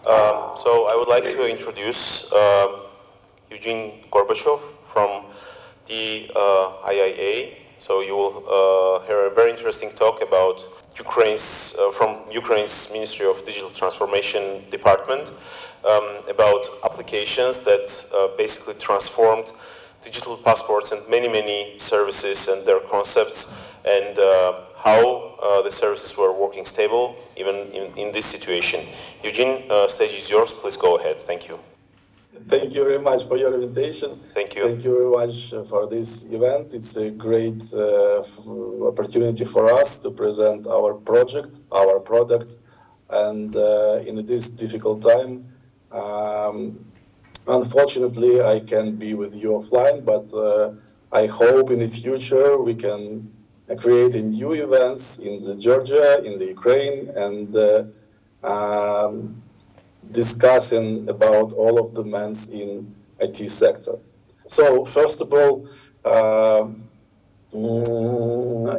So I would like to introduce Eugene Gorbachev from the IIA. So you will hear a very interesting talk about from Ukraine's Ministry of Digital Transformation Department about applications that basically transformed digital passports and many services and their concepts, and how the services were working stable even in this situation. Eugene, stage is yours. Please go ahead. Thank you. Thank you very much for your invitation. Thank you. Thank you very much for this event. It's a great opportunity for us to present our project, our product, and in this difficult time. Unfortunately, I can't be with you offline, but I hope in the future we can create new events in Georgia, in the Ukraine, and discussing about all of the demands in IT sector. So first of all,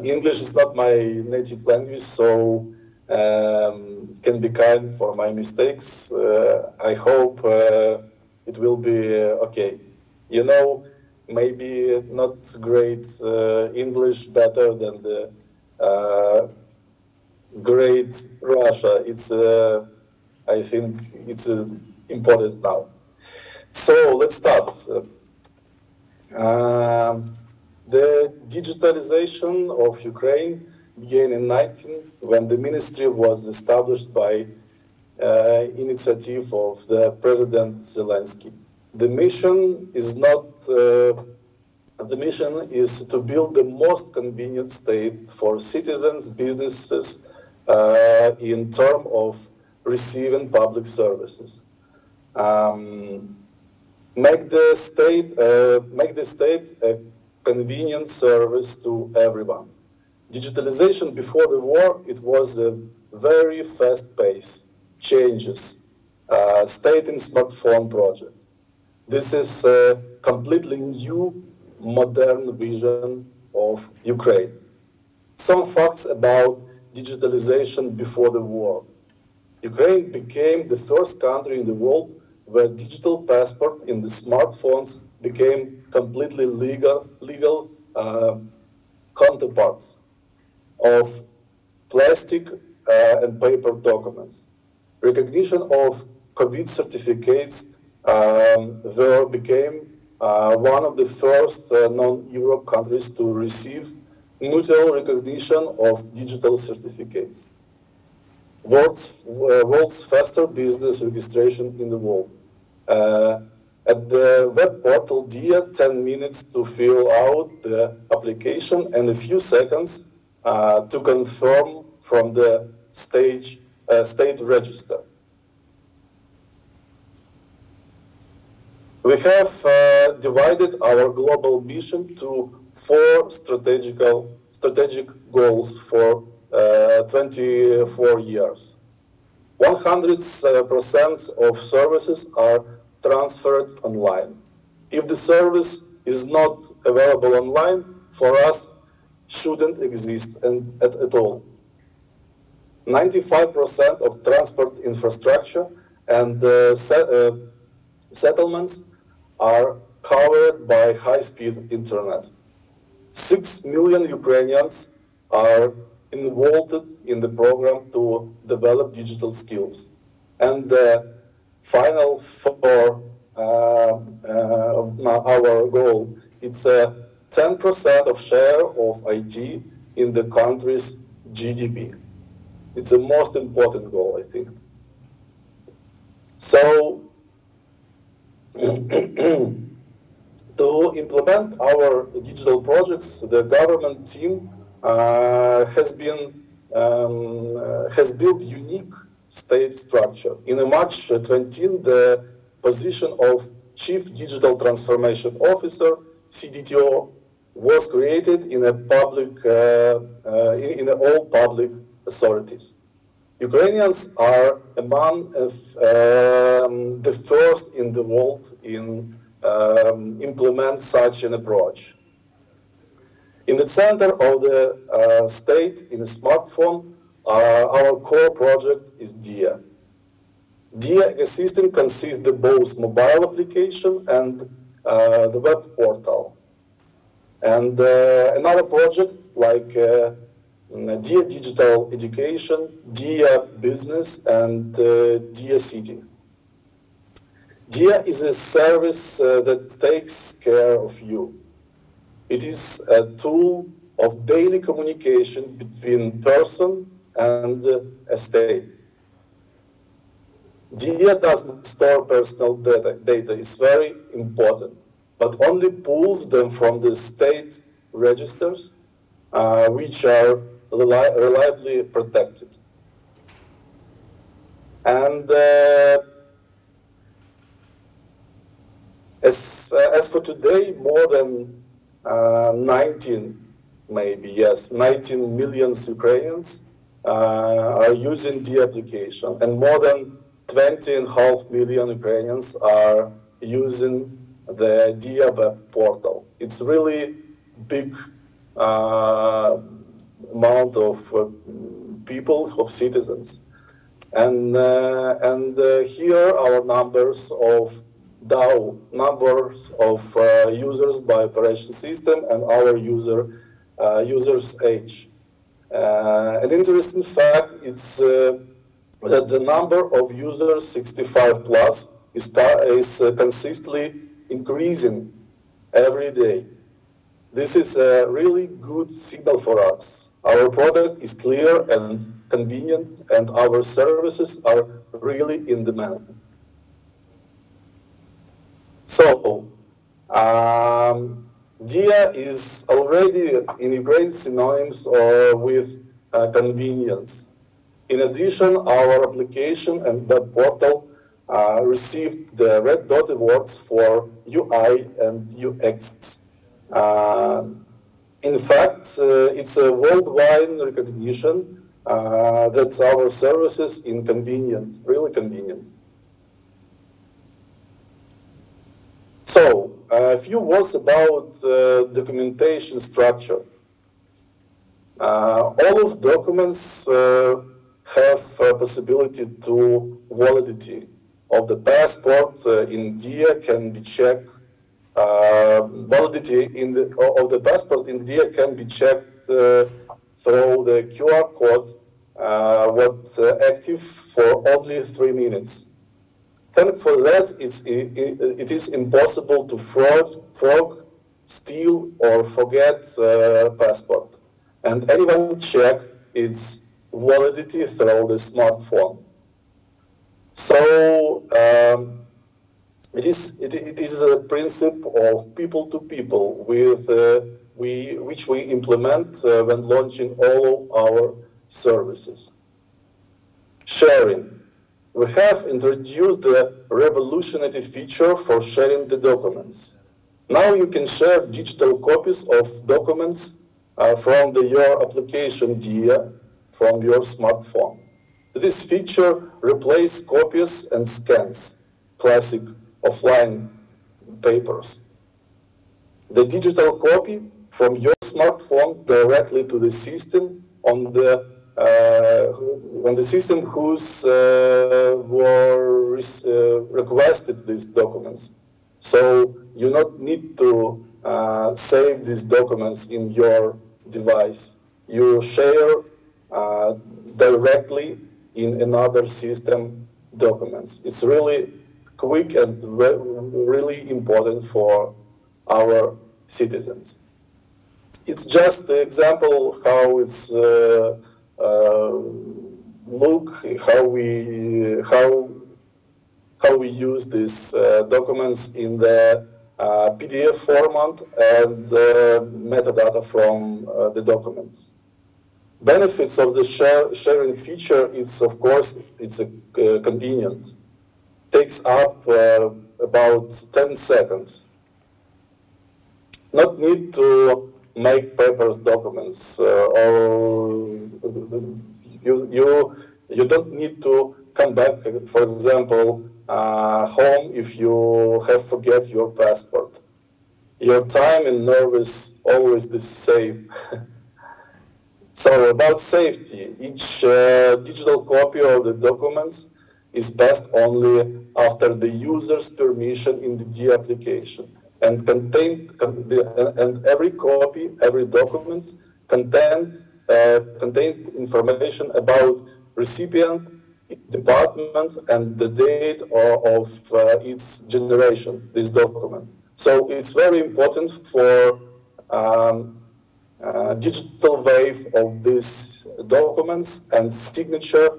English is not my native language, so can be kind for my mistakes. I hope it will be okay. You know, maybe not great English better than the great Russia. It's I think it's important now. So let's start. The digitalization of Ukraine began in 19 when the ministry was established by initiative of the President Zelensky. The mission is to build the most convenient state for citizens, businesses in terms of receiving public services. Make the state a convenient service to everyone. Digitalization before the war, it was a very fast pace, changes, state and smartphone project. This is a completely new, modern vision of Ukraine. Some facts about digitalization before the war. Ukraine became the first country in the world where digital passport in the smartphones became completely legal counterparts of plastic and paper documents. Recognition of COVID certificates became one of the first non-Europe countries to receive mutual recognition of digital certificates. World's fastest business registration in the world. At the web portal DIA, 10 minutes to fill out the application and a few seconds to confirm from the state register. We have divided our global mission to 4 strategic goals for 24 years. 100% of services are transferred online. If the service is not available online, for us, shouldn't exist at all. 95% of transport infrastructure and settlements are covered by high-speed internet. 6 million Ukrainians are involved in the program to develop digital skills. And the final for our goal, it's a 10% of share of IT in the country's GDP. It's the most important goal, I think. So, to implement our digital projects, the government team has built unique state structure. In March 20, the position of Chief Digital Transformation Officer, CDTO, was created in all public authorities. Ukrainians are among the first in the world in implement such an approach. In the center of the state, in a smartphone, our core project is DIA. DIA ecosystem consists of both mobile application and the web portal. And another project like DIA Digital Education, DIA Business, and DIA City. DIA is a service that takes care of you. It is a tool of daily communication between person and a state. DIA doesn't store personal data. It's very important, but only pulls them from the state registers, which are reliably protected. And as for today, more than 19 million Ukrainians are using the application, and more than 20.5 million Ukrainians are using the DIA web portal. It's really big amount of people, of citizens. And here are numbers of DAO, numbers of users by operation system, and our users' age. An interesting fact is that the number of users 65 plus is consistently increasing every day. This is a really good signal for us. Our product is clear and convenient, and our services are really in demand. So, DIA is already in Ukraine synonymous with convenience. In addition, our application and web portal received the Red Dot Awards for UI and UX. In fact, it's a worldwide recognition that our services are convenient, really convenient. So, a few words about documentation structure. All of documents have a possibility to validity of the passport in DIA can be checked. Validity of the passport in DIA can be checked through the QR code, what's active for only 3 minutes. Thanks for that, it is impossible to fraud, steal, or forget passport. And anyone check its validity through the smartphone. So it is a principle of people to people with which we implement when launching all of our services. Sharing. We have introduced the revolutionary feature for sharing the documents. Now you can share digital copies of documents from your application DIA from your smartphone. This feature replaces copies and scans, classic offline papers. The digital copy from your smartphone directly to the system on the system whose requested these documents. So you don't need to save these documents in your device. You share directly in another system documents. It's really quick and really important for our citizens. It's just an example how it's how we use these documents in the PDF format and metadata from the documents. Benefits of the sharing feature is, of course, it's convenient. Takes up about 10 seconds. Not need to make papers documents, or you don't need to come back, for example, home if you have forget your passport. Your time and nervous always the same. So about safety, each digital copy of the documents is passed only after the user's permission in the DIA application, and every copy, every document contained information about recipient, department, and the date of its generation, this document. So it's very important for digital wave of these documents and signature,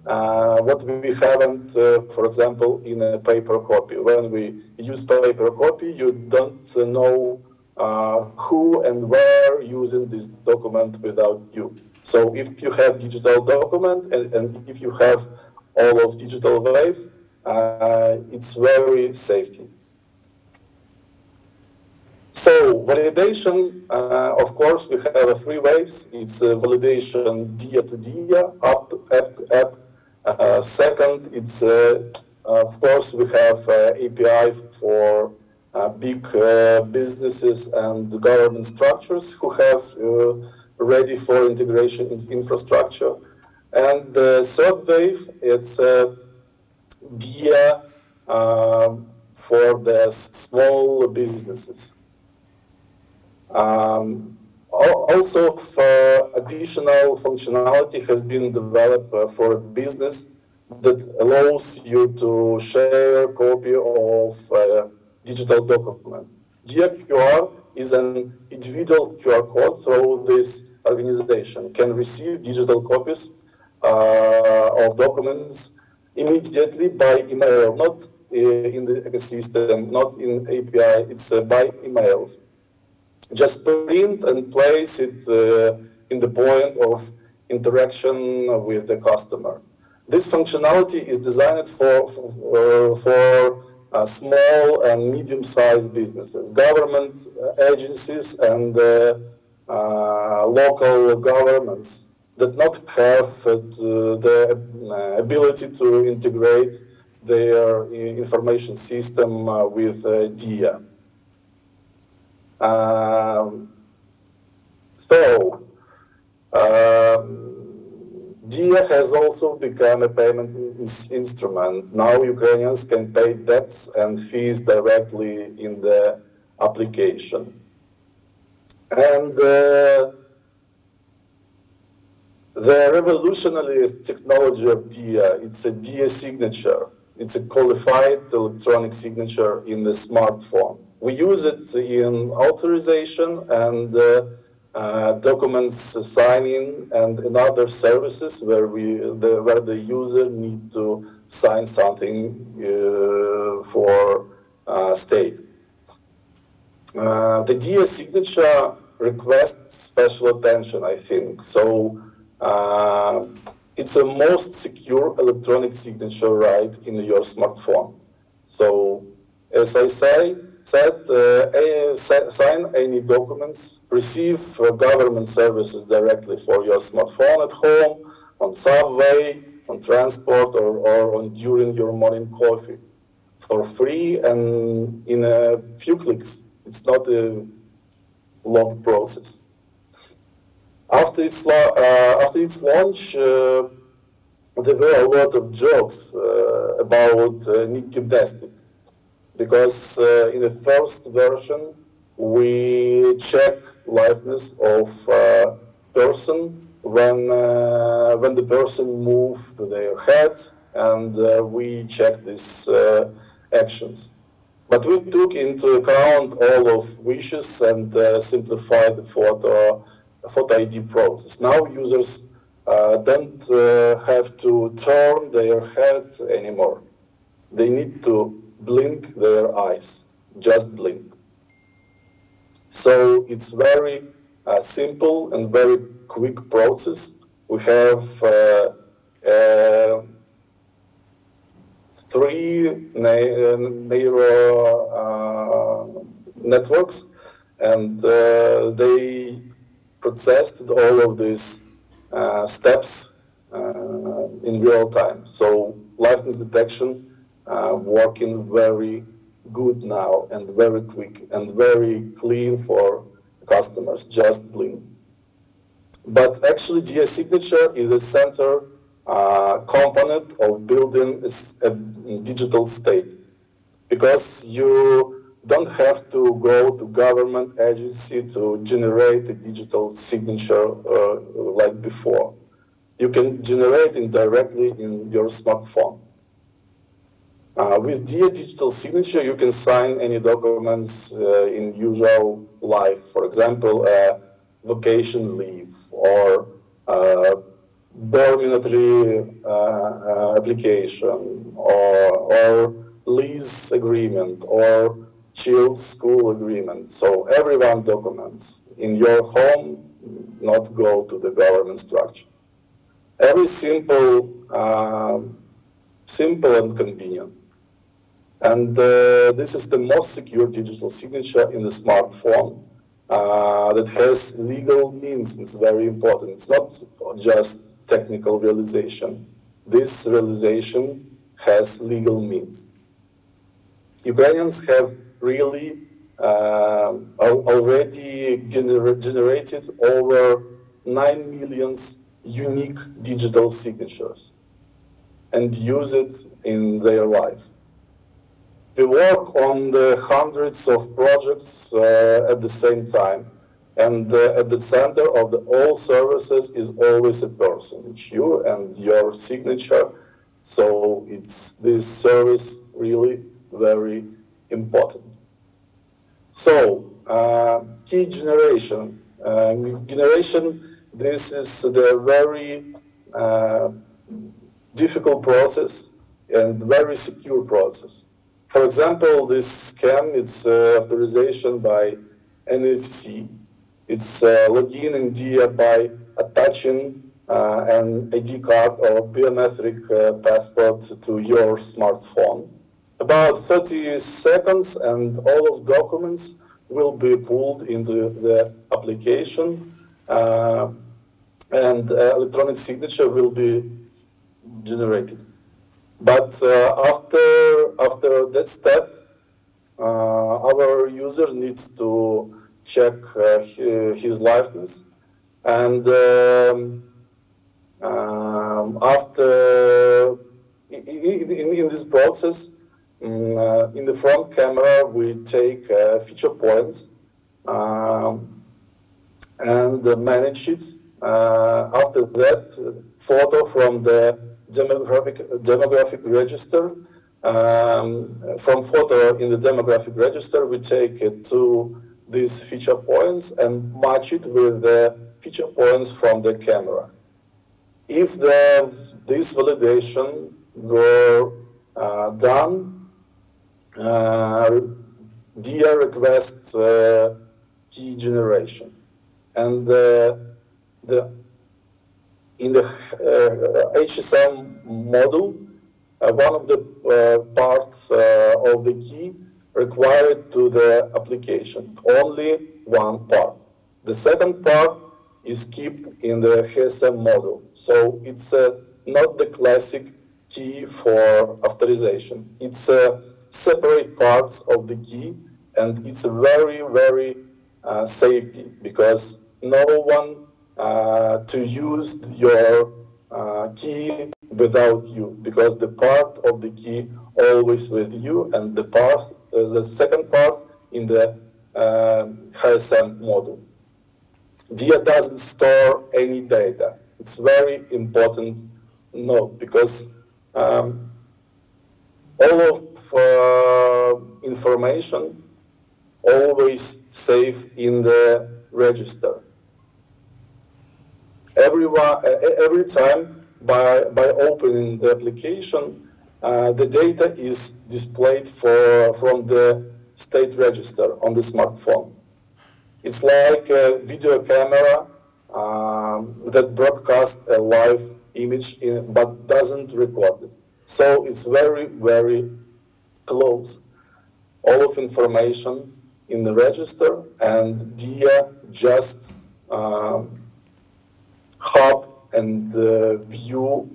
what we haven't, for example, in a paper copy. When we use paper copy, you don't know who and where using this document without you. So if you have digital document and if you have all of digital wave, it's very safety. So validation, of course, we have three waves. It's validation DIA to DIA, app to app. Second, it's of course we have API for big businesses and government structures who have ready for integration in infrastructure. And the third wave, it's DIA for the small businesses. Also, additional functionality has been developed for business that allows you to share a copy of digital document. DIA QR is an individual QR code through this organization can receive digital copies of documents immediately by email, not in the ecosystem, not in API, it's by email. Just print and place it in the point of interaction with the customer. This functionality is designed for small and medium-sized businesses, government agencies, and local governments that not have the ability to integrate their information system with DIA. DIA has also become a payment instrument. Now Ukrainians can pay debts and fees directly in the application. And the revolutionary technology of DIA, it's a DIA signature. It's a qualified electronic signature in the smartphone. We use it in authorization and documents signing and in other services where the user need to sign something for state. The DIA signature requests special attention, I think. So it's the most secure electronic signature right in your smartphone. So as I said, sign any documents, receive government services directly for your smartphone at home, on subway, on transport, or during your morning coffee for free and in a few clicks. It's not a long process. After its launch, there were a lot of jokes about NIC gymnastic, because in the first version, we check liveness of person when the person move their head, and we check these actions. But we took into account all of wishes and simplified the photo ID process. Now users don't have to turn their head anymore. They need to blink their eyes, just blink. So it's very simple and very quick process. We have 3 neural networks, and they processed all of these steps in real time. So liveness detection working very good now and very quick and very clean for customers, just blink. But actually DIA signature is the center component of building a digital state, because you don't have to go to government agency to generate a digital signature like before. You can generate it directly in your smartphone. With DIA digital signature, you can sign any documents in usual life. For example, vacation leave or dormitory application or lease agreement or child school agreement. So everyone documents in your home, not go to the government structure. Very simple, simple and convenient. And this is the most secure digital signature in the smartphone that has legal means. It's very important. It's not just technical realization. This realization has legal means. Ukrainians have really already generated over 9 million unique digital signatures and use it in their life. We work on the hundreds of projects at the same time, and at the center of all services is always a person. It's you and your signature, so it's this service really very important. So, key generation. This is the very difficult process and very secure process. For example, this scan, it's authorization by NFC. It's login in DIA by attaching an ID card or biometric passport to your smartphone. About 30 seconds and all of documents will be pulled into the application and electronic signature will be generated. But after that step, our user needs to check his liveness, and after in this process, in the front camera, we take feature points and manage it. After that, photo from the demographic register. From photo in the demographic register, we take it to these feature points and match it with the feature points from the camera. If this validation were done, DIA requests key generation, and in the HSM module, one of the parts of the key required to the application, only one part. The second part is kept in the HSM module, so it's not the classic key for authorization. It's separate parts of the key, and it's very, very safety, because no one to use your key without you, because the part of the key always with you, and the second part in the HSM module. DIA doesn't store any data. It's very important note, because all of information always safe in the register. Every time by opening the application, the data is displayed from the state register on the smartphone. It's like a video camera that broadcasts a live image but doesn't record it. So it's very, very close. All of information in the register, and DIA just hub and view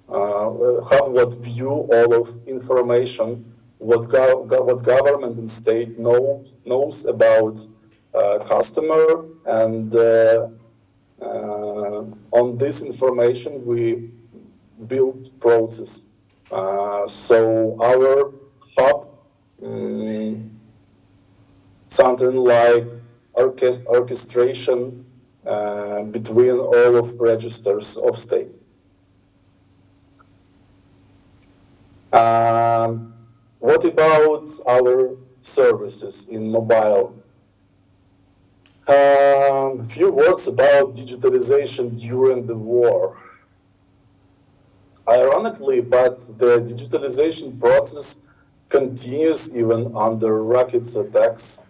all of information what government and state knows about customer, and on this information we build process. So our hub, something like orchestration between all of registers of state. What about our services in mobile? A few words about digitalization during the war. Ironically, but the digitalization process continues even under rocket attacks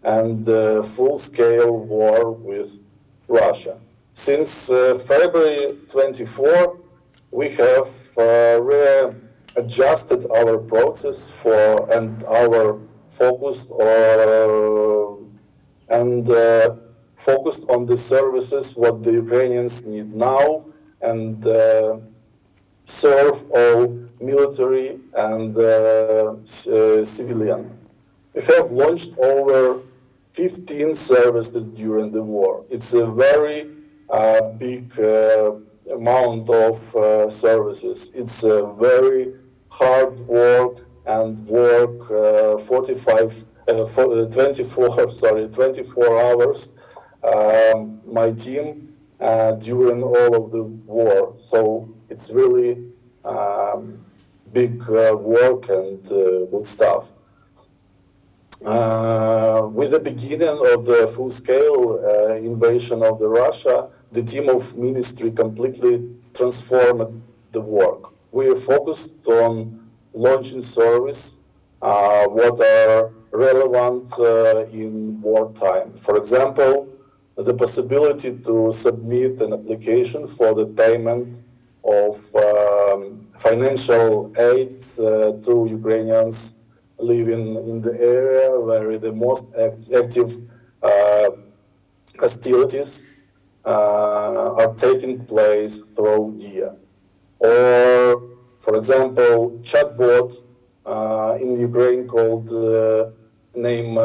and the full-scale war with Russia. Since February 24, we have readjusted our process and our focused focused on the services what the Ukrainians need now and serve all military and civilian. We have launched over 15 services during the war. It's a very big amount of services. It's a very hard work and work 24 hours, my team, during all of the war. So it's really big work and good stuff. With the beginning of the full-scale invasion of Russia, the team of ministry completely transformed the work. We are focused on launching service what are relevant in wartime. For example, the possibility to submit an application for the payment of financial aid to Ukrainians living in the area where the most active hostilities are taking place through DIA. Or, for example, chatbot in Ukraine called name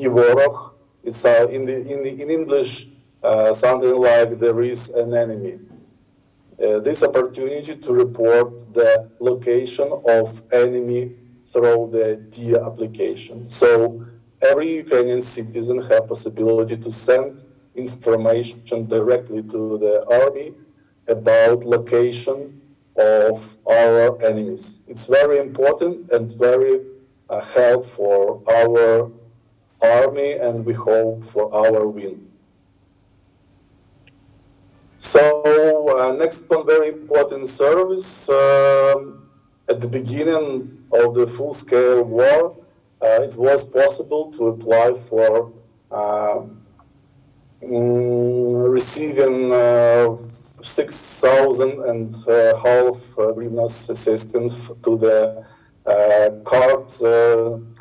Ivorokh. It's in English something like there is an enemy. This opportunity to report the location of enemy through the DIA application. So every Ukrainian citizen has possibility to send information directly to the army about location of our enemies. It's very important and very helpful for our army, and we hope for our win. So next one very important service. At the beginning of the full-scale war, it was possible to apply for receiving 6,500 hryvnias assistance to the card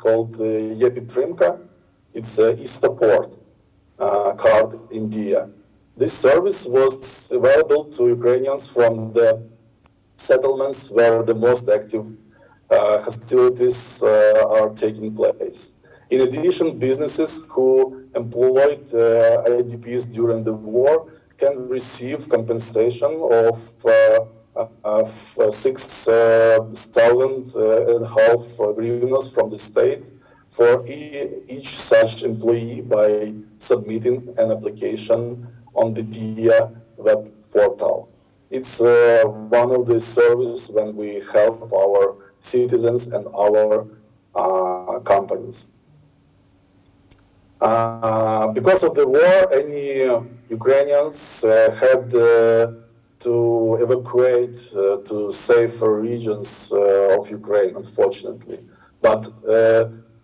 called Yepitrimka. It's an e-support card in DIA. This service was available to Ukrainians from the settlements where the most active hostilities are taking place. In addition, businesses who employed IDPs during the war can receive compensation of 6,500 hryvnias from the state for each such employee by submitting an application on the DIA web portal. It's one of the services when we help our citizens and our companies. Because of the war, any Ukrainians had to evacuate to safer regions of Ukraine, unfortunately. But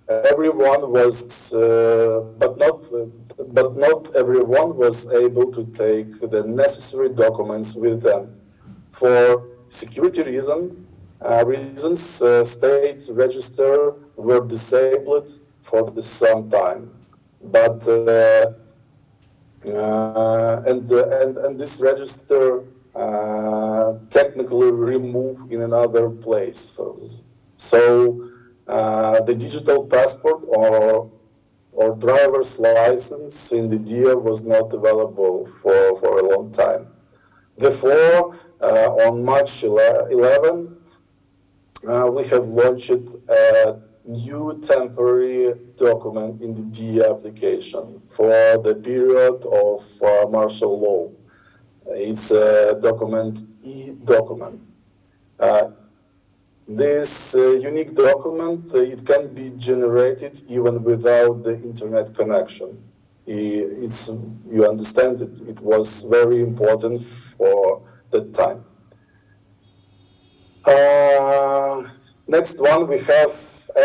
everyone was, but not everyone was able to take the necessary documents with them. For security reasons, state register were disabled for some time. But and this register technically removed in another place. So the digital passport or driver's license in the DIA was not available for a long time. Therefore, on March 11, we have launched a new temporary document in the DIA application for the period of martial law. It's a document, e-document. This unique document, it can be generated even without the internet connection. You understand it was very important for that time. Next one, we have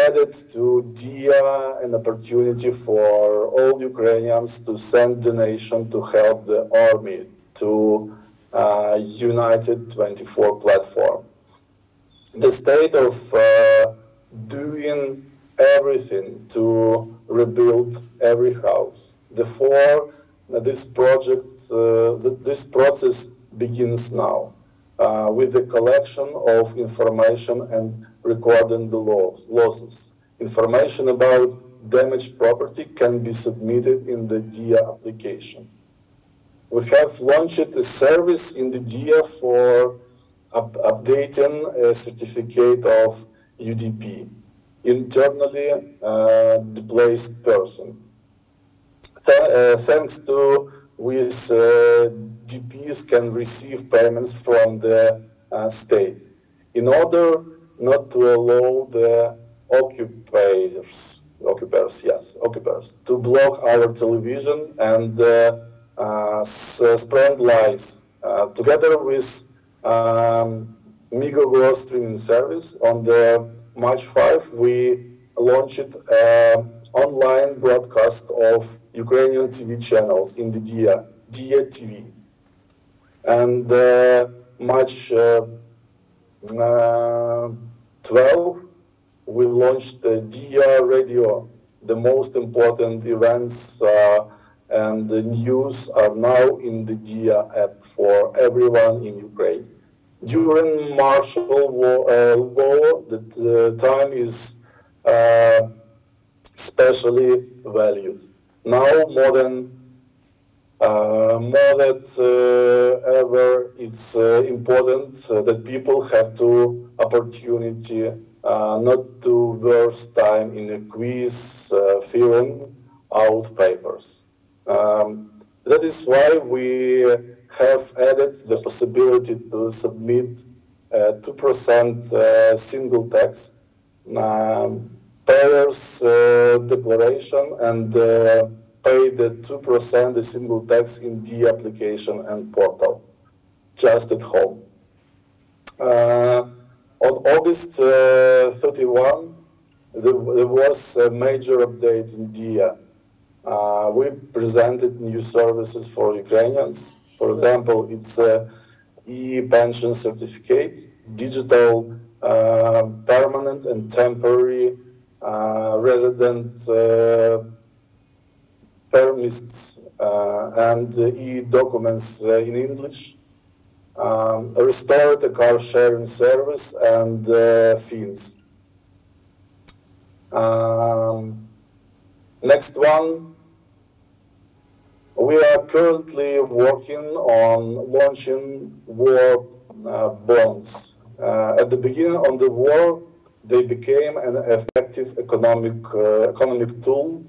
added to DIA an opportunity for all Ukrainians to send donation to help the army to United 24 platform. The state of doing everything to rebuild every house. Therefore, this process begins now with the collection of information and recording the losses. Information about damaged property can be submitted in the DIA application. We have launched a service in the DIA for updating a certificate of UDP, internally displaced person. Thanks to which DPs can receive payments from the state, in order not to allow the occupiers to block our television and spread lies. Together with Migogo streaming service, on the March 5, we launched an online broadcast of Ukrainian TV channels in the DIA TV. And March 12, we launched the DIA Radio. The most important events and the news are now in the DIA app for everyone in Ukraine. During martial law, the time is especially valued. Now more than ever, it's important that people have the opportunity not to waste time in a quiz filling out papers. That is why we have added the possibility to submit 2% single tax payer's declaration and pay the 2% the single tax in the application and portal, just at home. On August 31, there was a major update in DIA. We presented new services for Ukrainians. For example, it's a e-pension certificate, digital permanent and temporary resident permits and e-documents in English, restored a car sharing service and fees. Next one, we are currently working on launching war bonds. At the beginning of the war, they became an effective economic tool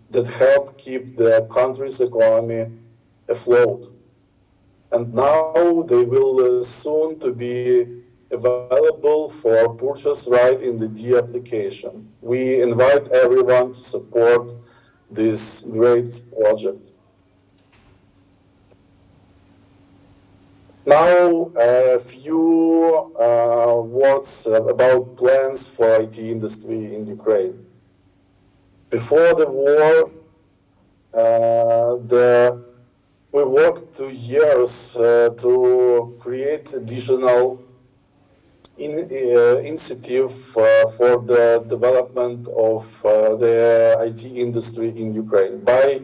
that helped keep the country's economy afloat. And now they will soon to be available for purchase right in the DIA application. We invite everyone to support this great project. Now, a few words about plans for IT industry in Ukraine. Before the war, we worked 2 years to create additional initiative for the development of the IT industry in Ukraine. By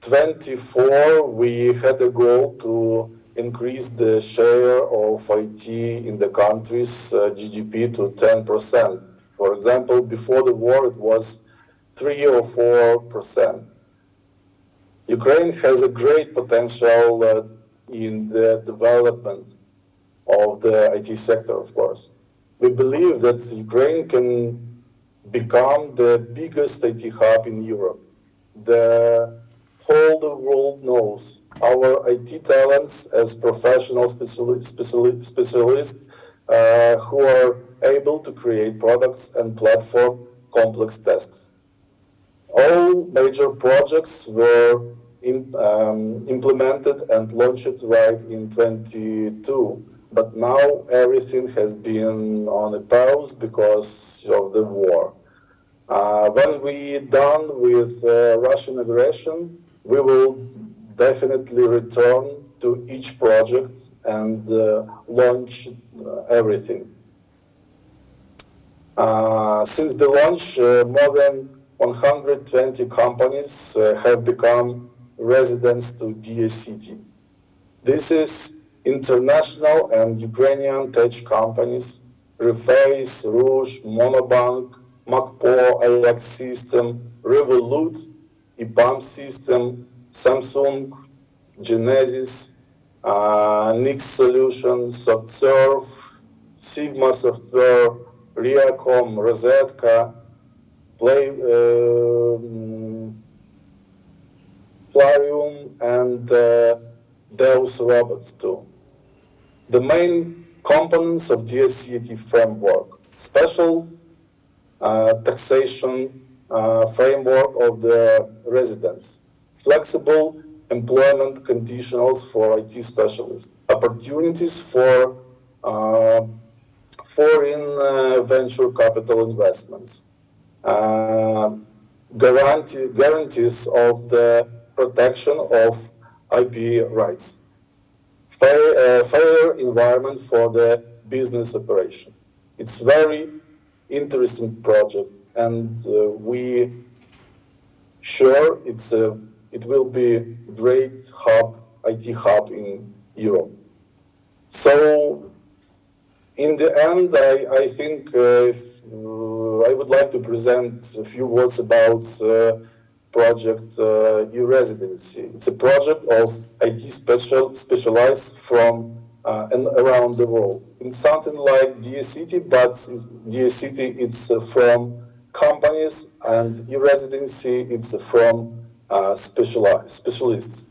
24, we had a goal to increase the share of IT in the country's GDP to 10%. For example, before the war, it was 3 or 4%. Ukraine has a great potential in the development of the IT sector, of course. We believe that Ukraine can become the biggest IT hub in Europe. The whole world knows our IT talents as professional specialists who are able to create products and platform complex tasks. All major projects were implemented and launched right in 2022, but now everything has been on a pause because of the war. When we're done with Russian aggression, we will definitely return to each project and launch everything. Since the launch, more than 120 companies have become residents to DSCT. This is international and Ukrainian tech companies, Reface, Rouge, Monobank, Makpo, Ajax System, Revolut, IBAM System, Samsung, Genesis, Nix Solutions, SoftServe, Sigma Software, Riacom, Rosetka, Plarium, and Deus Robots too. The main components of DSCT framework: special taxation framework of the residents, flexible employment conditionals for IT specialists, opportunities for foreign venture capital investments, guarantees of the protection of IP rights, fair environment for the business operation. It's very interesting project, and we sure it will be great hub, IT hub in Europe. So in the end, I think I would like to present a few words about project e-residency. It's a project of IT specialized from and around the world. It's something like DSCT, but DSCT it's from companies, and e-residency it's from specialists.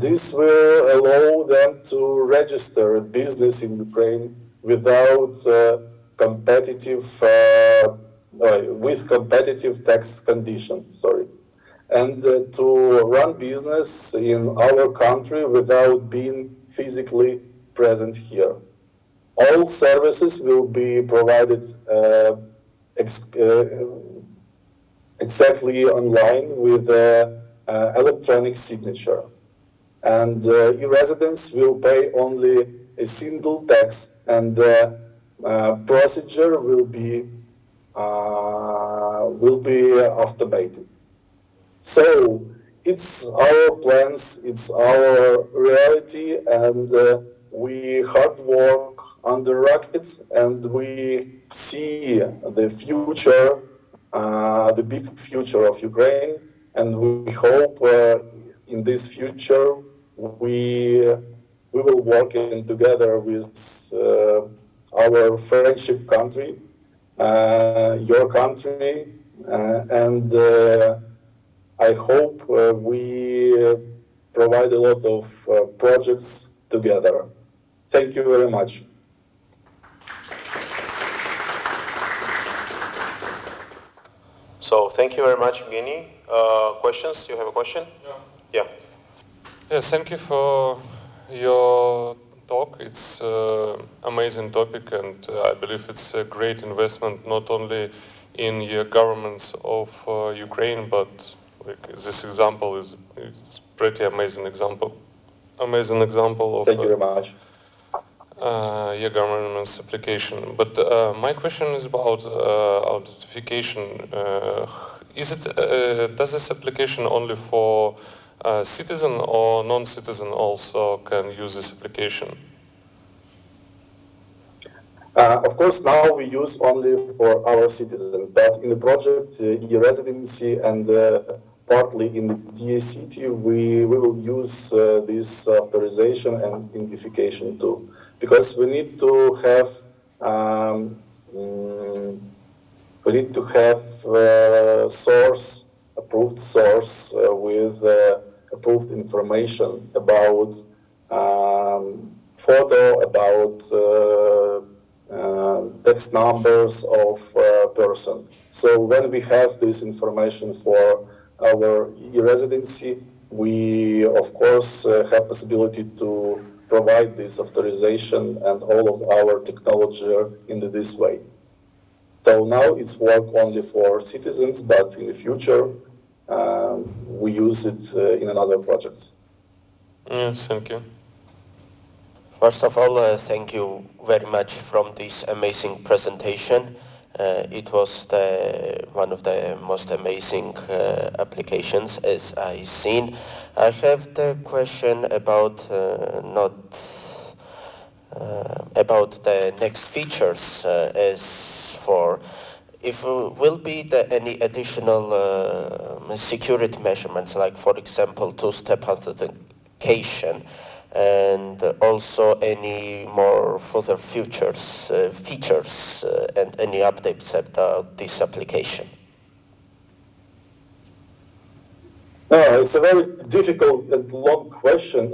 This will allow them to register a business in Ukraine without with competitive tax conditions, and to run business in our country without being physically present here. All services will be provided exactly online with electronic signature. And e-residents will pay only a single tax, and the procedure will be automated. So it's our plans, it's our reality, and we hard work on the rocket, and we see the future, the big future of Ukraine, and we hope in this future we will work together with our friendship country, your country, and I hope we provide a lot of projects together. Thank you very much. So thank you very much, Evgeny. Questions? You have a question? Yeah. Yes, thank you for your talk. It's an amazing topic, and I believe it's a great investment not only in your governments of Ukraine, but like this example is pretty amazing example. Amazing example of thank you very much. Your government's application. But my question is about authentication. Does this application only for citizen or non-citizen also can use this application? Of course, now we use only for our citizens, but in the project, e-residency and partly in the DACT, we will use this authorization and identification too, because we need to have approved source with approved information about photo, about text numbers of person. So when we have this information for our e-residency, we of course have possibility to provide this authorization and all of our technology in this way. So now it's work only for citizens, but in the future we use it in another projects. Yes, thank you. First of all, thank you very much from this amazing presentation. It was one of the most amazing applications as I've seen. I have the question about about the next features as for if will be any additional security measurements, like for example two-step authentication, and also any more further features and any updates about this application? No, it's a very difficult and long question.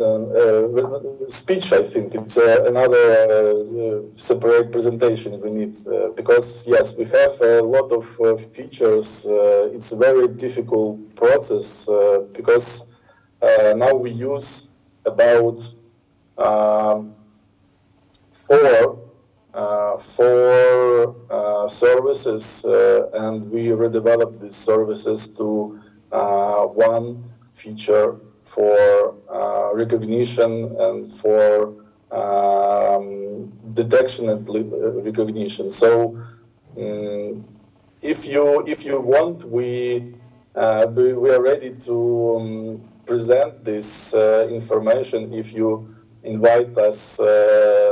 Speech, I think, it's another separate presentation we need, because yes, we have a lot of features. It's a very difficult process because now we use about four services, and we redeveloped these services to one feature for recognition and for detection and recognition. So if you want, we are ready to present this information if you invite us.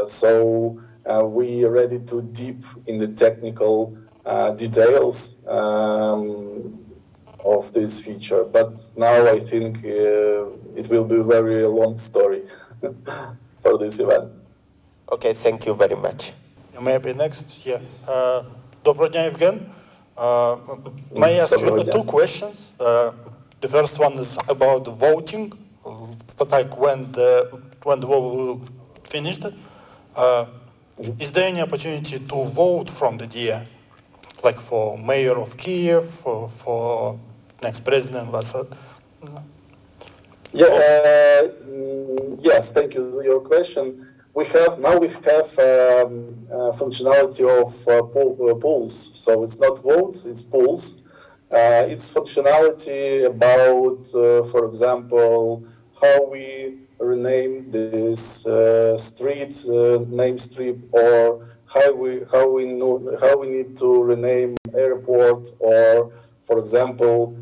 So we are ready to deep in the technical details of this feature. But now I think it will be a very long story for this event. Okay, thank you very much. Maybe next, yeah. Доброго дня, Evgen. May I ask you two questions? The first one is about voting, like when the vote will finish. Is there any opportunity to vote from the DIA, like for mayor of Kiev, for next president? Yeah. Yes. Thank you for your question. We have functionality of polls. So it's not votes, it's polls. It's functionality about, for example, how we rename this street name strip, or how we need to rename airport, or, for example,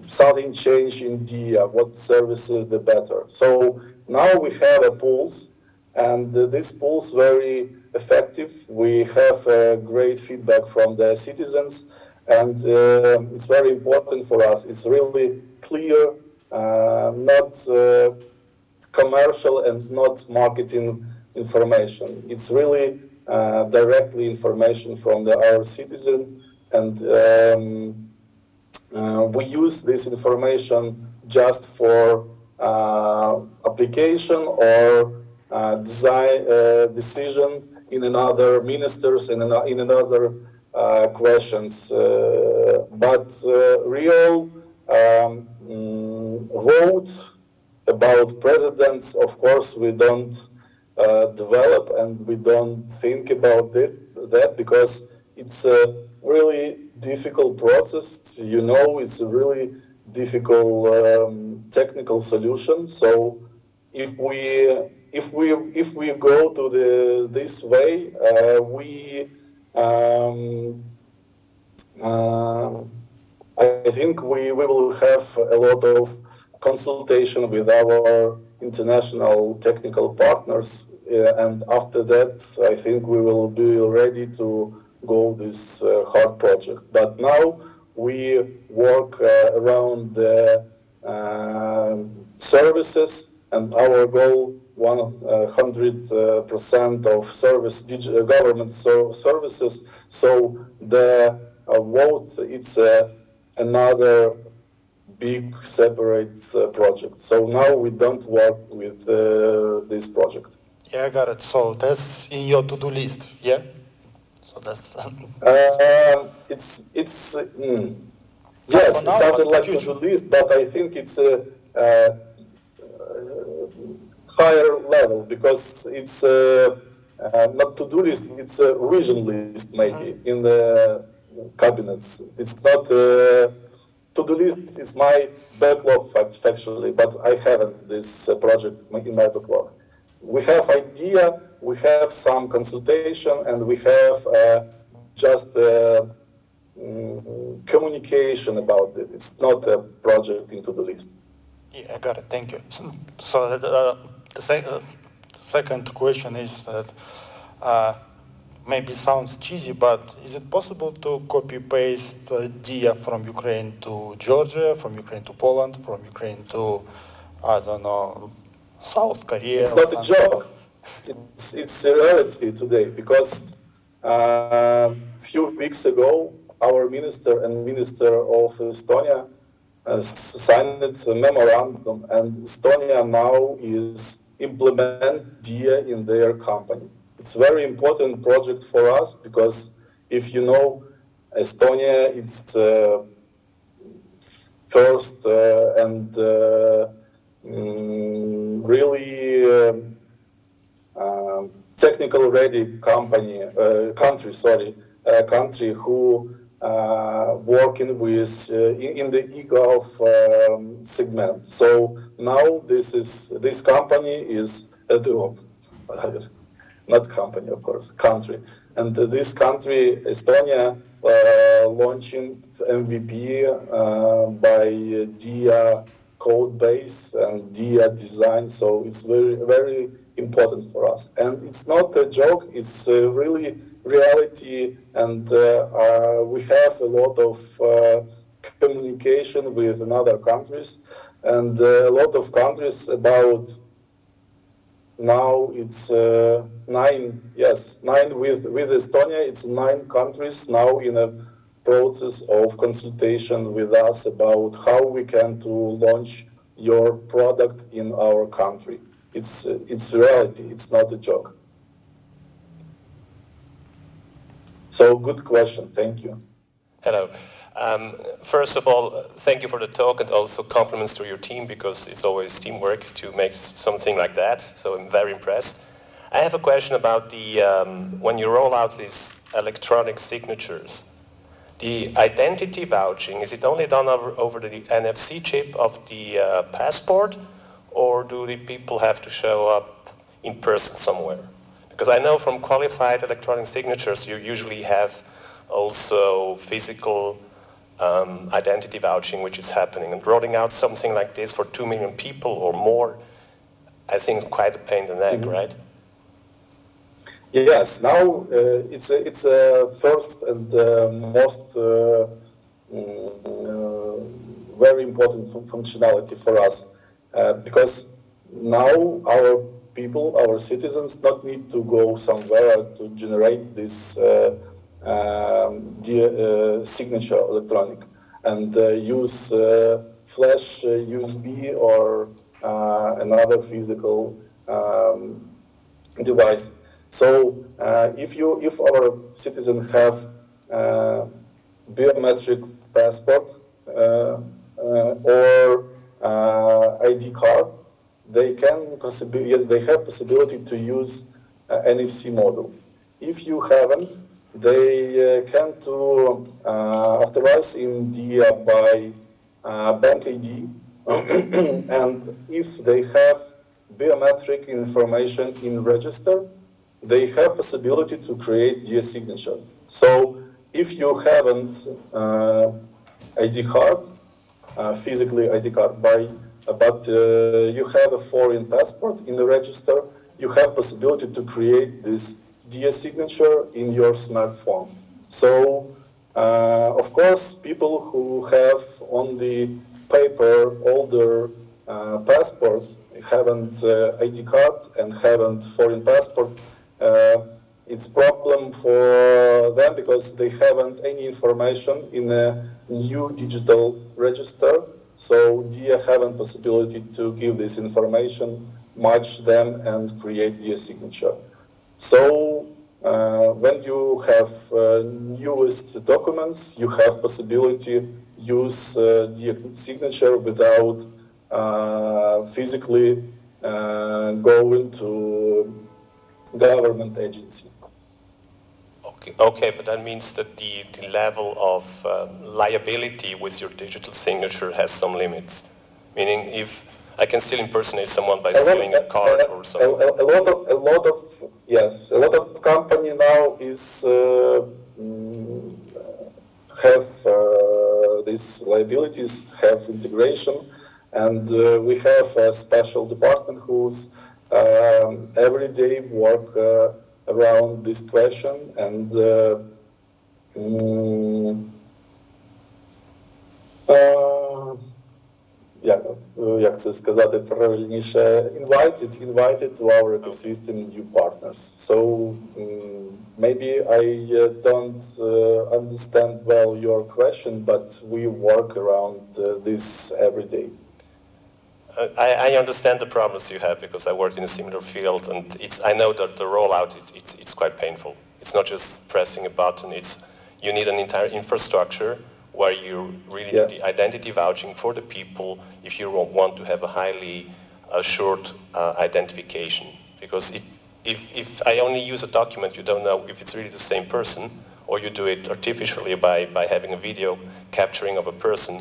something change in DIA, what services the better. So now we have a polls, and this polls very effective. We have great feedback from the citizens, and it's very important for us. It's really clear, not commercial and not marketing information. It's really directly information from our citizen, and we use this information just for application or decision in another ministers and in another questions. But real vote about presidents, of course, we don't develop and we don't think about that because it's a really difficult process. You know, it's a really difficult technical solution. So if we go to this way, I think we will have a lot of consultation with our international technical partners, and after that, I think we will be ready to go this hard project. But now we work around the services, and our goal 100% of government services. So the vote, it's another big separate project. So now we don't work with this project. Yeah, I got it. So that's in your to-do list, yeah? So that's... yes, it sounded like to-do list, but I think it's a higher level, because it's not to-do list, it's a vision list maybe in the cabinets. It's not to-do list, it's my backlog factually, but I haven't this project in my backlog. We have idea, we have some consultation, and we have just communication about it. It's not a project into the list. Yeah, I got it. Thank you. So the second question is that maybe sounds cheesy, but is it possible to copy-paste DIA from Ukraine to Georgia, from Ukraine to Poland, from Ukraine to, I don't know, South Korea? It's not a joke. It's a reality today, because a few weeks ago, our minister and Minister of Estonia signed a memorandum, and Estonia now is implement DIA in their company. It's a very important project for us, because if you know, Estonia, it's first and really technical ready country who working with in the e-golf segment. So now this company is not company, of course, country. And this country, Estonia, launching MVP by DIA code base and DIA design. So it's very, very important for us. And it's not a joke, it's really reality. And we have a lot of communication with other countries, and a lot of countries about now it's nine with Estonia, it's 9 countries now in a process of consultation with us about how we can to launch your product in our country. It's reality, it's not a joke. So good question, thank you. Hello. First of all, thank you for the talk, and also compliments to your team, because it's always teamwork to make something like that. So I'm very impressed. I have a question about the when you roll out these electronic signatures, the identity vouching, is it only done over the NFC chip of the passport, or do the people have to show up in person somewhere? Because I know from qualified electronic signatures, you usually have also physical identity vouching, which is happening. And rolling out something like this for 2 million people or more, I think it's quite a pain in the neck, right? Yes, now it's a first and most very important functionality for us, because now our people, our citizens, don't need to go somewhere to generate this signature electronic and use flash USB or another physical device. So if our citizens have biometric passport or ID card, they have possibility to use NFC model. If you haven't, they can to authorize in DIA by bank ID, and if they have biometric information in register, they have possibility to create DIA signature. So if you haven't ID card, physically ID card, but you have a foreign passport in the register, you have possibility to create this DIA signature in your smartphone. So, of course, people who have only paper older passport, haven't ID card and haven't foreign passport, it's problem for them because they haven't any information in a new digital register. So DIA haven't possibility to give this information, match them, and create DIA signature. So when you have newest documents, you have possibility use DIA signature without physically going to government agency. Okay, but that means that the level of liability with your digital signature has some limits. Meaning, if I can still impersonate someone by stealing a card or something. A lot of company now is have these liabilities, have integration, and we have a special department who's every day work around this question, and як це сказати правильніше, invited to our ecosystem new partners. So maybe I don't understand well your question, but we work around this every day. I understand the problems you have because I worked in a similar field, and I know that the rollout it's quite painful. It's not just pressing a button. You need an entire infrastructure where you really do the identity vouching for the people if you want to have a highly assured identification. Because if I only use a document, you don't know if it's really the same person, or you do it artificially by having a video capturing of a person.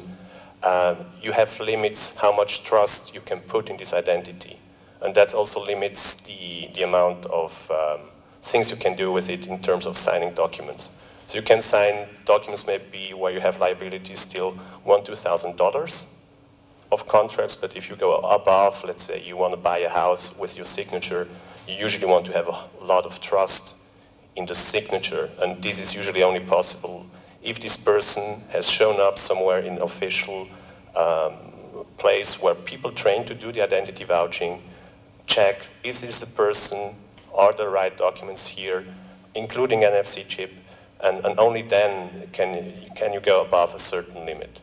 You have limits how much trust you can put in this identity. And that also limits the amount of things you can do with it in terms of signing documents. So you can sign documents maybe where you have liabilities still $1,000 to $2,000 of contracts, but if you go above, let's say you want to buy a house with your signature, you usually want to have a lot of trust in the signature, and this is usually only possible if this person has shown up somewhere in an official place where people trained to do the identity vouching, check, is this the person, are the right documents here, including NFC chip, and only then can you go above a certain limit.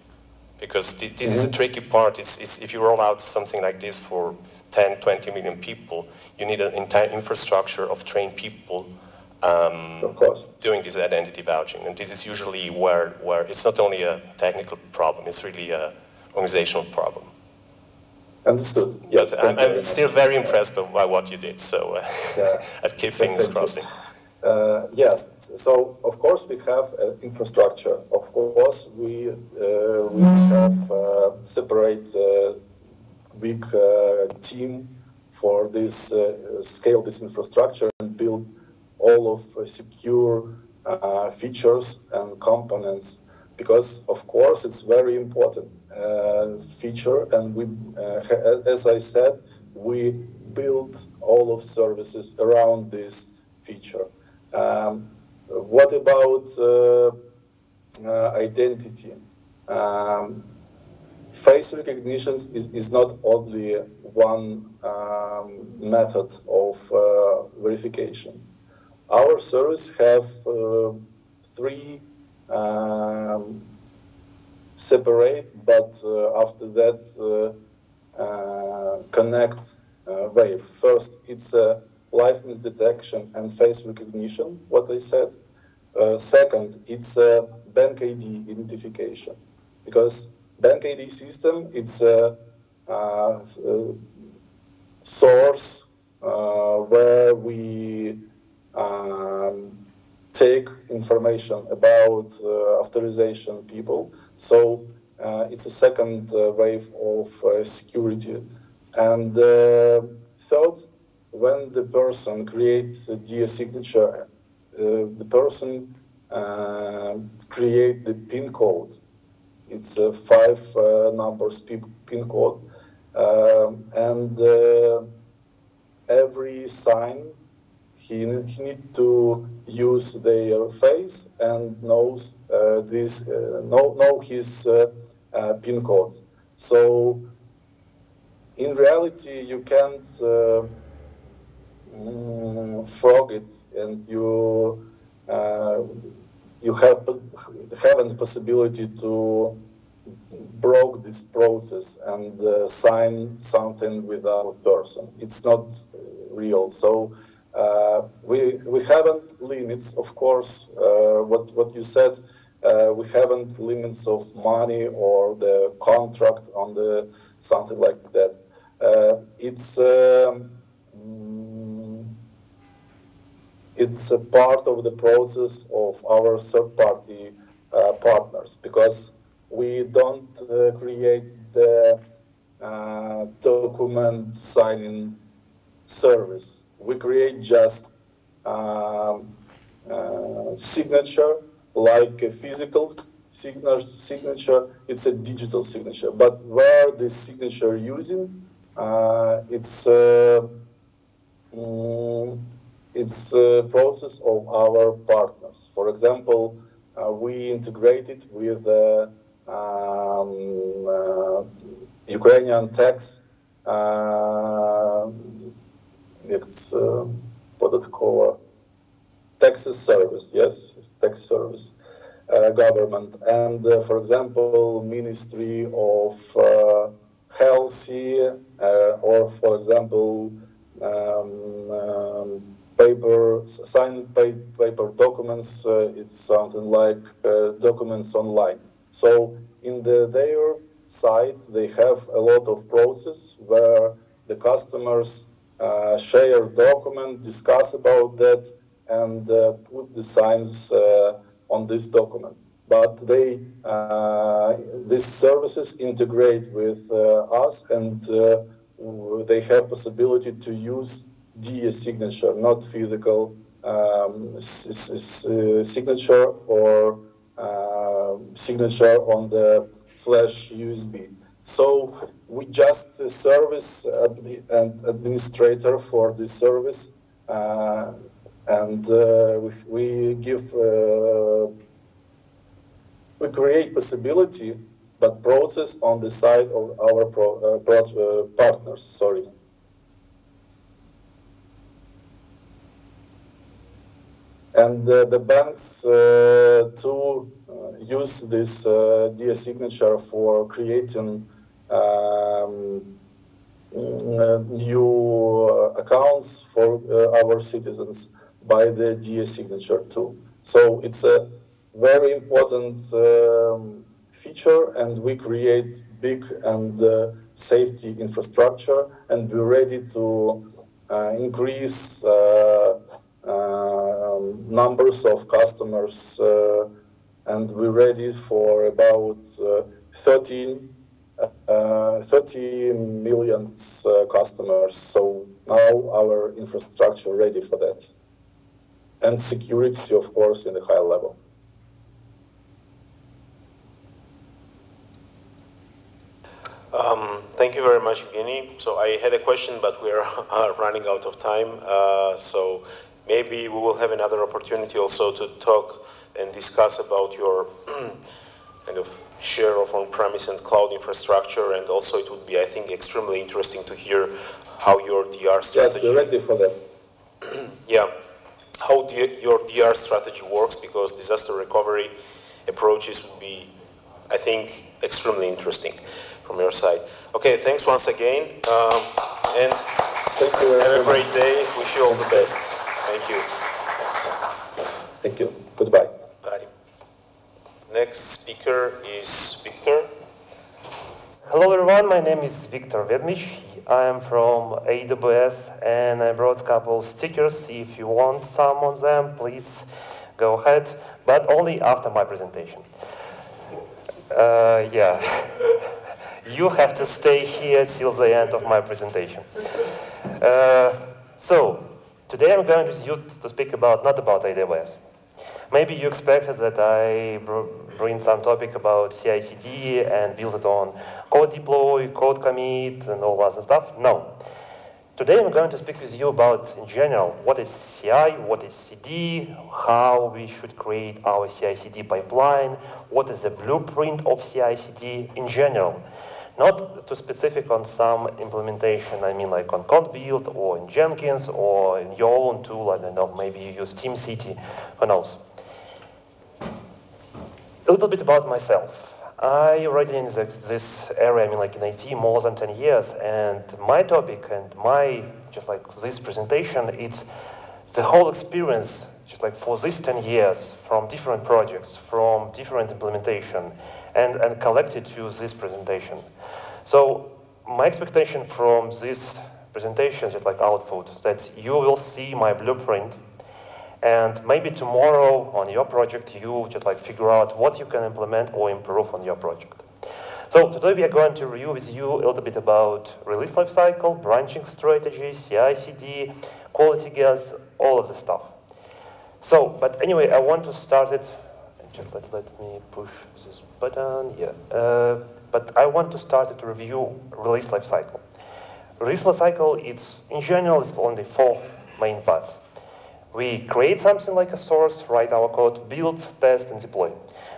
Because this is the tricky part. It's if you roll out something like this for 10, 20 million people, you need an entire infrastructure of trained people doing this identity vouching. And this is usually where it's not only a technical problem, it's really an organizational problem. Understood. Yes, but I'm still very impressed by what you did, so I'd keep fingers crossing. Yes, so of course we have infrastructure. Of course we have separate big team for this scale this infrastructure and build all of secure features and components, because of course it's very important feature, and we, as I said, we build all of services around this feature. What about identity? Face recognition is not only one method of verification. Our service have three separate, but after that connect wave. First, it's a liveness detection and face recognition, what I said. Second, it's a bank ID identification, because bank ID system, it's a source where we take information about authorization people. So it's a second wave of security. And third, when the person creates a DIA signature, the person create the PIN code. It's a 5 numbers PIN code. And every sign he needs to use their face and know his PIN code. So in reality, you can't frog it, and you haven't the possibility to broke this process and sign something without person. It's not real. So we haven't limits, of course. What you said, we haven't limits of money or the contract on the something like that. It's a part of the process of our third-party partners, because we don't create the document signing service. We create just signature, like a physical signature. It's a digital signature. But where the signature using, it's a process of our partners. For example, we integrated with Ukrainian tax, it's taxes service, yes, tax service, government, and for example, Ministry of Healthy, or for example, signed paper documents, it's something like documents online. So in their site, they have a lot of process where the customers share document, discuss about that, and put the signs on this document. But these services integrate with us, and they have possibility to use signature, not physical signature or signature on the flash USB. So we just service and administrator for this service, and we create possibility, but process on the side of our partners. Sorry. And the banks to use this signature for creating new accounts for our citizens by the signature too. So it's a very important feature, and we create big and safety infrastructure, and we're ready to increase numbers of customers, and we're ready for about 30 million customers. So now our infrastructure ready for that, and security, of course, in a high level. Thank you very much, Evgeny. So I had a question, but we are running out of time. So maybe we will have another opportunity also to talk and discuss about your kind of share of on-premise and cloud infrastructure, and also it would be, I think, extremely interesting to hear how your DR strategy... Yes, we're ready for that. Yeah, how your DR strategy works, because disaster recovery approaches would be, I think, extremely interesting from your side. Okay, thanks once again, and have a great day. Wish you all the best. Thank you. Thank you. Goodbye. Bye. Next speaker is Victor. Hello everyone, my name is Victor Vedmish. I am from AWS, and I brought a couple of stickers. If you want some of them, please go ahead, but only after my presentation. Yeah, you have to stay here till the end of my presentation. So, today I'm going to speak about, not about AWS. Maybe you expected that I bring some topic about CI/CD and build it on code deploy, code commit, and all other stuff. No. Today I'm going to speak with you about, in general, what is CI, what is CD, how we should create our CI/CD pipeline, what is the blueprint of CI/CD in general. Not too specific on some implementation, I mean like on code build or in Jenkins or in your own tool, I don't know, maybe you use TeamCity, who knows. A little bit about myself. I already in this area, I mean like in IT more than 10 years, and my topic and my, just like this presentation, it's the whole experience, just like for these 10 years, from different projects, from different implementation, and collected to this presentation. So my expectation from this presentation, just like output, that you will see my blueprint, and maybe tomorrow on your project, you just like figure out what you can implement or improve on your project. So today we are going to review with you a little bit about release lifecycle, branching strategy, CI/CD, quality gas, all of the stuff. So, but anyway, I want to start it. Just let me push this button. Yeah. But I want to start it to review release lifecycle. Release lifecycle, it's in general, it's only 4 main parts. We create something like a source, write our code, build, test, and deploy.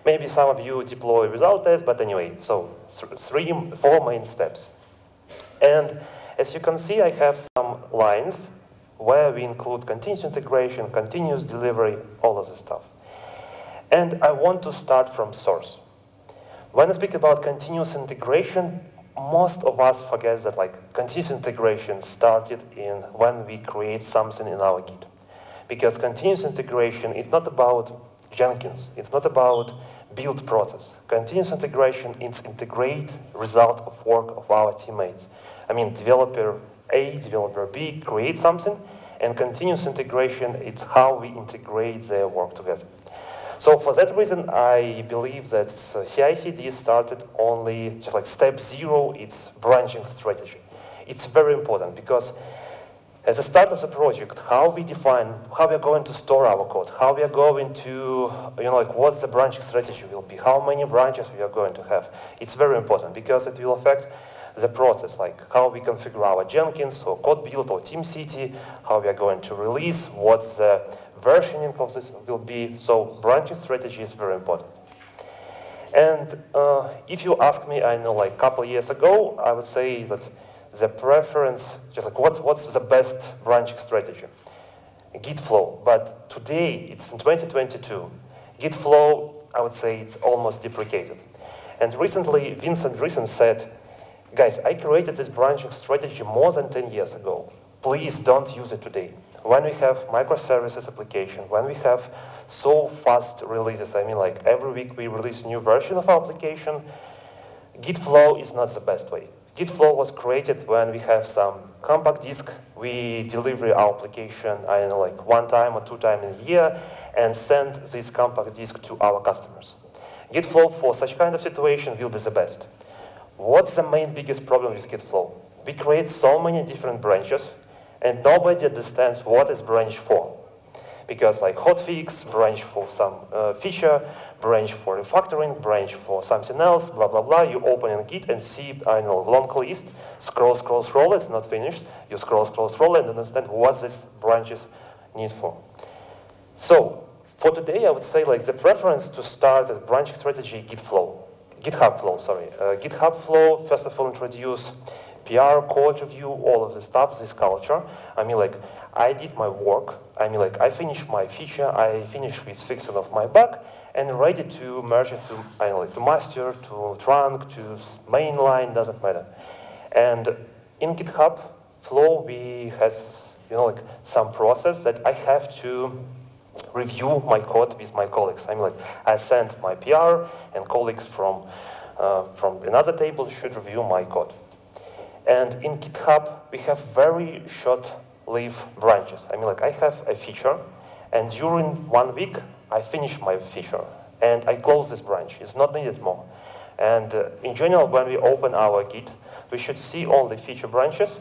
Maybe some of you deploy without test, but anyway, so 4 main steps. And as you can see, I have some lines where we include continuous integration, continuous delivery, all of this stuff. And I want to start from source. When I speak about continuous integration, most of us forget that like continuous integration started in when we create something in our Git. Because continuous integration is not about Jenkins. It's not about build process. Continuous integration is integrate result of work of our teammates. I mean, developer A, developer B create something, and continuous integration is how we integrate their work together. So for that reason, I believe that CI/CD started only just like step 0, it's branching strategy. It's very important because at the start of the project, how we define, how we are going to store our code, how we are going to, like what the branching strategy will be, how many branches we are going to have. It's very important because it will affect the process, like how we configure our Jenkins or code build or TeamCity, how we are going to release, what the versioning of this will be. So branching strategy is very important. And if you ask me, I know like a couple years ago, I would say that the preference, just like what's the best branching strategy? Git flow. But today, it's in 2022. Git flow, I would say it's almost deprecated. And recently, Vincent Dreesen said, guys, I created this branching strategy more than 10 years ago. Please don't use it today. When we have microservices application, when we have so fast releases, I mean like every week we release a new version of our application, Git flow is not the best way. Git flow was created when we have some compact disk. We deliver our application, I don't know, like 1 time or 2 times in a year, and send this compact disk to our customers. Git flow for such kind of situation will be the best. What's the main biggest problem with Git flow? We create so many different branches, and nobody understands what is branch for. Because like hotfix, branch for some feature, branch for refactoring, branch for something else, blah, blah, blah. You open in Git and see, I know, long list, scroll, scroll, scroll, it's not finished. You scroll, scroll, scroll, and understand what these branches need for. So, for today, I would say like the preference to start a branching strategy, GitHub flow, sorry. GitHub flow, first of all, introduce PR, code review, all of this stuff, this culture. I mean, like, I did my work. I mean, like, I finished my feature, I finished with fixing of my bug, and ready to merge it to, I don't know, like, to master, to trunk, to mainline, doesn't matter. And in GitHub flow, we have, like, some process that I have to review my code with my colleagues. I mean, like, I send my PR, and colleagues from another table should review my code. And in GitHub, we have very short-lived branches. I mean, like, I have a feature, and during 1 week, I finish my feature, and I close this branch. It's not needed more. And in general, when we open our Git, we should see all the feature branches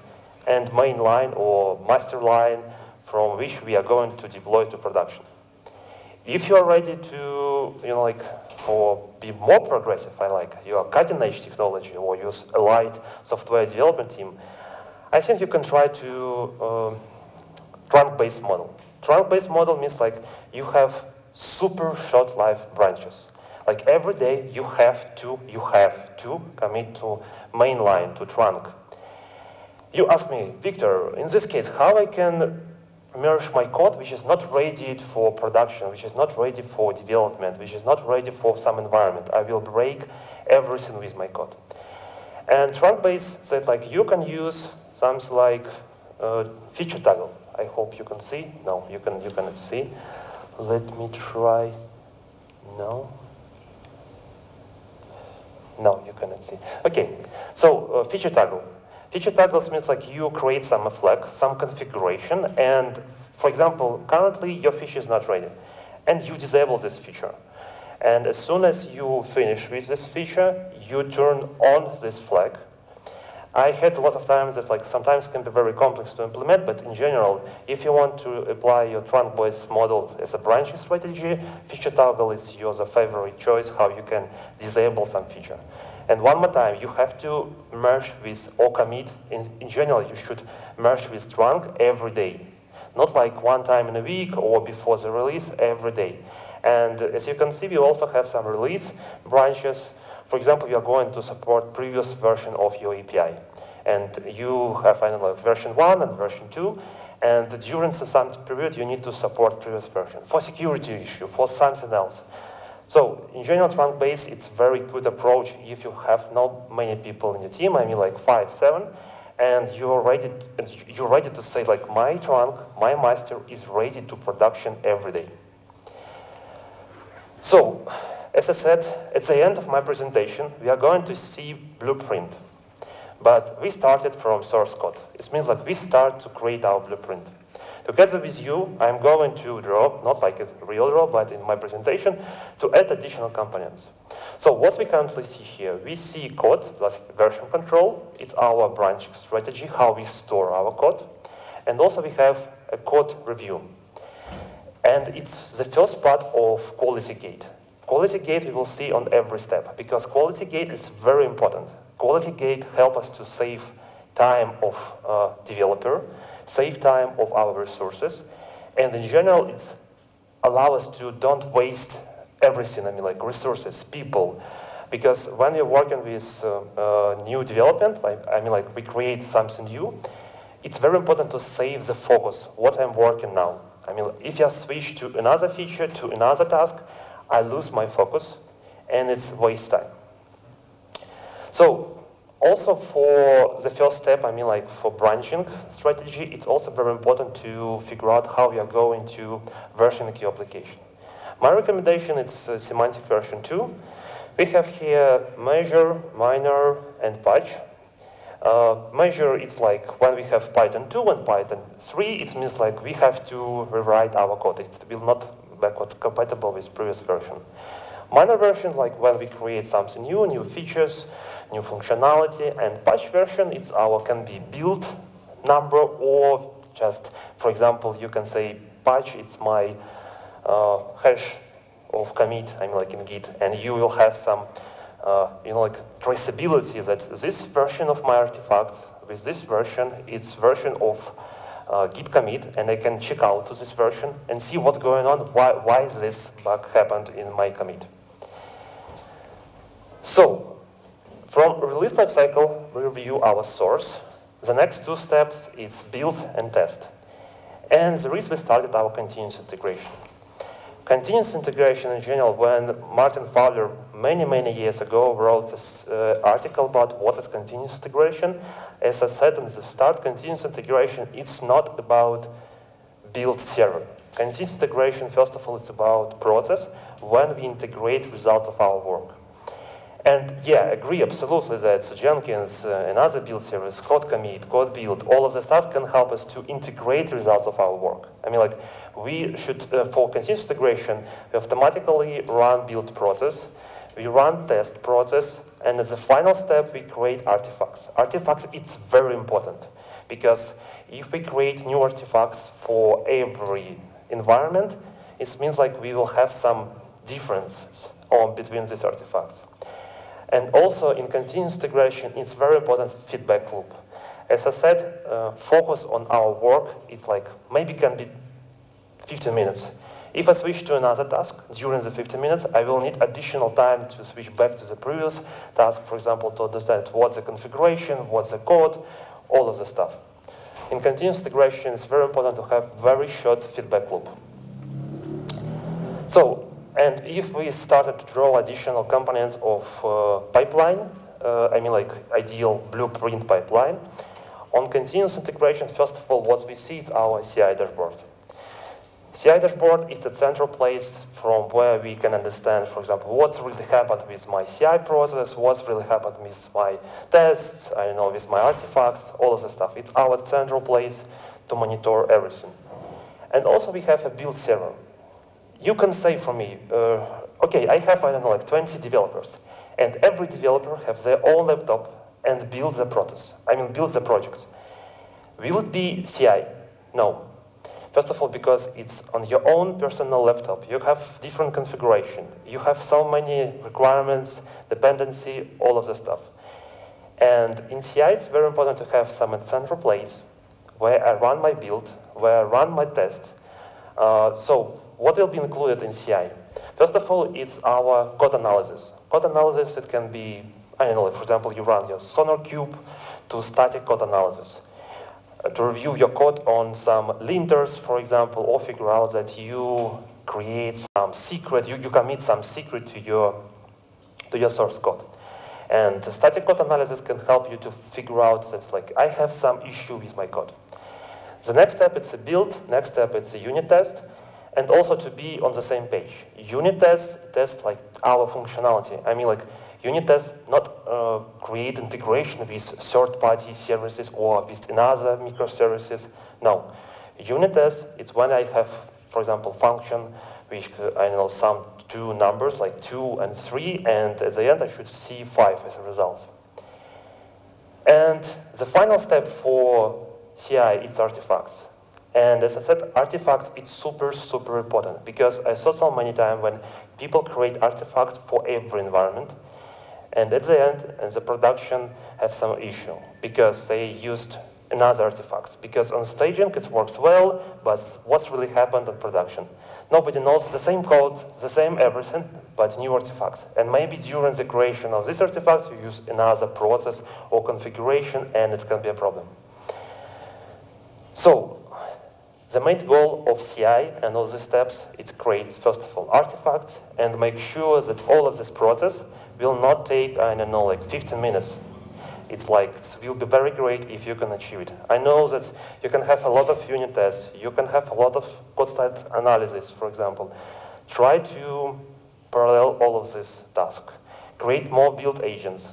and main line or master line from which we are going to deploy to production. If you are ready to, be more progressive, you are cutting-edge technology or use a light software development team, I think you can try to trunk-based model. Trunk-based model means like you have super short life branches. Like every day you have to commit to main line, to trunk. You ask me, Victor, in this case, how I can merge my code which is not ready for production, which is not ready for development, which is not ready for some environment. I will break everything with my code. And trunk-based said like you can use something like feature toggle. I hope you can see. No, you cannot see. Let me try. No. No, you cannot see. Okay, so feature toggle. Feature toggles means like you create some flag, some configuration, and for example, currently your feature is not ready, and you disable this feature. And as soon as you finish with this feature, you turn on this flag. I had a lot of times that like sometimes can be very complex to implement, but in general, if you want to apply your trunk-based model as a branching strategy, feature toggle is your favorite choice how you can disable some feature. And one more time, you have to merge with or commit. In general, you should merge with trunk every day. Not like one time in a week or before the release, every day. And as you can see, we also have some release branches. For example, you are going to support previous version of your API. And you have, I don't know, version 1 and version 2. And during some period, you need to support previous version for security issue, for something else. So in general, trunk-based, it's a very good approach if you have not many people in your team, I mean like 5, 7, and you're ready to say like my trunk, my master is ready to production every day. So, as I said, at the end of my presentation, we are going to see blueprint. But we started from source code. It means like we start to create our blueprint. Together with you, I'm going to draw, not like a real draw, but in my presentation, to add additional components. So what we currently see here, we see code plus version control. It's our branch strategy, how we store our code. And also we have a code review. And it's the first part of quality gate. Quality gate we will see on every step, because quality gate is very important. Quality gate helps us to save time of developer, save time of our resources, and in general, it's allow us to don't waste everything, I mean like resources, people, because when you're working with new development, like we create something new, it's very important to save the focus, what I'm working now. I mean, if I switch to another feature, to another task, I lose my focus, and it's waste time. So, also for the first step, I mean like for branching strategy, it's also very important to figure out how we are going to version your application. My recommendation is semantic version 2. We have here measure, minor, and patch. Measure, it's like when we have Python 2 and Python 3, it means like we have to rewrite our code. It will not backward compatible with previous version. Minor version, like when we create something new, new features, new functionality, and patch version, it's our can be build number, or just, for example, you can say patch, it's my hash of commit, I mean like in Git, and you will have some, like traceability that this version of my artifact with this version, it's version of Git commit, and I can check out to this version and see what's going on, why this bug happened in my commit. So, from release lifecycle, we review our source. The next two steps is build and test. And the reason we started our continuous integration. Continuous integration in general, when Martin Fowler many years ago wrote this article about what is continuous integration, as I said in the start, continuous integration, it's not about build server. Continuous integration, first of all, it's about process when we integrate results of our work. And yeah, I agree absolutely that Jenkins and other build servers, code commit, code build, all of the stuff can help us to integrate results of our work. I mean, like, we should, for continuous integration, we automatically run build process, we run test process, and at the final step, we create artifacts. Artifacts, it's very important, because if we create new artifacts for every environment, it means like we will have some differences between these artifacts. And also in continuous integration, it's very important feedback loop. As I said, focus on our work, it's like, maybe can be 15 minutes. If I switch to another task during the 15 minutes, I will need additional time to switch back to the previous task, for example, to understand what's the configuration, what's the code, all of the stuff. In continuous integration, it's very important to have very short feedback loop. So, and if we started to draw additional components of pipeline, I mean like ideal blueprint pipeline, on continuous integration, first of all, what we see is our CI dashboard. CI dashboard is the central place from where we can understand, for example, what's really happened with my CI process, what's really happened with my tests, I don't know, with my artifacts, all of the stuff. It's our central place to monitor everything. And also we have a build server. You can say for me, okay, I have, I don't know, like 20 developers, and every developer has their own laptop and build the process. I mean, build the projects. Will it be CI? No. First of all, because it's on your own personal laptop. You have different configuration. You have so many requirements, dependency, all of the stuff. And in CI, it's very important to have some central place where I run my build, where I run my test. So what will be included in CI? First of all, it's our code analysis. Code analysis, it can be, I don't know, for example, you run your Sonar Cube to static code analysis. To review your code on some linters, for example, or figure out that you create some secret, you commit some secret to your source code. And the static code analysis can help you to figure out that, like, I have some issue with my code. The next step, it's a build. Next step, it's a unit test. And also to be on the same page. Unit test like our functionality. I mean, like, unit tests not create integration with third-party services or with another microservices. No. Unit test is when I have, for example, function which, I don't know, sum two numbers, like 2 and 3, and at the end I should see 5 as a result. And the final step for CI is artifacts. And as I said, artifacts, it's super, super important, because I saw so many times when people create artifacts for every environment, and at the end, the production have some issue, because they used another artifacts. Because on staging, it works well, but what's really happened on production? Nobody knows the same code, the same everything, but new artifacts. And maybe during the creation of these artifacts, you use another process or configuration, and it can be a problem. So, the main goal of CI and all these steps is create, first of all, artifacts and make sure that all of this process will not take, I don't know, like 15 minutes. It's like, it will be very great if you can achieve it. I know that you can have a lot of unit tests, you can have a lot of code state analysis, for example. Try to parallel all of this task. Create more build agents.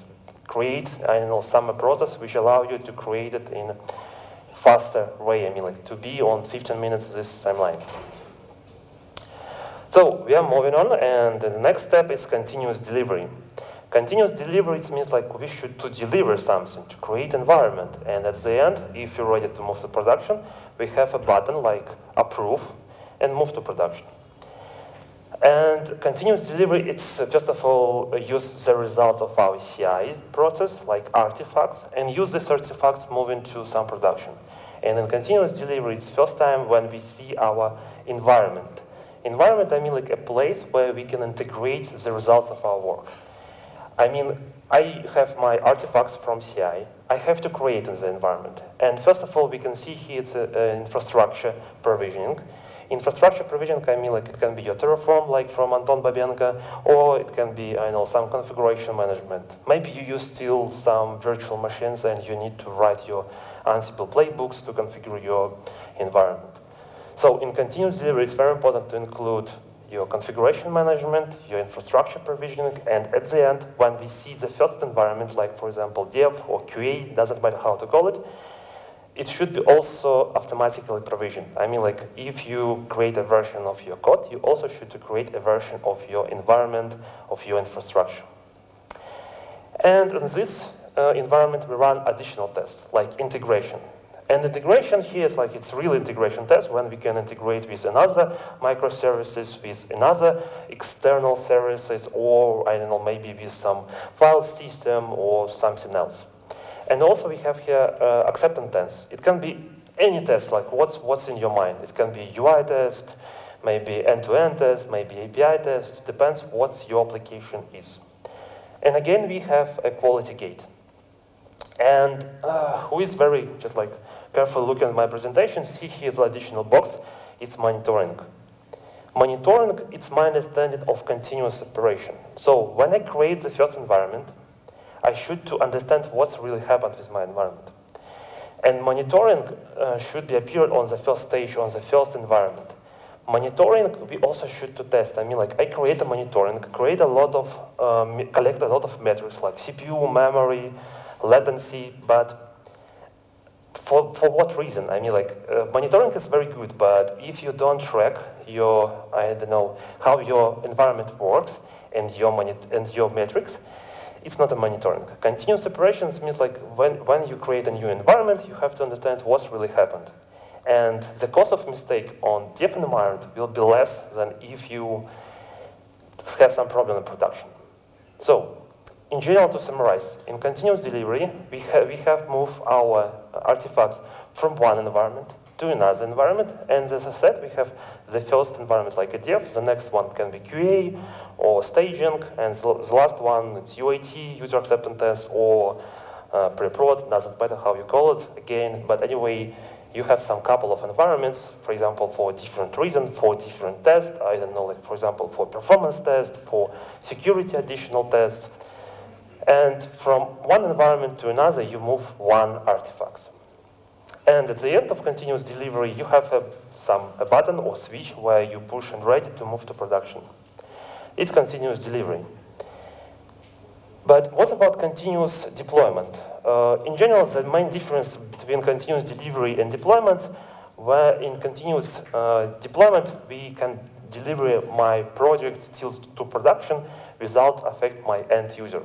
Create, I don't know, some process which allow you to create it in faster way, I mean, like to be on 15 minutes this timeline. So we are moving on, and the next step is continuous delivery. Continuous delivery means like we should to deliver something, to create environment, and at the end, if you're ready to move to production, we have a button like approve and move to production. And continuous delivery, it's first of all use the results of our CI process, like artifacts, and use these artifacts moving to some production. And in continuous delivery, it's first time when we see our environment. Environment, I mean like a place where we can integrate the results of our work. I mean, I have my artifacts from CI. I have to create in the environment. And first of all, we can see here it's infrastructure provisioning. Infrastructure provisioning, I mean, like it can be your Terraform, like from Anton Babenko, or it can be, I know, some configuration management. Maybe you use still some virtual machines and you need to write your Ansible playbooks to configure your environment. So in continuous delivery, it's very important to include your configuration management, your infrastructure provisioning, and at the end, when we see the first environment, like for example, dev or QA, doesn't matter how to call it, it should be also automatically provisioned. I mean, like if you create a version of your code, you also should create a version of your environment, of your infrastructure. And in this environment, we run additional tests, like integration. And integration here is like it's real integration test when we can integrate with another microservices, with another external services, or I don't know, maybe with some file system or something else. And also we have here acceptance tests. It can be any test, like what's in your mind. It can be UI test, maybe end-to-end test, maybe API test. Depends what your application is. And again, we have a quality gate. And who is very just like careful looking at my presentation, see here the additional box. It's monitoring. Monitoring, it's my understanding of continuous operation. So when I create the first environment, I should to understand what's really happened with my environment. And monitoring should be appeared on the first stage, on the first environment. Monitoring, we also should to test. I mean, like I create a monitoring, create a lot of, collect a lot of metrics like CPU, memory, latency, but for what reason? I mean, like monitoring is very good, but if you don't track your, I don't know, how your environment works and your metrics, it's not a monitoring. Continuous operations means like when you create a new environment, you have to understand what's really happened. And the cost of mistake on different environment will be less than if you have some problem in production. So, in general, to summarize, in continuous delivery, we have moved our artifacts from one environment to another environment. And as I said, we have the first environment like a dev, the next one can be QA or staging, and the last one, it's UAT, user acceptance test, or pre-prod, doesn't matter how you call it, again, but anyway, you have some couple of environments, for example, for different reasons, for different tests, I don't know, like for example, for performance test, for security additional tests, and from one environment to another, you move one artifact. And at the end of continuous delivery, you have a button or switch where you push and ready to move to production. It's continuous delivery. But what about continuous deployment? In general, the main difference between continuous delivery and deployment, where in continuous deployment, we can deliver my project still to production without affect my end user.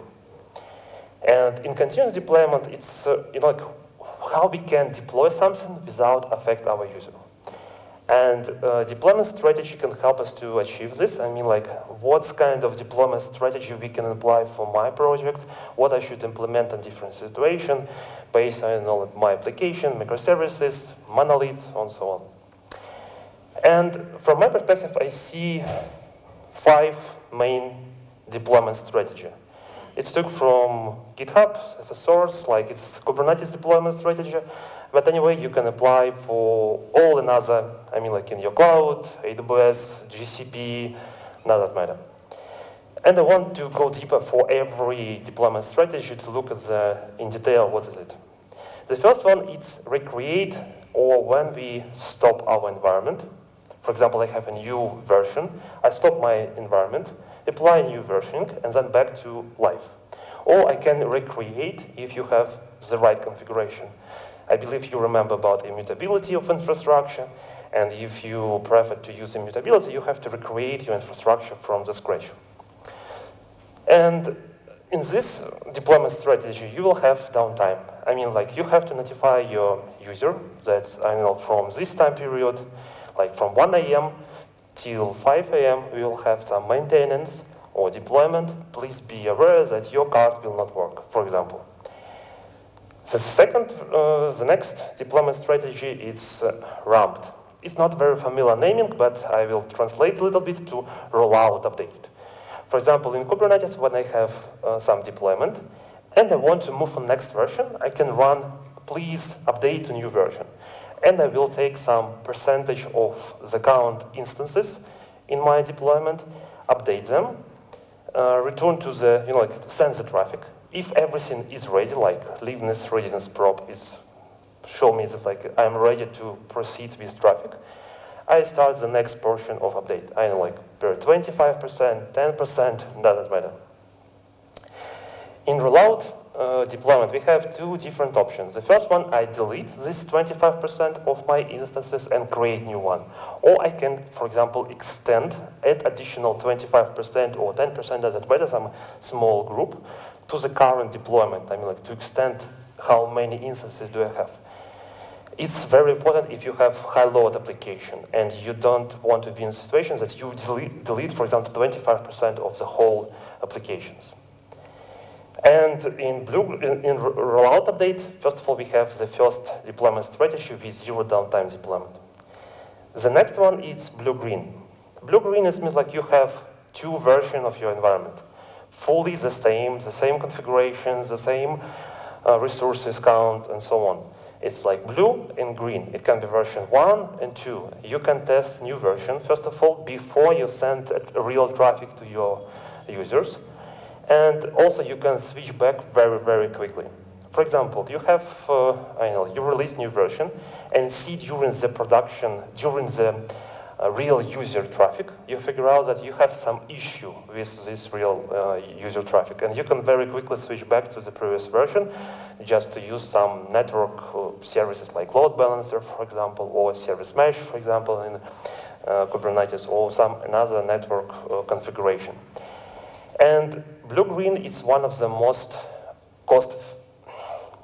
And in continuous deployment, it's like how we can deploy something without affect our user. And deployment strategy can help us to achieve this. I mean, like, what kind of deployment strategy we can apply for my project, what I should implement in different situations, based on my application, microservices, monoliths, and so on. And from my perspective, I see 5 main deployment strategies. It took from GitHub as a source, like it's Kubernetes deployment strategy. But anyway, you can apply for all another, I mean, like in your cloud, AWS, GCP, doesn't matter. And I want to go deeper for every deployment strategy to look at in detail what is it. The first one is recreate, or when we stop our environment. For example, I have a new version. I stop my environment, apply a new version, and then back to life. Or I can recreate if you have the right configuration. I believe you remember about immutability of infrastructure, and if you prefer to use immutability, you have to recreate your infrastructure from the scratch. And in this deployment strategy, you will have downtime. I mean, like, you have to notify your user that, I know, from this time period, like from 1 a.m. till 5 a.m., we will have some maintenance or deployment. Please be aware that your card will not work, for example. The next deployment strategy is ramped. It's not very familiar naming, but I will translate a little bit to rollout update. For example, in Kubernetes, when I have some deployment, and I want to move on next version, I can run, please update to new version. And I will take some percentage of the count instances in my deployment, update them, return to the, like, send the traffic. If everything is ready, like liveness readiness prop is show me that, like, I'm ready to proceed with traffic, I start the next portion of update. I know, like, per 25%, 10%, doesn't matter. In rollout deployment, we have 2 different options. The first one, I delete this 25% of my instances and create new one. Or I can, for example, extend, add additional 25% or 10%, doesn't matter, some small group, to the current deployment. I mean, like, to extend how many instances do I have. It's very important if you have high load application and you don't want to be in a situation that you delete, for example, 25% of the whole applications. And And in rollout update, first of all, we have the first deployment strategy with zero downtime deployment. The next one is blue-green. Blue-green means like you have two versions of your environment, fully the same configurations, the same resources count, and so on. It's like blue and green. It can be version 1 and 2. You can test new version, first of all, before you send real traffic to your users. And also you can switch back very, very quickly. For example, you have, you release new version and see during the production, during the real user traffic, you figure out that you have some issue with this real user traffic. And you can very quickly switch back to the previous version just to use some network services like load balancer, for example, or service mesh, for example, in Kubernetes, or some another network configuration. And blue-green is one of the most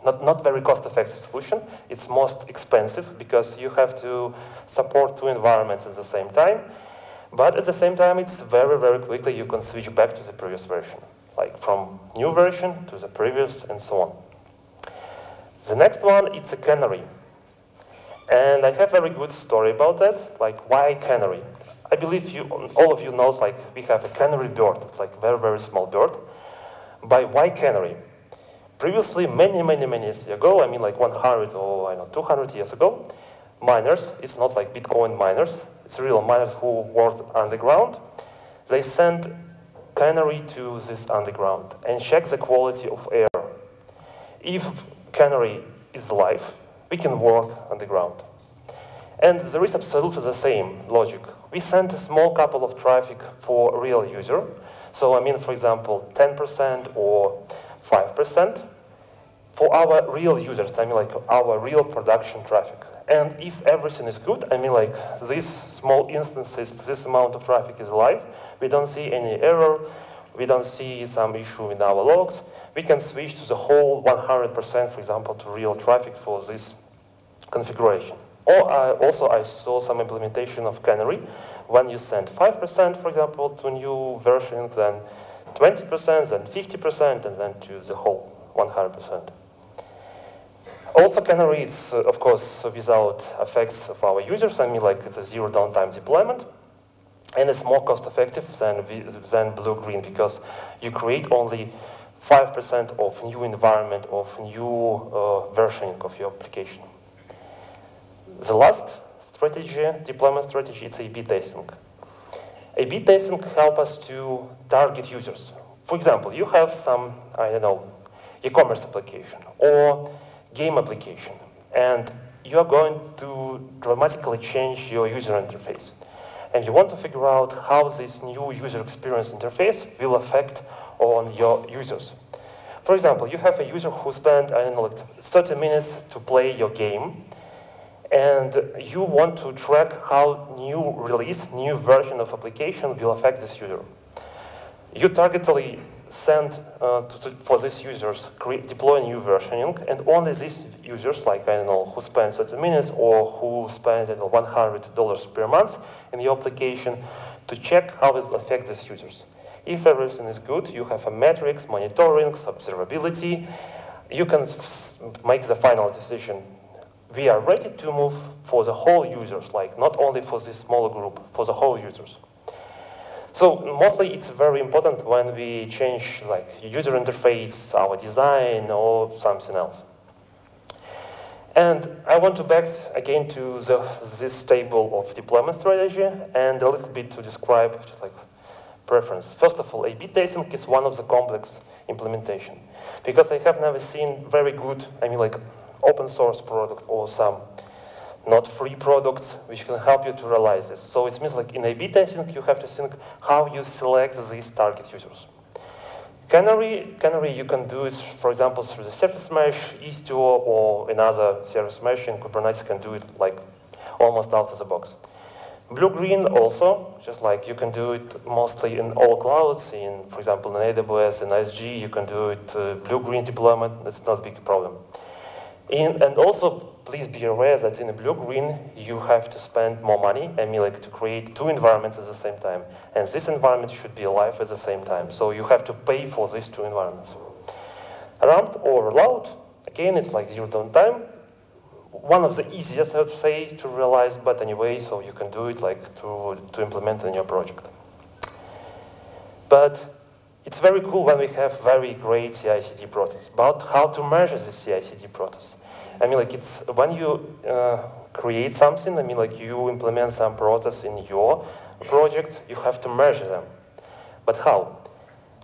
not very cost-effective solution. It's most expensive because you have to support two environments at the same time. But at the same time, it's very, very quickly you can switch back to the previous version, like from new version to the previous and so on. The next one, it's a canary. And I have a very good story about that, like why canary? I believe all of you know, like we have a canary bird. It's like a very, very small bird. By why canary? Previously, many years ago, I mean like 100 or 200 years ago, miners, it's not like Bitcoin miners, it's real miners who work underground. They send canary to this underground and check the quality of air. If canary is alive, we can work underground. And there is absolutely the same logic. We send a small couple of traffic for a real user. So I mean, for example, 10% or 5% for our real users, I mean like our real production traffic. And if everything is good, I mean like these small instances, this amount of traffic is alive, we don't see any error, we don't see some issue in our logs, we can switch to the whole 100%, for example, to real traffic for this configuration. Or also I saw some implementation of canary when you send 5%, for example, to new version, then 20%, then 50%, and then to the whole 100%. Also, canary is, of course, without effects of our users. I mean, like it's a zero downtime deployment, and it's more cost-effective than blue-green because you create only 5% of new environment, of new versioning of your application. The last strategy, deployment strategy, it's A/B testing. A/B testing helps us to target users. For example, you have some, e-commerce application or game application, and you are going to dramatically change your user interface. And you want to figure out how this new user experience interface will affect on your users. For example, you have a user who spent, 30 minutes to play your game, and you want to track how new release, new version of application will affect this user. You targetedly send for these users, deploy new versioning, and only these users, like, who spend 30 minutes or who spend $100 per month in your application to check how it will affect these users. If everything is good, you have a metrics, monitoring, observability, you can make the final decision. We are ready to move for the whole users, like not only for this smaller group, for the whole users. So mostly it's very important when we change like user interface, our design, or something else. And I want to back again to this table of deployment strategy and a little bit to describe just like preference. First of all, A/B testing is one of the complex implementation because I have never seen very good, open source product or some not free products which can help you to realize this. So it means like in A/B testing you have to think how you select these target users. Canary you can do it, for example, through the service mesh, Istio, or another service mesh, and Kubernetes can do it like almost out of the box. Blue-green also, just like you can do it mostly in all clouds, for example, in AWS and ISG, you can do it blue-green deployment, that's not a big problem. And also, please be aware that in a blue-green, you have to spend more money, to create two environments at the same time. And this environment should be alive at the same time. So you have to pay for these two environments. Ramped or rollout, again, it's like zero downtime. One of the easiest, I would say, to realize, but anyway, so you can do it like to implement in your project. But it's very cool when we have very great CI/CD process. About how to measure the CI/CD process. I mean, like it's when you create something, I mean, like you implement some process in your project, you have to measure them. But how?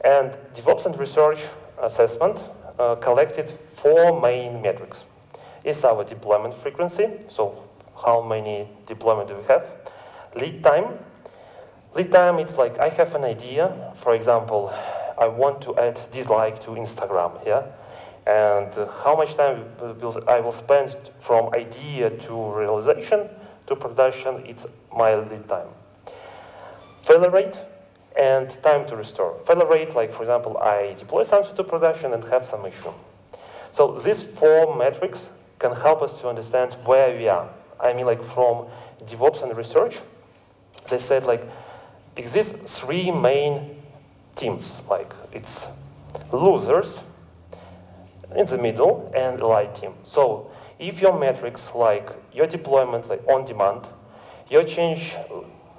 And DevOps and Research Assessment collected 4 main metrics. It's our deployment frequency, so how many deployments do we have? Lead time. Lead time, it's like I have an idea. For example, I want to add dislike to Instagram, yeah? And how much time I will spend from idea to realization to production, it's my lead time. Failure rate and time to restore. Failure rate, like for example, I deploy something to production and have some issue. So these 4 metrics can help us to understand where we are. I mean, like from DevOps and research, they said like exist 3 main teams. Like it's losers in the middle and elite team. So if your metrics like your deployment like on demand, your change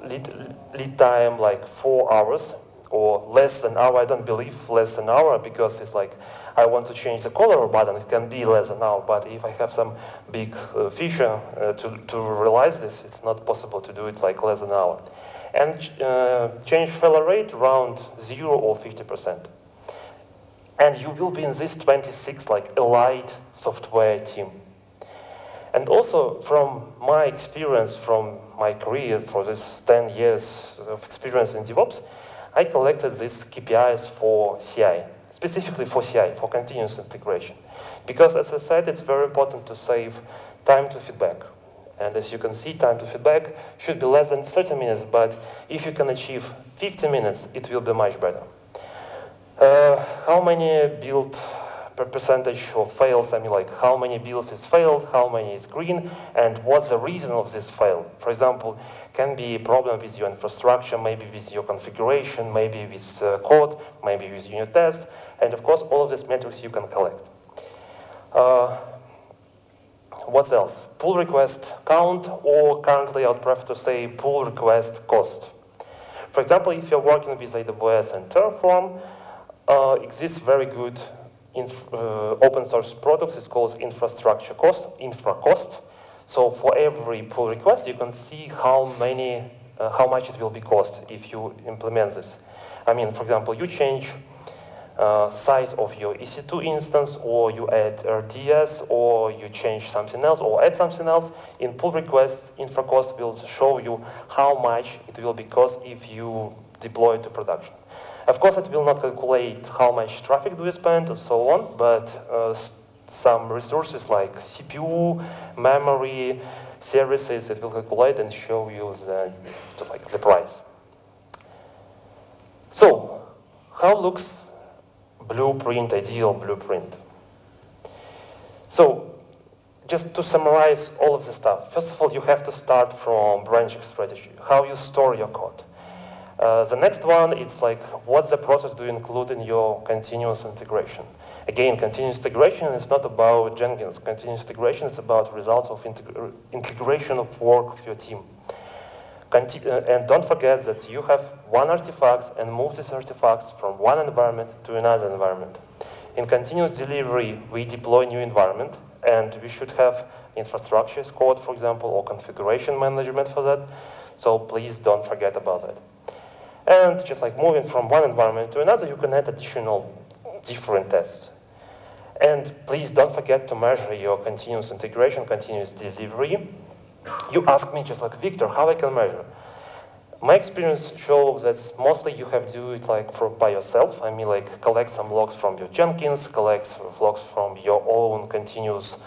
lead time like 4 hours or less than an hour. I don't believe less than an hour because it's like I want to change the color button. It can be less than an hour, but if I have some big feature to realize this, it's not possible to do it like less than an hour. And change failure rate around 0 or 50%. And you will be in this 26 like elite software team. And also from my experience, from my career for this 10 years of experience in DevOps, I collected these KPIs for CI, specifically for CI, for continuous integration. Because as I said, it's very important to save time to feedback. And as you can see, time to feedback should be less than 30 minutes, but if you can achieve 50 minutes, it will be much better. How many build per percentage of fails? I mean, like how many builds is failed, how many is green, and what's the reason of this fail? For example, can be a problem with your infrastructure, maybe with your configuration, maybe with code, maybe with unit test, and of course, all of these metrics you can collect. What else? Pull request count, or currently I would prefer to say pull request cost. For example, if you're working with AWS and Terraform, exists very good open source products. It's called infrastructure cost, infra cost. So for every pull request, you can see how much it will be cost if you implement this. I mean, for example, you change size of your EC2 instance, or you add RDS, or you change something else, or add something else. In pull request, infra cost will show you how much it will be cost if you deploy it to production. Of course, it will not calculate how much traffic do you spend and so on, but some resources like CPU, memory, services, it will calculate and show you the price. So, how looks blueprint, ideal blueprint? So, just to summarize all of the stuff, first of all, you have to start from branching strategy, how you store your code. The next one, it's like, what's the process do you include in your continuous integration? Again, continuous integration is not about Jenkins. Continuous integration is about results of integration of work of your team. And don't forget that you have one artifact and move these artifacts from one environment to another environment. In continuous delivery, we deploy new environment, and we should have infrastructure as code, for example, or configuration management for that. So please don't forget about that. And just like moving from one environment to another, you can add additional different tests. And please don't forget to measure your continuous integration, continuous delivery. You ask me just like, Victor, how I can measure? My experience shows that mostly you have to do it like by yourself. I mean, like collect some logs from your Jenkins, collect logs from your own continuous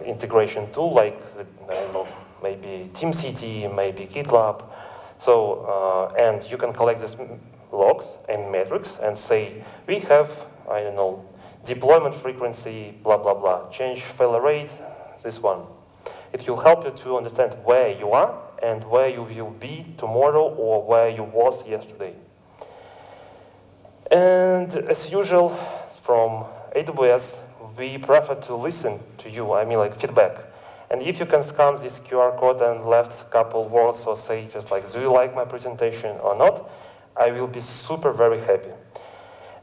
integration tool, like I don't know, maybe TeamCity, maybe GitLab. So, and you can collect these logs and metrics and say, we have, I don't know, deployment frequency, blah, blah, blah, change failure rate, this one. It will help you to understand where you are and where you will be tomorrow or where you was yesterday. And as usual, from AWS, we prefer to listen to you, I mean like feedback. And if you can scan this QR code and left a couple words or say just like, do you like my presentation or not, I will be super very happy.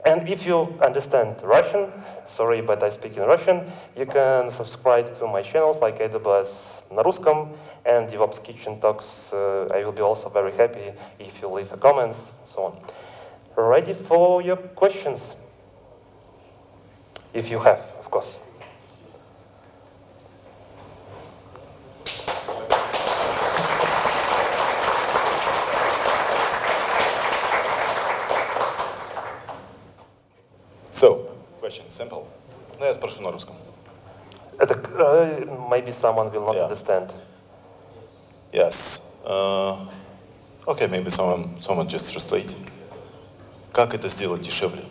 And if you understand Russian, sorry, but I speak in Russian, you can subscribe to my channels like AWS на русском and DevOps Kitchen Talks. I will be also very happy if you leave a comments, so on. Ready for your questions? If you have, of course. So, question, simple. No, я спрошу на русском. Maybe someone will not understand. Yes. Okay, maybe someone just translate. Как это сделать дешевле?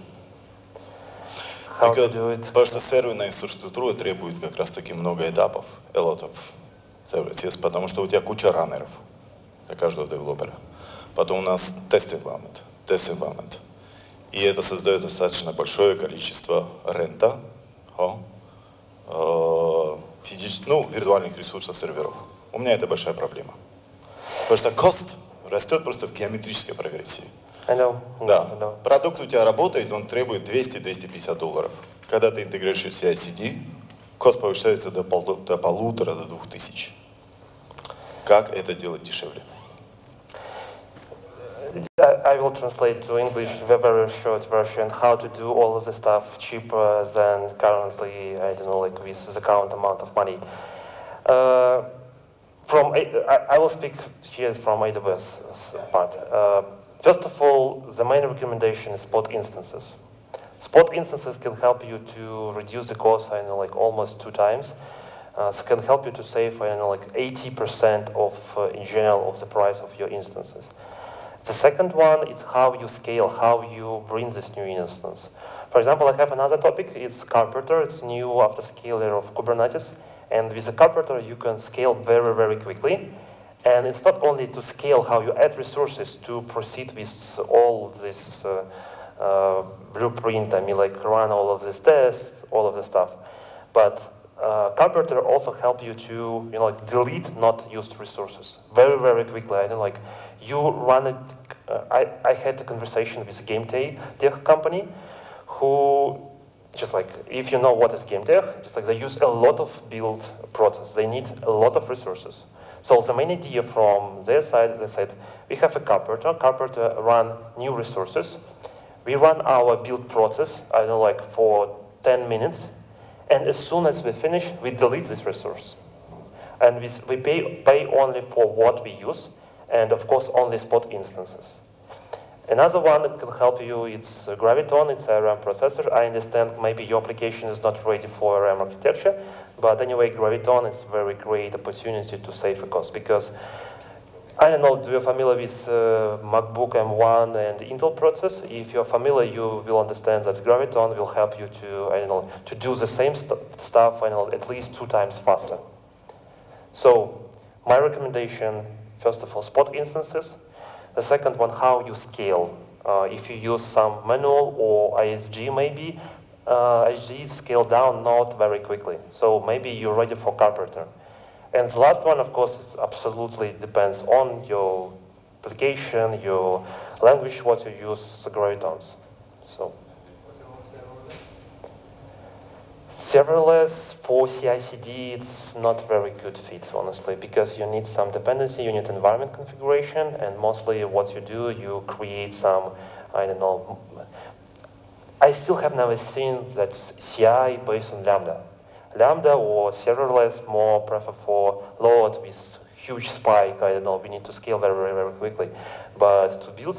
Потому что серверная инфраструктура требует как раз таки много этапов, a lot of services, потому что у тебя куча раннеров для каждого девелопера. Потом у нас тест environment. И это создает достаточно большое количество рента, виртуальных ресурсов серверов. У меня это большая проблема. Потому что cost растет просто в геометрической прогрессии. I know. Да. I know. Продукт у тебя работает, он требует $200-250. Когда ты интегрируешь CI/CD, кост повышается до 1500-2000. Как это делать дешевле? I will translate to English the very short version, how to do all of the stuff cheaper than currently, I don't know, like with the current amount of money. I will speak here from AWS part. First of all, the main recommendation is spot instances. Spot instances can help you to reduce the cost, I know, like almost 2 times. It can help you to save, I know, like 80% of, in general, of the price of your instances. The second one is how you scale, how you bring this new instance. For example, I have another topic, it's Carpenter, it's new autoscaler of Kubernetes. And with the Carpenter, you can scale very, very quickly. And it's not only to scale how you add resources to proceed with all this blueprint, I mean like run all of this tests, all of this stuff. But Carpenter also help you to like delete not used resources very, very quickly. I know like you run it. I had a conversation with a game tech company who just like, if you know what is game tech, just like they use a lot of build process. They need a lot of resources. So the main idea from their side, they said, we have a Carpenter run new resources. We run our build process, I don't know, like for 10 minutes. And as soon as we finish, we delete this resource. And we pay only for what we use. And of course, only spot instances. Another one that can help you, it's Graviton, it's an ARM processor. I understand maybe your application is not ready for ARM architecture, but anyway, Graviton is a very great opportunity to save a cost because, I don't know, do you familiar with MacBook M1 and Intel process? If you're familiar, you will understand that Graviton will help you to, I don't know, to do the same stuff, I know, at least 2 times faster. So, my recommendation, first of all, spot instances. The second one, how you scale. If you use some manual or ISG maybe, ISG scale down not very quickly. So maybe you're ready for Carpenter. And the last one, of course, it absolutely depends on your application, your language, what you use, Gravitons. So. Serverless for CI/CD, it's not very good fit, honestly, because you need some dependency, you need environment configuration, and mostly what you do, you create some, I don't know, I still have never seen that CI based on Lambda. Lambda or serverless more prefer for load with huge spike, I don't know, we need to scale very, very, very quickly. But to build,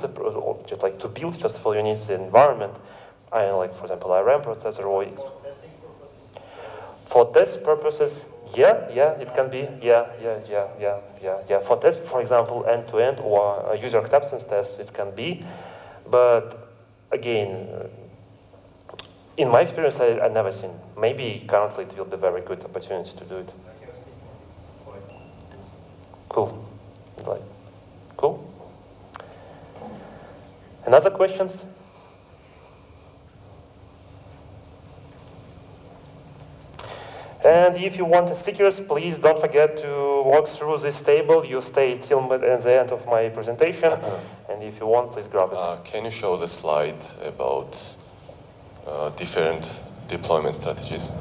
just like to build, first of all, you need the environment, I don't know, like, for example, ARM processor or for test purposes, yeah, it can be, yeah. For test, for example, end-to-end or user acceptance tests, it can be. But again, in my experience, I've never seen. Maybe currently it will be a very good opportunity to do it. Cool. Cool. Another questions? And if you want the stickers, please don't forget to walk through this table. You stay till at the end of my presentation. And if you want, please grab it. Can you show the slide about different deployment strategies?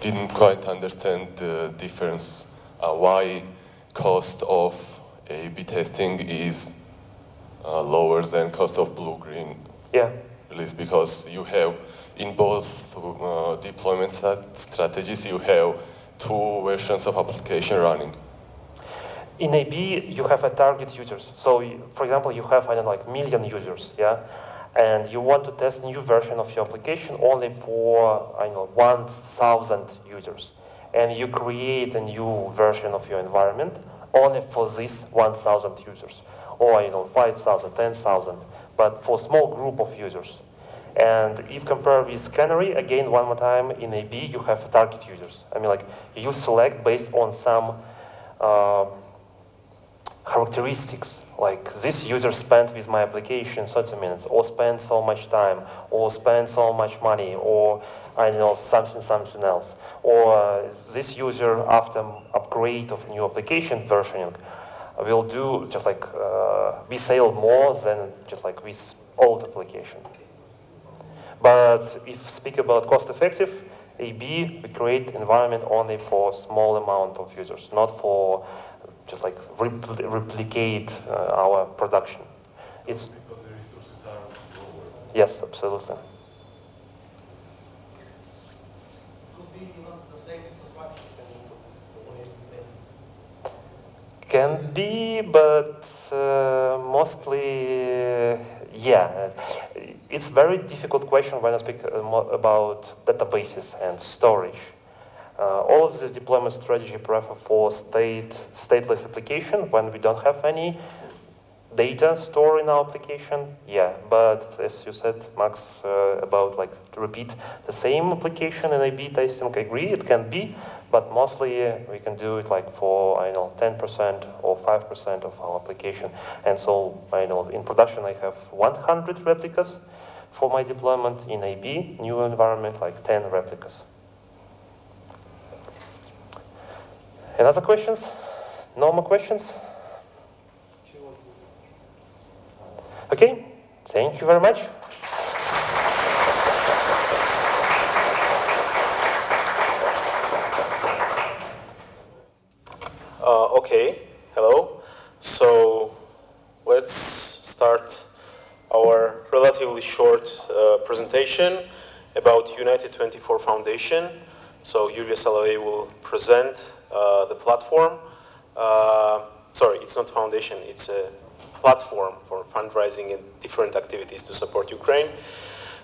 Didn't quite understand the difference. Why cost of A/B testing is lower than cost of blue-green release, because you have in both deployment strategies you have two versions of application running. In A/B, you have a target users. So, for example, you have, I don't know, like million users, and you want to test new version of your application only for, I know, 1,000 users. And you create a new version of your environment only for this 1,000 users. Or, 5,000, 10,000, but for a small group of users. And if compared with Canary, again, one more time, in A/B, you have target users. I mean, like, you select based on some characteristics, like this user spent with my application 30 minutes, or spent so much time, or spent so much money, or I don't know, something else. Or this user, after upgrade of new application versioning, will do just like we sell more than just like with old application. But if speak about cost effective, A/B, we create environment only for small amount of users, not for just like replicate our production. It's because the resources are lower. Yes, absolutely. Could be even the same infrastructure. Can be, but mostly, yeah. It's very difficult question when I speak about databases and storage. All of this deployment strategy prefer for stateless application when we don't have any data stored in our application. Yeah, but as you said, Max, about like to repeat the same application in A/B testing, I agree, it can be, but mostly we can do it like for, 10% or 5% of our application. And so, in production I have 100 replicas for my deployment. In A/B, new environment, like 10 replicas. Any other questions? No more questions? Okay, thank you very much. Okay, hello. So let's start our relatively short presentation about United 24 Foundation. So Ilyas will present the platform. Sorry, it's not foundation, it's a platform for fundraising and different activities to support Ukraine.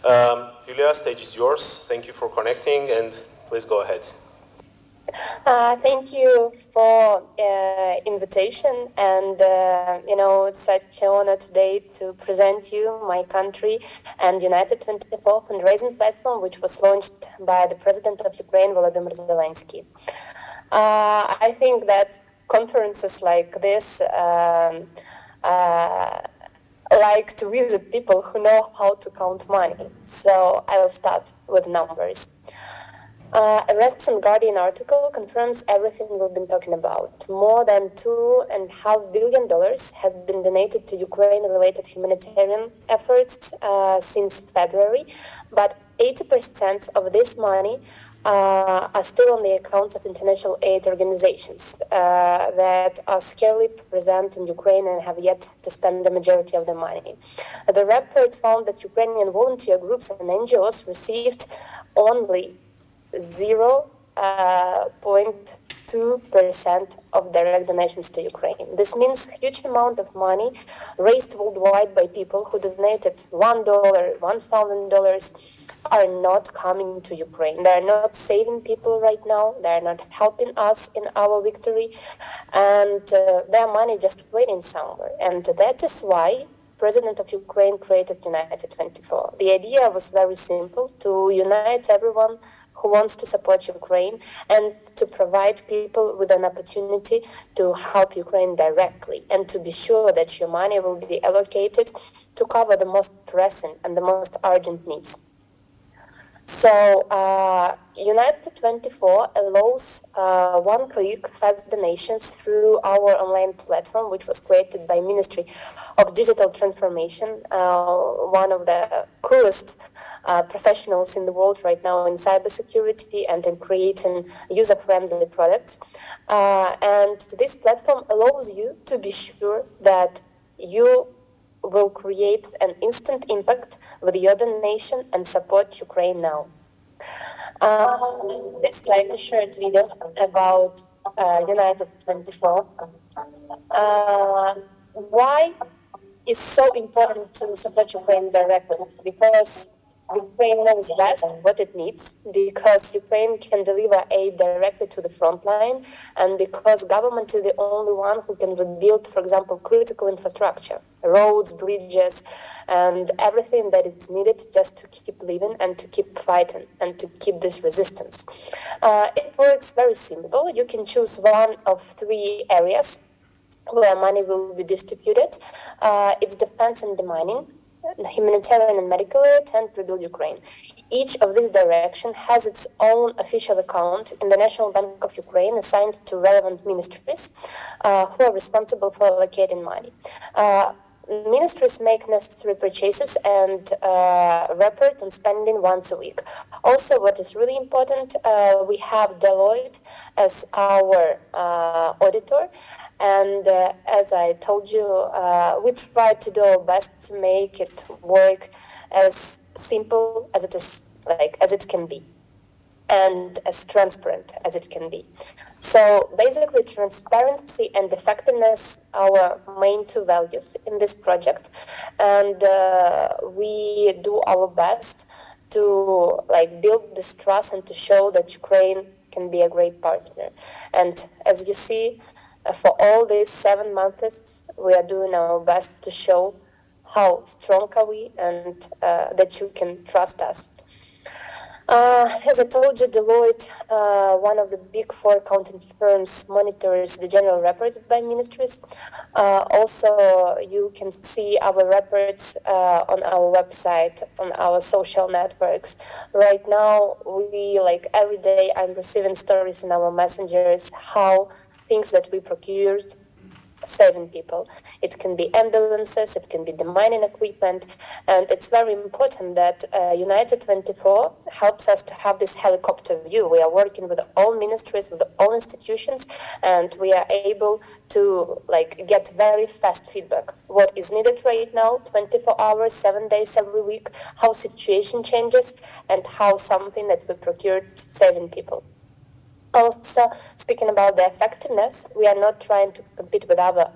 Ilyas, stage is yours. Thank you for connecting, and please go ahead. Thank you for invitation, and it's such an honor today to present you my country and United 24 fundraising platform, which was launched by the President of Ukraine, Volodymyr Zelensky. I think that conferences like this like to visit people who know how to count money. So I will start with numbers. A recent Guardian article confirms everything we've been talking about. More than $2.5 billion has been donated to Ukraine-related humanitarian efforts since February, but 80% of this money are still on the accounts of international aid organizations that are scarcely present in Ukraine and have yet to spend the majority of the money. The report found that Ukrainian volunteer groups and NGOs received only 0.2% of direct donations to Ukraine. This means a huge amount of money raised worldwide by people who donated $1, $1,000 are not coming to Ukraine. They are not saving people right now. They are not helping us in our victory. And their money just waiting somewhere. And that is why President of Ukraine created United 24. The idea was very simple, to unite everyone who wants to support Ukraine and to provide people with an opportunity to help Ukraine directly and to be sure that your money will be allocated to cover the most pressing and the most urgent needs. So United 24 allows one-click fast donations through our online platform, which was created by Ministry of Digital Transformation, one of the coolest professionals in the world right now in cybersecurity and in creating user-friendly products. And this platform allows you to be sure that you will create an instant impact with your donation and support Ukraine now. This slide is a short video about United 24. Why is so important to support Ukraine directly? Because Ukraine knows best what it needs, because Ukraine can deliver aid directly to the front line, and because government is the only one who can rebuild, for example, critical infrastructure, roads, bridges, and everything that is needed just to keep living and to keep fighting and to keep this resistance. It works very simple. You can choose one of 3 areas where money will be distributed. It's defense and demining, the humanitarian and medical aid, and rebuild Ukraine. Each of these directions has its own official account in the National Bank of Ukraine assigned to relevant ministries who are responsible for allocating money. Ministries make necessary purchases and report on spending once a week. Also, what is really important, we have Deloitte as our auditor. And as I told you, we try to do our best to make it work as simple as it is, as it can be, and as transparent as it can be. So basically, transparency and effectiveness are our main 2 values in this project, and we do our best to build this trust and to show that Ukraine can be a great partner. And as you see, for all these 7 months, we are doing our best to show how strong are we and that you can trust us. As I told you, Deloitte, one of the big 4 accounting firms, monitors the general reports by ministries. Also, you can see our reports on our website, on our social networks. Right now, we, every day, I'm receiving stories in our messengers how things that we procured saving people. It can be ambulances, it can be the mining equipment, and it's very important that United 24 helps us to have this helicopter view. We are working with all ministries, with all institutions, and we are able to get very fast feedback. What is needed right now, 24 hours, 7 days every week, how situation changes, and how something that we procured saving people. Also, speaking about the effectiveness, we are not trying to compete with other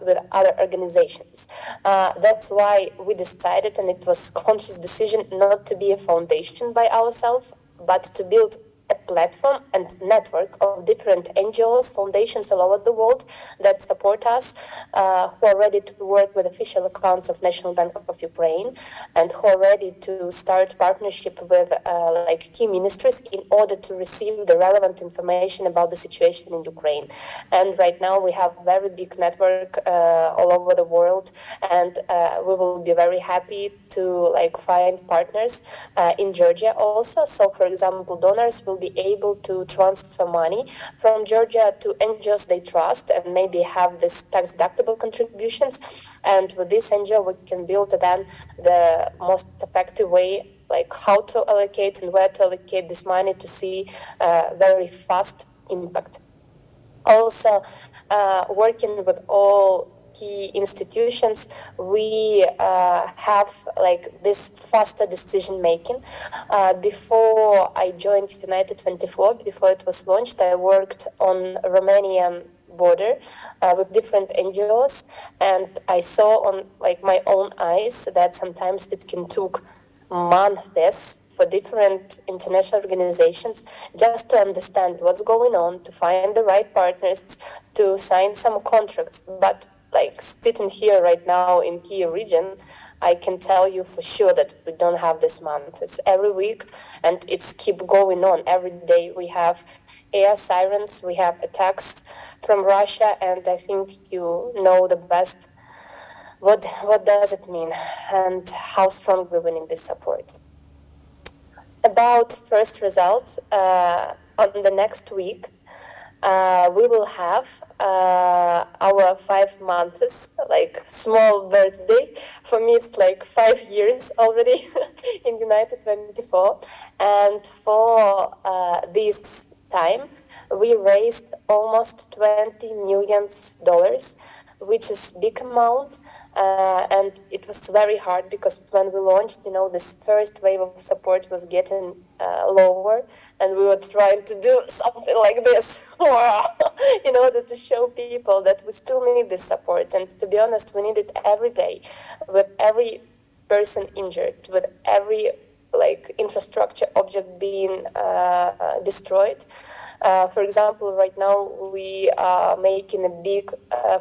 organizations. That's why we decided, and it was a conscious decision, not to be a foundation by ourselves, but to build a platform and network of different NGOs, foundations all over the world that support us, who are ready to work with official accounts of National Bank of Ukraine, and who are ready to start partnership with key ministries in order to receive the relevant information about the situation in Ukraine. And right now we have a very big network all over the world, and we will be very happy to find partners in Georgia also. So, for example, donors will be able to transfer money from Georgia to NGOs they trust and maybe have this tax-deductible contributions. And with this NGO, we can build then the most effective way, how to allocate and where to allocate this money to see very fast impact. Also, working with all key institutions, we have this faster decision making. Before I joined United 24, before it was launched, I worked on Romanian border with different NGOs, and I saw on my own eyes that sometimes it can take months for different international organizations just to understand what's going on, to find the right partners, to sign some contracts. But sitting here right now in Kyiv region, I can tell you for sure that we don't have this month. It's every week, and it's keep going on. Every day we have air sirens, we have attacks from Russia, and I think you know the best what does it mean and how strongly we need this support. About first results, on the next week, we will have our 5 months, like small birthday. For me, it's like 5 years already in United 24. And for this time, we raised almost $20 million, which is big amount. And it was very hard because when we launched, this first wave of support was getting lower, and we were trying to do something like this in order to show people that we still need this support. And to be honest, we need it every day, with every person injured, with every infrastructure object being destroyed. For example, right now we are making a big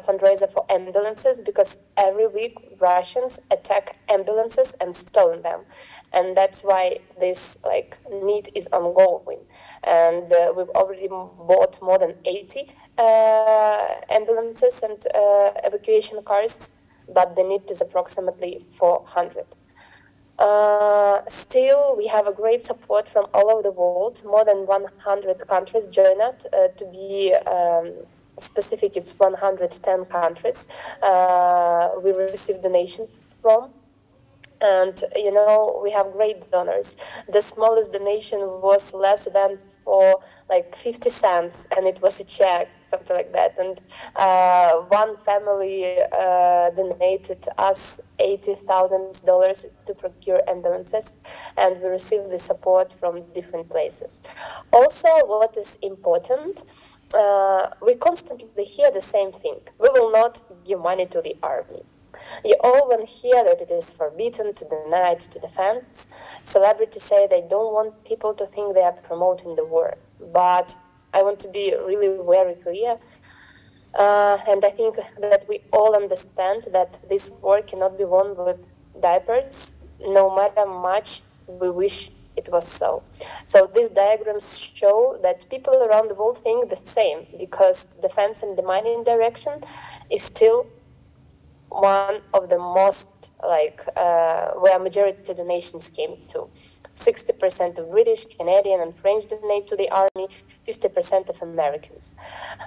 fundraiser for ambulances because every week Russians attack ambulances and stolen them, and that's why this need is ongoing. And we've already bought more than 80 ambulances and evacuation cars, but the need is approximately 400. Still, we have a great support from all over the world. More than 100 countries join us. To be specific, it's 110 countries we receive donations from. And, we have great donors. The smallest donation was less than for 50 cents, and it was a check, something like that. And one family donated us $80,000 to procure ambulances, and we received the support from different places. Also, what is important, we constantly hear the same thing. We will not give money to the army. You often hear that it is forbidden to donate to defense. Celebrities say they don't want people to think they are promoting the war. But I want to be really very clear. And I think that we all understand that this war cannot be won with diapers, no matter much we wish it was so. So these diagrams show that people around the world think the same, because defense and the mining direction is still one of the most where majority donations came to. 60% of British, Canadian, and French donate to the army, 50% of Americans.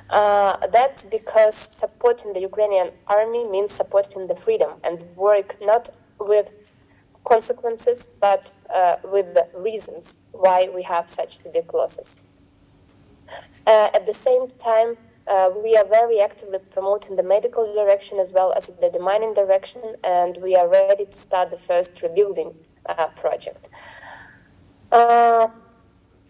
That's because supporting the Ukrainian army means supporting the freedom and work not with consequences, but with the reasons why we have such big losses. At the same time, we are very actively promoting the medical direction as well as the demining direction, and we are ready to start the first rebuilding project.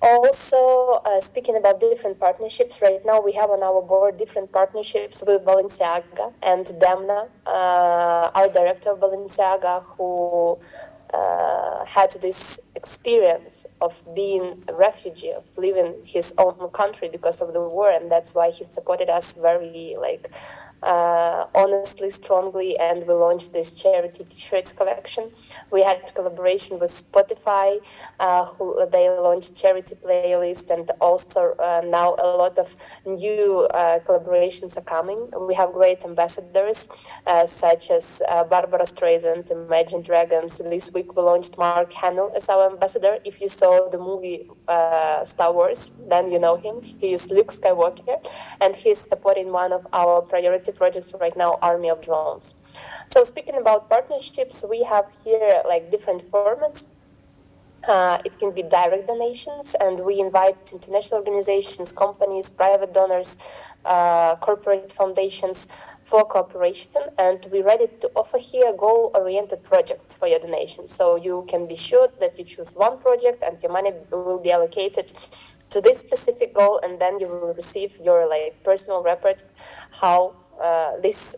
Also, speaking about different partnerships, right now we have on our board different partnerships with Balenciaga and Demna, our director of Balenciaga, who had this experience of being a refugee, of leaving his own country because of the war, and that's why he supported us very honestly, strongly, and we launched this charity t-shirts collection. We had collaboration with Spotify, who they launched charity playlist, and also now a lot of new collaborations are coming. We have great ambassadors such as Barbara Streisand, Imagine Dragons. This week we launched Mark Hamill as our ambassador. If you saw the movie Star Wars, then you know him. He is Luke Skywalker, and he's supporting one of our priority projects right now, Army of Drones. So speaking about partnerships, we have here different formats. It can be direct donations, and we invite international organizations, companies, private donors, corporate foundations for cooperation, and we're ready to offer here goal-oriented projects for your donation. So you can be sure that you choose one project and your money will be allocated to this specific goal, and then you will receive your personal report how this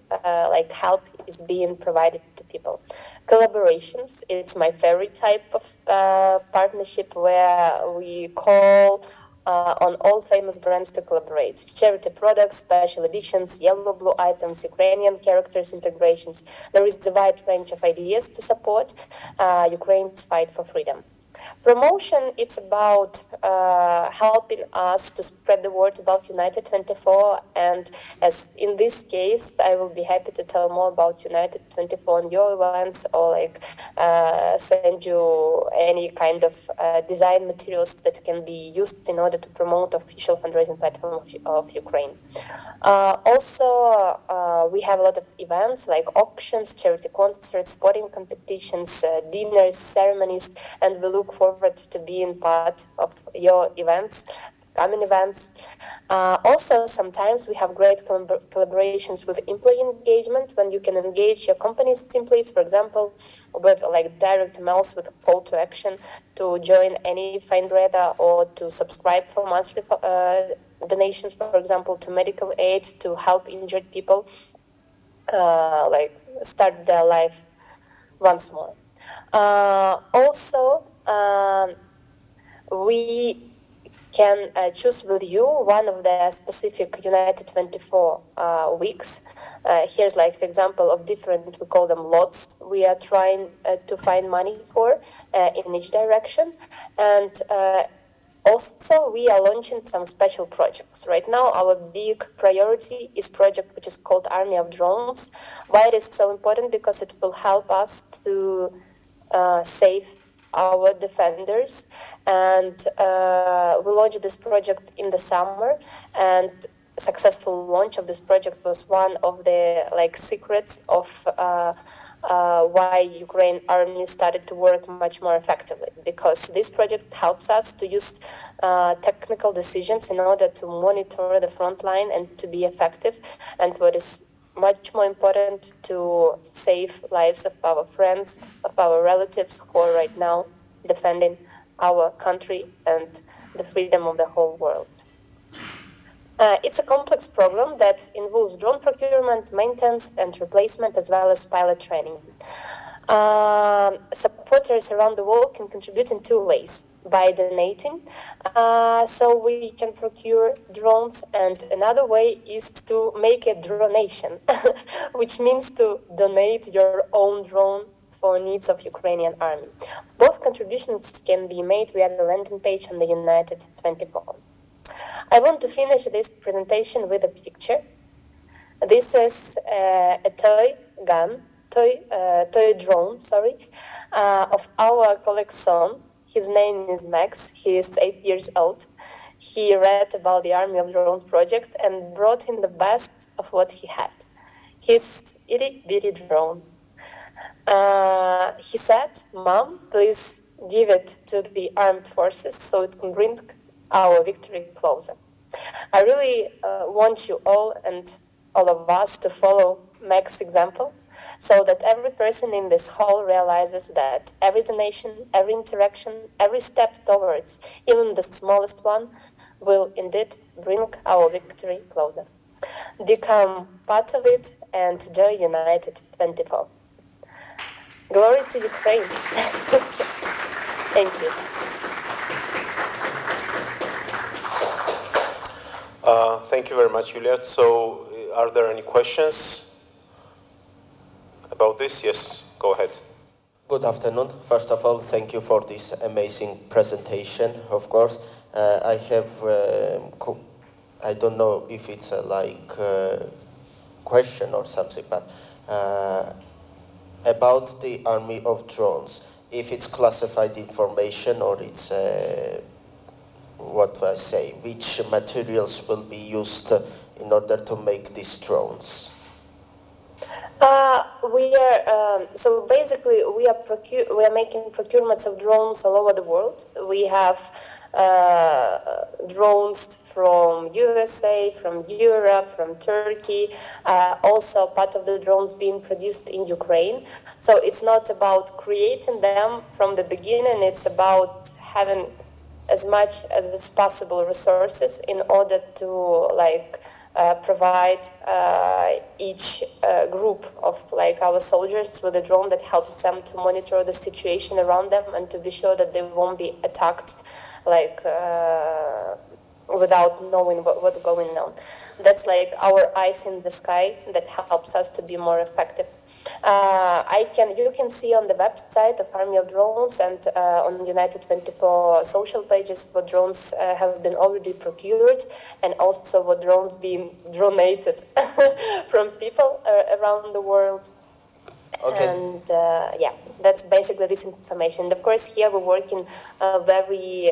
help is being provided to people. Collaborations, it's my favorite type of partnership, where we call on all famous brands to collaborate. Charity products, special editions, yellow-blue items, Ukrainian characters integrations. There is a wide range of ideas to support Ukraine's fight for freedom. Promotion, it's about helping us to spread the word about United 24, and as in this case, I will be happy to tell more about United 24 on your events, or like send you any kind of design materials that can be used in order to promote official fundraising platform of Ukraine. Also, we have a lot of events like auctions, charity concerts, sporting competitions, dinners, ceremonies, and we look forward to being part of your events, coming events. Also, sometimes we have great collaborations with employee engagement, when you can engage your company's employees, for example, with like direct mails with call to action to join any fundraiser or to subscribe for monthly donations, for example, to medical aid, to help injured people like start their life once more. Also, we can choose with you one of the specific United 24 weeks. Here's like an example of different, we call them lots. We are trying to find money for in each direction. And also, we are launching some special projects. Right now, our big priority is project which is called Army of Drones. Why it is so important? Because it will help us to save our defenders. And we launched this project in the summer, and successful launch of this project was one of the like secrets of why Ukraine army started to work much more effectively, because this project helps us to use technical decisions in order to monitor the front line and to be effective, and what is much more important, to save lives of our friends, of our relatives who are right now defending our country and the freedom of the whole world. It's a complex program that involves drone procurement, maintenance, and replacement, as well as pilot training. Supporters around the world can contribute in two ways: by donating, so we can procure drones, and another way is to make a donation, which means to donate your own drone for needs of Ukrainian army. Both contributions can be made via the landing page on the United 24. I want to finish this presentation with a picture. This is a toy drone, of our colleague's son. His name is Max. He is 8 years old. He read about the Army of Drones project and brought in the best of what he had, his itty-bitty drone. He said, "Mom, please give it to the armed forces so it can bring our victory closer." I really want you all and all of us to follow Max's example, so that every person in this hall realizes that every donation, every interaction, every step towards, even the smallest one, will indeed bring our victory closer. Become part of it and join United 24. Glory to Ukraine. Thank you. Thank you very much, Ilia. So, are there any questions about this? Yes, go ahead. Good afternoon. First of all, thank you for this amazing presentation, of course. I have, I don't know if it's a question or something, but about the Army of Drones, if it's classified information or it's, what do I say, which materials will be used in order to make these drones? We are so basically we are making procurements of drones all over the world. We have drones from USA, from Europe, from Turkey, also part of the drones being produced in Ukraine. So it's not about creating them from the beginning, it's about having as much as it's possible resources in order to provide each group of our soldiers with a drone that helps them to monitor the situation around them and to be sure that they won't be attacked without knowing what's going on. That's like our eyes in the sky that helps us to be more effective. You can see on the website of Army of Drones and on United 24 social pages what drones have been already procured, and also what drones being donated from people around the world. Okay. And yeah, that's basically this information. And of course, here we're working very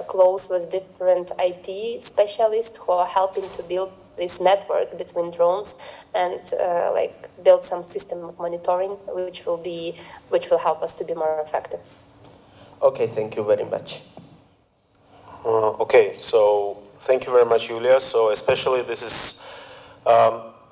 close with different IT specialists who are helping to build this network between drones and like build some system of monitoring, which will help us to be more effective. Okay, thank you very much. Okay, so thank you very much, Ilyas. So especially this is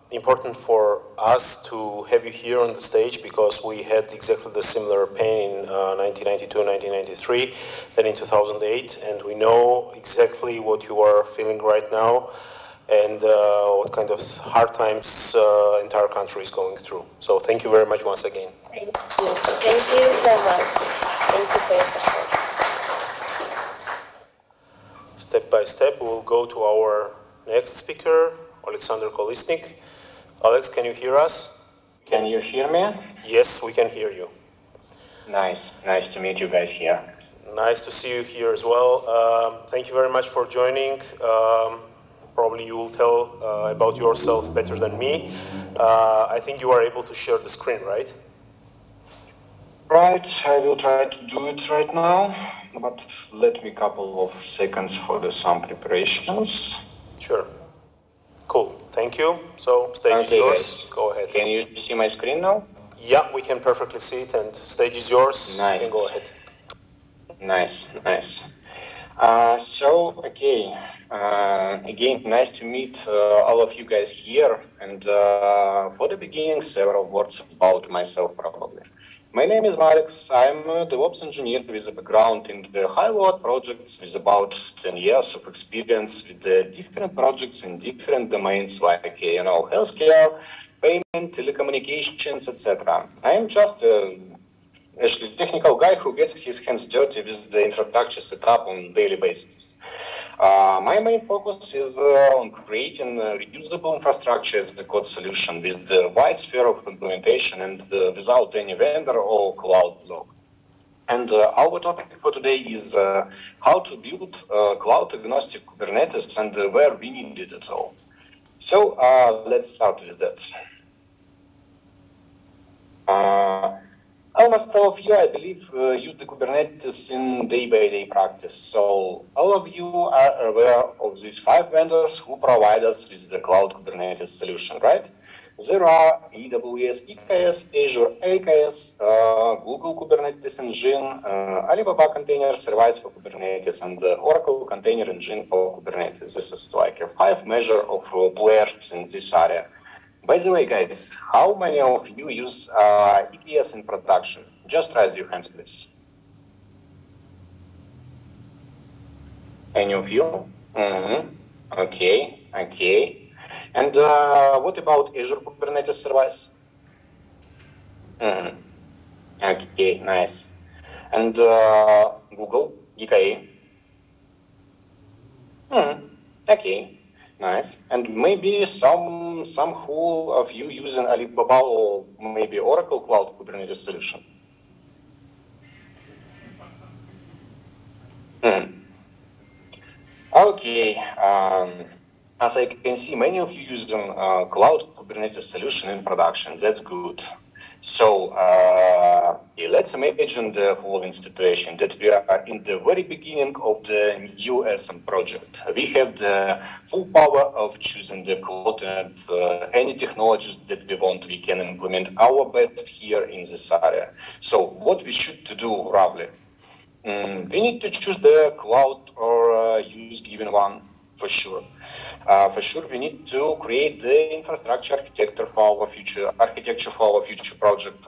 important for us to have you here on the stage because we had exactly the similar pain in 1992, 1993, then in 2008, and we know exactly what you are feeling right now and what kind of hard times entire country is going through. So thank you very much once again. Thank you. Thank you so much. Thank you for your support. Step by step, we will go to our next speaker, Alexander Kolisnik. Alex, can you hear us? Can you hear me? Yes, we can hear you. Nice. Nice to meet you guys here. Nice to see you here as well. Thank you very much for joining. Probably you will tell about yourself better than me. I think you are able to share the screen, right? Right, I will try to do it right now, but let me a couple of seconds for some preparations. Sure. Cool. Thank you. So stage is yours. Guys. Go ahead. Can you see my screen now? Yeah, we can perfectly see it, and stage is yours. Nice. You can go ahead. Nice. Again, nice to meet all of you guys here. And for the beginning, several words about myself probably. My name is Alex. I'm a DevOps engineer with a background in the high-load projects with about 10 years of experience with the different projects in different domains like, healthcare, payment, telecommunications, etc. I'm just actually technical guy who gets his hands dirty with the infrastructure setup on a daily basis. My main focus is on creating reusable infrastructure as a code solution with the wide sphere of implementation and without any vendor or cloud block. And our topic for today is how to build cloud-agnostic Kubernetes and where we need it at all. So let's start with that. Almost all of you, I believe, use the Kubernetes in day-by-day practice. So all of you are aware of these 5 vendors who provide us with the cloud Kubernetes solution, right? There are AWS EKS, Azure AKS, Google Kubernetes Engine, Alibaba Container Service for Kubernetes, and Oracle Container Engine for Kubernetes. This is like a 5 measure of players in this area. By the way, guys, how many of you use EKS in production? Just raise your hands, please. Any of you? Okay. And what about Azure Kubernetes Service? Okay, nice. And Google GKE? Okay. Nice. And maybe some who of you using Alibaba or maybe Oracle Cloud Kubernetes solution. Okay. As I can see, many of you using Cloud Kubernetes solution in production. That's good. So let's imagine the following situation, that we are in the very beginning of the new SM project. We have the full power of choosing the cloud and any technologies that we want. We can implement our best here in this area. So what we should do roughly? We need to choose the cloud or use given one for sure. We need to create the infrastructure architecture for our future project,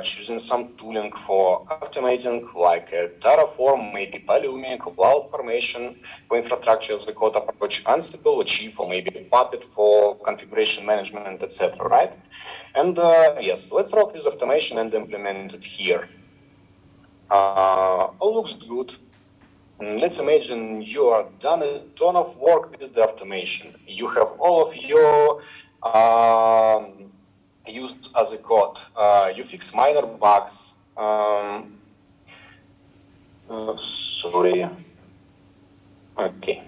choosing some tooling for automating like Terraform, maybe Pulumi, CloudFormation for infrastructure as a code approach, Ansible, Chief, or maybe Puppet for configuration management, etc. Right? And yes, let's rock with automation and implement it here. All looks good. let's imagine you are done a ton of work with the automation. You have all of your used as a code. You fix minor bugs. Sorry. Okay.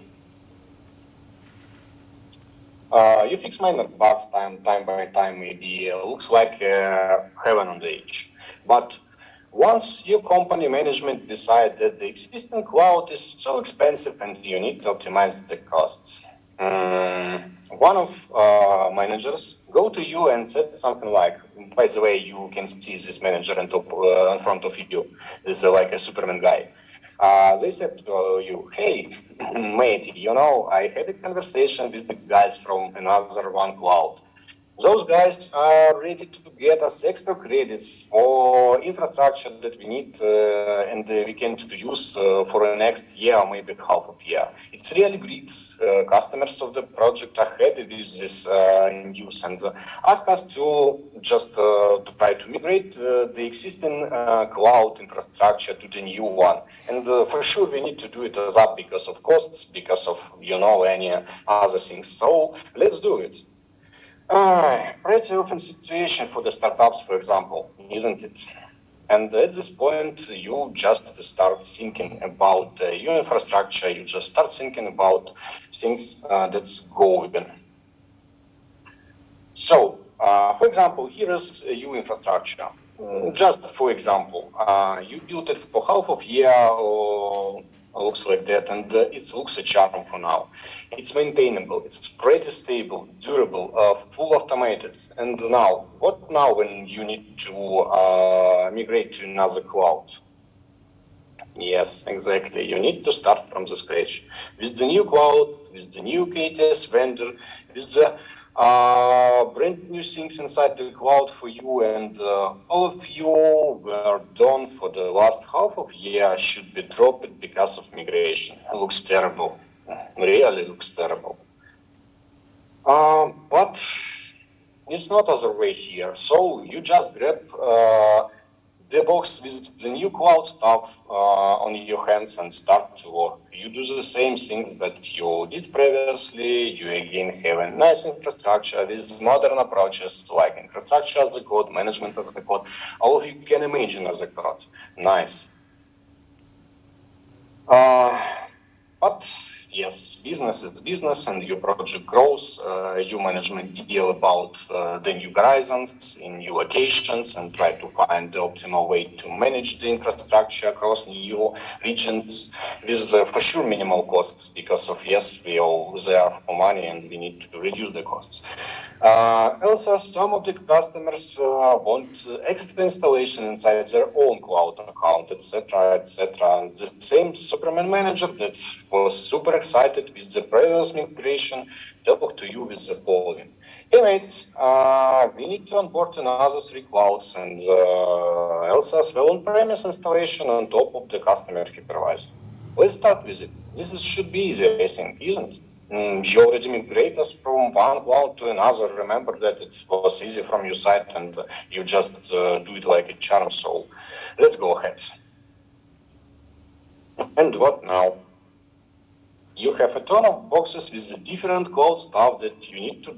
You fix minor bugs time by time. Maybe looks like heaven on the edge, but once your company management decide that the existing cloud is so expensive and you need to optimize the costs, one of managers go to you and said something like, by the way, you can see this manager in front of you. This is like a Superman guy. They said to you, hey, mate, you know, I had a conversation with the guys from another one cloud. Those guys are ready to get us extra credits for infrastructure that we need and we can use for the next year, or maybe half of year. It's really great. Customers of the project are happy with this news and ask us to just try to migrate the existing cloud infrastructure to the new one. And for sure, we need to do it as up because of costs, because of, you know, any other things. So let's do it. Pretty often situation for the startups, for example, isn't it? And at this point, you just start thinking about your infrastructure. You just start thinking about things that's going. So, for example, here is your infrastructure. Just for example, you built it for half of year or looks like that, and it looks a charm for now. It's maintainable, it's pretty stable, durable, full automated. And now, what now when you need to migrate to another cloud? Yes, exactly. You need to start from the scratch with the new cloud, with the new KTS vendor, with the brand new things inside the cloud for you, and all of you were done for the last half of year should be dropped because of migration. It looks terrible, really looks terrible. But it's not other way here. So you just grab the box with the new cloud stuff on your hands and start to work. You do the same things that you did previously. You again have a nice infrastructure with modern approaches like infrastructure as a code, management as a code, all of you can imagine as a code. Nice. But yes, business is business and your project grows. Your management deal about the new horizons in new locations and try to find the optimal way to manage the infrastructure across new regions with for sure minimal costs because of, yes, we all there for money and we need to reduce the costs. Also, some of the customers want extra installation inside their own cloud account, etc., etc. The same Superman manager that was super excited with the previous migration talk to you with the following. Hey mate, we need to onboard another 3 clouds and else as well on-premise installation on top of the customer hypervisor. Let's start with it. This should be easy, I think, isn't it? You already migrate us from one cloud to another. Remember that it was easy from your side and you just do it like a charm. So let's go ahead. And what now? You have a ton of boxes with different cloud stuff that you need to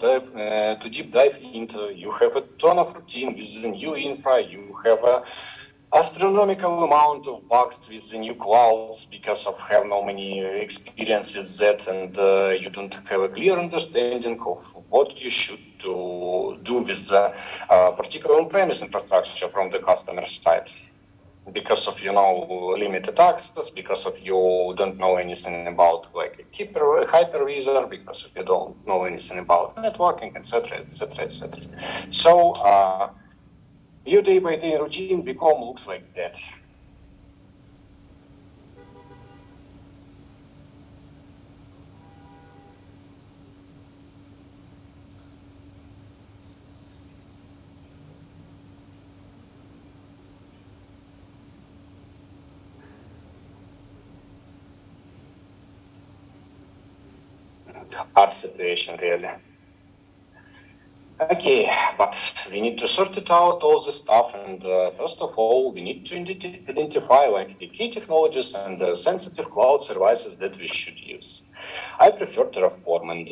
deep dive into. You have a ton of routine with the new infra. You have a astronomical amount of bugs with the new clouds because of have no many experience with that, and you don't have a clear understanding of what you should do with the particular on-premise infrastructure from the customer side. Because of, you know, limited access, because of you don't know anything about like a hypervisor, because of you don't know anything about networking, etc., etc., etc. So your day-by-day routine looks like that. Hard situation, really. Okay, but we need to sort it out, all this stuff, and first of all, we need to identify like the key technologies and sensitive cloud services that we should use. I prefer Terraform, and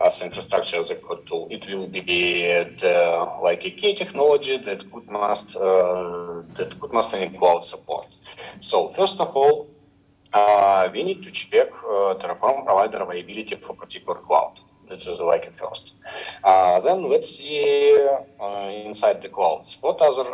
as infrastructure as a code tool, it will be like a key technology that could must any cloud support. So first of all, we need to check Terraform provider availability for particular cloud. This is like a first. Then let's see inside the clouds. What other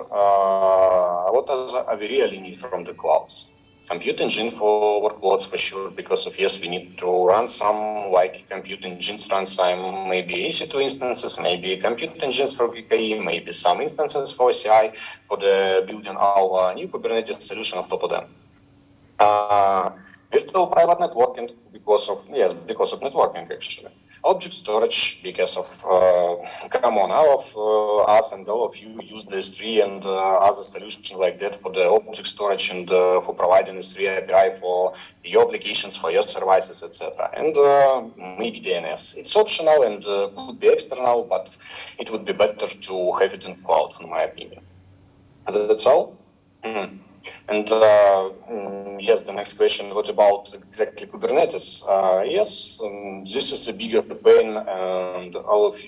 we really need from the clouds? Compute engine for workloads for sure, because of yes, we need to run some like compute engines, run some maybe EC2 instances, maybe compute engines for VKE, maybe some instances for CI for the building our new Kubernetes solution on top of them. Virtual private networking because of networking actually. Object storage because of come on, all of us and all of you use the S3 and other solutions like that for the object storage and for providing S3 API for your applications, for your services, etc. And maybe DNS. It's optional and could be external, but it would be better to have it in cloud, in my opinion. That's all. And yes, the next question, what about exactly Kubernetes? Yes, this is a bigger pain and all of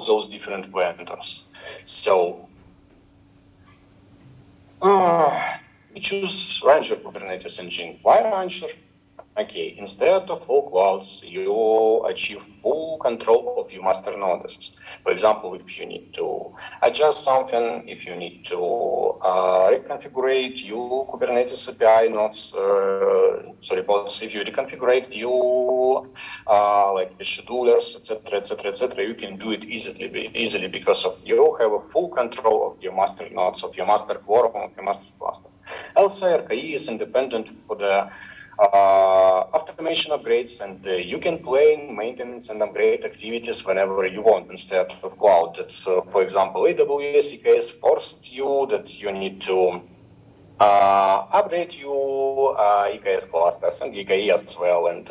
those different vendors. So we choose Rancher Kubernetes engine. Why Rancher? Okay, instead of all clouds, you achieve full control of your master nodes. For example, if you need to adjust something, if you need to reconfigure your Kubernetes API nodes, if you reconfigure your like the schedulers, etc., you can do it easily because of you have a full control of your master nodes, of your master quorum, of your master cluster. Also, RKE is independent for the automation upgrades, and you can plan maintenance and upgrade activities whenever you want instead of cloud. That, for example, AWS EKS forced you that you need to update your EKS clusters and EKE as well, and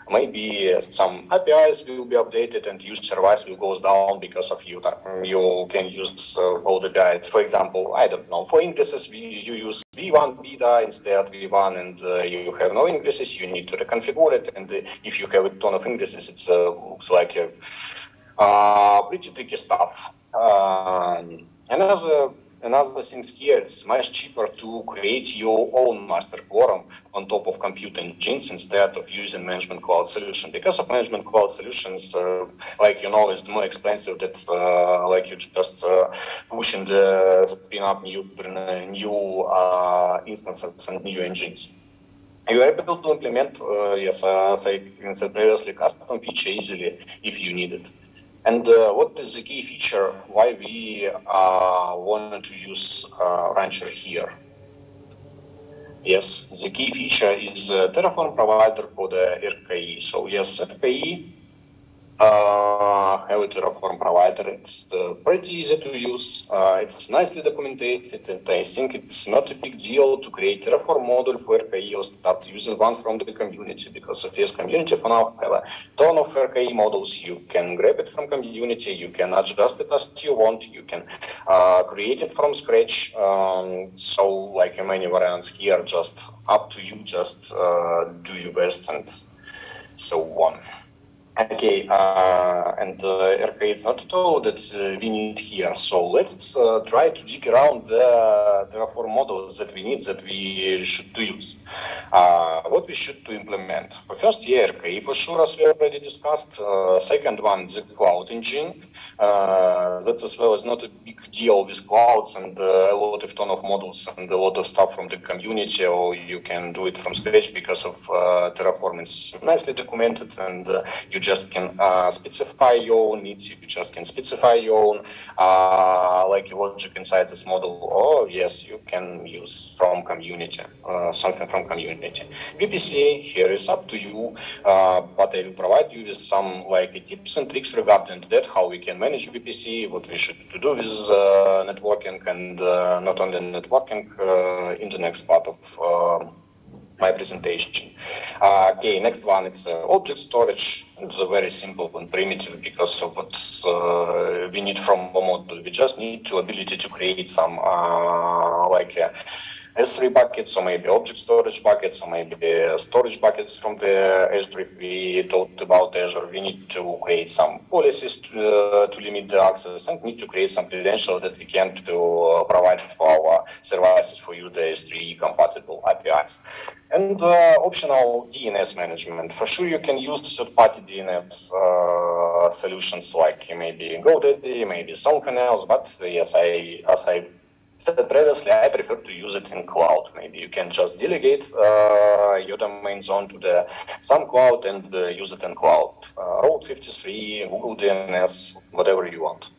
maybe some APIs will be updated and user service will go down because of you. You can use all the guides. For example, I don't know, for ingresses, you use V1 beta instead V1, and you have no ingresses, you need to reconfigure it. And if you have a ton of ingresses, it's looks like a pretty tricky stuff. Another thing here, it's much cheaper to create your own master quorum on top of compute engines instead of using management cloud solution. Because of management cloud solutions, like you know, it's more expensive that like you just pushing the spin up new instances and new engines. You are able to implement, yes, as I said previously, custom feature easily if you need it. And what is the key feature why we wanted to use Rancher here? Yes, the key feature is Terraform provider for the RKE. So yes, RKE have a Terraform provider. It's pretty easy to use. It's nicely documented, and I think it's not a big deal to create Terraform module for RKE or start using one from the community, because of this community for now have a ton of RKE models. You can grab it from community, you can adjust it as you want, you can create it from scratch. So like many variants here, just up to you, just do your best and so on. Okay, and RKE is not at all that we need here. So let's try to dig around the Terraform models that we need, that we should use. What we should to implement. For first, yeah, RKE for sure, as we already discussed. Second one, the cloud engine. That as well is not a big deal with clouds and a lot of ton of models and a lot of stuff from the community, or you can do it from scratch because of Terraform is nicely documented, and you just can specify your own needs. You just can specify your own like logic inside this model, or yes, you can use from community, something from community. VPC here is up to you, but I will provide you with some like tips and tricks regarding that, how we can manage VPC, what we should do with networking, and not only networking in the next part of my presentation. Okay, next one, it's object storage. It's very simple and primitive because of what we need from a model. We just need the ability to create some S3 buckets, or maybe object storage buckets, or maybe storage buckets from the Azure. If we talked about Azure, we need to create some policies to limit the access, and need to create some credentials that we can to provide for our services for you the S3 compatible APIs. And optional DNS management. For sure, you can use third-party DNS solutions like maybe GoDaddy, maybe someone else. But yes, as I said previously, I prefer to use it in cloud. Maybe you can just delegate your domains onto some cloud and use it in cloud. Route 53, Google DNS, whatever you want.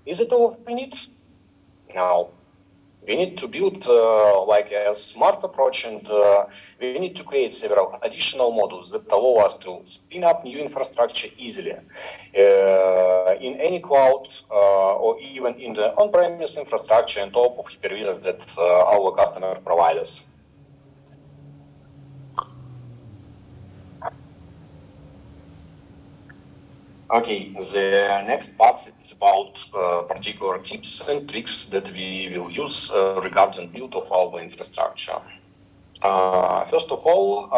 Is it all we need? No. We need to build like a smart approach, and we need to create several additional modules that allow us to spin up new infrastructure easily in any cloud or even in the on-premise infrastructure on top of hypervisors that our customer provides us. Okay, the next part is about particular tips and tricks that we will use regarding build of our infrastructure. First of all,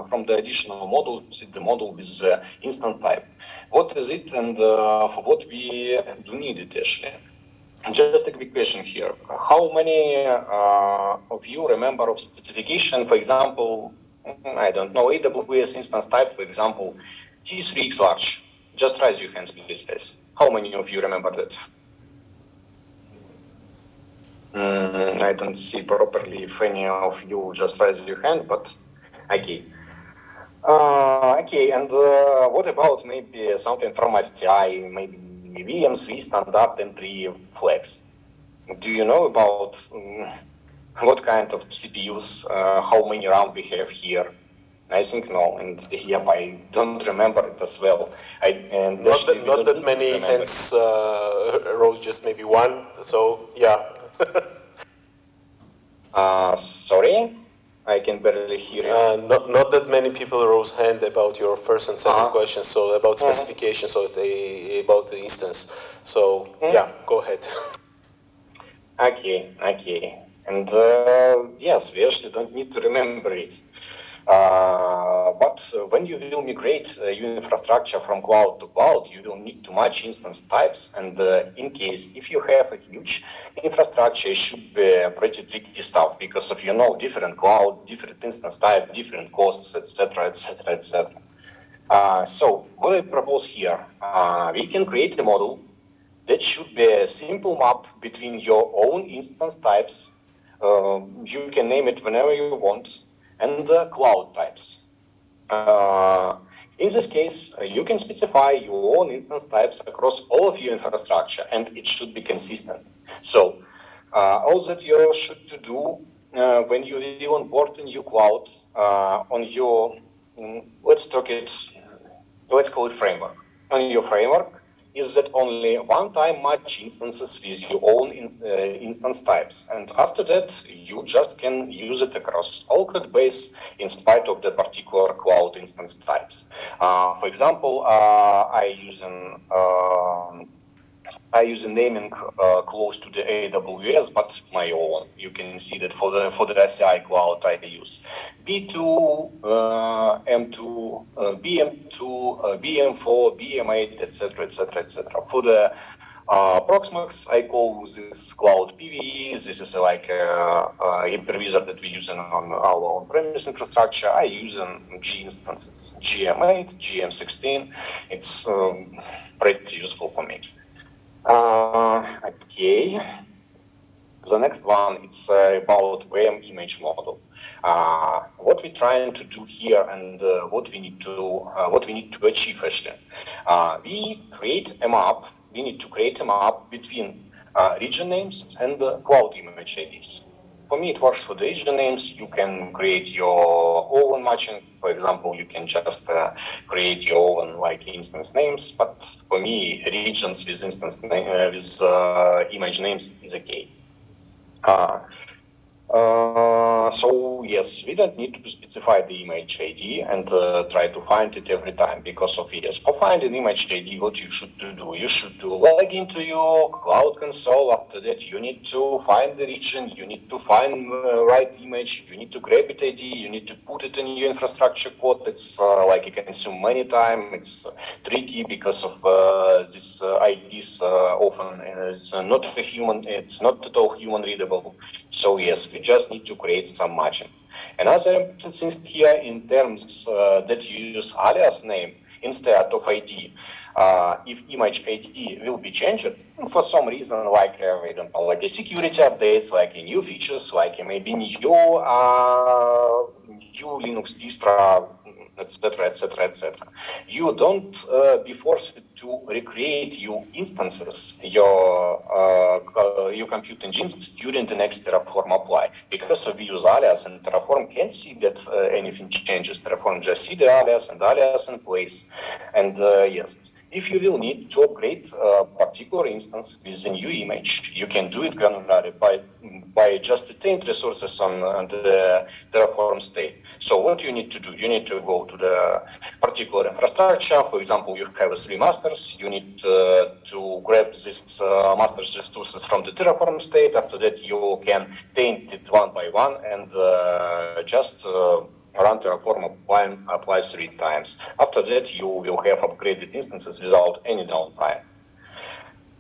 from the additional models, the model with the instance type. What is it, and for what we do need it actually? Just a quick question here. How many of you remember of specification, for example, I don't know, AWS instance type, for example, T3x large? Just raise your hands, please. How many of you remember that? I don't see properly if any of you just raise your hand, but okay. Okay, and what about maybe something from STI, maybe VM3 standard M3 flags? Do you know about what kind of CPUs, how many RAM we have here? I think no, and yep, I don't remember it as well. Not that many hands rose, just maybe one. So yeah. Sorry, I can barely hear you. Not that many people rose hand about your first and second question. So about specifications, so about the instance. So yeah, go ahead. Okay, and yes, we actually don't need to remember it. But when you will migrate your infrastructure from cloud to cloud, you will need to match instance types. And in case if you have a huge infrastructure, it should be pretty tricky stuff because of different cloud, different instance type, different costs, etc., etc., etc. So what I propose here, we can create a model that should be a simple map between your own instance types. You can name it whenever you want. And cloud types. In this case, you can specify your own instance types across all of your infrastructure, and it should be consistent. So all that you should do when you will onboard a new cloud on your, let's call it framework. On your framework is that only one-time match instances with your own instance types. And after that, you just can use it across all code base in spite of the particular cloud instance types. For example, I use a naming close to the AWS, but my own. You can see that for the SI cloud, I use B2, M2, BM2, BM4, BM8, etc., etc., etc. For the Proxmox, I call this cloud PVE. This is like a hypervisor that we use on our on-premise infrastructure. I use G instances, GM8, GM16. It's pretty useful for me. Okay. The next one is about VM image model. What we're trying to do here and what we need to achieve actually. We create a map. We need to create a map between region names and cloud image IDs. For me, it works for the region names. You can create your own matching. For example, you can just create your own instance names. But for me, regions with instance with image names is okay. So yes, we don't need to specify the image ID and try to find it every time because of yes. For finding image ID, what you should do? You should log into your cloud console. After that, you need to find the region. You need to find the right image. You need to grab it ID. You need to put it in your infrastructure code. It's like you can consume many time. It's tricky because of this IDs often is not a human. It's not at all human readable. So yes, we just need to create some margin. Another important thing here in terms that you use alias name instead of ID. If image ID will be changed for some reason, like I don't know, like a security updates, like a new features, like maybe new Linux distro, etc., etc., etc. You don't be forced to recreate your instances, your compute engines during the next Terraform apply. Because we use alias and Terraform can't see that anything changes. Terraform just see the alias and alias in place. And yes, if you will need to upgrade a particular instance with a new image, you can do it granularly by just obtain resources on the Terraform state. So what you need to do, you need to go to the particular infrastructure. For example, you have 3 masters. You need to grab this master's resources from the Terraform state. After that, you can taint it one by one and just run Terraform apply 3 times. After that, you will have upgraded instances without any downtime.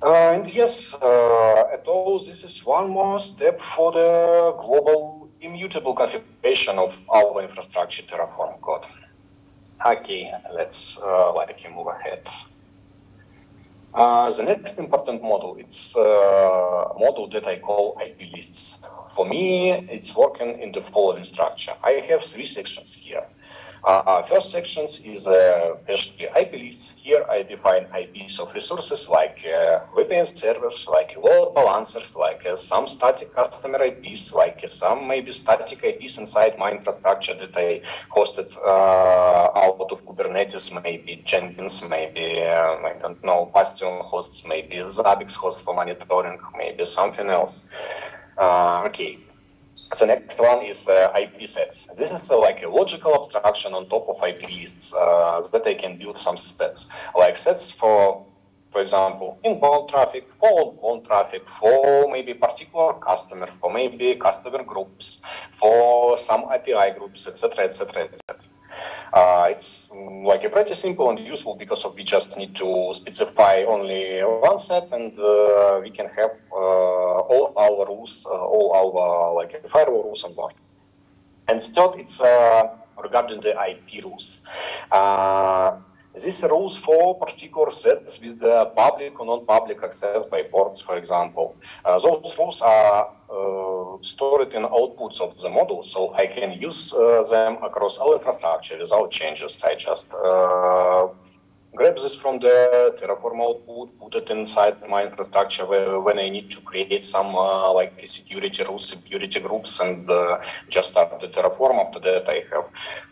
And yes, at all, this is one more step for the global immutable configuration of our infrastructure Terraform code. Okay, let's move ahead. The next important model, it's a model that I call IP lists. For me, it's working in the following structure. I have 3 sections here. First section is basically IP lists. Here I define IPs of resources like VPN servers, like load balancers, like some static customer IPs, like some maybe static IPs inside my infrastructure that I hosted out of Kubernetes, maybe Jenkins, maybe I don't know, Bastion hosts, maybe Zabbix hosts for monitoring, maybe something else. Okay. The next one is IP sets. This is like a logical abstraction on top of IP lists that I can build some sets, like sets for example, inbound traffic, for outbound traffic, for maybe particular customer, for maybe customer groups, for some API groups, etc., etc., etc. It's like a pretty simple and useful because we just need to specify only one set, and we can have all our rules, all our like firewall rules on board. And third, it's regarding the IP rules. These rules for particular sets with the public or non-public access by ports, for example. Those rules are stored in outputs of the model, so I can use them across all infrastructure without changes. I just grab this from the Terraform output, put it inside my infrastructure when I need to create some like security rules, security groups, and just start the Terraform. After that, I have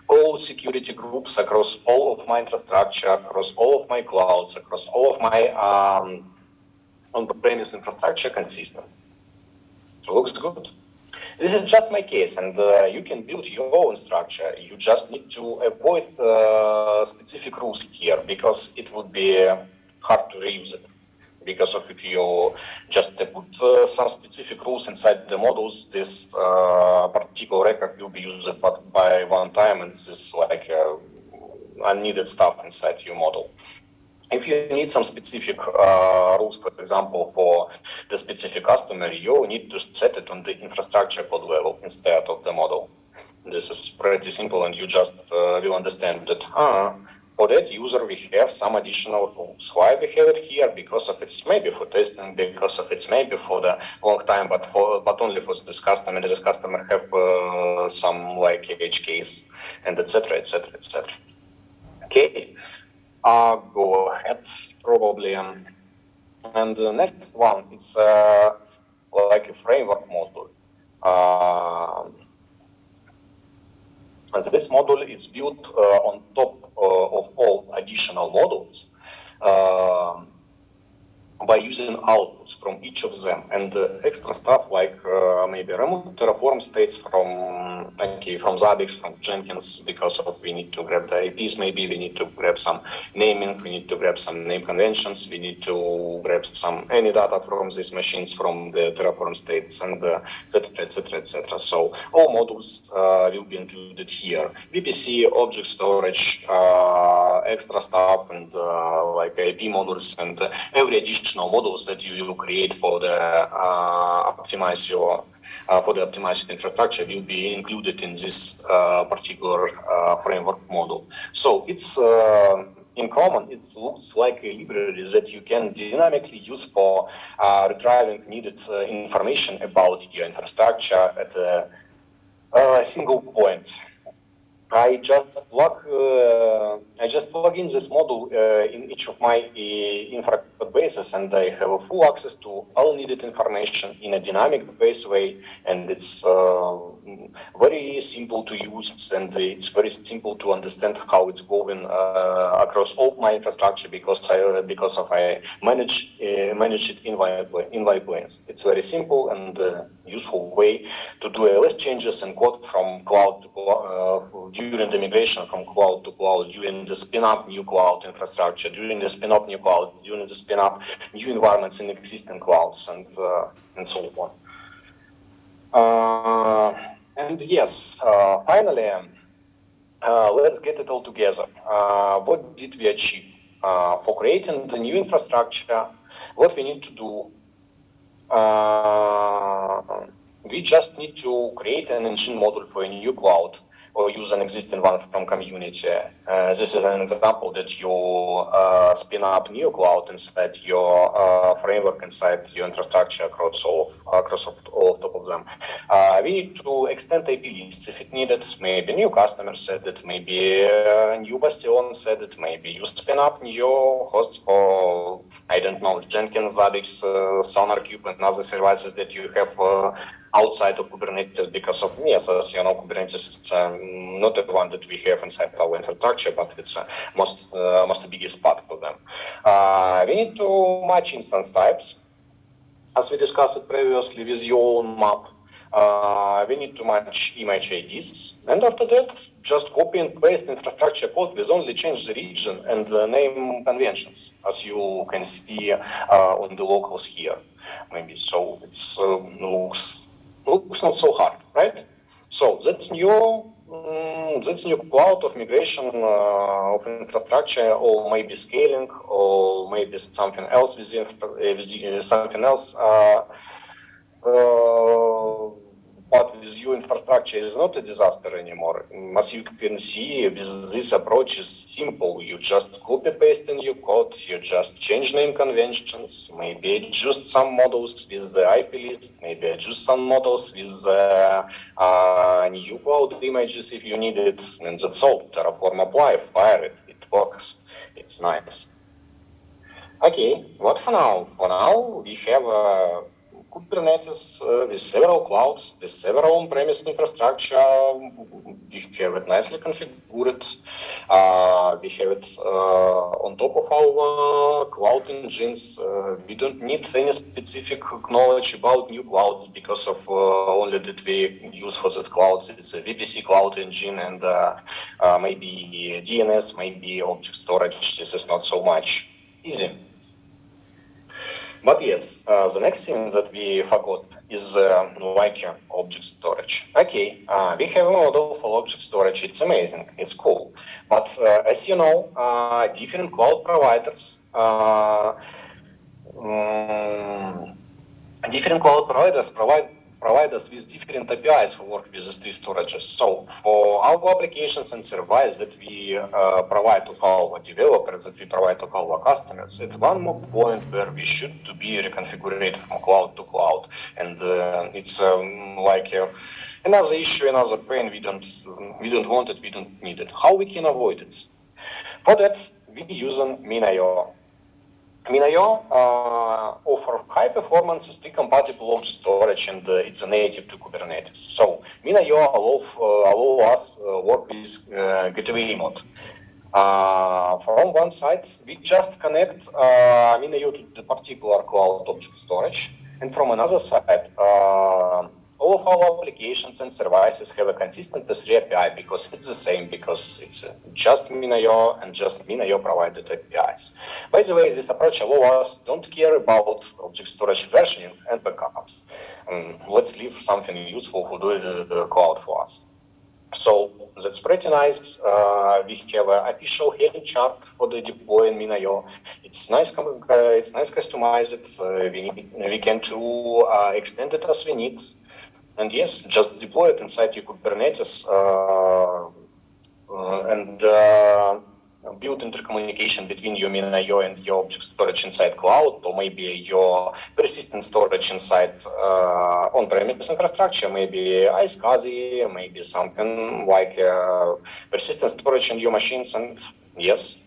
all security groups across all of my infrastructure, across all of my clouds, across all of my on-premise infrastructure consistent. So looks good. This is just my case, and you can build your own structure. You just need to avoid specific rules here, because it would be hard to reuse it. Because of if you just put some specific rules inside the models, this particular record will be used by one time, and this is like unneeded stuff inside your model. If you need some specific rules, for example, for the specific customer, you need to set it on the infrastructure code level instead of the model. This is pretty simple, and you just will understand that for that user we have some additional rules. Why we have it here? Because of it's maybe for testing, because of it's maybe for the long time, but only for this customer. This customer have some like edge case, and etc., etc., etc. Okay. Go ahead, probably. And the next one is like a framework module. And this module is built on top of all additional modules. by using outputs from each of them, and extra stuff like maybe remote Terraform states from Zabbix, from Jenkins, because of we need to grab the IPs, maybe we need to grab some naming, we need to grab some name conventions, we need to grab any data from these machines from the Terraform states, and etc. So all modules will be included here. VPC, object storage, extra stuff, and like IP modules, and every additional models that you will create for the optimized infrastructure will be included in this particular framework model. So it's in common, it looks like a library that you can dynamically use for retrieving needed information about your infrastructure at a single point. I just plug in this model in each of my infra bases, and I have full access to all needed information in a dynamic-based way, and it's very simple to use, and it's very simple to understand how it's going across all my infrastructure, because I manage it in my plans. It's very simple and useful way to do less changes in code from cloud to cloud, during the migration from cloud to cloud, during the spin-up new cloud infrastructure, during the spin-up new cloud, during the spin-up new environments in existing clouds, and so on. And yes, finally, let's get it all together. What did we achieve? For creating the new infrastructure, what we need to do? We just need to create an engine module for a new cloud, or use an existing one from community. This is an example that you spin up new cloud inside your framework, inside your infrastructure across all top of them. We need to extend IP lists if it needed. Maybe new customers said it, maybe new Bastion said it, maybe you spin up new hosts for, I don't know, Jenkins, Zabbix, SonarQube, and other services that you have outside of Kubernetes, because of yes, as you know, Kubernetes is not the one that we have inside our infrastructure, but it's most the biggest part of them. We need to match instance types, as we discussed previously, with your own map. We need to match image IDs, and after that, just copy and paste infrastructure code with only change the region and the name conventions, as you can see on the locals here. Maybe so it's looks not so hard, right? So that's new cloud of migration of infrastructure, or maybe scaling, or maybe something else with something else. But with your infrastructure is not a disaster anymore. As you can see, with this approach is simple. You just copy paste in your code, you just change name conventions, maybe adjust some models with the IP list, maybe adjust some models with new cloud images if you need it, and that's all. Terraform apply, fire it, it works, it's nice. Okay, what for now? For now, we have Kubernetes with several clouds, with several on-premise infrastructure. We have it nicely configured. We have it on top of our cloud engines. We don't need any specific knowledge about new clouds, because of only that we use for that cloud. It's a VPC cloud engine, and maybe DNS, maybe object storage. This is not so much easy. But yes, the next thing that we forgot is like object storage. Okay, we have a model for object storage. It's amazing. It's cool. But as you know, different cloud providers provide us with different APIs for work with these three storages. So for our applications and services that we provide to our developers, that we provide to our customers, it's one more point where we should be reconfigured from cloud to cloud. And it's like another issue, another pain. We don't want it, we don't need it. How we can avoid it? For that, we use Min.io. Min.io offer high performance, strict compatible object storage, and it's a native to Kubernetes. So Min.io allow us work with gateway mode. From one side, we just connect Minayo to the particular cloud object storage, and from another side, all of our applications and services have a consistent S3 API because it's the same, because it's just Minayo and just Minayo provided APIs. By the way, this approach allows us don't care about object storage versioning and backups. Let's leave something useful for the cloud for us. So that's pretty nice. We have an official Helm chart for the deploy in Minayo. It's nice customized. We can extend it as we need. And yes, just deploy it inside your Kubernetes and build intercommunication between your Minayo and your object storage inside cloud, or maybe your persistent storage inside on-premise infrastructure, maybe iSCSI, maybe something like persistent storage in your machines. And yes,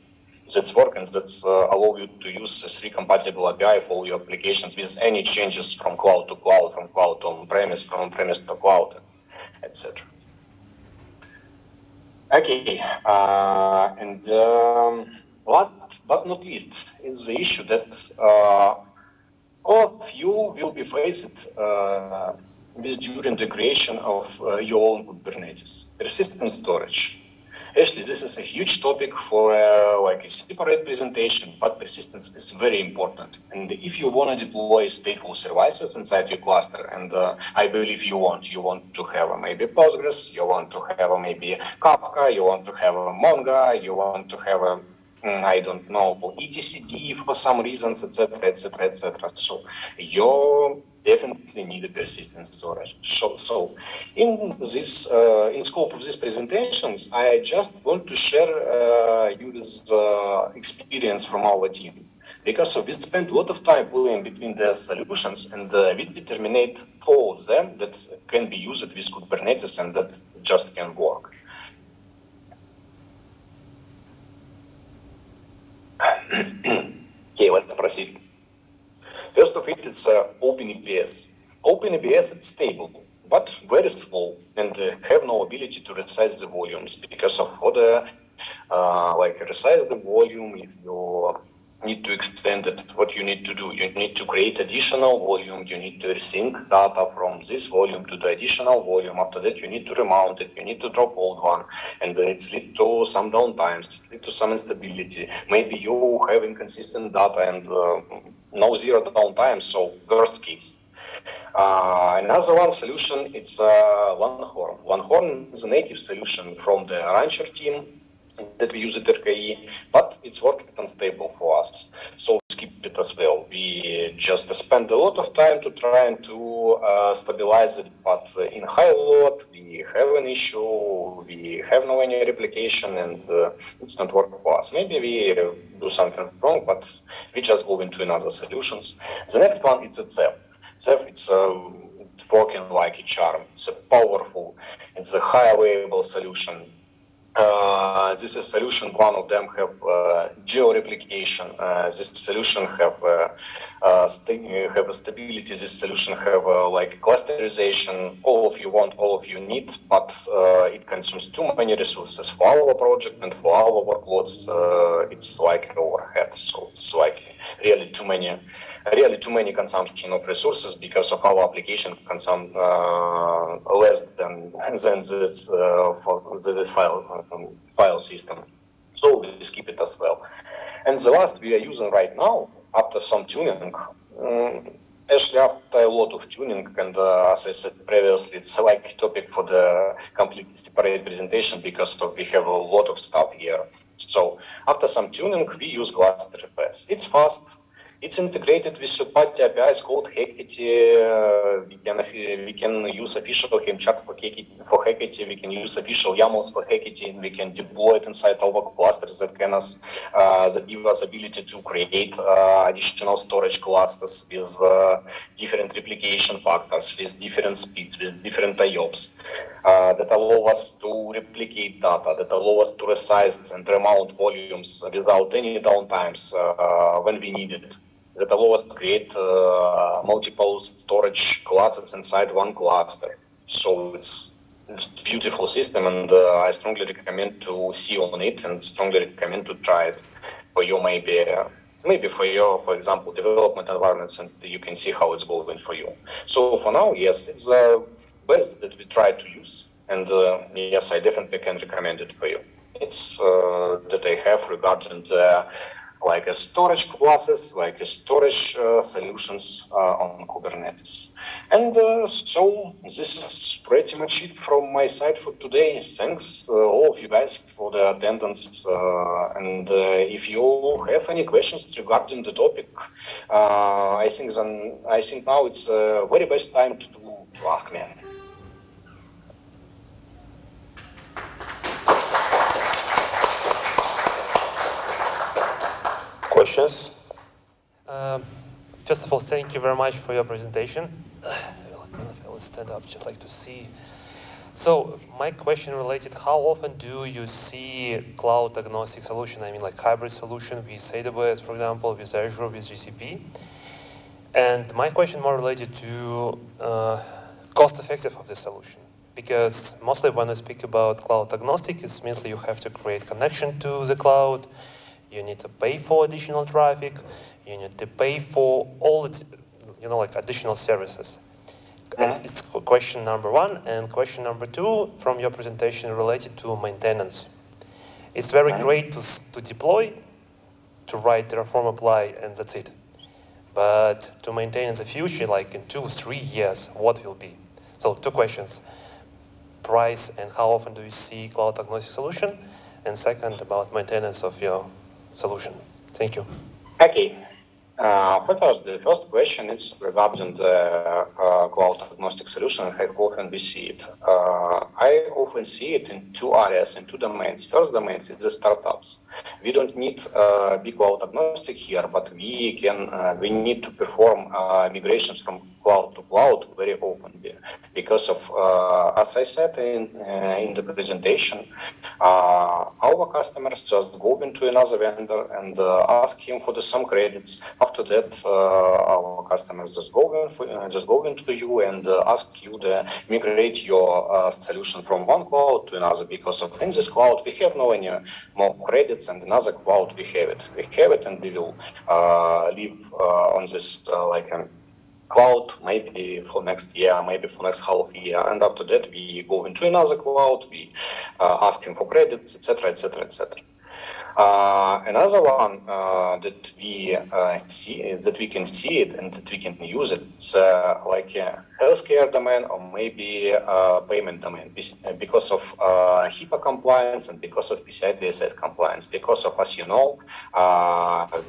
that's work, and that's allow you to use S3 compatible API for all your applications with any changes from cloud to cloud, from cloud to on-premise, from on-premise to cloud, etc. Okay, and last but not least is the issue that all of you will be faced with during the creation of your own Kubernetes, persistent storage. Actually, this is a huge topic for like a separate presentation, but persistence is very important. And if you want to deploy stateful services inside your cluster, and I believe you want to have maybe Postgres, you want to have maybe Kafka, you want to have a Mongo, you want to have a I don't know, etcd for some reasons, etc., etc., etc. So you definitely need a persistent storage. So in this, in scope of these presentations, I just want to share you this experience from our team, because we spent a lot of time pulling between the solutions, and we determinate 4 of them that can be used with Kubernetes and that just can work. Okay, let's proceed. First of it, it's OpenEBS. OpenEBS is stable, but very slow, and have no ability to resize the volumes because of other, like resize the volume. If you need to extend it, what you need to do, you need to create additional volume. You need to resync data from this volume to the additional volume. After that, you need to remount it. You need to drop old one, and it's lead to some downtimes, lead to some instability. Maybe you have inconsistent data and no zero downtime, so worst case. Another one solution, it's OneHorn. OneHorn is a native solution from the Rancher team that we use at RKE, but it's working unstable for us, so skip it as well. We just spend a lot of time to try and to stabilize it, but in high load we have an issue, we have no any replication, and it's not working for us. Maybe we do something wrong, but we just go into another solutions. The next one is Ceph. Ceph, it's working like a charm. It's a powerful, it's a high available solution. This is solution. One of them have geo-replication. This solution have a stability. This solution have like clusterization. All of you want, all of you need, but it consumes too many resources for our project and for our workloads. It's like overhead. So it's like really too many consumption of resources because of our application consume less than this for this file system. So we skip it as well. And the last we are using right now, after some tuning, actually after a lot of tuning, and as I said previously, it's like topic for the completely separate presentation because we have a lot of stuff here. So after some tuning, we use cluster.fs. It's fast. It's integrated with third-party APIs called Hekity. We can use official Helm chart for Hekity. We can use official YAMLs for Hekity. We can deploy it inside our clusters that can that give us ability to create additional storage clusters with different replication factors, with different speeds, with different IOPS that allow us to replicate data, that allow us to resize and remount volumes without any downtimes when we need it. That allow us to create multiple storage clusters inside one cluster. So it's it's a beautiful system, and I strongly recommend to see on it, and strongly recommend to try it for you, maybe for your, for example, development environments, and you can see how it's going for you. So for now, yes, it's the best that we try to use, and yes, I definitely can recommend it for you. It's that I have regarding the like a storage classes, like a storage solutions on Kubernetes. And so this is pretty much it from my side for today. Thanks all of you guys for the attendance. And if you have any questions regarding the topic, I think now it's the very best time to ask me. Questions? First of all, thank you very much for your presentation. I will stand up, just like to see. So my question related, how often do you see cloud agnostic solution? I mean, like hybrid solution with AWS, for example, with Azure, with GCP. And my question more related to cost effective of this solution. Because mostly when I speak about cloud agnostic, it means you have to create connection to the cloud. You need to pay for additional traffic. You need to pay for all the, like additional services. And it's question number one. And question number two, from your presentation related to maintenance. It's very great to deploy, to write Terraform apply, and that's it. But to maintain in the future, like in 2-3 years, what will be? So 2 questions. Price and how often do you see cloud agnostic solution? And second, about maintenance of your solution. Thank you. Okay. The first question is regarding the cloud agnostic solution and how often we see it. I often see it in 2 areas, in 2 domains. First domain is the startups. We don't need big cloud agnostic here, but we need to perform migrations from cloud to cloud very often because of, as I said in the presentation, our customers just go into another vendor and ask him for some credits. After that, our customers just go into you and ask you to migrate your solution from one cloud to another, because in this cloud we have no any more credits, and another cloud we have it. We have it, and we will live on this cloud maybe for next year, maybe for next half year, and after that we go into another cloud, we ask him for credits, etc., etc., etc. Another one that we see, that we can see it and that we can use it, it's like a healthcare domain or maybe payment domain, because of HIPAA compliance and because of PCI DSS compliance. Because of, as you know,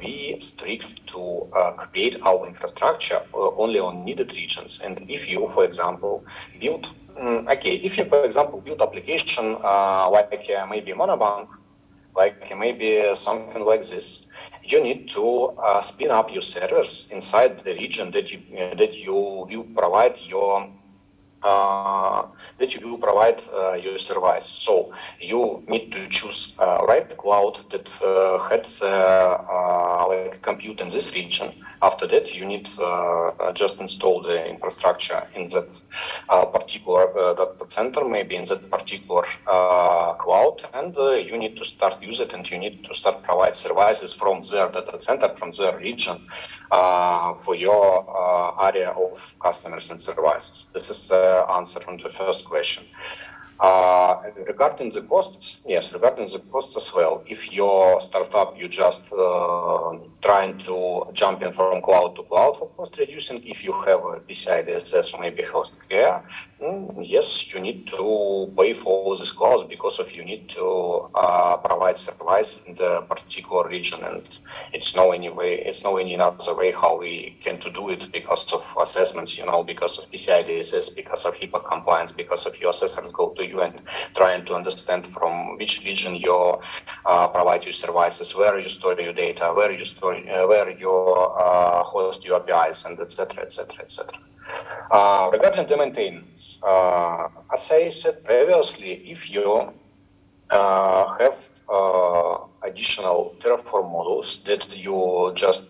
we strict to create our infrastructure only on needed regions. And if you, for example, build, build application like maybe Monobank, like maybe something like this, you need to spin up your servers inside the region that you will provide your your service. So you need to choose right cloud that has like compute in this region. After that, you need just install the infrastructure in that particular data center, maybe in that particular cloud, and you need to start use it, and you need to start provide services from their data center, from their region, for your area of customers and services. This is the answer on the first question. Regarding the costs, yes, regarding the costs as well. If your startup, you just trying to jump in from cloud to cloud for cost reducing, if you have a PCI DSS or maybe healthcare, yes, you need to pay for all these clouds because of you need to provide supplies in the particular region, and it's no any other way how we can to do it because of assessments, because of PCI DSS, because of HIPAA compliance, because of your assessors go to you and trying to understand from which region you provide your services, where you store your data, where you host your APIs, and etc., etc., etc. Regarding the maintenance, as I said previously, if you have additional Terraform models that you just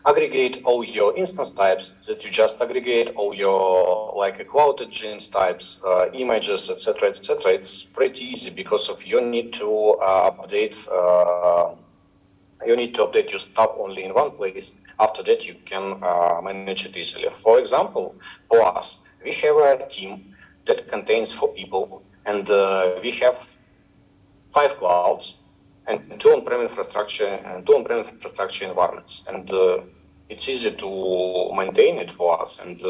aggregate all your instance types, that you just aggregate all your cloud agents types, images, etc., etc. It's pretty easy because of you need to update your stuff only in one place. After that, you can manage it easily. For example, for us, we have a team that contains 4 people, and we have 5 clouds and 2 on-prem infrastructure and 2 on-prem infrastructure environments. And it's easy to maintain it for us, and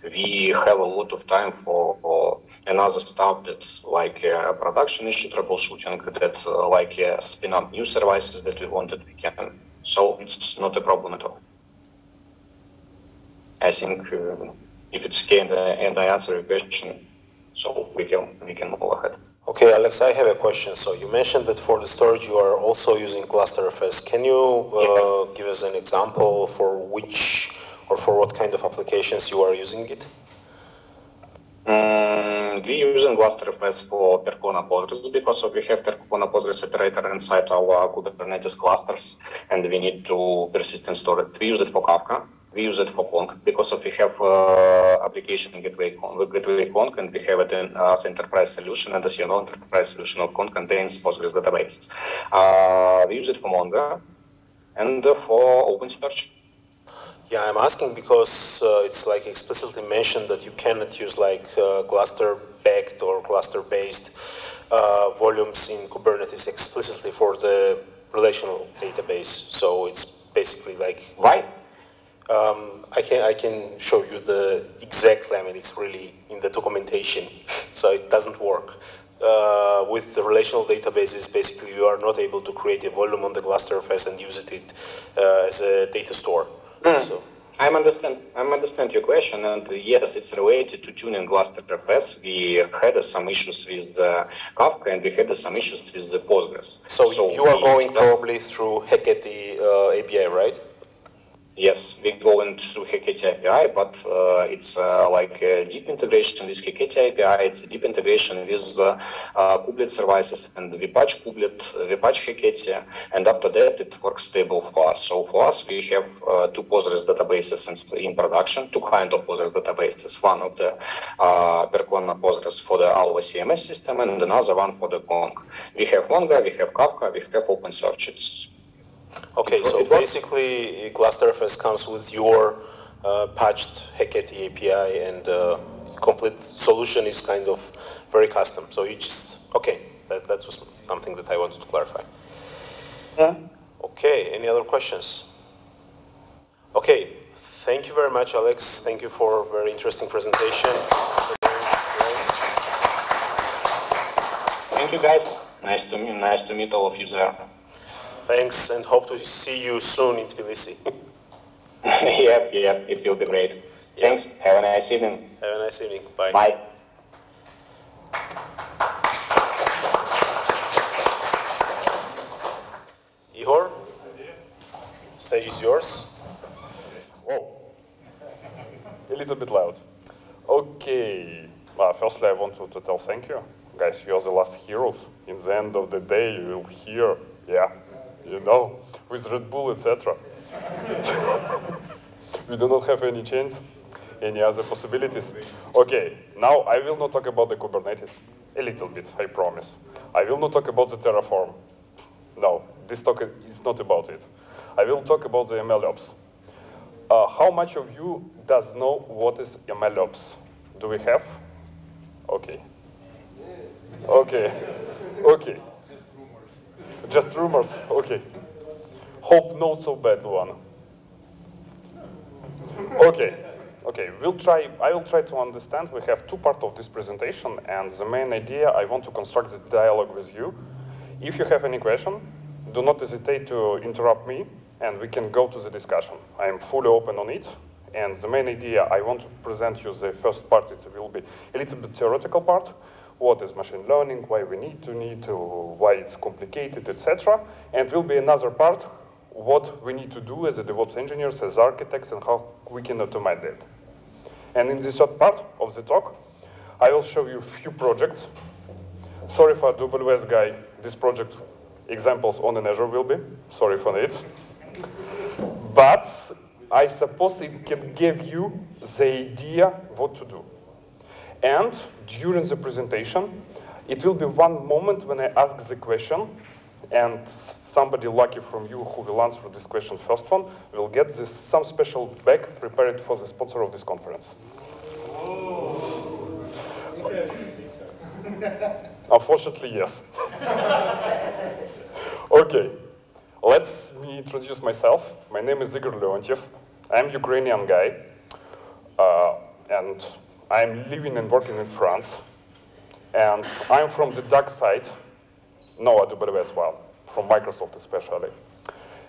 we have a lot of time for another stuff that's like production issue troubleshooting, that spin up new services that we wanted, we can. So it's not a problem at all. I think if it's okay and I answer your question, so we can move ahead. Okay, Alex, I have a question. So you mentioned that for the storage you are also using cluster-FS. Can you give us an example for which or for what kind of applications you are using it? We're using cluster-FS for Percona Postgres because we have Percona Postgres operator inside our Kubernetes clusters, and we need to persistent store it. We use it for Kafka. We use it for Conk because we have application gateway Conk, and we have it as enterprise solution. And as you know, enterprise solution of Conk contains Postgres database. We use it for Mongo and for OpenSearch. Yeah, I'm asking because it's like explicitly mentioned that you cannot use cluster-backed or cluster-based volumes in Kubernetes explicitly for the relational database. So it's basically like right. I can show you the exactly. I mean, it's really in the documentation, so it doesn't work. With the relational databases, basically you are not able to create a volume on the cluster-FS and use it as a data store. So. I understand your question, and yes, it's related to tuning cluster-FS. We had some issues with Kafka, and we had some issues with the Postgres. So you are going probably through Heketi API, right? Yes, we're going through Heketi API, but it's like a deep integration with Heketi API. It's a deep integration with kubelet services, and we patch kubelet, we patch Heketi, and after that it works stable for us. So for us, we have 2 Postgres databases in production, 2 kind of Postgres databases. One of the Percona Postgres for the our CMS system, and another one for the Conk. We have Mongo, we have Kafka, we have OpenSearch. Okay, so basically cluster-FS comes with your patched Heketi API, and complete solution is kind of very custom. So you just, okay, that was something that I wanted to clarify. Yeah. Okay, any other questions? Okay, thank you very much, Alex. Thank you for a very interesting presentation. Thank you, guys. Nice to meet all of you there. Thanks, and hope to see you soon in Tbilisi. Yeah, it will be great. Thanks. Have a nice evening. Have a nice evening. Bye. Bye. Ihor, stage is yours. Whoa, a little bit loud. Okay, firstly I want to tell thank you. Guys, you are the last heroes. In the end of the day, you will hear, yeah, you know, with Red Bull, etc. We do not have any chance, any other possibilities. Okay, now I will not talk about the Kubernetes. A little bit, I promise. I will not talk about the Terraform. No, this talk is not about it. I will talk about the MLOps. How much of you does know what is MLOps? Do we have? Okay. Okay. Okay. Just rumors. Okay. Hope not so bad one. Okay. Okay. I will try to understand. We have 2 parts of this presentation, and the main idea, I want to construct the dialogue with you. If you have any question, do not hesitate to interrupt me, and we can go to the discussion. I am fully open on it. And the main idea, I want to present you the first part. It will be a little bit theoretical part. What is machine learning, why we need to, why it's complicated, etc. And will be another part, what we need to do as a DevOps engineers, as architects, and how we can automate that. And in this third part of the talk, I will show you a few projects. Sorry for AWS guy, this project examples on an Azure will be. Sorry for it. But I suppose it can give you the idea what to do. And during the presentation, it will be one moment when I ask the question, and somebody lucky from you who will answer this question first one will get some special bag prepared for the sponsor of this conference. Unfortunately, yes. Okay, let me introduce myself. My name is Igor Leontiev. I'm a Ukrainian guy, and I'm living and working in France. And I'm from the dark side, no AWS, well, from Microsoft especially.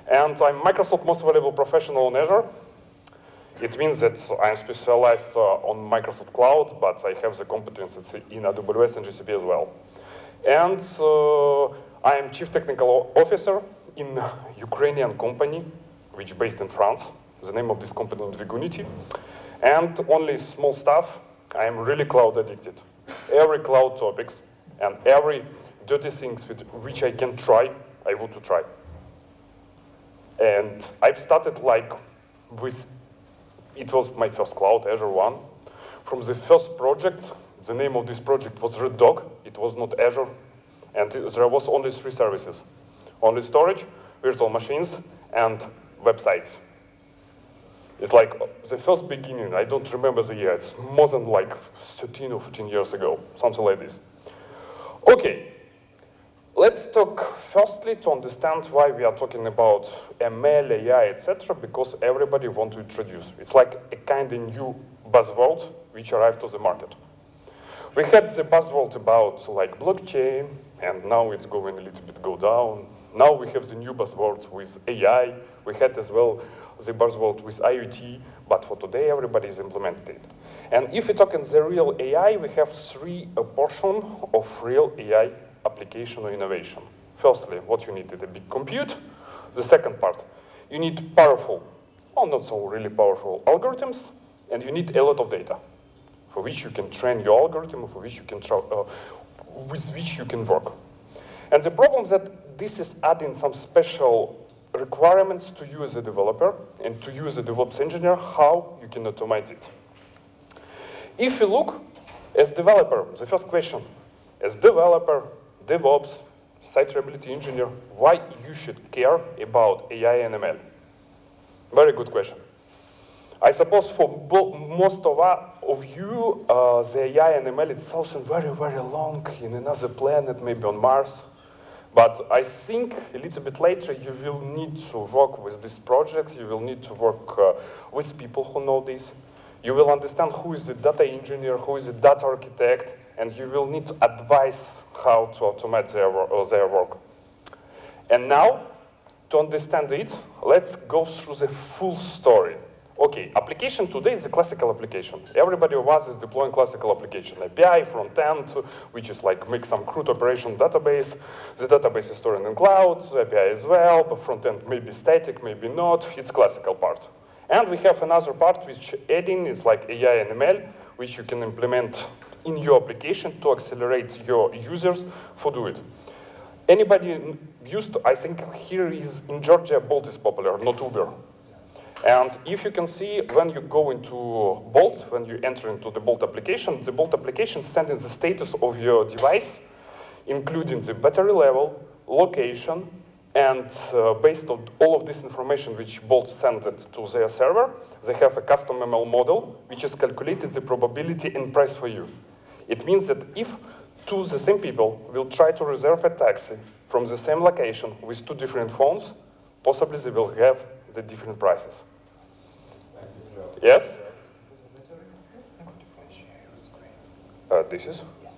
And I'm Microsoft most valuable professional in Azure. It means that I'm specialized on Microsoft Cloud, but I have the competencies in AWS and GCP as well. And I am Chief Technical Officer in a Ukrainian company, which is based in France. The name of this company is Gунди. And only small stuff, I am really cloud addicted. Every cloud topics and every dirty things which I can try, I want to try. And I've started like with, it was my first cloud, Azure 1. From the first project, the name of this project was Red Dog. It was not Azure. And there was only 3 services. Only storage, virtual machines, and websites. It's like the first beginning, I don't remember the year, it's more than like 13 or 14 years ago, something like this. Okay, let's talk firstly to understand why we are talking about ML, AI, etc., because everybody wants to introduce. It's like a kind of new buzzword which arrived to the market. We had the buzzword about like blockchain, and now it's going a little bit go down. Now we have the new buzzwords with AI. We had as well the buzzword with IoT, but for today everybody is implementing it. And if we talk in the real AI, we have 3 portions of real AI application or innovation. Firstly, what you need is a big compute. The second part, you need powerful, or not so really powerful algorithms, and you need a lot of data for which you can train your algorithm, for which you can with which you can work. And the problem is that this is adding some special requirements to you as a developer and to you as a DevOps engineer, how you can automate it. If you look as developer, the first question, as developer, DevOps, site reliability engineer, why you should care about AI and ML? Very good question. I suppose for most of you, the AI and ML is something very, very long in another planet, maybe on Mars. But I think a little bit later you will need to work with this project, you will need to work with people who know this. You will understand who is the data engineer, who is the data architect, and you will need to advise how to automate their work. And now, to understand it, let's go through the full story. Okay, application today is a classical application. Everybody of us is deploying classical application. API, front end, which is like make some crude operation database. The database is stored in cloud, the API as well, but front end may be static, maybe not. It's classical part. And we have another part which adding is like AI and ML, which you can implement in your application to accelerate your users for do it. Anybody used to, I think here is in Georgia, Bolt is popular, not Uber. And if you can see, when you go into Bolt, when you enter into the Bolt application sends the status of your device, including the battery level, location, and based on all of this information which Bolt sends it to their server, they have a custom ML model which has calculated the probability and price for you. It means that if 2 the same people will try to reserve a taxi from the same location with 2 different phones, possibly they will have the different prices. Yes? This is? Yes.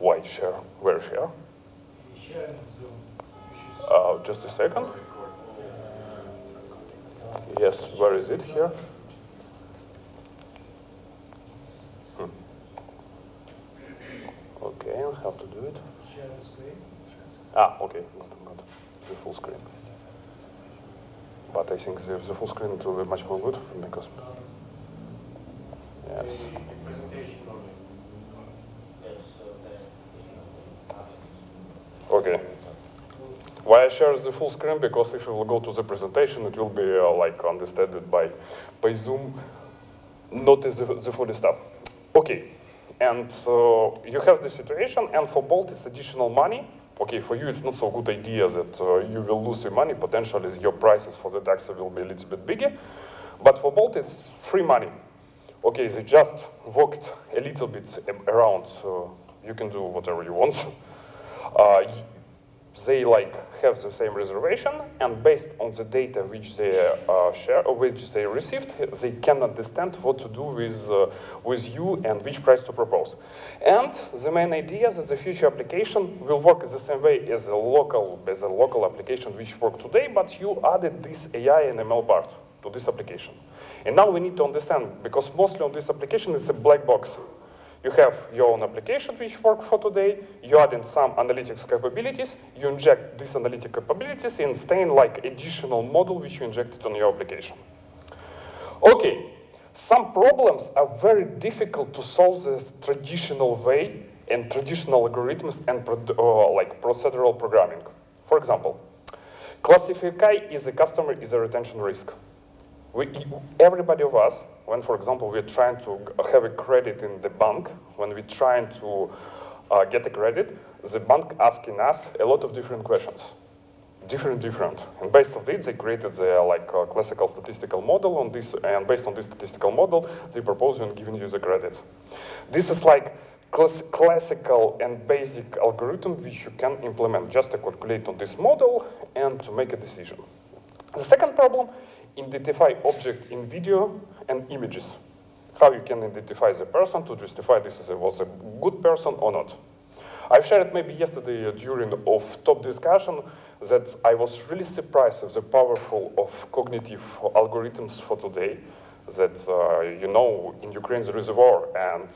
Why share? Where share? Share in Zoom. Just a second. Yes, where is it here? Okay, I'll have to do it. Share the screen. Ah, okay, got the full screen. But I think the full screen will be much more good because yes. Okay. Why I share the full screen? Because if you will go to the presentation, it will be like understood by Zoom, not as the full stuff. Okay, and you have this situation, and for Bolt it's additional money. Okay, for you it's not so good idea that you will lose your money. Potentially your prices for the taxi will be a little bit bigger. But for Bolt it's free money. Okay, they just walked a little bit around, so you can do whatever you want. They like have the same reservation, and based on the data which they share, or which they received, they can understand what to do with you and which price to propose. And the main idea is that the future application will work in the same way as a local application which work today, but you added this AI and ML part to this application. And now we need to understand, because mostly on this application it's a black box. You have your own application which work for today, you add in some analytics capabilities, you inject these analytic capabilities and stay in like additional model which you injected on your application. Okay, some problems are very difficult to solve this traditional way and traditional algorithms and like procedural programming. For example, classify is a customer is a retention risk. Everybody of us, when, for example, we're trying to have a credit in the bank, when we're trying to get a credit, the bank asking us a lot of different questions. Different. And based on this, they created the classical statistical model on this, and based on this statistical model, they propose you and giving you the credits. This is like classical and basic algorithm which you can implement just to calculate on this model and to make a decision. The second problem, identify object in video and images. How you can identify the person to justify this was a good person or not. I've shared it maybe yesterday during off-top discussion that I was really surprised at the powerful of cognitive algorithms for today. That, you know, in Ukraine there is a war, and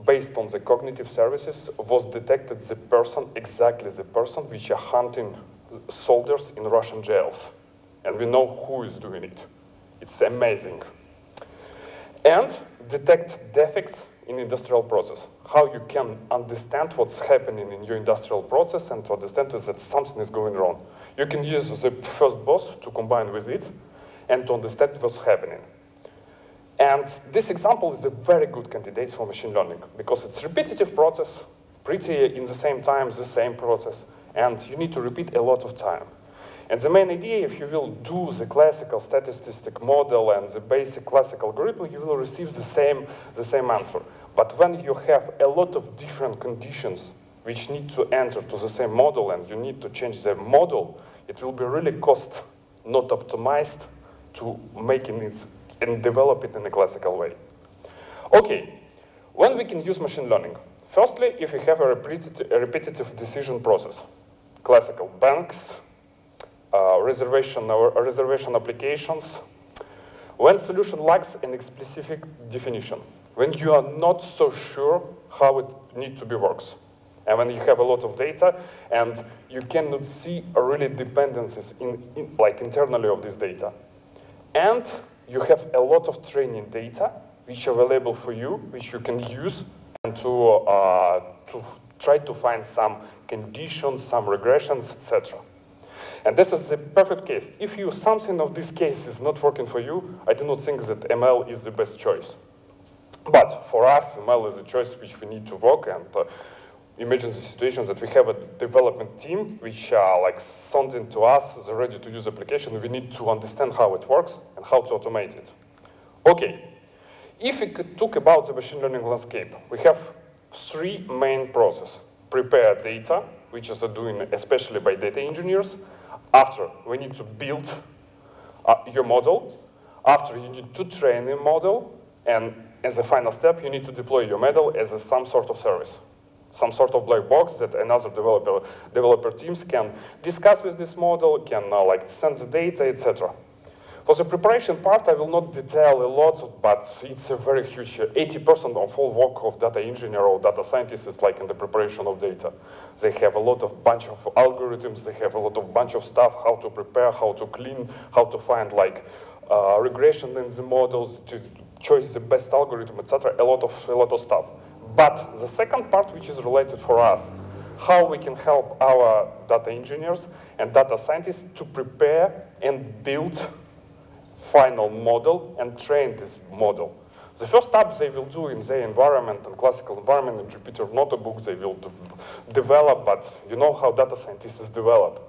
based on the cognitive services was detected the person, exactly the person which are hunting soldiers in Russian jails. And we know who is doing it. It's amazing. And detect defects in industrial process. How you can understand what's happening in your industrial process and to understand that something is going wrong. You can use the first boss to combine with it and to understand what's happening. And this example is a very good candidate for machine learning because it's a repetitive process, pretty in the same time, the same process, and you need to repeat a lot of time. And the main idea, if you will do the classical statistic model and the basic classical algorithm, you will receive the same answer. But when you have a lot of different conditions which need to enter to the same model and you need to change the model, it will be really cost not optimized to making it and develop it in a classical way. Okay, when we can use machine learning? Firstly, if you have a repetitive decision process, classical banks, reservation applications, when solution lacks an specific definition, when you are not so sure how it needs to be works, and when you have a lot of data and you cannot see really dependencies like internally of this data, and you have a lot of training data which are available for you, which you can use and to try to find some conditions, some regressions, etc. And this is the perfect case. If something of this case is not working for you, I do not think that ML is the best choice. But for us, ML is a choice which we need to work, and imagine the situation that we have a development team which are like sending to us the ready-to-use application. We need to understand how it works and how to automate it. Okay, if we could talk about the machine learning landscape, we have three main processes. Prepare data, which is doing especially by data engineers. After, we need to build your model. After, you need to train a model. And as a final step, you need to deploy your model as some sort of service, some sort of black box that another developer teams can discuss with this model, can like send the data, etc. For the preparation part, I will not detail a lot, but it's a very huge, 80% of all work of data engineer or data scientist is like in the preparation of data. They have a lot of bunch of algorithms, they have a lot of bunch of stuff, how to prepare, how to clean, how to find like regression in the models, to choose the best algorithm, etc. A lot of stuff. But the second part, which is related for us, how we can help our data engineers and data scientists to prepare and build final model and train this model. The first step they will do in their environment, and classical environment, in Jupyter Notebook, they will develop, but you know how data scientists develop.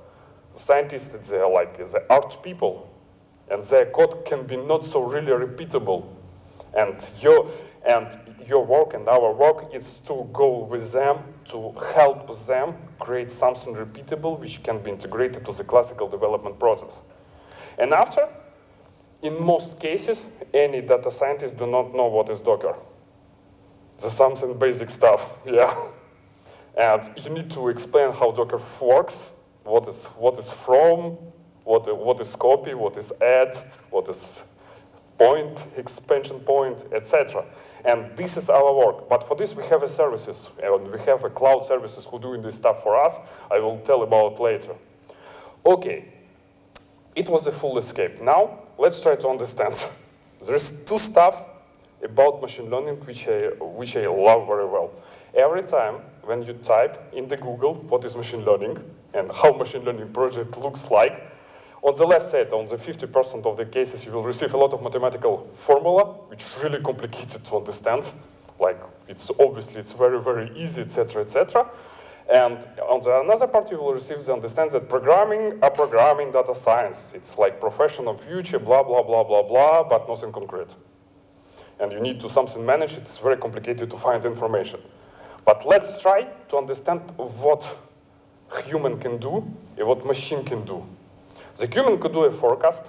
The scientists, they're like the art people, and their code can be not so really repeatable. And your work and our work is to go with them, to help them create something repeatable which can be integrated to the classical development process. And after, in most cases, any data scientists do not know what is Docker. There's something basic stuff, yeah. And you need to explain how Docker works, what is from, what is copy, what is add, what is point, expansion point, etc. And this is our work. But for this, we have a services, and we have a cloud services who doing this stuff for us. I will tell about later. Okay, it was a full escape. Now, let's try to understand. There's two stuff about machine learning which I love very well. Every time when you type in the Google what is machine learning and how machine learning project looks like, on the left side, on the 50% of the cases, you will receive a lot of mathematical formula, which is really complicated to understand. Like, it's obviously, it's very, very easy, etc., etc. And on the another part, you will receive the understand that programming data science. It's like professional future, blah, blah, blah, blah, blah, but nothing concrete. And you need to something manage it. It's very complicated to find information. But let's try to understand what human can do and what machine can do. The human could do a forecast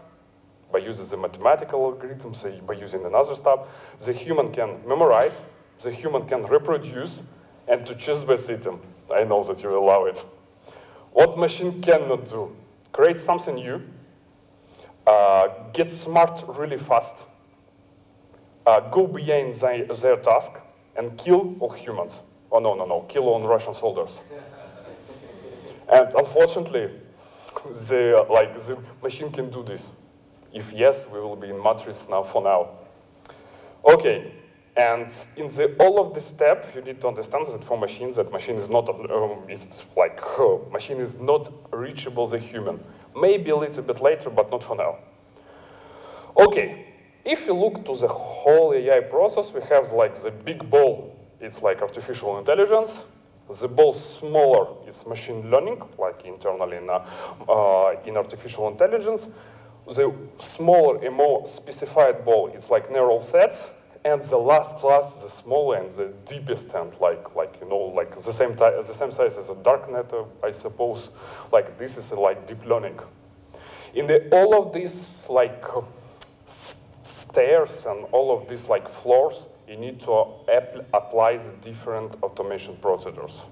by using the mathematical algorithms, by using another stuff. The human can memorize. The human can reproduce and to choose the system. I know that you allow it. What machine cannot do? Create something new, get smart really fast, go beyond their task, and kill all humans. Oh, no, kill all Russian soldiers. And unfortunately, the machine can do this. If yes, we will be in Matrix now for now. Okay, and in all of this step, you need to understand that for machines, that machine is not machine is not reachable as a human. Maybe a little bit later, but not for now. Okay, if you look to the whole AI process, we have like the big ball. It's like artificial intelligence. The ball smaller is machine learning, like internally in artificial intelligence. The smaller and more specified ball, it's like neural sets. And the last class, the smaller and the deepest end, like the same size as a dark net, I suppose. Like this is like deep learning. In all of these like stairs and all of these like floors, you need to apply the different automation procedures.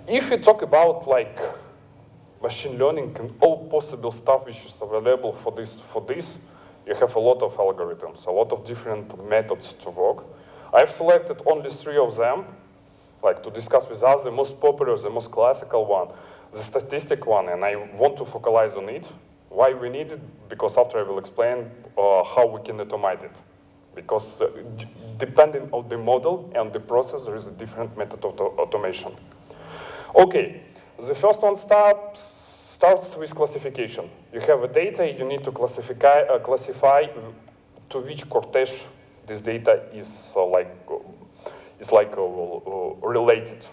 If you talk about like machine learning and all possible stuff which is available for this, you have a lot of algorithms, a lot of different methods to work. I've selected only 3 of them, like to discuss with us, the most popular, the most classical one, the statistic one, and I want to focalize on it. Why we need it? Because after I will explain how we can automate it. Because depending on the model and the process, there is a different method of automation. Okay, the first one starts with classification. You have a data, you need to classify to which cortege this data is related.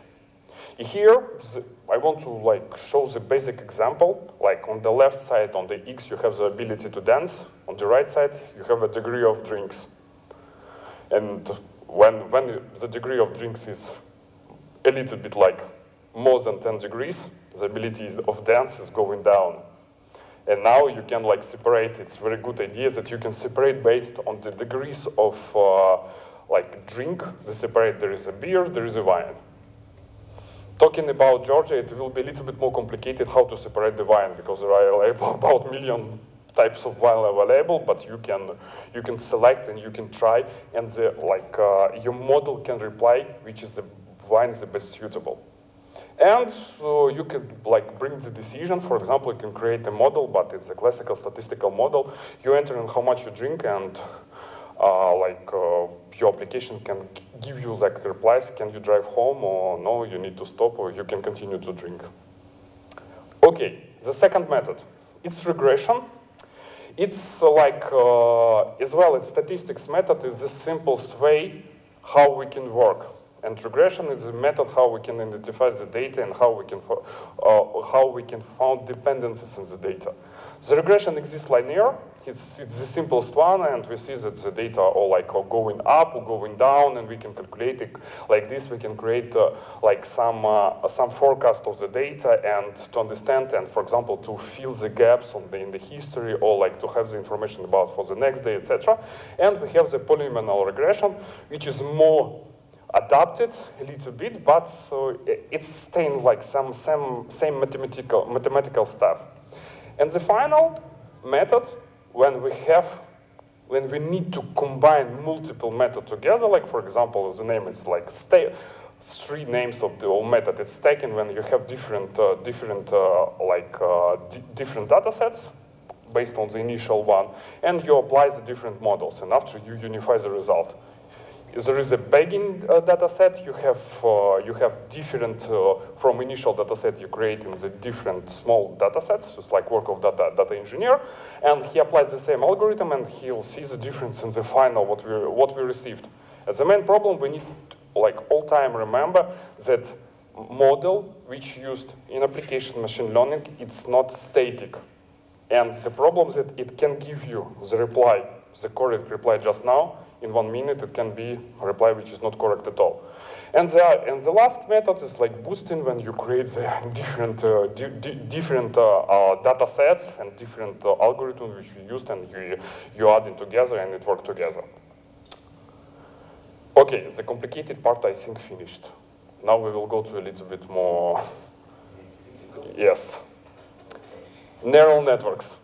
Here, I want to show the basic example. Like on the left side, on the X, you have the ability to dance. On the right side, you have a degree of drinks. And when the degree of drinks is a little bit like more than 10 degrees, the ability of dance is going down. And now you can separate. It's a very good idea that you can separate based on the degrees of drink. There is a beer, there is a wine. Talking about Georgia, it will be a little bit more complicated how to separate the wine, because there are about 1 million types of wine available, but you can select and you can try, and your model can reply which is the wine is the best suitable. And so you can bring the decision. For example, you can create a model, but it's a classical statistical model. You enter in how much you drink, and your application can give you like replies, can you drive home, or no, you need to stop, or you can continue to drink. Okay, the second method, it's regression. It's as well as statistics method is the simplest way how we can work. And regression is a method how we can identify the data and how we can find dependencies in the data. The regression exists linear. It's the simplest one, and we see that the data are going up or going down, and we can calculate it like this. We can create some forecast of the data and to understand, and for example, to fill the gaps in the history, or to have the information about for the next day, etc. And we have the polynomial regression, which is more adapted a little bit, but it's staying like same mathematical stuff. And the final method, when we need to combine multiple methods together, like for example, the name is like three names of the whole method. It's taken when you have different data sets based on the initial one, and you apply the different models, and after you unify the result. There is a begging data set. You have different from initial data set you create in the different small data sets. It's like work of data engineer, and he applied the same algorithm, and he'll see the difference in the final what we received. And the main problem we need all time remember that model which used in application machine learning, it's not static, and the problem is that it can give you the reply, the correct reply just now. In 1 minute, it can be a reply which is not correct at all. And the last method is like boosting, when you create the different data sets and different algorithms which you used, and you add it together and it works together. Okay, the complicated part I think finished. Now we will go to a little bit more. Yes. Neural networks.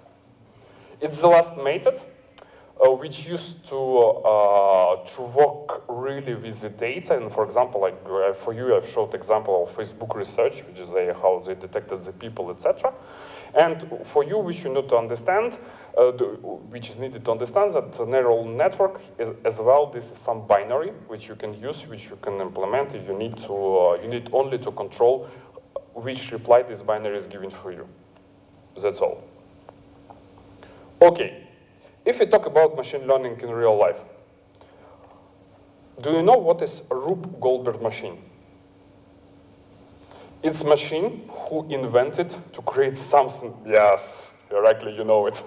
It's the last method. Which used to work really with the data, and for example, for you, I've showed example of Facebook research, which is how they detected the people, etc. And for you, we should need to understand, which is needed to understand that the neural network is, as well. This is some binary which you can use, which you can implement. You need only to control which reply this binary is giving for you. That's all. Okay. If we talk about machine learning in real life, do you know what is a Rube Goldberg machine? It's a machine who invented to create something. Yes, directly, you know it.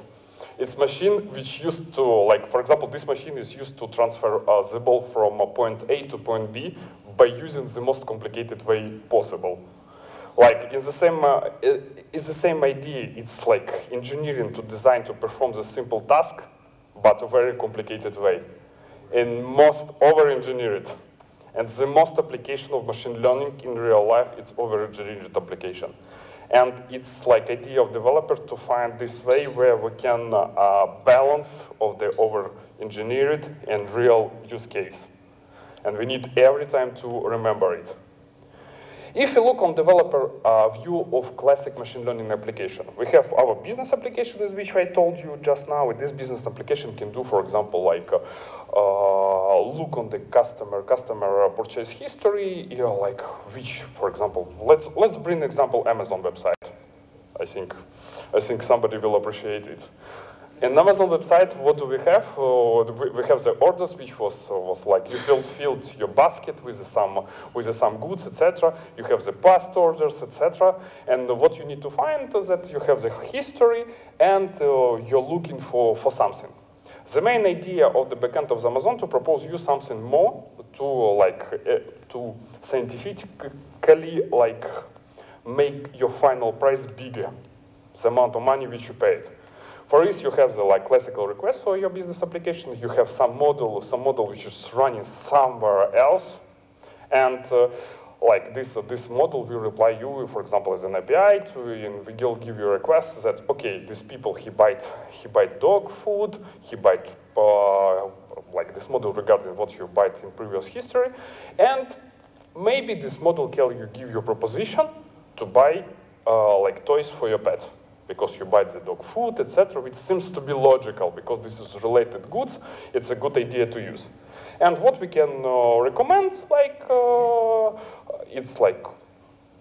It's a machine which used to, for example, this machine is used to transfer the ball from point A to point B by using the most complicated way possible. It's the same idea. It's like engineering to design to perform the simple task, but a very complicated way. And most over-engineered. And the most application of machine learning in real life, it's over-engineered application. And it's like idea of developer to find this way where we can balance of the over-engineered and real use case. And we need every time to remember it. If you look on developer view of classic machine learning application, we have our business application, which I told you just now. This business application can do, for example, look on the customer purchase history, which, for example, let's bring example Amazon website. I think somebody will appreciate it. In Amazon website, what do we have? We have the orders, which was like you filled your basket with some goods, etc. You have the past orders, etc. And what you need to find is that you have the history, and you're looking for something. The main idea of the backend of Amazon to propose you something more to scientifically make your final price bigger, the amount of money which you paid. For this, you have the classical request for your business application. You have some model which is running somewhere else, and this model will reply you, for example, as an API and we will give you a request that okay, these people he buy dog food, he buy this model regarding what you buy in previous history, and maybe this model can give you a proposition to buy toys for your pet. because you buy the dog food, etc., which seems to be logical because this is related goods. It's a good idea to use. And what we can recommend, like, it's like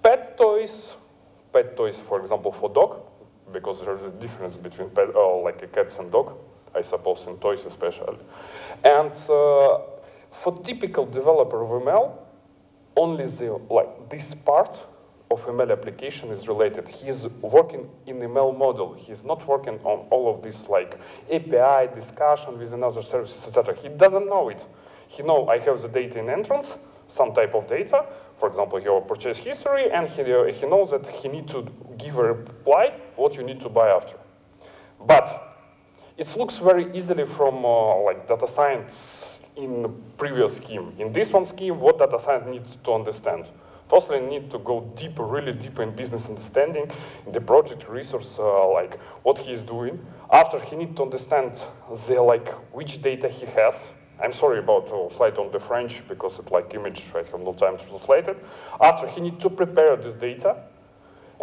pet toys, for example, for dog, because there's a difference between pet, like a cats and dog, I suppose, in toys especially. And for typical developer of ML, only this part of ML application is related. He's working in ML model. He's not working on all of this like API discussion with another services, etc. He doesn't know it. He knows I have the data in entrance, some type of data, for example, your purchase history, and he knows that he needs to give a reply what you need to buy after. But it looks very easily from like data science in the previous scheme. In this one scheme, what data science needs to understand? Firstly, you need to go deeper, really deeper in business understanding, in the project resource, like what he is doing. After, he needs to understand which data he has. I'm sorry about slide on the French because it's like image, I have no time to translate it. After, he needs to prepare this data,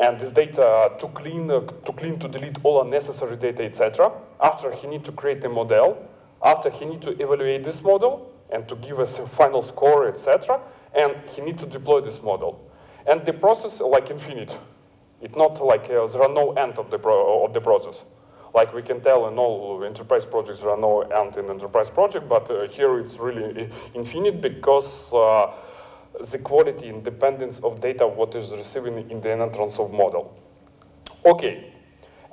and this data to clean, to delete all unnecessary data, etc. After, he needs to create a model. After, he needs to evaluate this model and to give us a final score, etc. And he needs to deploy this model. And the process is like infinite. It's not like there are no end of the process. Like we can tell in all enterprise projects, there are no end in enterprise project, but here it's really infinite because the quality independence of data, what is receiving in the entrance of model. Okay,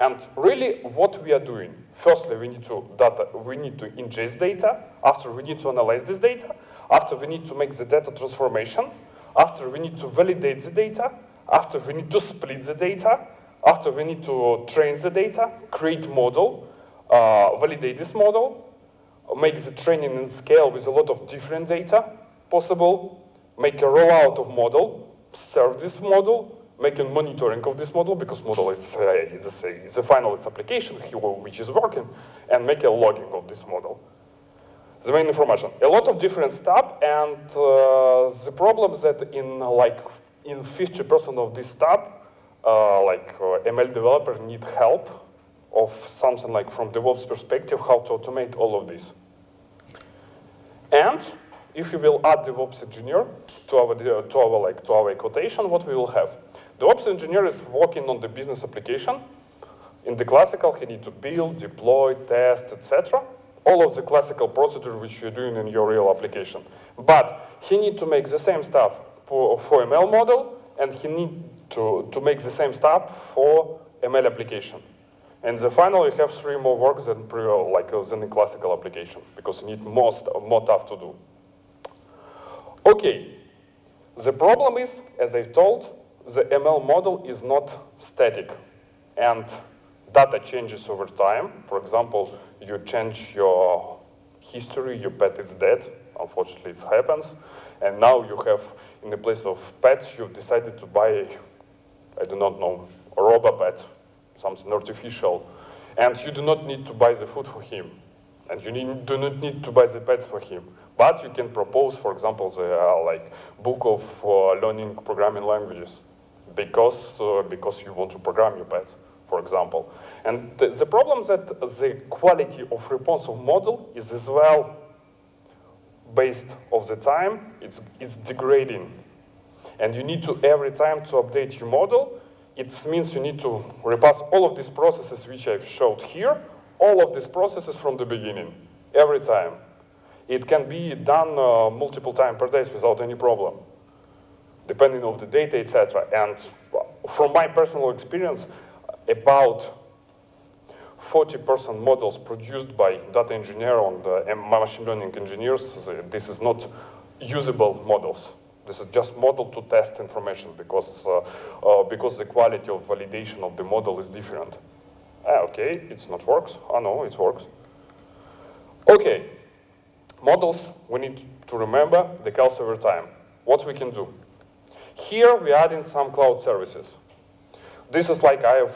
and really what we are doing, firstly we need to ingest data, after we need to analyze this data, after we need to make the data transformation, after we need to validate the data, after we need to split the data, after we need to train the data, create model, validate this model, make the training and scale with a lot of different data possible, make a rollout of model, serve this model, make a monitoring of this model, because model it's a final application which is working, and make a logging of this model. The main information. A lot of different stuff, and the problem is that in 50% of this stuff, ML developer need help of something like from DevOps perspective, how to automate all of this. And if you will add DevOps engineer to our quotation, what we will have? DevOps engineer is working on the business application. In the classical, he need to build, deploy, test, etc. All of the classical procedure which you're doing in your real application. But he need to make the same stuff for ML model, and he need to make the same stuff for ML application. And the final, you have 3 more works than the classical application, because you need more stuff to do. Okay, the problem is, as I told, the ML model is not static, and data changes over time. For example, you change your history, your pet is dead. Unfortunately, it happens. And now you have, in the place of pets, you've decided to buy, I do not know, a robo-pet, something artificial. And you do not need to buy the food for him. And you do not need to buy the pets for him. But you can propose, for example, the book of learning programming languages, because you want to program your pet, for example. And the problem is that the quality of response of model is as well based of the time, it's degrading. And you need to, every time to update your model, it means you need to repass all of these processes which I've showed here, all of these processes from the beginning, every time. It can be done multiple times per day without any problem, depending on the data, etc. And from my personal experience, about 40% models produced by data engineer and machine learning engineers, this is not usable models. This is just model to test information because the quality of validation of the model is different. Okay, it's not works. Oh no, it works. Okay, models, we need to remember the calls over time. What we can do? Here we add in some cloud services. This is like I've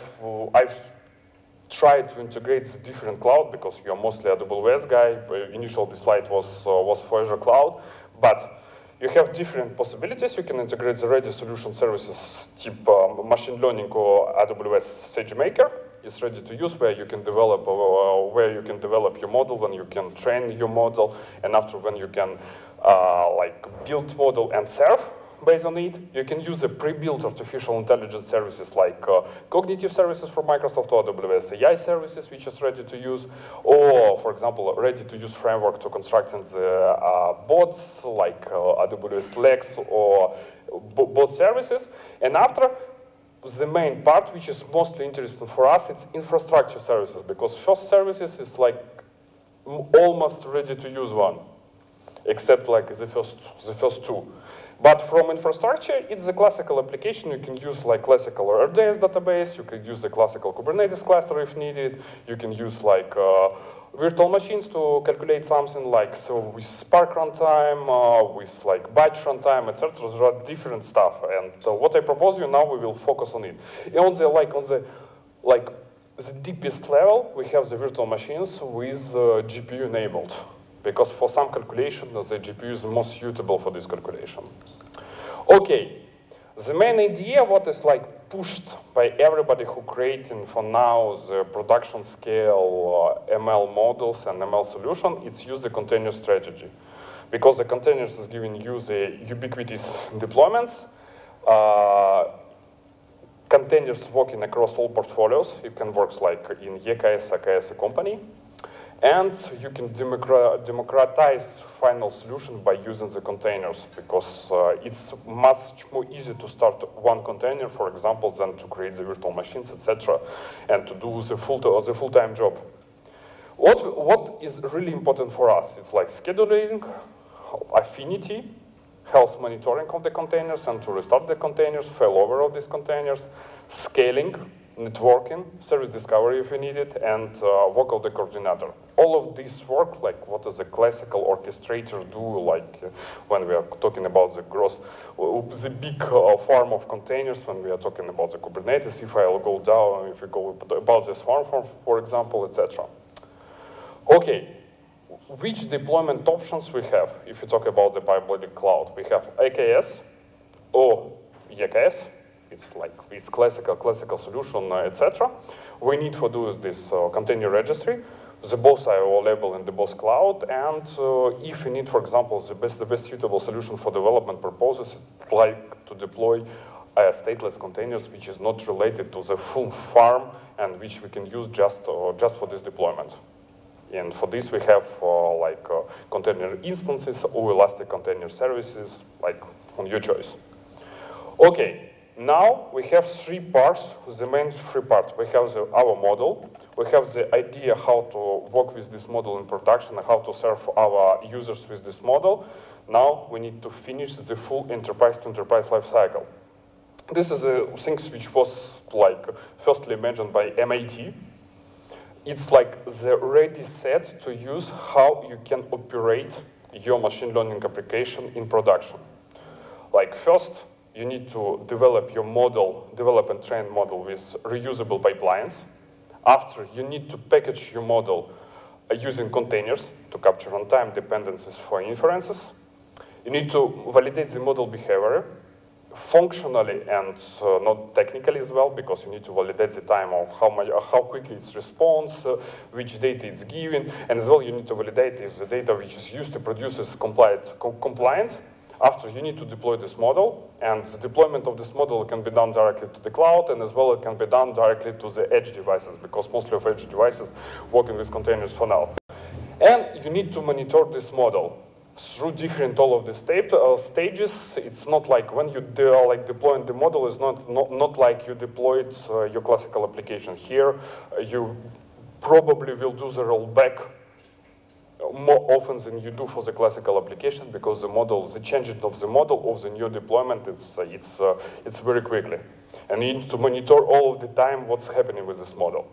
tried to integrate the different cloud because you're mostly AWS guy. Initially, the slide was for Azure Cloud, but You have different possibilities. You can integrate the ready solution services type machine learning or AWS SageMaker. It's ready to use, where you can develop your model, when you can train your model, and after when you can like build model and serve based on it. You can use the pre-built artificial intelligence services like cognitive services from Microsoft or AWS AI services, which is ready to use, or, for example, ready-to-use framework to constructing the bots like AWS Lex or bot services. And after, the main part, which is mostly interesting for us, it's infrastructure services, because first services is like almost ready to use one, except like the first two. But from infrastructure, it's the classical application. You can use like classical RDS database. You can use the classical Kubernetes cluster if needed. You can use like virtual machines to calculate something like, so with Spark runtime, with like batch runtime, etc. There are different stuff. And what I propose you now, we will focus on it. And on the deepest level, we have the virtual machines with GPU enabled, because for some calculation, the GPU is most suitable for this calculation. Okay, the main idea, what is like pushed by everybody who creating for now the production scale ML models and ML solution, it's use the container strategy. Because the containers is giving you the ubiquitous deployments, containers working across all portfolios. It can work like in EKS, AKS company. And you can democratize final solution by using the containers, because it's much more easy to start one container, for example, than to create the virtual machines, etc., and to do the full-time job. What is really important for us? It's like scheduling, affinity, health monitoring of the containers, and to restart the containers, failover of these containers, scaling, networking, service discovery if you need it, and work of the coordinator. All of this work, like what does a classical orchestrator do, like when we are talking about the big farm of containers, when we are talking about the Kubernetes, if I'll go down, if we go about this farm, for example, etc. Okay, which deployment options we have? If you talk about the public cloud, we have AKS or EKS. It's like it's classical solution, etc. We need to do this container registry, the both IO label and the both cloud, and if you need, for example, the best suitable solution for development purposes, like to deploy stateless containers, which is not related to the full farm and which we can use just for this deployment. And for this, we have container instances or elastic container services, like on your choice. Okay. Now we have three parts, the main three parts. We have our model, we have the idea how to work with this model in production and how to serve our users with this model. Now we need to finish the full enterprise-to-enterprise lifecycle. This is things which was like firstly mentioned by MIT. It's like the ready set to use how you can operate your machine learning application in production. Like first, you need to develop your model, develop and train model with reusable pipelines. After, you need to package your model using containers to capture runtime dependencies for inferences. You need to validate the model behavior functionally and not technically as well, because you need to validate the time of how quickly it responds, which data it's giving, and as well you need to validate if the data which is used to produce is compliant. After, you need to deploy this model, and the deployment of this model can be done directly to the cloud, and as well it can be done directly to the edge devices, because mostly of edge devices working with containers for now. And you need to monitor this model through different all of the stages. It's not like when you deploying the model is not like you deployed your classical application. Here, you probably will do the rollback more often than you do for the classical application, because the changing of the model of the new deployment, it's very quickly. And you need to monitor all of the time what's happening with this model.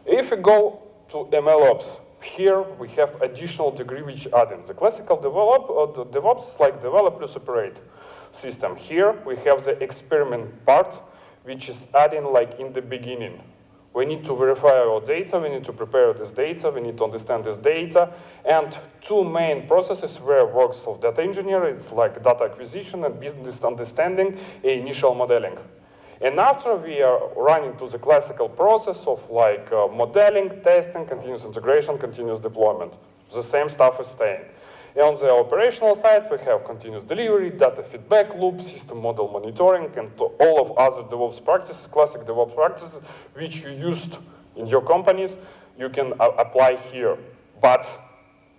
If we go to MLOps, here we have additional degree which add in. The classical DevOps is like develop plus operate system. Here we have the experiment part, which is adding like in the beginning. We need to verify our data, we need to prepare this data, we need to understand this data, and two main processes where works for data engineer, it's like data acquisition and business understanding and initial modeling. And after we are running to the classical process of like modeling, testing, continuous integration, continuous deployment. The same stuff is staying. And on the operational side, we have continuous delivery, data feedback loop, system model monitoring, and all of other DevOps practices, classic DevOps practices, which you used in your companies, you can apply here. But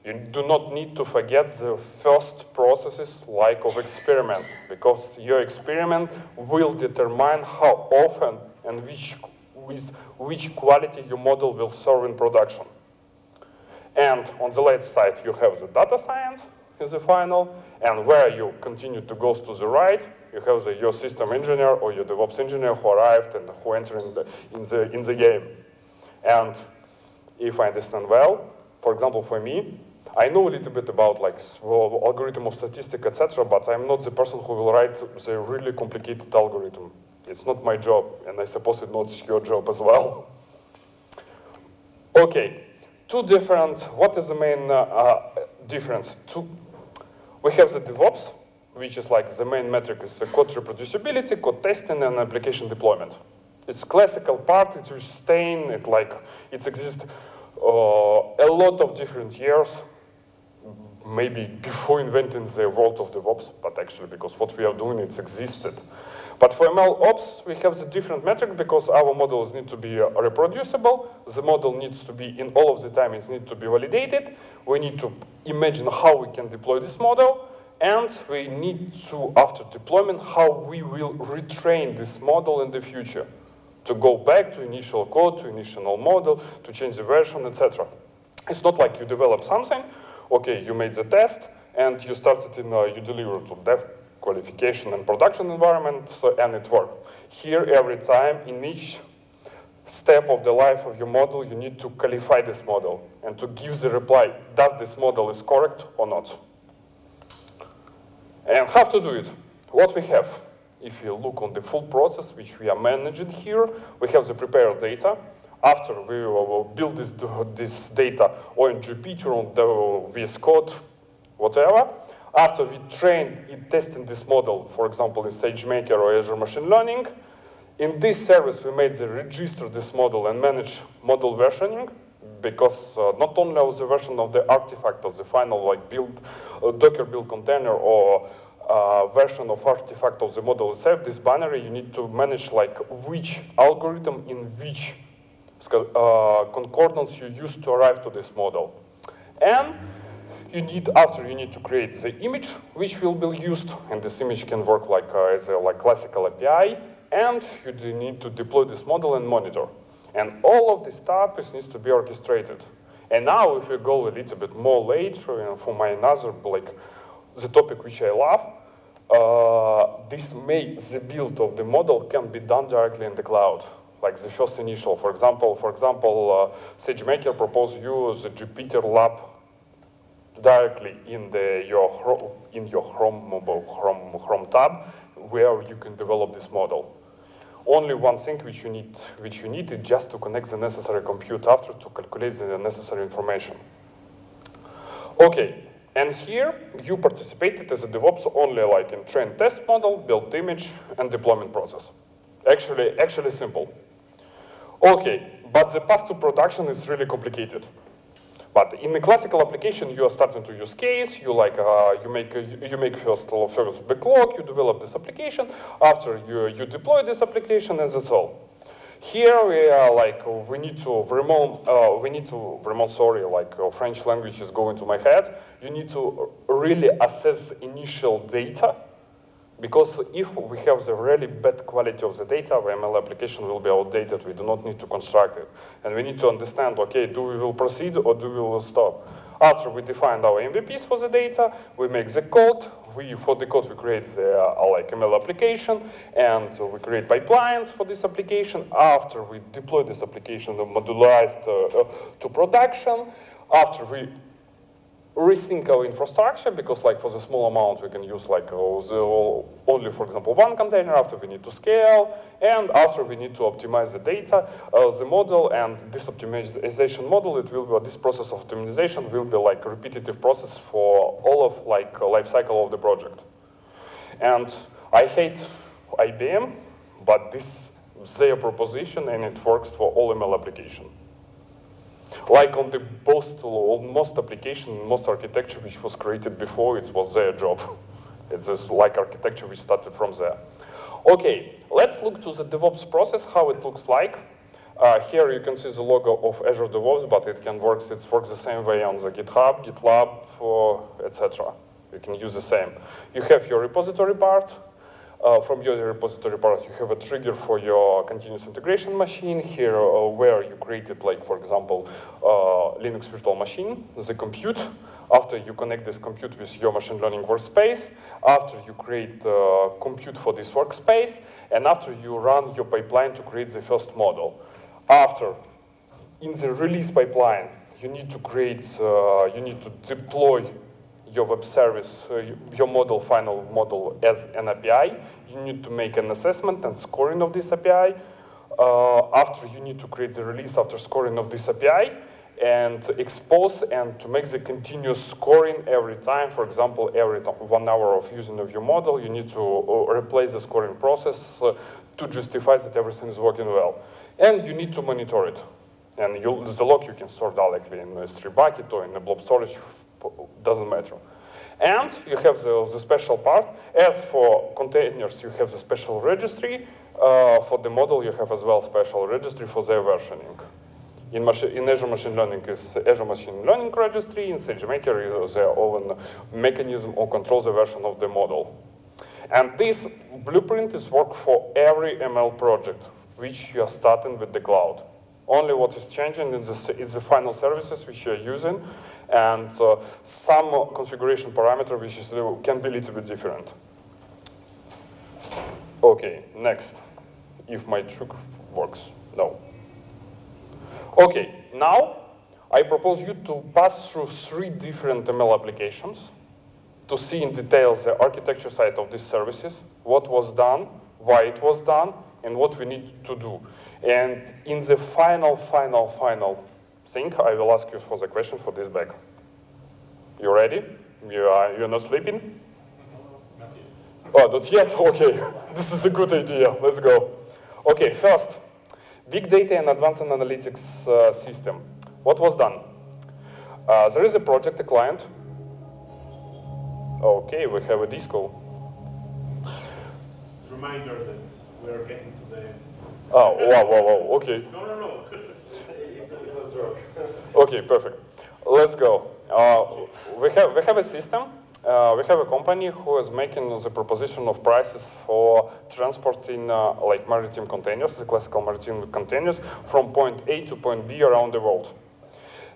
you do not need to forget the first processes like of experiment, because your experiment will determine how often and with which quality your model will serve in production. And on the left side, you have the data science as the final, and where you continue to go to the right, you have your system engineer or your DevOps engineer who arrived and who entered in the game. And if I understand well, for example, for me, I know a little bit about like algorithm of statistics, etc., but I'm not the person who will write the really complicated algorithm. It's not my job, and I suppose it's not your job as well. Okay. Two different, what is the main difference? We have the DevOps, which is like the main metric is the code reproducibility, code testing, and application deployment. It's classical part, it's staying, it exists a lot of different years, maybe before inventing the world of DevOps, but actually because what we are doing, it's existed. But for ML ops, we have the different metric because our models need to be reproducible. The model needs to be, in all of the time, it needs to be validated. We need to imagine how we can deploy this model. And we need to, after deployment, how we will retrain this model in the future. To go back to initial code, to initial model, to change the version, etc. It's not like you develop something, okay, you made the test, and you started in, you deliver to dev qualification and production environment, and it worked. Here, every time, in each step of the life of your model, you need to qualify this model and to give the reply, does this model is correct or not? And how to do it? What we have, if you look on the full process, which we are managing here, we have the prepared data. After we will build this data or in Jupyter, on the VS Code, whatever, after we trained in testing this model, for example, in SageMaker or Azure Machine Learning, in this service we made the register this model and manage model versioning, because not only of the version of the artifact of the final like build, Docker build container or version of artifact of the model itself, this binary you need to manage like which algorithm in which concordance you use to arrive to this model. And you need, after you need to create the image which will be used, and this image can work like as a classical API, and you need to deploy this model and monitor. And all of this stuff needs to be orchestrated. And now if we go a little bit more later, for my another, like the topic which I love, this makes the build of the model can be done directly in the cloud. Like the first initial, for example, SageMaker proposes you the Jupyter Lab directly in your Chrome tab, where you can develop this model. Only one thing which you need is just to connect the necessary compute after to calculate the necessary information. Okay, and here you participated as a DevOps only like in train test model, build image, and deployment process. Actually simple. Okay, but the path to production is really complicated. But in the classical application, you are starting to use case. You make first backlog. You develop this application. After you deploy this application, and that's all. Here we are like we need to sorry, like French language is going to my head. You need to really assess initial data. Because if we have the really bad quality of the data, the ML application will be outdated. We do not need to construct it. And we need to understand, okay, do we will proceed or do we will stop? After we define our MVPs for the data, we make the code. For the code, we create the like ML application, and we create pipelines for this application. After we deploy this application, modularized to production. After we rethink our infrastructure, because like for the small amount we can use like only, for example, one container. After we need to scale, and after we need to optimize the data, the model, and this optimization model, it will be, this process of optimization will be like a repetitive process for all of like life cycle of the project. And I hate IBM, but this is their proposition, and it works for all ML application. Like on the most application, most architecture which was created before, it was their job. It's just like architecture which started from there. Okay, let's look to the DevOps process, how it looks like. Here you can see the logo of Azure DevOps, but it works the same way on the GitHub, GitLab, etc. You can use the same. You have your repository part. From your repository part, you have a trigger for your continuous integration machine here, where you created, like, for example, Linux virtual machine, the compute. After you connect this compute with your machine learning workspace, after you create compute for this workspace, and after you run your pipeline to create the first model. After, in the release pipeline, you need to create, you need to deploy your web service, your model, final model as an API. You need to make an assessment and scoring of this API. After, you need to create the release after scoring of this API and expose and to make the continuous scoring every time. For example, every 1 hour of using of your model, you need to replace the scoring process to justify that everything is working well. And you need to monitor it. And the log you can store directly in a S3 bucket or in a blob storage, doesn't matter. And you have the special part. As for containers, you have the special registry. For the model, you have as well special registry for their versioning. In Azure Machine Learning is Azure Machine Learning Registry. In SageMaker is their own mechanism or control the version of the model. And this blueprint is work for every ML project, which you are starting with the cloud. Only what is changing is the final services which you are using, and some configuration parameter which can be a little bit different. Okay, next. If my trick works, no. Okay, now I propose you to pass through 3 different ML applications to see in detail the architecture side of these services, what was done, why it was done, and what we need to do. And in the final thing, I will ask you for the question for this bag. You ready? You're not sleeping? Oh, not yet? Okay, this is a good idea. Let's go. Okay, first, big data and advanced analytics system. What was done? There is a project, a client. Okay, we have a disco. Reminder that we are getting to the... Oh, wow, okay. No. It's a joke. Okay, perfect. Let's go. We have a system. We have a company who is making the proposition of prices for transporting like maritime containers, the classical maritime containers, from point A to point B around the world.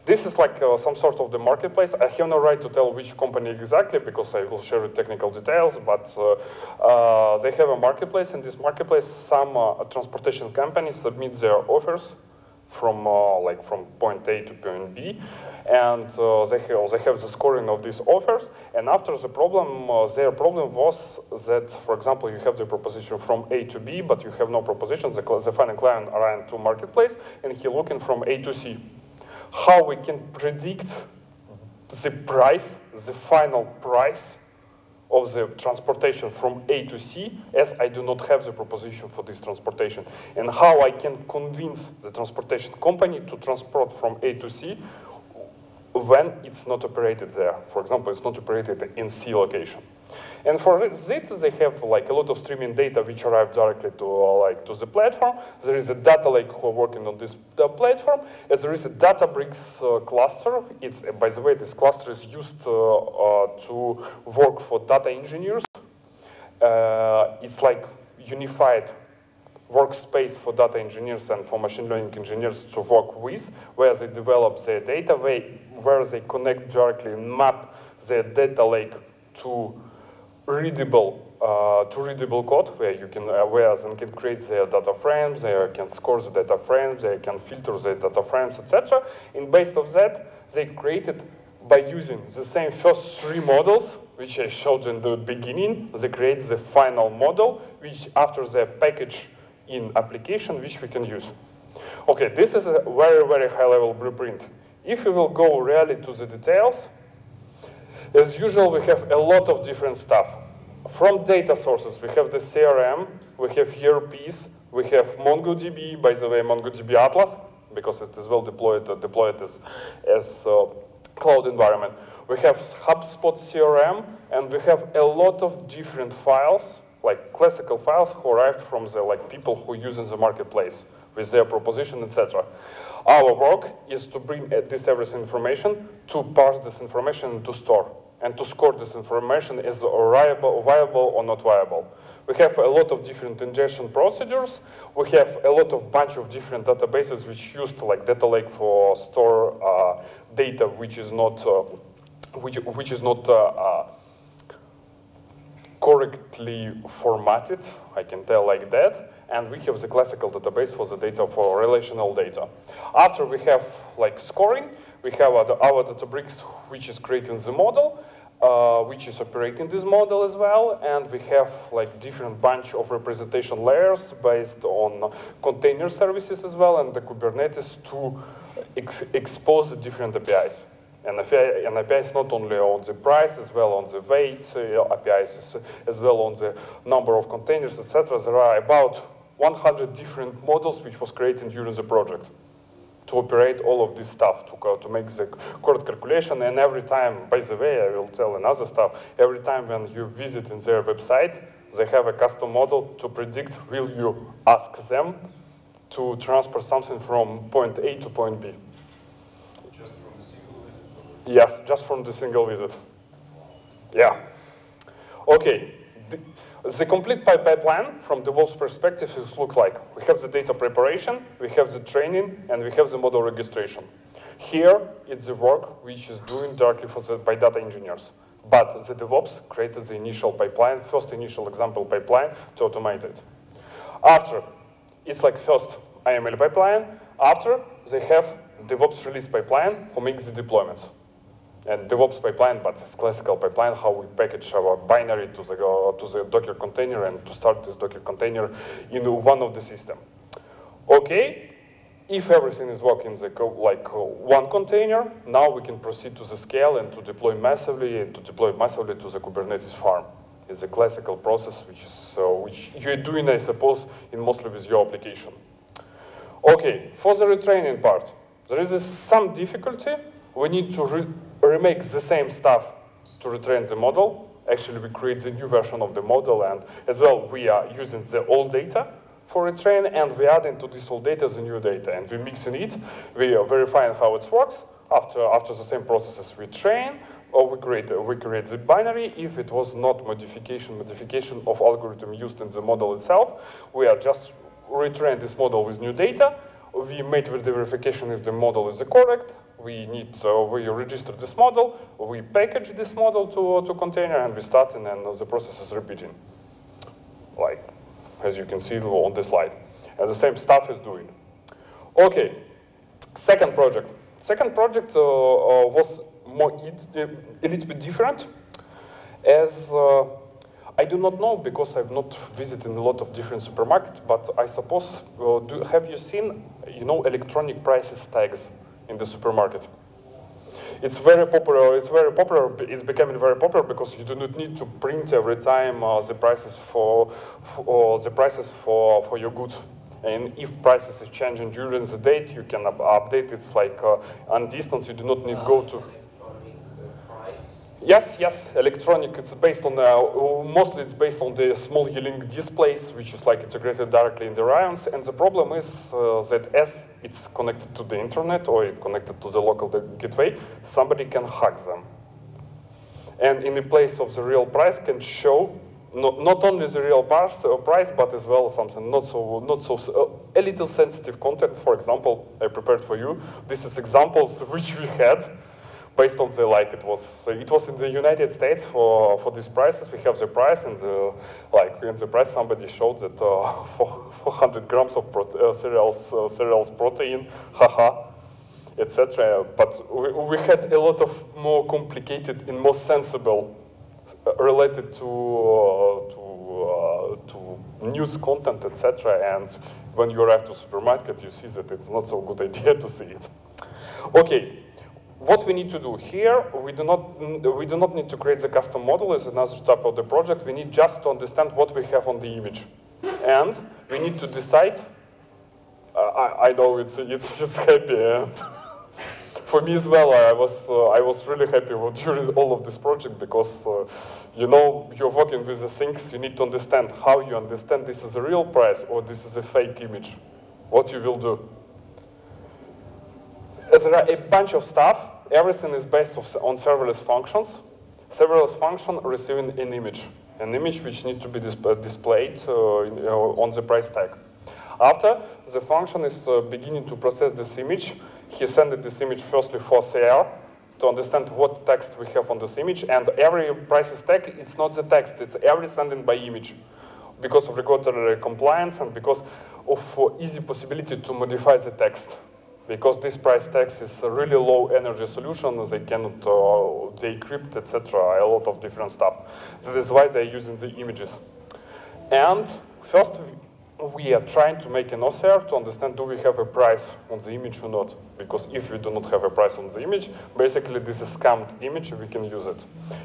This is like some sort of the marketplace. I have no right to tell which company exactly because I will share the technical details, but they have a marketplace. In this marketplace, some transportation companies submit their offers from from point A to point B, and they have the scoring of these offers. And after the problem, their problem was that, for example, you have the proposition from A to B, but you have no propositions. The final client ran to marketplace, and he looking from A to C. How we can predict the price, the final price of the transportation from A to C, as I do not have the proposition for this transportation, and how I can convince the transportation company to transport from A to C when it's not operated there. For example, it's not operated in C location. And for this, they have like a lot of streaming data which arrive directly to to the platform. There is a data lake who are working on this platform. As there is a Databricks cluster. It's by the way, this cluster is used to work for data engineers. It's like unified workspace for data engineers and for machine learning engineers to work with, where they develop their data, where they connect directly and map their data lake to readable code, where you can where they can create their data frames, they can score the data frames, they can filter the data frames, etc. And based on that, they created by using the same first 3 models, which I showed in the beginning, they create the final model, which after they package in application, which we can use. Okay, this is a very, very high-level blueprint. If we will go really to the details, as usual, we have a lot of different stuff. From data sources, we have the CRM, we have ERPs, we have MongoDB, by the way, MongoDB Atlas, because it is well deployed as cloud environment. We have HubSpot CRM, and we have a lot of different files, like classical files who arrived from the people who use in the marketplace with their proposition, etc. Our work is to bring this everything information, to parse this information, and to store, and to score this information as viable or not viable. We have a lot of different ingestion procedures. We have a lot of bunch of different databases which used like data lake for store data which is not correctly formatted, I can tell like that. And we have the classical database for the data, for relational data. After we have like scoring, we have our Databricks, which is creating the model, which is operating this model as well, and we have like different bunch of representation layers based on container services as well, and the Kubernetes to expose the different APIs. And APIs not only on the price, as well on the weight, APIs as well on the number of containers, etc. There are about 100 different models which was created during the project to operate all of this stuff, to make the correct calculation. And every time, by the way, I will tell another stuff, every time when you visit in their website, they have a custom model to predict, will you ask them to transfer something from point A to point B. Just from a single visit? Yes, just from the single visit. Yeah. Okay. The complete pipeline from DevOps perspective is look like. We have the data preparation, we have the training, and we have the model registration. Here, it's the work which is doing directly by data engineers. But the DevOps created the initial pipeline, first initial example pipeline to automate it. After, it's like first IML pipeline. After, they have DevOps release pipeline who makes the deployments. And DevOps pipeline, but it's classical pipeline, how we package our binary to the Docker container and to start this Docker container in one of the system. Okay, if everything is working like one container, now we can proceed to the scale and to deploy massively to the Kubernetes farm. It's a classical process which you're doing, I suppose, mostly with your application. Okay, for the retraining part, there is some difficulty. We need to remake the same stuff to retrain the model. Actually, we create the new version of the model, and as well, we are using the old data for retrain, and we add into this old data the new data, and we mixing it. We are verifying how it works. After the same processes, we train, or we create the binary. If it was not modification of algorithm used in the model itself, we are just retrain this model with new data. We made the verification if the model is correct. We register this model, we package this model to container, and we start, and then the process is repeating, like as you can see on the slide. And the same stuff is doing. Okay, second project. Second project was a little bit different, as I do not know because I've not visited a lot of different supermarkets, but I suppose, have you seen, electronic prices tags in the supermarket? It's very popular. It's becoming very popular because you do not need to print every time the prices for your goods. And if prices is changing during the date, you can update. It's like on distance. You do not need go to. Yes, electronic. It's based on mostly it's based on the small E-Link displays, which is like integrated directly in the Ryans. And the problem is that as it's connected to the internet or connected to the local gateway, somebody can hack them. And in the place of the real price, can show not only the real price, but as well something not so a little sensitive content. For example, I prepared for you. This is examples which we had. Based on the it was in the United States for these prices. We have the price, and in the price somebody showed that 400 grams of cereals protein, haha. etc. But we had a lot of more complicated and more sensible related to news content, etc. And when you arrive to supermarket, you see that it's not so good idea to see it. Okay, what we need to do here, we do not need to create the custom model as another type of the project. We need just to understand what we have on the image, and we need to decide. I know it's happy, and for me as well, I was really happy during all of this project because you know, you're working with the things, you need to understand how you understand this is a real price or this is a fake image, what you will do. There are a bunch of stuff, everything is based on serverless functions. Serverless function receiving an image which needs to be displayed on the price tag. After, the function is beginning to process this image. He sends this image firstly for CR to understand what text we have on this image, and every prices tag, it's not the text, it's every sending by image. Because of regulatory compliance and because of easy possibility to modify the text. Because this price text is a really low energy solution, they cannot decrypt, etc., a lot of different stuff. That is why they're using the images. And first, we are trying to make an OCR to understand do we have a price on the image or not. Because if we do not have a price on the image, basically this is scammed image, we can use it.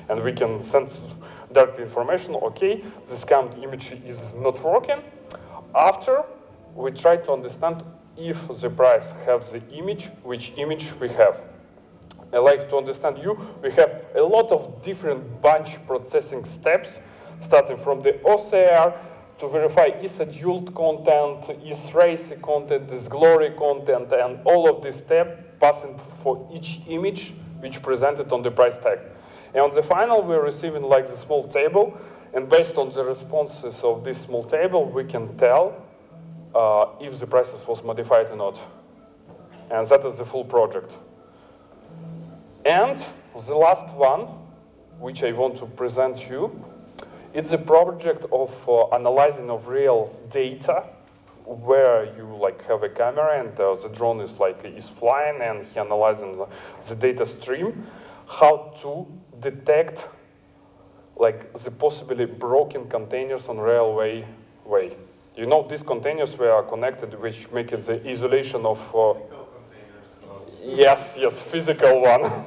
And we can send direct information, okay, the scammed image is not working. After, we try to understand if the price has the image, which image we have. I like to understand we have a lot of different bunch processing steps, starting from the OCR, to verify is adult content, is racy content, is glory content, and all of this step passing for each image which presented on the price tag. And on the final, we're receiving like the small table, and based on the responses of this small table, we can tell if the prices was modified or not. And that is the full project. And the last one, which I want to present you, it's a project of analyzing of real data, where you like have a camera and the drone is flying and he analyzing the data stream, how to detect like the possibly broken containers on railway way. You know these containers were connected, which make it the isolation of yes, physical one.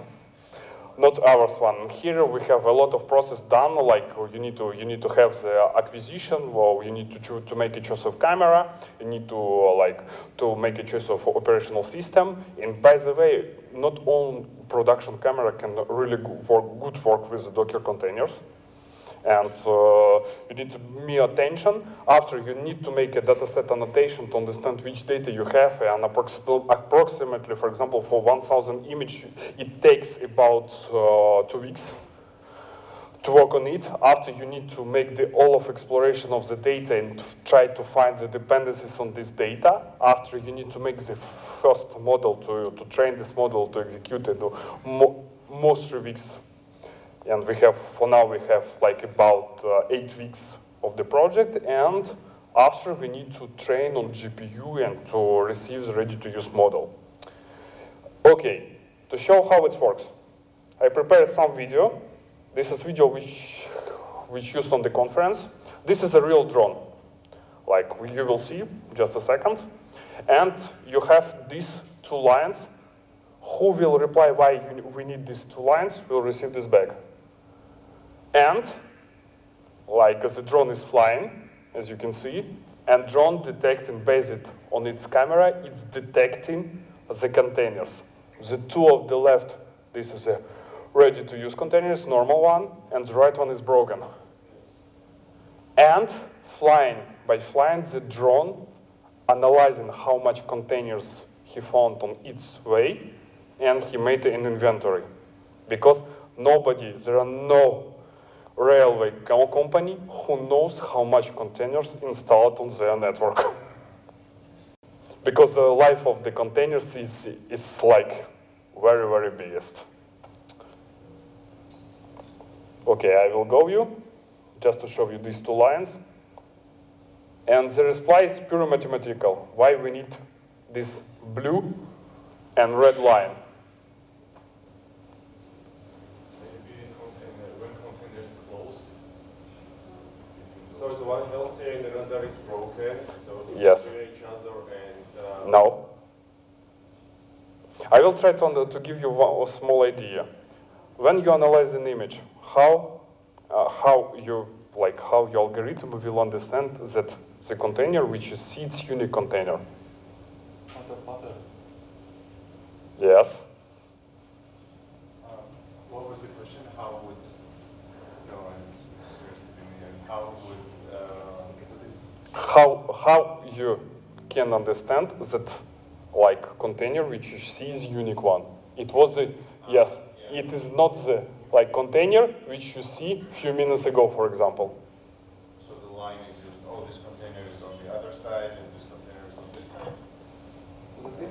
Not ours one. Here we have a lot of process done. Like you need to have the acquisition, or you need to make a choice of camera. You need to make a choice of operational system. And by the way, not all production camera can really good work with the Docker containers. And you need to pay attention. After, you need to make a dataset annotation to understand which data you have. And approximately, for example, for 1,000 image, it takes about 2 weeks to work on it. After, you need to make the all of exploration of the data and try to find the dependencies on this data. After, you need to make the first model to train this model to execute it. Most 3 weeks. And we have, for now, we have like about 8 weeks of the project. And after, we need to train on GPU and to receive the ready-to-use model. Okay, to show how it works, I prepared some video. This is video which used on the conference. This is a real drone, like you will see just a second. And you have these 2 lines. Who will reply why we need these 2 lines will receive this bag. And, like as the drone is flying, as you can see, and drone detecting based on its camera, it's detecting the containers. The 2 of the left, this is a ready-to-use containers, normal one, and the right one is broken. And by flying the drone, analyzing how much containers he found on its way, and he made an inventory. Because there are no railway company who knows how much containers installed on their network. Because the life of the containers is like very, very biased. Okay, I will go you just to show you these 2 lines. And the reply is pure mathematical. Why we need this blue and red line. Maybe when container is closed. So it's one healthy and another is broken. So they Yes. compare each other and No. I will try to give you a small idea. When you analyze an image, how your algorithm will understand that the container which you see it's unique container. Yes. what was the question? How would How you can understand that like container which you see is unique one? It was a yes. Yeah. It is not the like container which you see a few minutes ago, for example. So the line is, oh, this container is on the other side and this container is on this side?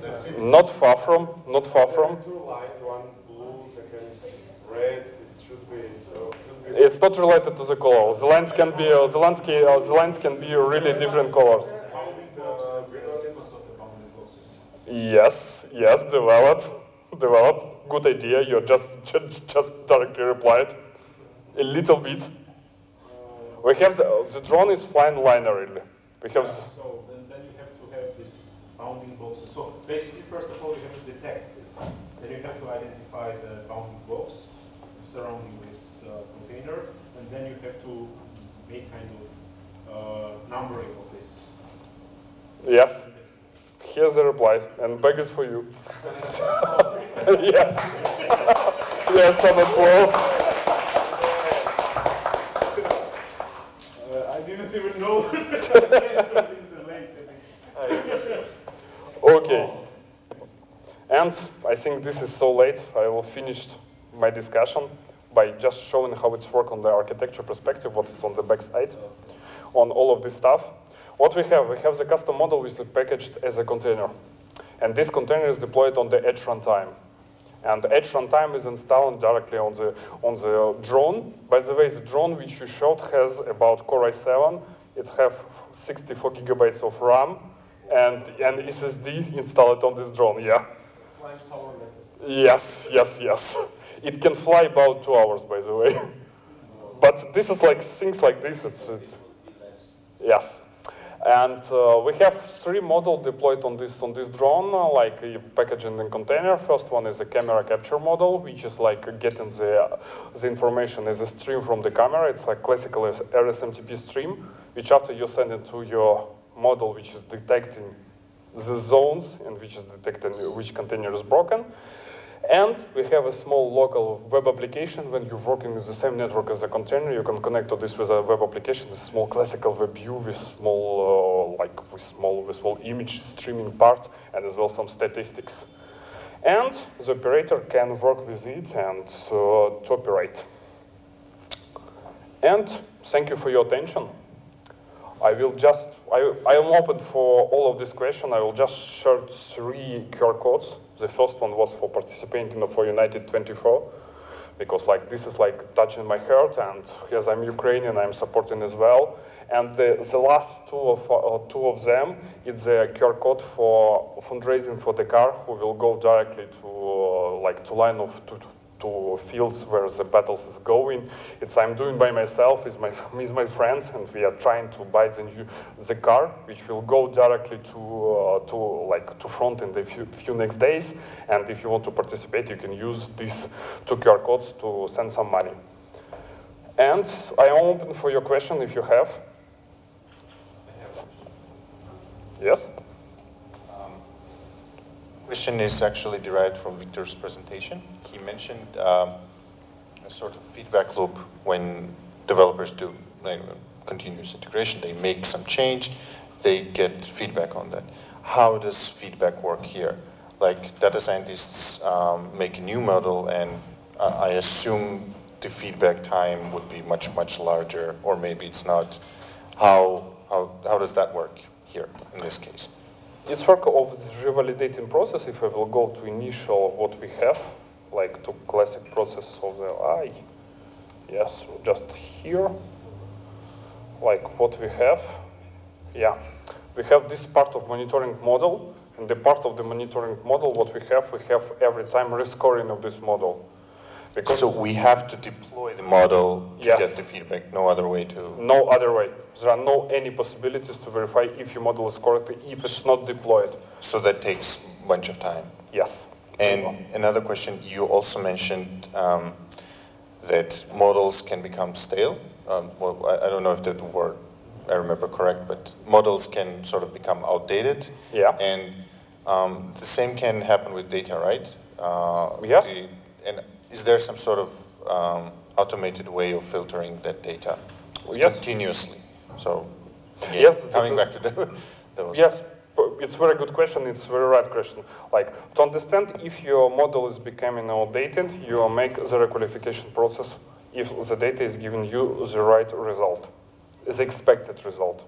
That's it. Not far from. Not far from. There's two lines, one blue, second red. It should be. It's not related to the color. The lines can be the lines can be really different colors. Yes, develop. Good idea. You just directly replied. A little bit. We have the drone is flying linearly. We have. So then you have to have this bounding boxes. So basically, first of all, you have to detect this. Then you have to identify the bounding box surrounding this container, and then you have to make kind of numbering of this. Yes. Here's the reply, and bag is for you. Yes. Yes, some applause. I didn't even know. Okay. And I think this is so late. I will finish my discussion by just showing how it's work on the architecture perspective, what is on the backside, on all of this stuff. What we have the custom model which is packaged as a container. And this container is deployed on the edge runtime. And the edge runtime is installed directly on the drone. By the way, the drone which you showed has about Core i7. It has 64 gigabytes of RAM and SSD installed on this drone, yeah. Yes. It can fly about 2 hours, by the way. But this is like things like this. It's yes. And we have 3 models deployed on this drone, like packaged in the container. First one is a camera capture model, which is like getting the information as a stream from the camera. It's like classical RSMTP stream, which after you send it to your model, which is detecting the zones and which is detecting which container is broken. And we have a small local web application. When you're working with the same network as a container, you can connect to this with a web application, a small classical web view with small, with small image streaming part, and as well some statistics. And the operator can work with it and to operate. And thank you for your attention. I am open for all of this question. I will just share 3 QR codes. The first one was for participating for United 24, because this is touching my heart, and as I'm Ukrainian, I'm supporting as well. And the last two of them, it's a QR code for fundraising for the car, who will go directly to line of to fields where the battles is going. I'm doing by myself with my friends, and we are trying to buy the car, which will go directly to front in the few next days. And if you want to participate, you can use these 2 QR codes to send some money. And I am open for your question if you have. Yes? Question is actually derived from Victor's presentation. He mentioned a sort of feedback loop when developers do continuous integration. They make some change, they get feedback on that. How does feedback work here? Like data scientists make a new model, and I assume the feedback time would be much larger, or maybe it's not. How does that work here in this case? It's work of the revalidating process. If I will go to initial what we have, like to classic process of the AI. Yes, just here, like what we have. Yeah, we have this part of monitoring model, And the part of the monitoring model, what we have every time rescoring of this model. Because so we have to deploy the model to yes. get the feedback, no other way to... No other way. There are no any possibilities to verify if your model is correct, if it's not deployed. So that takes a bunch of time. Yes. And another question, you also mentioned that models can become stale. Well, I don't know if that word I remember correct, but models can sort of become outdated. Yeah. And the same can happen with data, right? Yes. And is there some sort of automated way of filtering that data yes. continuously? So, again, yes, coming back to those. Yes, it's a very good question. It's a very right question. Like, to understand if your model is becoming outdated, you make the requalification process if the data is giving you the right result, the expected result.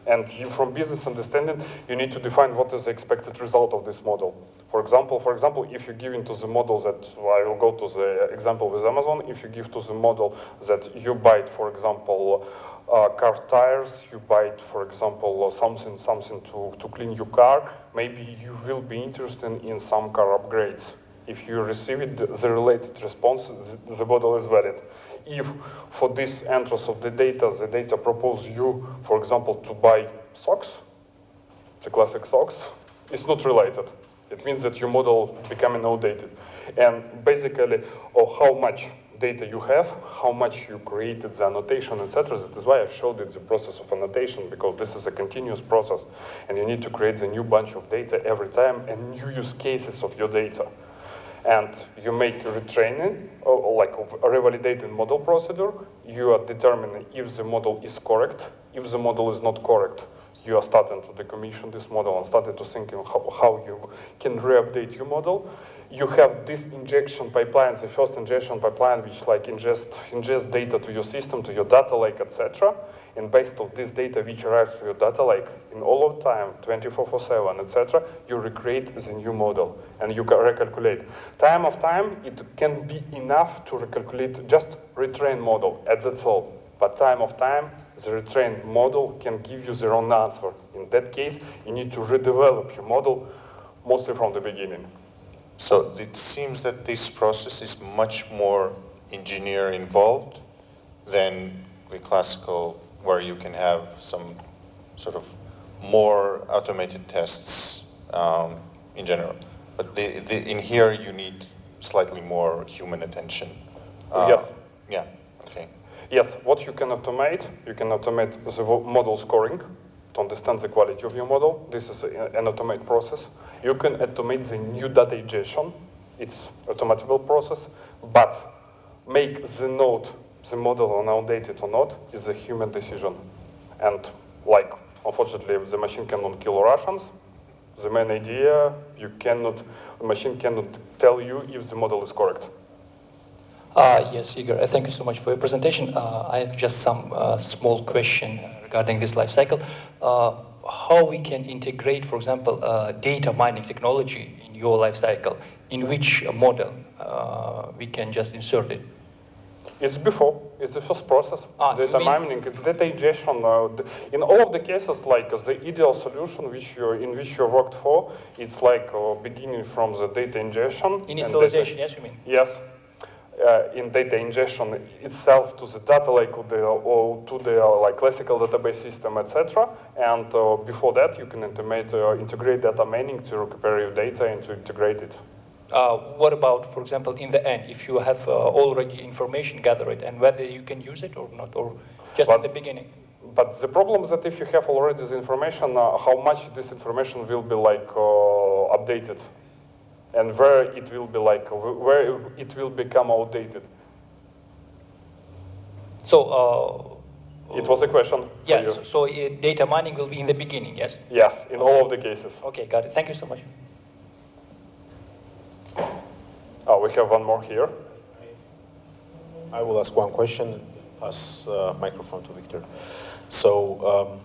And you, from business understanding, you need to define what is the expected result of this model. For example, if you give into the model that, well, I will go to the example with Amazon, if you give to the model that you buy, for example, car tires, you buy, for example, something to clean your car, maybe you will be interested in some car upgrades. If you receive it, the related response, the model is valid. If for this entrance of the data propose you, for example, to buy socks, the classic socks, it's not related. It means that your model becoming outdated. And basically, how much data you have, how much you created the annotation, etc. That is why I showed it the process of annotation, because this is a continuous process. And you need to create a new bunch of data every time and new use cases of your data. And you make retraining, or like a revalidated model procedure. You are determining if the model is correct. If the model is not correct, you are starting to decommission this model and starting to think how you can re-update your model. You have this injection pipeline, the first injection pipeline, which like ingest data to your system, to your data lake, etc. And based on this data which arrives to your data lake, in all of time, 24/7, etc., you recreate the new model and you can recalculate. Time of time, it can be enough to recalculate just retrain model, and that's all. But time of time, the retrained model can give you the wrong answer. In that case, you need to redevelop your model mostly from the beginning. So it seems that this process is much more engineer involved than the classical, where you can have some sort of more automated tests in general. But in here, you need slightly more human attention. Yes. Yeah, okay. Yes, what you can automate the model scoring to understand the quality of your model. This is an automated process. You can automate the new data ingestion. It's automatable process, but make the node, the model outdated or not, is a human decision. And like, unfortunately, the machine cannot kill Russians. The main idea, the machine cannot tell you if the model is correct. Yes, Igor, thank you so much for your presentation. I have just some small question regarding this life cycle. How we can integrate, for example, data mining technology in your life cycle? In which model we can just insert it? It's before. It's the first process. Data mining. It's data ingestion. In all of the cases, like the ideal solution in which you worked for, it's like beginning from the data ingestion. Initialization, yes, you mean? Yes. In data ingestion itself to the data lake or to the like classical database system, etc. And before that, you can integrate data mining to recuperate your data and to integrate it. What about, for example, in the end, if you have already information gathered and whether you can use it or not, or just at the beginning? But the problem is that if you have already this information, how much this information will be like updated, and where it will be like where it will become outdated. So it was a question. Yes. So data mining will be in the beginning. Yes. Yes, in all of the cases. Okay, got it. Thank you so much. Oh, we have one more here. I will ask one question and pass microphone to Victor. So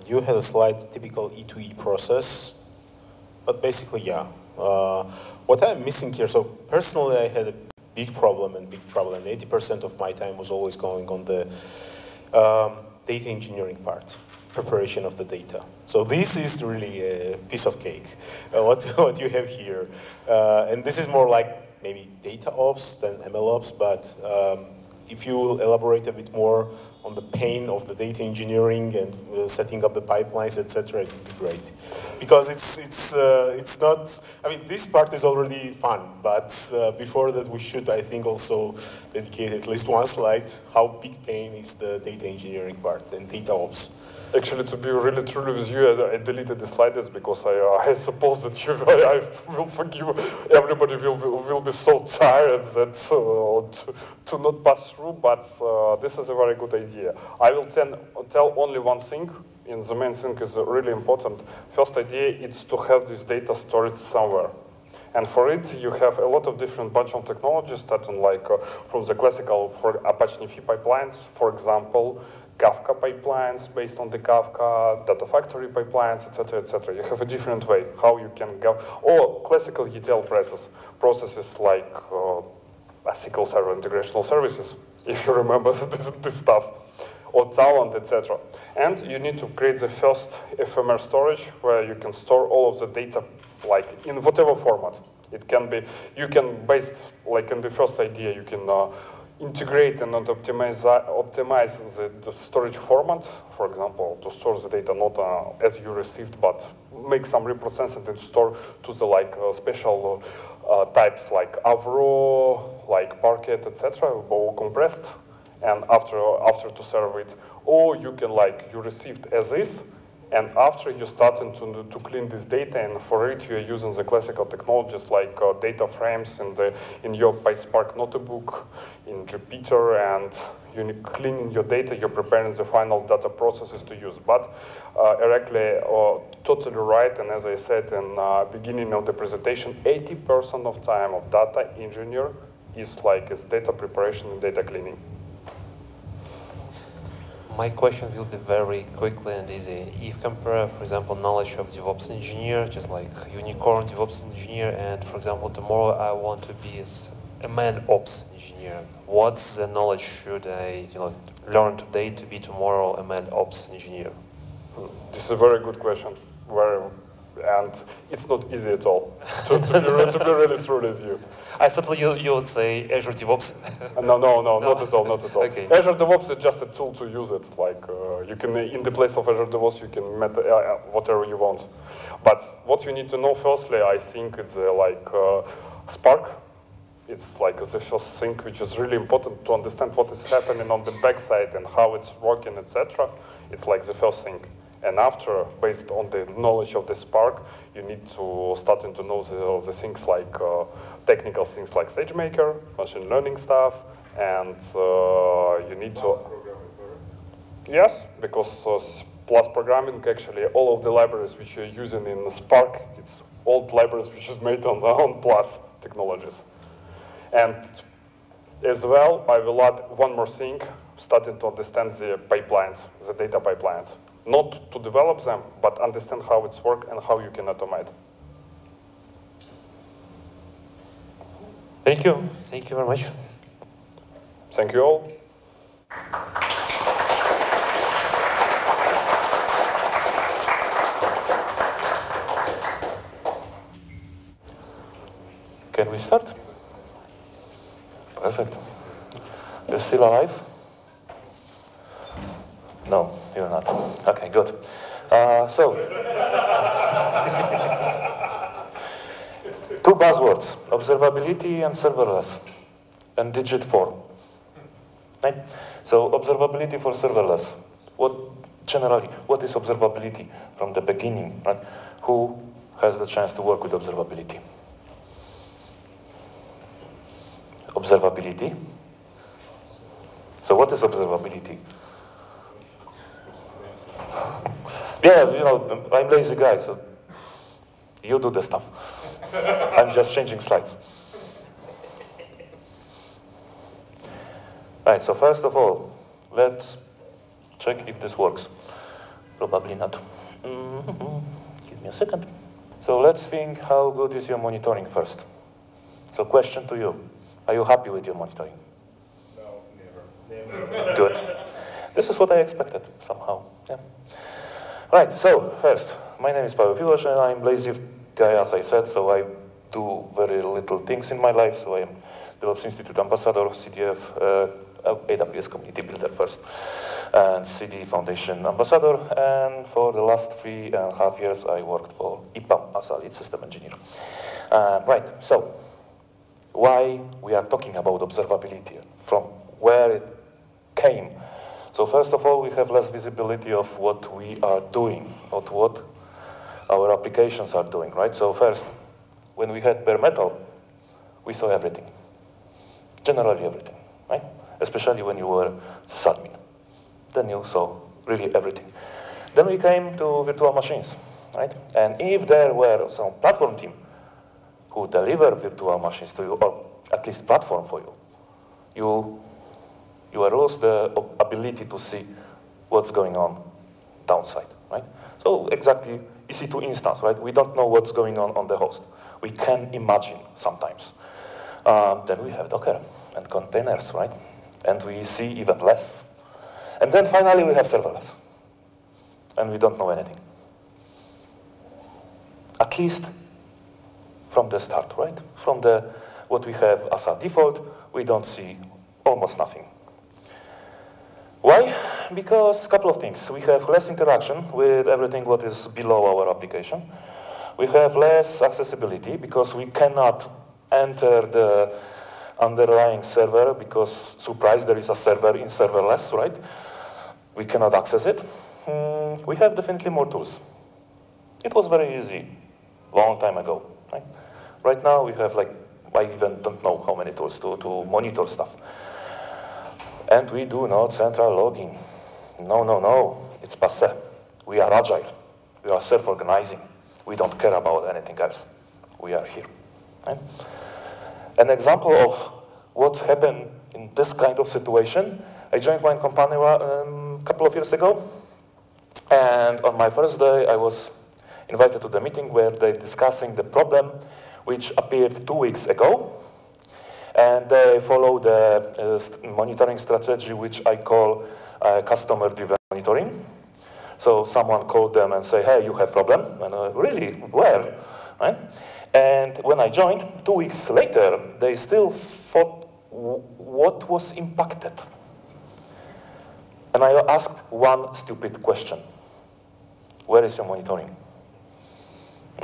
you had a slide, typical E2E process, but basically, yeah. What I'm missing here, so personally I had a big problem and big trouble, and 80% of my time was always going on the data engineering part. preparation of the data. So this is really a piece of cake, what you have here. And this is more like maybe data ops than ML ops, but if you elaborate a bit more on the pain of the data engineering and setting up the pipelines, etc., it would be great. Because it's not, I mean, this part is already fun, but before that we should, I think, also dedicate at least one slide how big pain is the data engineering part and data ops. Actually, to be really truly with you, I deleted the slides because I suppose that I will forgive everybody will be so tired that to not pass through. But this is a very good idea. I will tell only one thing. And the main thing is really important. First idea is to have this data stored somewhere. And for it, you have a lot of different bunch of technologies, starting like from the classical Apache NiFi pipelines, for example, Kafka pipelines based on the Kafka, data factory pipelines, etc., etc. You have a different way how you can go, or classical ETL processes like SQL Server integrational services, if you remember this stuff, or Talent, etc. And you need to create the first ephemeral storage where you can store all of the data, like in whatever format. It can be, you can, based, like in the first idea, you can integrate and optimize the storage format, for example, to store the data not as you received, but make some reprocessing and store to the special types like Avro, like Parquet, etc., or compressed, and after to serve it. Or you can you received as is, and after you're starting to clean this data, and for it you're using the classical technologies like data frames in your PySpark notebook, in Jupyter, and you're cleaning your data, you're preparing the final data processes to use. But Erekle, totally right, and as I said in the beginning of the presentation, 80% of time of data engineer is data preparation and data cleaning. My question will be very quickly and easy. If you compare, for example, knowledge of DevOps engineer, just like unicorn DevOps engineer, and for example, tomorrow I want to be a MLOps engineer, what's the knowledge should I learn today to be tomorrow a MLOps engineer? This is a very good question. And it's not easy at all, to be really true with you. I thought you would say Azure DevOps. No, not at all, not at all. Okay. Azure DevOps is just a tool to use it. You can, in the place of Azure DevOps, you can make whatever you want. But what you need to know firstly, I think, is Spark. It's the first thing which is really important to understand what is happening on the backside and how it's working, etc. It's the first thing. And after, based on the knowledge of the Spark, you need to start to know the things like technical things like SageMaker, machine learning stuff, and you need to... Yes, because plus programming, actually, all of the libraries which you're using in Spark, it's old libraries which is made on plus technologies. And as well, I will add one more thing, starting to understand the pipelines, the data pipelines. Not to develop them, but understand how it's work and how you can automate. Thank you. Thank you very much. Thank you all. Can we start? Perfect. You're still alive? No, you're not. Okay, good. So, two buzzwords, observability and serverless, and digit form. Right? So, observability for serverless. What is observability from the beginning? Right? Who has the chance to work with observability? Observability. So, what is observability? Yeah, I'm a lazy guy, so you do the stuff. I'm just changing slides. Right, so first of all, let's check if this works. Probably not. Give me a second. So let's think how good is your monitoring first. So question to you, are you happy with your monitoring? No, never. Good. This is what I expected, somehow. Yeah. Right, so first, my name is Pavel Pivosh and I'm lazy guy, as I said, so I do very little things in my life. So I am DevOps Institute Ambassador, CDF, AWS Community Builder first, and CD Foundation Ambassador. And for the last 3.5 years, I worked for EPAM as a lead system engineer. Right, so why we are talking about observability, from where it came. So first of all, we have less visibility of what we are doing, not what our applications are doing, right? So first, when we had bare metal, we saw everything, generally everything, right? Especially when you were sysadmin. Then you saw really everything. Then we came to virtual machines, right? And if there were some platform team who deliver virtual machines to you, or at least platform for you, you lose the ability to see what's going on downside, right? So exactly EC2 instance, right? We don't know what's going on the host. We can imagine sometimes. Then we have Docker and containers, right? And we see even less. And then finally we have serverless. And we don't know anything. At least from the start, right? From what we have as a default, we don't see almost nothing. Why? Because a couple of things. We have less interaction with everything what is below our application. We have less accessibility because we cannot enter the underlying server because, surprise, there is a server in serverless, right? We cannot access it. We have definitely more tools. It was very easy long time ago, right? Right now we have I even don't know how many tools to monitor stuff. And we do not central logging. No, it's passé. We are agile. We are self-organizing. We don't care about anything else. We are here. Right? An example of what happened in this kind of situation, I joined my company a couple of years ago. And on my first day, I was invited to the meeting where they're discussing the problem which appeared 2 weeks ago. And they follow the monitoring strategy, which I call customer-driven monitoring. So someone called them and say, hey, you have problem? And really? Where? Right? And when I joined, 2 weeks later, they still thought what was impacted. And I asked one stupid question. Where is your monitoring?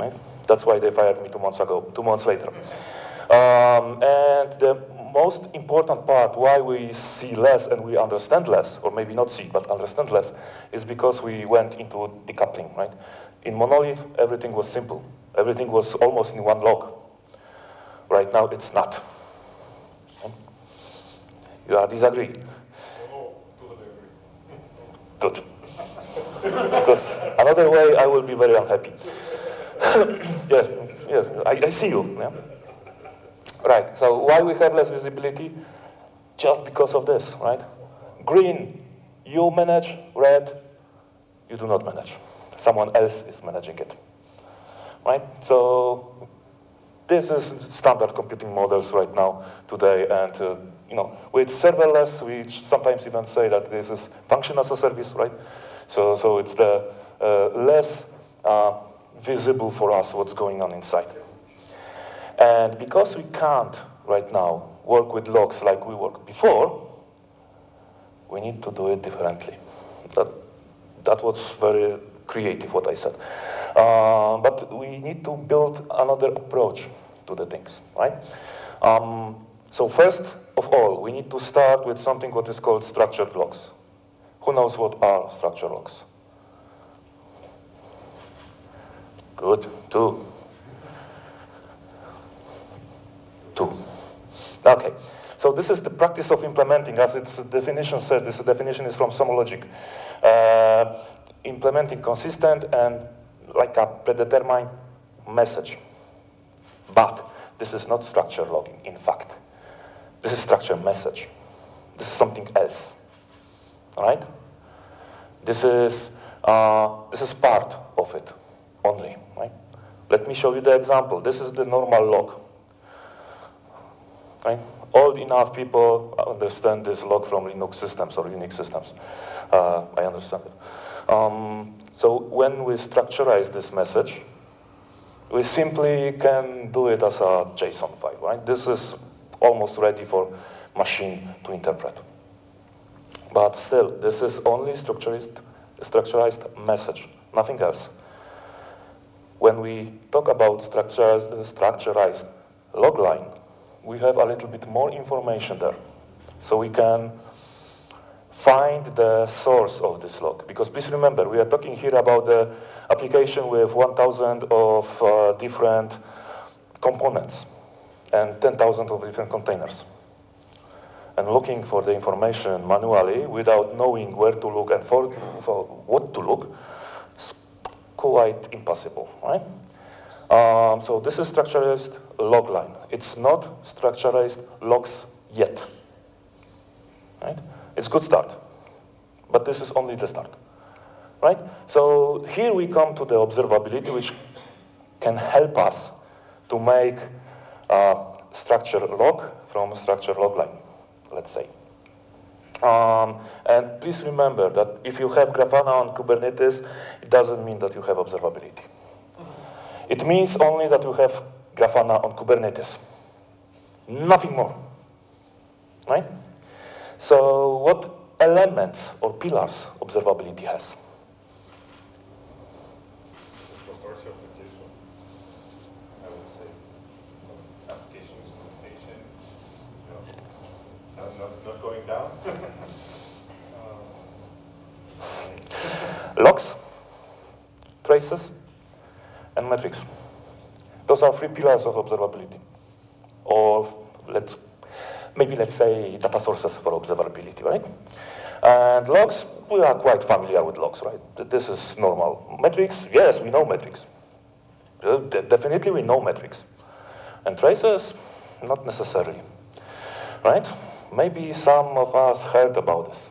Right? That's why they fired me 2 months ago, 2 months later. And the most important part why we see less and we understand less, or maybe not see, but understand less, is because we went into decoupling, right? In Monolith, everything was simple. Everything was almost in one log. Right now, it's not. You disagree? Totally agree. Good. Because another way, I will be very unhappy. Yes, I see you. Yeah? Right, so why we have less visibility? Just because of this, right? Green, you manage. Red, you do not manage. Someone else is managing it, right? So this is standard computing models right now, today, and with serverless, we sometimes even say that this is function as a service, right? So it's the less visible for us what's going on inside. And because we can't, right now, work with logs like we worked before, we need to do it differently. That was very creative, what I said. But we need to build another approach to the things, right? So first of all, we need to start with something what is called structured logs. Who knows what are structured logs? Good, two. Okay, so this is the practice of implementing, as its definition said. This definition is from Somologic. Implementing consistent and like a predetermined message. But this is not structured logging, in fact. This is structured message. This is something else, all right? This is part of it only, right? Let me show you the example. This is the normal log. Right? Old enough people understand this log from Linux systems or Unix systems. I understand it. So when we structurize this message, we simply can do it as a JSON file, right? This is almost ready for machine to interpret. But still, this is only structurized message, nothing else. When we talk about structurized log line, we have a little bit more information there. So we can find the source of this log. Because please remember, we are talking here about the application with 1,000 of different components and 10,000 of different containers. And looking for the information manually without knowing where to look and for what to look is quite impossible, right? So this is structurized log line. It's not structurized logs yet, right? It's a good start, but this is only the start, right? So here we come to the observability, which can help us to make structure log from structure log line, let's say. And please remember that if you have Grafana on Kubernetes, it doesn't mean that you have observability. It means only that you have Grafana on Kubernetes. Nothing more, right? So what elements or pillars observability has? Not going down. Logs, traces, and metrics. Those are three pillars of observability. Or maybe let's say data sources for observability, right? And logs, we are quite familiar with logs, right? This is normal. Metrics, yes, we know metrics. Definitely we know metrics. And traces, not necessarily, right? Maybe some of us heard about this.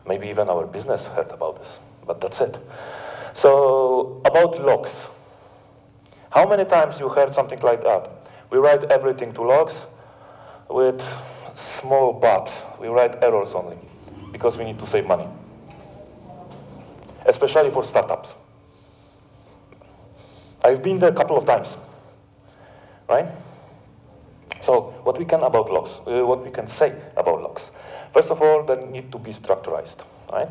Maybe even our business heard about this, but that's it. So about logs. How many times you heard something like that? We write everything to logs with small but. We write errors only because we need to save money, especially for startups. I've been there a couple of times, right? So what we can say about logs? First of all, they need to be structurized, right?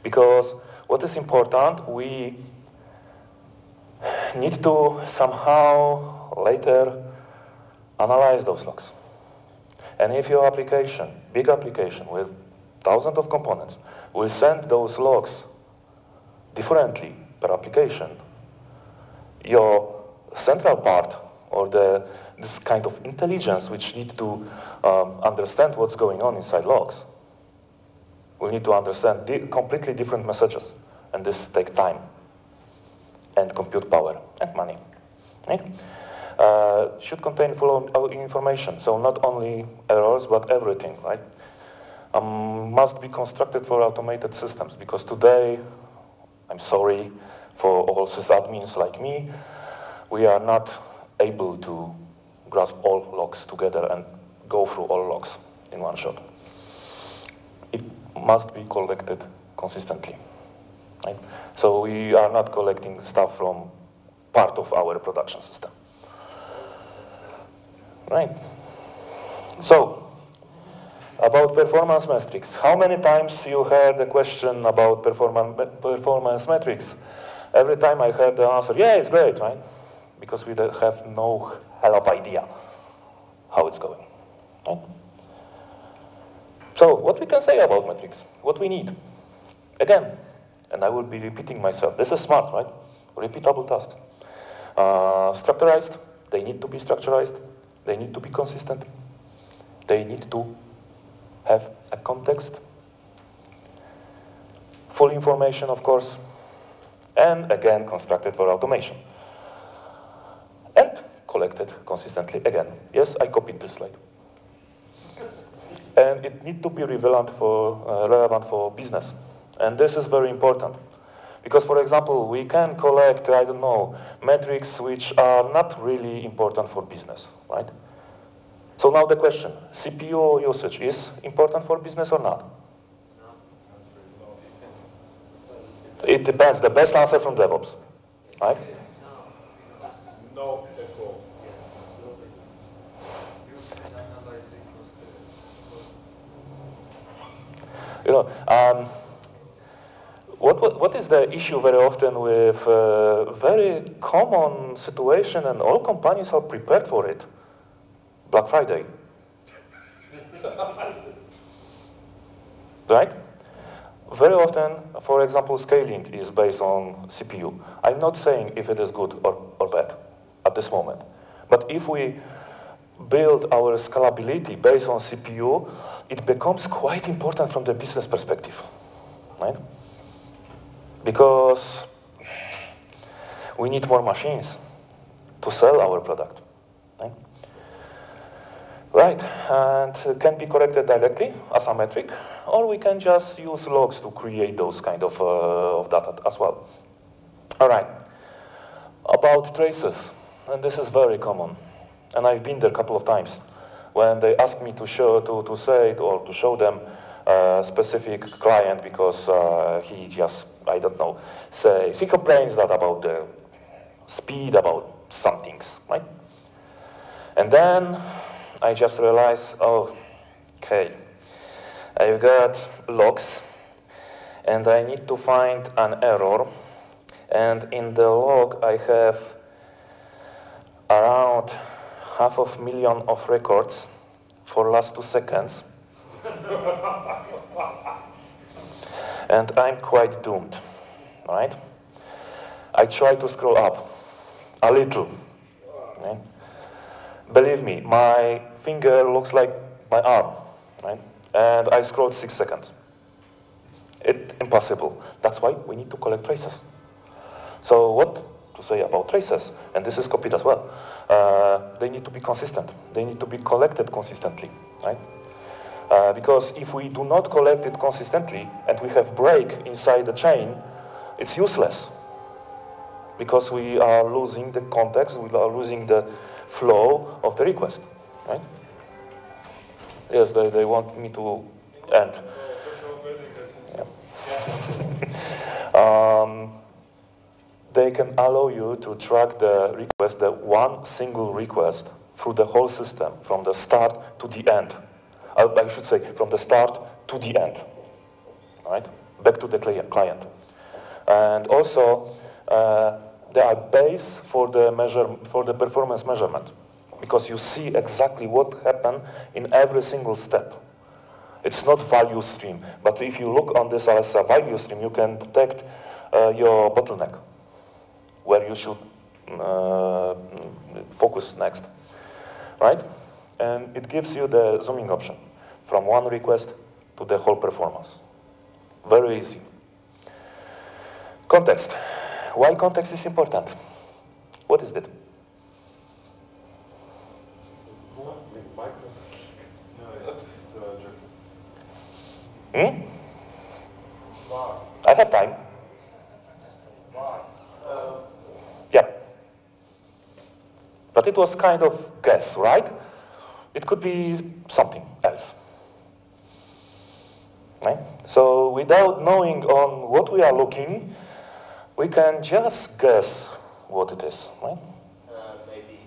Because what is important, we need to somehow later analyze those logs. And if your application, big application with thousands of components, will send those logs differently per application, your central part or this kind of intelligence which need to understand what's going on inside logs, we need to understand completely different messages, and this takes time and compute power and money, right? Should contain full information, so not only errors but everything, right? Must be constructed for automated systems, because today, I'm sorry for all sysadmins like me, we are not able to grasp all logs together and go through all logs in one shot. It must be collected consistently, right? So we are not collecting stuff from part of our production system, right? So, about performance metrics. How many times you heard the question about performance metrics? Every time I heard the answer, yeah, it's great, right? Because we have no hell of idea how it's going, right? So what we can say about metrics, what we need. Again, and I will be repeating myself, this is smart, right? Repeatable tasks. Structurized, they need to be structurized, they need to be consistent, they need to have a context, full information, of course, and again, constructed for automation. And collected consistently again. Yes, I copied this slide. And it needs to be relevant for business. And this is very important. Because, for example, we can collect, I don't know, metrics which are not really important for business, right? So now the question, CPU usage is important for business or not? It depends. The best answer from DevOps, right? No, at all. You know, what is the issue very often with very common situation, and all companies are prepared for it? Black Friday. Right? Very often, for example, scaling is based on CPU. I'm not saying if it is good or bad at this moment. But if we build our scalability based on CPU, it becomes quite important from the business perspective, right? Because we need more machines to sell our product, right? Right, and it can be corrected directly as a metric, or we can just use logs to create those kind of data as well. All right, about traces, and this is very common, and I've been there a couple of times when they ask me to show, to say it or to show them a specific client because he just, I don't know, says, he complains that about the speed, about some things, right? And then I just realized, oh, okay, I've got logs, and I need to find an error, and in the log I have around 500,000 of records for last 2 seconds, and I'm quite doomed, right? I try to scroll up a little, right? Believe me, my finger looks like my arm, right? And I scrolled 6 seconds. It's impossible. That's why we need to collect traces. So what to say about traces? And this is copied as well. They need to be consistent. They need to be collected consistently, right? Because if we do not collect it consistently and we have break inside the chain, it's useless. Because we are losing the context, we are losing the flow of the request, right? Yes, they want me to end. Yeah. They can allow you to track the request, the one single request, through the whole system, from the start to the end. I should say, from the start to the end, right? Back to the client. And also, they are base for the performance measurement, because you see exactly what happened in every single step. It's not value stream, but if you look on this as a value stream, you can detect your bottleneck, where you should focus next, right? And it gives you the zooming option from one request to the whole performance. Very easy. Context. Why context is important? What is it? I have time. Yeah. But it was kind of guess, right? It could be something else. Right? So without knowing on what we are looking, we can just guess what it is, right? Maybe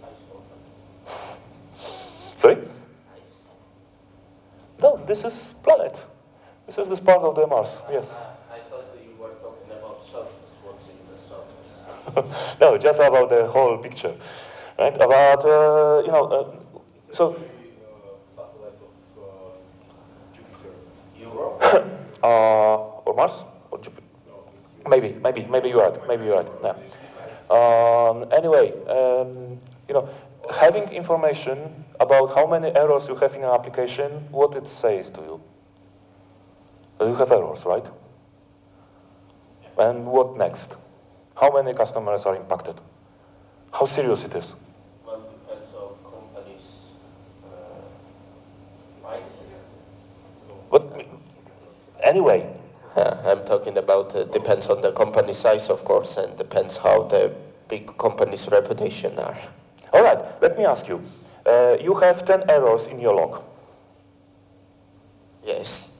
ice water. Sorry? No, this is planet. This is this part of the Mars, yes. I thought that you were talking about surface, what's in the surface. No, just about the whole picture, right? About, you know, so... satellite of Jupiter. Europe? Or Mars? Or Jupiter? Maybe you're right. Maybe you're right. Yeah. Anyway, you know, having information about how many errors you have in an application, what it says to you. That you have errors, right? And what next? How many customers are impacted? How serious it is? Well, depends on companies' mindset. But anyway. I'm talking about depends on the company size, of course, and depends how the big company's reputation are. All right, let me ask you. You have 10 errors in your log. Yes.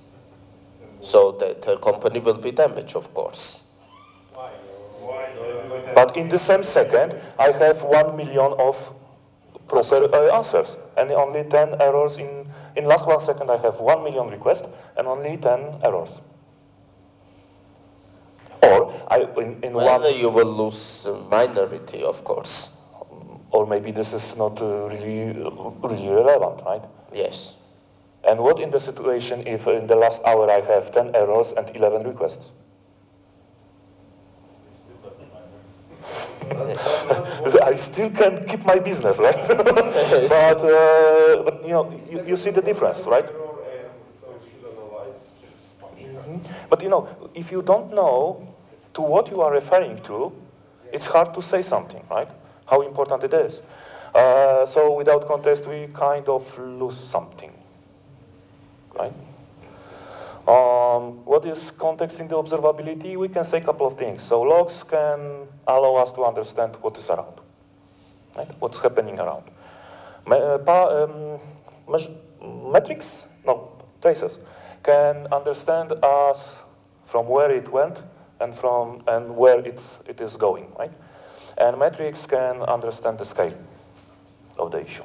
So the company will be damaged, of course. But in the same second, I have 1 million of proper answers, and only 10 errors in last 1 second. I have 1 million requests and only 10 errors. Or you will lose a minority, of course. Or maybe this is not really relevant, right? Yes. And what in the situation if in the last hour I have 10 errors and 11 requests? I still can keep my business, right? but you know, you see the difference, right? But you know, if you don't know to what you are referring to, it's hard to say something, right? How important it is. So without context, we kind of lose something, right? What is context in the observability? We can say a couple of things. So logs can allow us to understand what is around, right? What's happening around. Traces can understand us from where it went and where it is going, right? And metrics can understand the scale of the issue.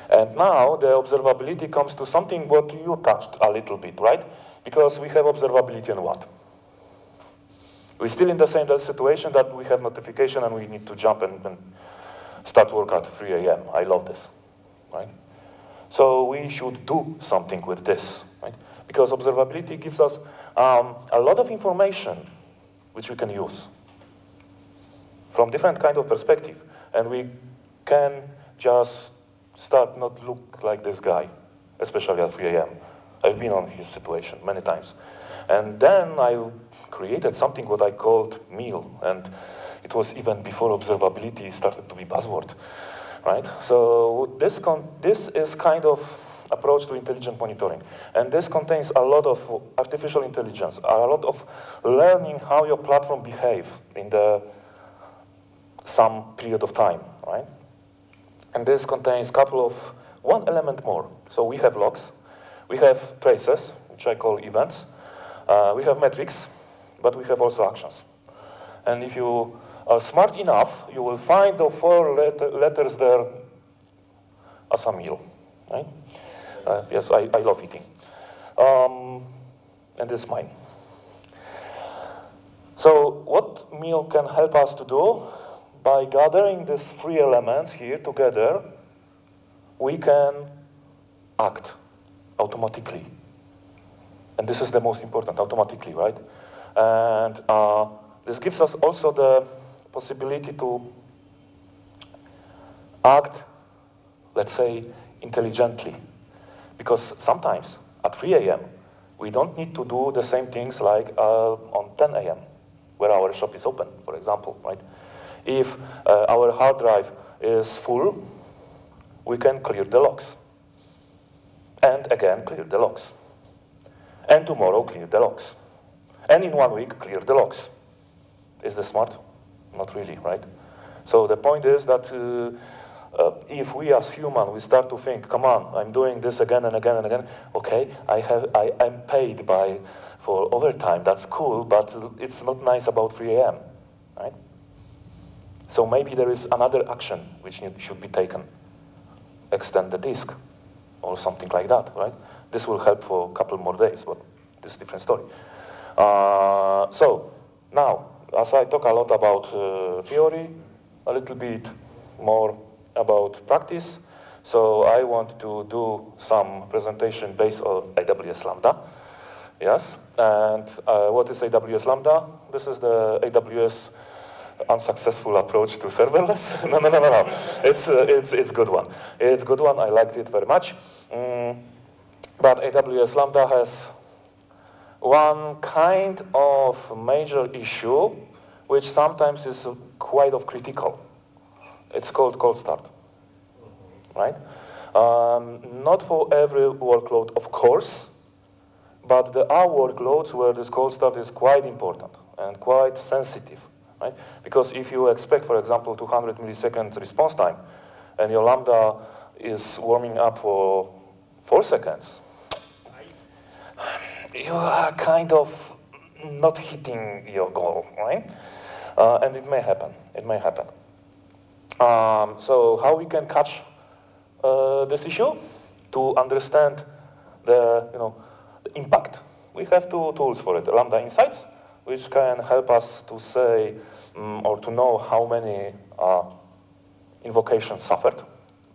And now the observability comes to something what you touched a little bit, right? Because we have observability and what? We're still in the same situation that we have notification and we need to jump and start work at 3 a.m. I love this, right? So we should do something with this, right? Because observability gives us a lot of information which we can use from different kind of perspective. And we can just start not look like this guy, especially at 3 a.m. I've been on his situation many times. And then I created something what I called meal, and it was even before observability started to be buzzword, right? So this is kind of approach to intelligent monitoring. And this contains a lot of artificial intelligence, a lot of learning how your platform behave in some period of time, right? And this contains one element more. So we have logs, we have traces, which I call events, we have metrics, but we have also actions. And if you are smart enough, you will find the 4 letters there as a meal, right? Yes, I love eating. And this is mine. So what meal can help us to do? By gathering these 3 elements here together, we can act automatically. And this is the most important, automatically, right? And this gives us also the possibility to act, let's say, intelligently. Because sometimes at 3 a.m., we don't need to do the same things like on 10 a.m., where our shop is open, for example, right? If our hard drive is full, we can clear the logs. And again, clear the logs. And tomorrow, clear the logs. And in 1 week, clear the logs. Is this smart? Not really, right? So the point is that if we as human, we start to think, come on, I'm doing this again and again and again. Okay, I'm paid for overtime. That's cool, but it's not nice about 3 a.m., right? So maybe there is another action which should be taken. Extend the disk or something like that, right? This will help for a couple more days, but this is a different story. So now, as I talk a lot about theory, a little bit more about practice. So I want to do some presentation based on AWS Lambda. Yes, and what is AWS Lambda? This is the AWS unsuccessful approach to serverless. No. It's good one. It's good one. I liked it very much. But AWS Lambda has one kind of major issue, which sometimes is quite critical. It's called cold start, right? Not for every workload, of course, but there are workloads where this cold start is quite important and quite sensitive. Right? Because if you expect, for example, 200 milliseconds response time, and your Lambda is warming up for 4 seconds, you are kind of not hitting your goal, right? And it may happen. It may happen. So how we can catch this issue? To understand the the impact. We have two tools for it: Lambda Insights, which can help us to say or to know how many invocations suffered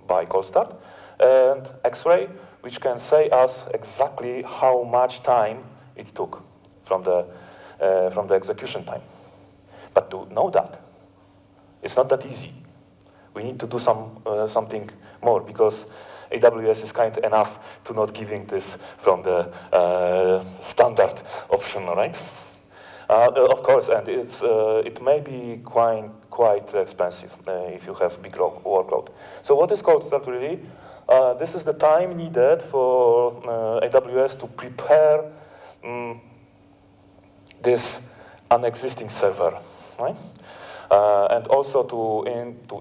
by cold start, and X-ray, which can say us exactly how much time it took from the execution time. But to know that, it's not that easy. We need to do something more, because AWS is kind enough to not giving this from the standard option, right? Of course, and it may be quite expensive if you have big workload. So what is cold start really? This is the time needed for AWS to prepare this unexisting server, right? And also to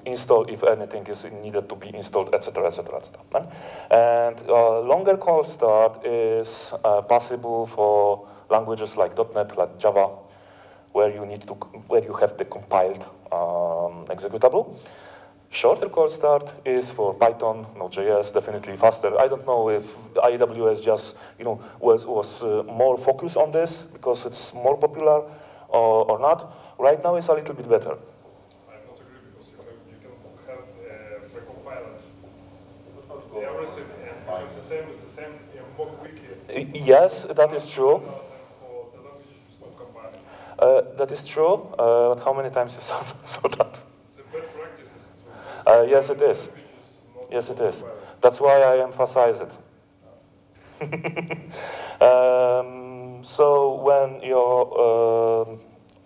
install if anything is needed to be installed, etc., etc., etc. Right? And longer cold start is possible for languages like .NET, like Java, where you have the compiled executable. Shorter cold start is for Python, Node.js, definitely faster. I don't know if AWS just was more focused on this because it's more popular or not. Right now, it's a little bit better. I don't agree, because you can have precompiled everything, and it's the same more quickly. Yes, that is true. That is true. But how many times you saw that? The bad practice is yes, it is. Yes, it is. That's why I emphasize it. So when your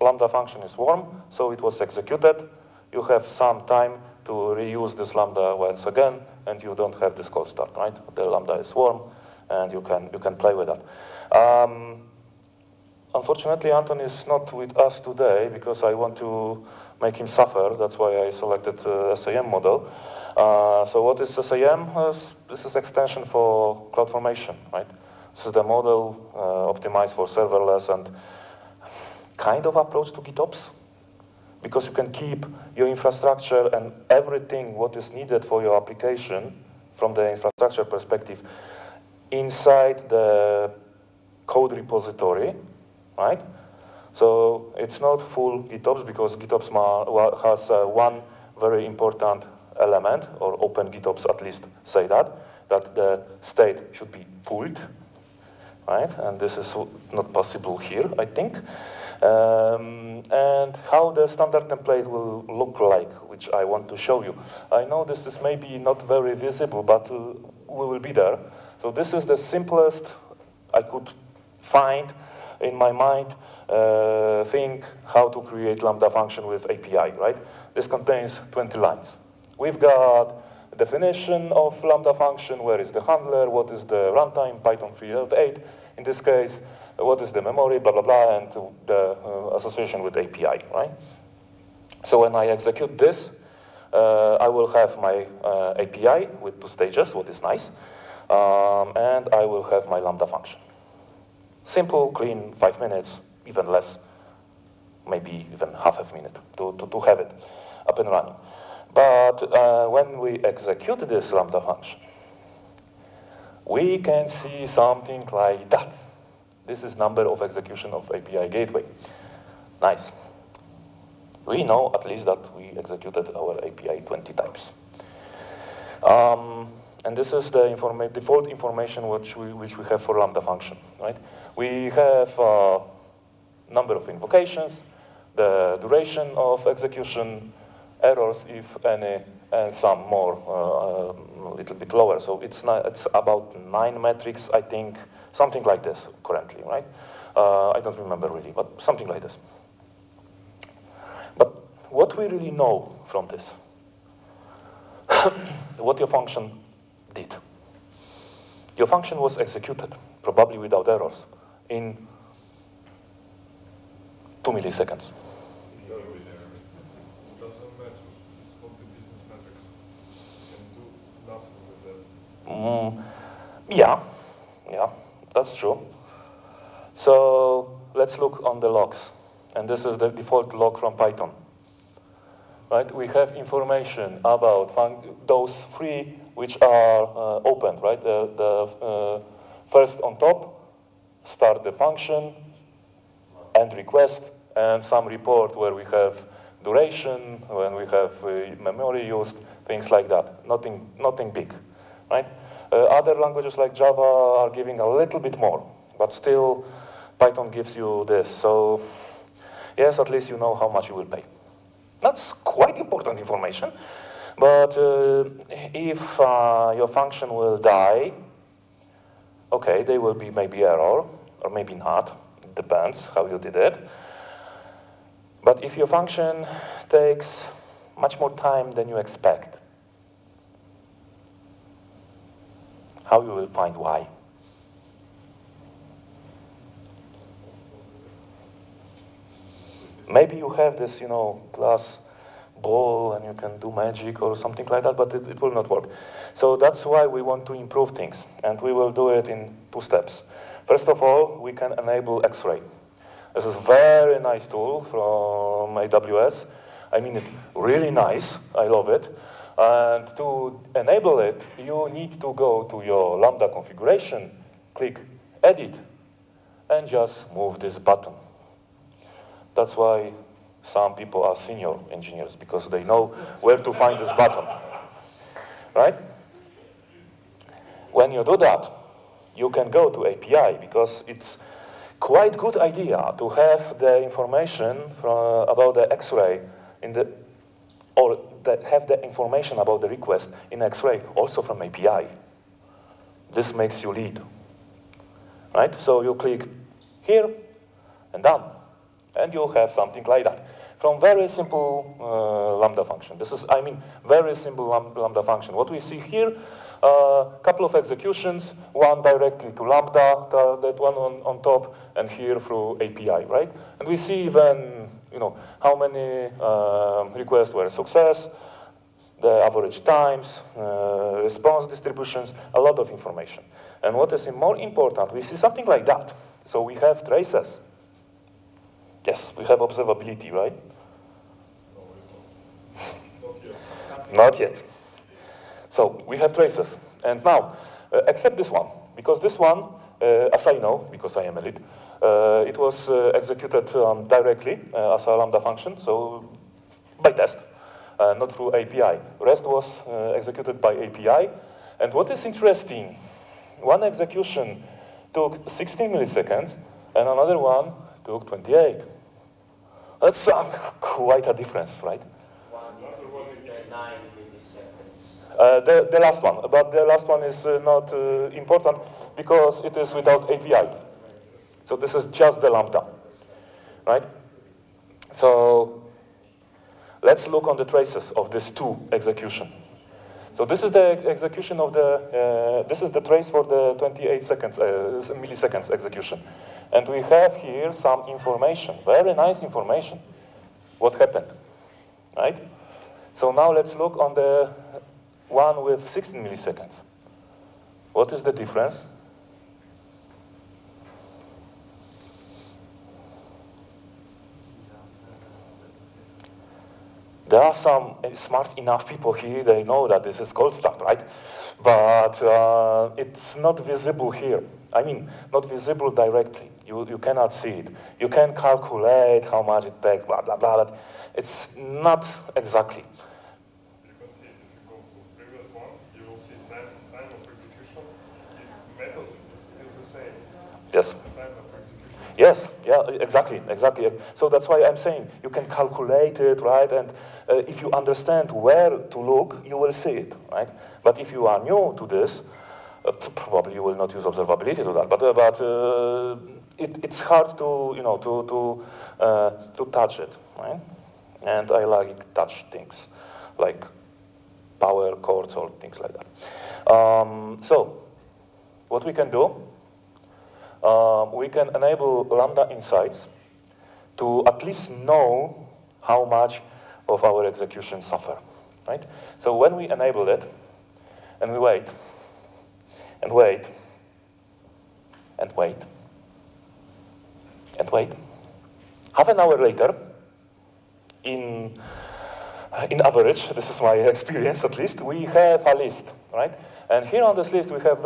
Lambda function is warm, so it was executed. You have some time to reuse this Lambda once again, and you don't have this cold start, right? The Lambda is warm, and you can play with that. Unfortunately, Anton is not with us today because I want to make him suffer. That's why I selected SAM model. So what is SAM? This is extension for CloudFormation, right? This is the model optimized for serverless and kind of approach to GitOps, because you can keep your infrastructure and everything what is needed for your application from the infrastructure perspective inside the code repository, right? So it's not full GitOps, because GitOps has one very important element, or Open GitOps at least say that the state should be pulled, right? And this is not possible here, I think. And how the standard template will look like, which I want to show you. I know this is maybe not very visible, but we will be there. So this is the simplest I could find in my mind thing how to create Lambda function with API, right? This contains 20 lines. We've got a definition of Lambda function, where is the handler, what is the runtime, Python 3.8, in this case, what is the memory, blah, blah, blah, and the association with API, right? So when I execute this, I will have my API with 2 stages, what is nice, and I will have my Lambda function. Simple, clean, 5 minutes, even less, maybe even half a minute to have it up and running. But when we execute this Lambda function, we can see something like that. This is number of execution of API gateway. Nice. We know at least that we executed our API 20 times. And this is the default information which we have for Lambda function, right? We have number of invocations, the duration of execution, errors if any, and some more, a little bit lower. So it's about 9 metrics, I think, something like this currently, right? I don't remember really, but something like this. But what we really know from this, what your function did. Your function was executed, probably without errors, in 2 milliseconds. Yeah, that's true. So let's look on the logs. And this is the default log from Python. Right? We have information about those three which are opened, right? The first on top, start the function, end request, and some report where we have duration, when we have memory used, things like that. Nothing big, right? Other languages like Java are giving a little bit more, but still Python gives you this. So yes, at least you know how much you will pay. That's quite important information, but if your function will die, okay, there will be maybe error, or maybe not. It depends how you did it. But if your function takes much more time than you expect, how you will find why? Maybe you have this, glass ball and you can do magic or something like that, but it will not work. So that's why we want to improve things, and we will do it in 2 steps. First of all, we can enable X-ray. This is a very nice tool from AWS. I mean, it's really nice. I love it. And to enable it, you need to go to your Lambda configuration, click Edit, and just move this button. That's why some people are senior engineers, because they know where to find this button, right? When you do that, you can go to API, because it's quite good idea to have the information about the X-ray have the information about the request in X-ray also from API. This makes you lead, right? So you click here and done, and you'll have something like that. From very simple Lambda function. This is, very simple Lambda function. What we see here, a couple of executions, one directly to Lambda, that one on top, and here through API, right? And we see even, how many requests were a success, the average times, response distributions, a lot of information. And what is more important, we see something like that. So we have traces. Yes, we have observability, right? Not yet. So we have traces. And now, except this one, because this one, as I know, because I am a lead, it was executed directly as a Lambda function, so by test, not through API. Rest was executed by API. And what is interesting, one execution took 16 milliseconds, and another one took 28. That's quite a difference, right? The last one, but the last one is not important because it is without API. So this is just the Lambda, right? So let's look on the traces of these 2 execution. So this is the execution of this is the trace for the 28 seconds, milliseconds execution. And we have here some information, very nice information, what happened, right? So now let's look on the one with 16 milliseconds. What is the difference? There are some smart enough people here, they know that this is cold start, right? But it's not visible here. Not visible directly. You cannot see it. You can calculate how much it takes, blah, blah, blah. But it's not exactly. You can see it. If you go to the previous one, you will see time of execution. The methods is still the same. Yes. Yes, yeah, exactly. So that's why I'm saying you can calculate it, right? And if you understand where to look, you will see it, right? But if you are new to this, probably you will not use observability to that. But it's hard to to touch it, right? And I like touch things, like power cords or things like that. So what we can do? We can enable Lambda insights to at least know how much of our execution suffer, right? So when we enable it, and we wait, and wait, and wait, wait. Half an hour later, in average, this is my experience at least, we have a list, right? And here on this list we have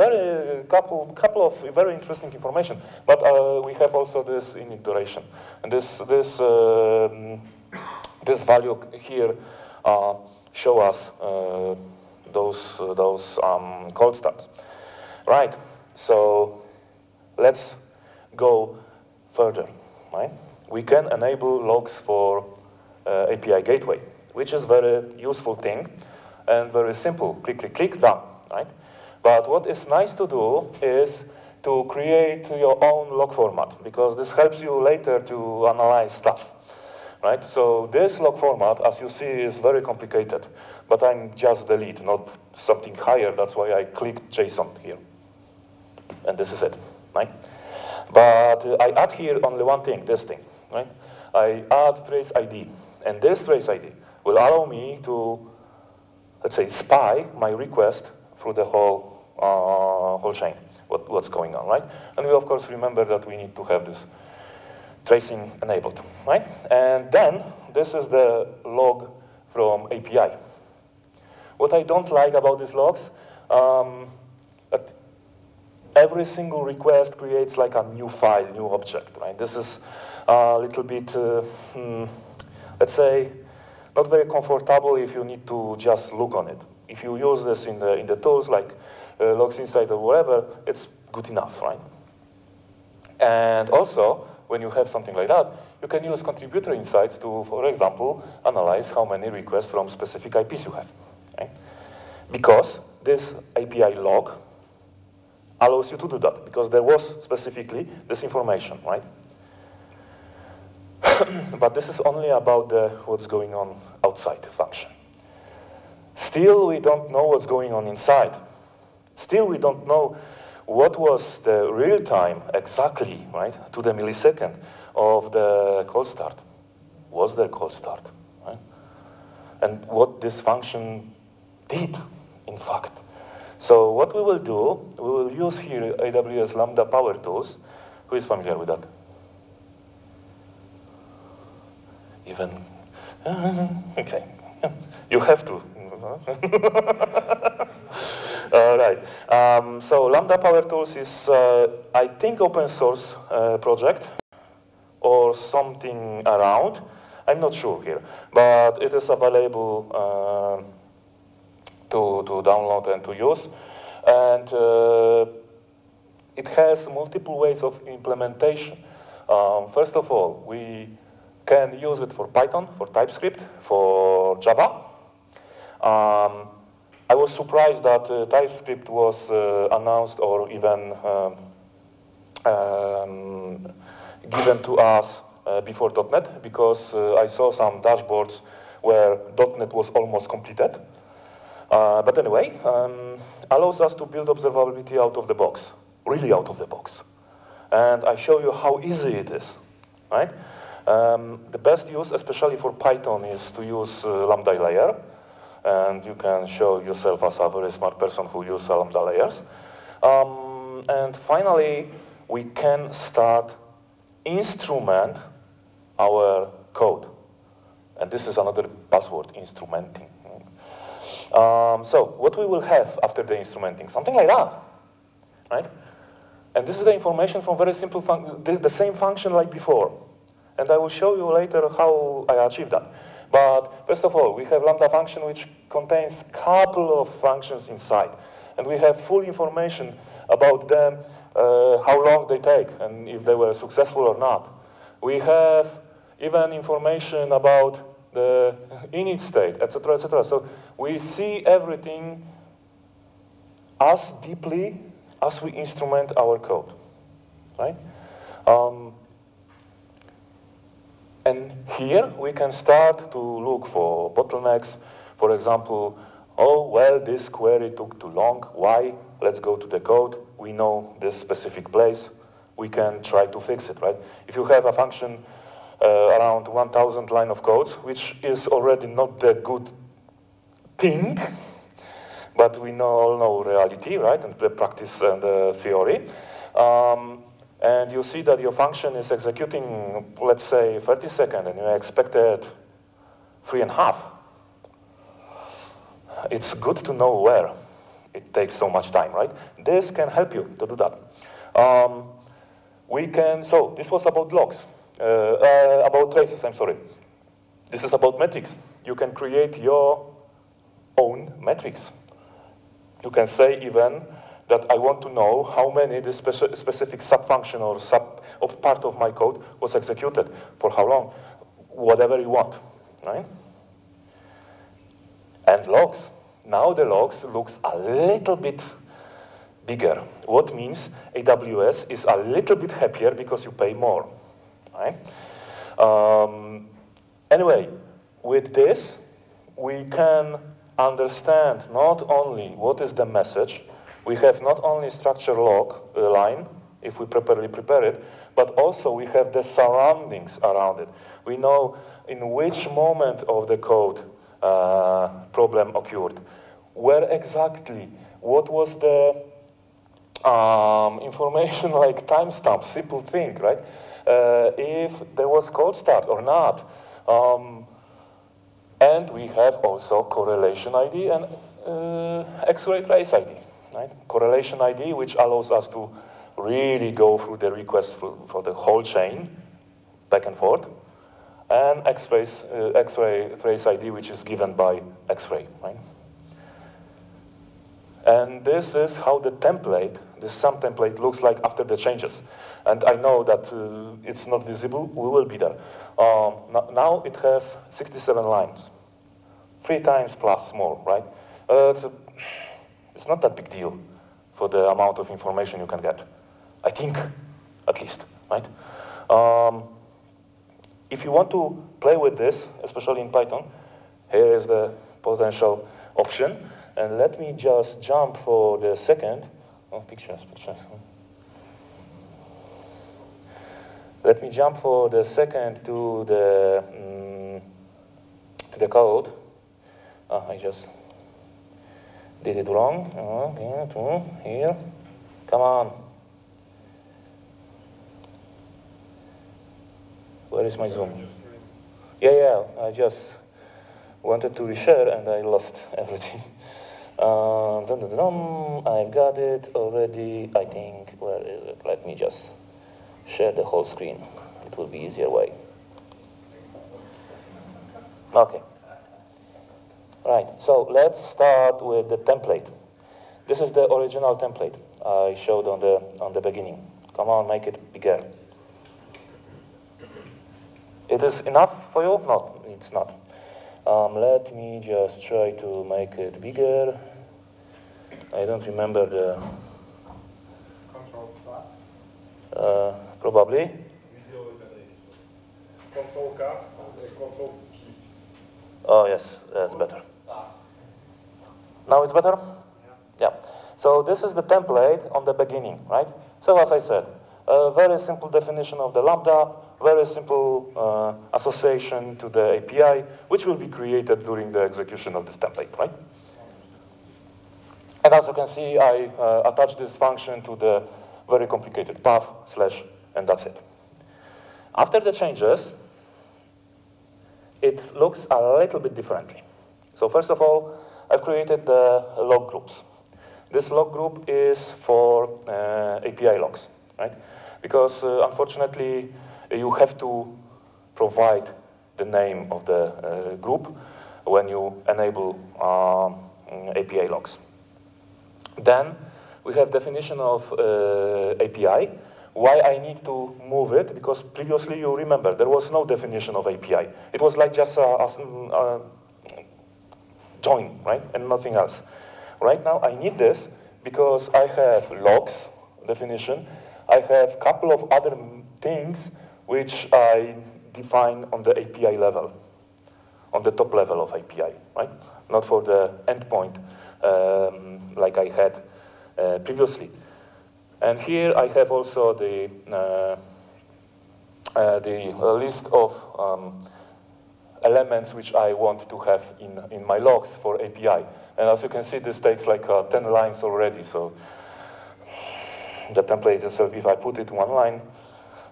couple of very interesting information, but we have also this init duration, and this value here show us those cold starts, right? So let's go further, right? We can enable logs for API gateway, which is very useful thing and very simple. Click, click, click, done, right? But what is nice to do is to create your own log format, because this helps you later to analyze stuff, right? So this log format, as you see, is very complicated, but I'm just delete, not something higher. That's why I clicked JSON here. And this is it, right? But I add here only one thing, this thing, right? I add trace ID, and this trace ID will allow me to, let's say, spy my request through the whole chain, what's going on, right? And we, of course, remember that we need to have this tracing enabled, right? And then this is the log from API. What I don't like about these logs, that every single request creates like a new file, new object, right? This is a little bit, let's say, not very comfortable if you need to just look on it. If you use this in the tools like Logs Insight or whatever, it's good enough, right? And also, when you have something like that, you can use contributor insights to, for example, analyze how many requests from specific IPs you have, right? Because this API log allows you to do that, because there was specifically this information, right? But this is only about what's going on outside the function. Still, we don't know what's going on inside. Still, we don't know what was the real time exactly, right, to the millisecond of the cold start. Was there cold start, right? And what this function did, in fact. So what we will do, we will use here AWS Lambda Power Tools. Who is familiar with that? Even, okay, you have to. All right, so Lambda Power Tools is, I think, open source project or something around. I'm not sure here, but it is available to download and to use. And it has multiple ways of implementation. First of all, we can use it for Python, for TypeScript, for Java. I was surprised that TypeScript was announced or even given to us before .NET, because I saw some dashboards where .NET was almost completed. But anyway, allows us to build observability out of the box, really out of the box. And I show you how easy it is, right? The best use, especially for Python, is to use Lambda layer. And you can show yourself as a very smart person who uses Lambda layers. And finally, we can start instrument our code. And this is another buzzword, instrumenting. So what we will have after the instrumenting? Something like that, right? And this is the information from very simple the same function like before. And I will show you later how I achieve that. But first of all, we have Lambda function which contains a couple of functions inside. And we have full information about them, how long they take, and if they were successful or not. We have even information about the init state, etc., etc. So we see everything as deeply as we instrument our code, right? And here we can start to look for bottlenecks. For example, oh, well, this query took too long. Why? Let's go to the code. We know this specific place. We can try to fix it, right? If you have a function around 1,000 line of code, which is already not the good thing, but we all know reality, right? And the practice and the theory. and you see that your function is executing, let's say, 30 seconds, and you expected 3.5. It's good to know where it takes so much time, right? This can help you to do that. So this was about logs, about traces, I'm sorry. This is about metrics. You can create your own metrics. You can say even that I want to know how many this specific sub-function or part of my code was executed, for how long, whatever you want, right? And logs. Now the logs looks a little bit bigger. What means AWS is a little bit happier because you pay more, right? Anyway, with this, we can understand not only what is the message, we have not only structure log line, if we properly prepare it, but also we have the surroundings around it. We know in which moment of the code problem occurred, where exactly, what was the information like timestamp, simple thing, right? If there was cold start or not. And we have also correlation ID and X-ray trace ID, right? Correlation ID, which allows us to really go through the request for the whole chain, back and forth, and X-ray trace ID, which is given by X-ray, right? And this is how the template, the sum template, looks like after the changes. And I know that it's not visible. We will be there. Now it has 67 lines, 3 times plus more, right? It's not that big deal for the amount of information you can get. I think, at least, right? If you want to play with this, especially in Python, here is the potential option. And let me just jump for the second. Oh, pictures. Let me jump for the second to the code. I just did it wrong. Here, come on. Where is my Zoom? Yeah, I just wanted to reshare and I lost everything. I've got it already, I think. Where is it? Let me just share the whole screen. It will be easier way. Okay. Right, so let's start with the template. This is the original template I showed on the beginning. Come on, make it bigger. It is enough for you? No, it's not. Let me just try to make it bigger. I don't remember the... Control plus? Probably. Control K, Control. Oh yes, that's better. Now it's better? Yeah. So this is the template on the beginning, right? So as I said, a very simple definition of the lambda, very simple association to the API, which will be created during the execution of this template, right? And as you can see, I attach this function to the very complicated path / and that's it. After the changes, it looks a little bit differently. So first of all, I've created the log groups. This log group is for API logs, right? Because unfortunately, you have to provide the name of the group when you enable API logs. Then we have definition of API. Why I need to move it? Because previously, you remember, there was no definition of API. It was like just a join, right? And nothing else. Right now, I need this because I have logs definition. I have a couple of other things which I define on the API level, on the top level of API, right? Not for the endpoint like I had previously. And here I have also the list of elements which I want to have in my logs for API. And as you can see, this takes like 10 lines already, so the template itself, if I put it one line,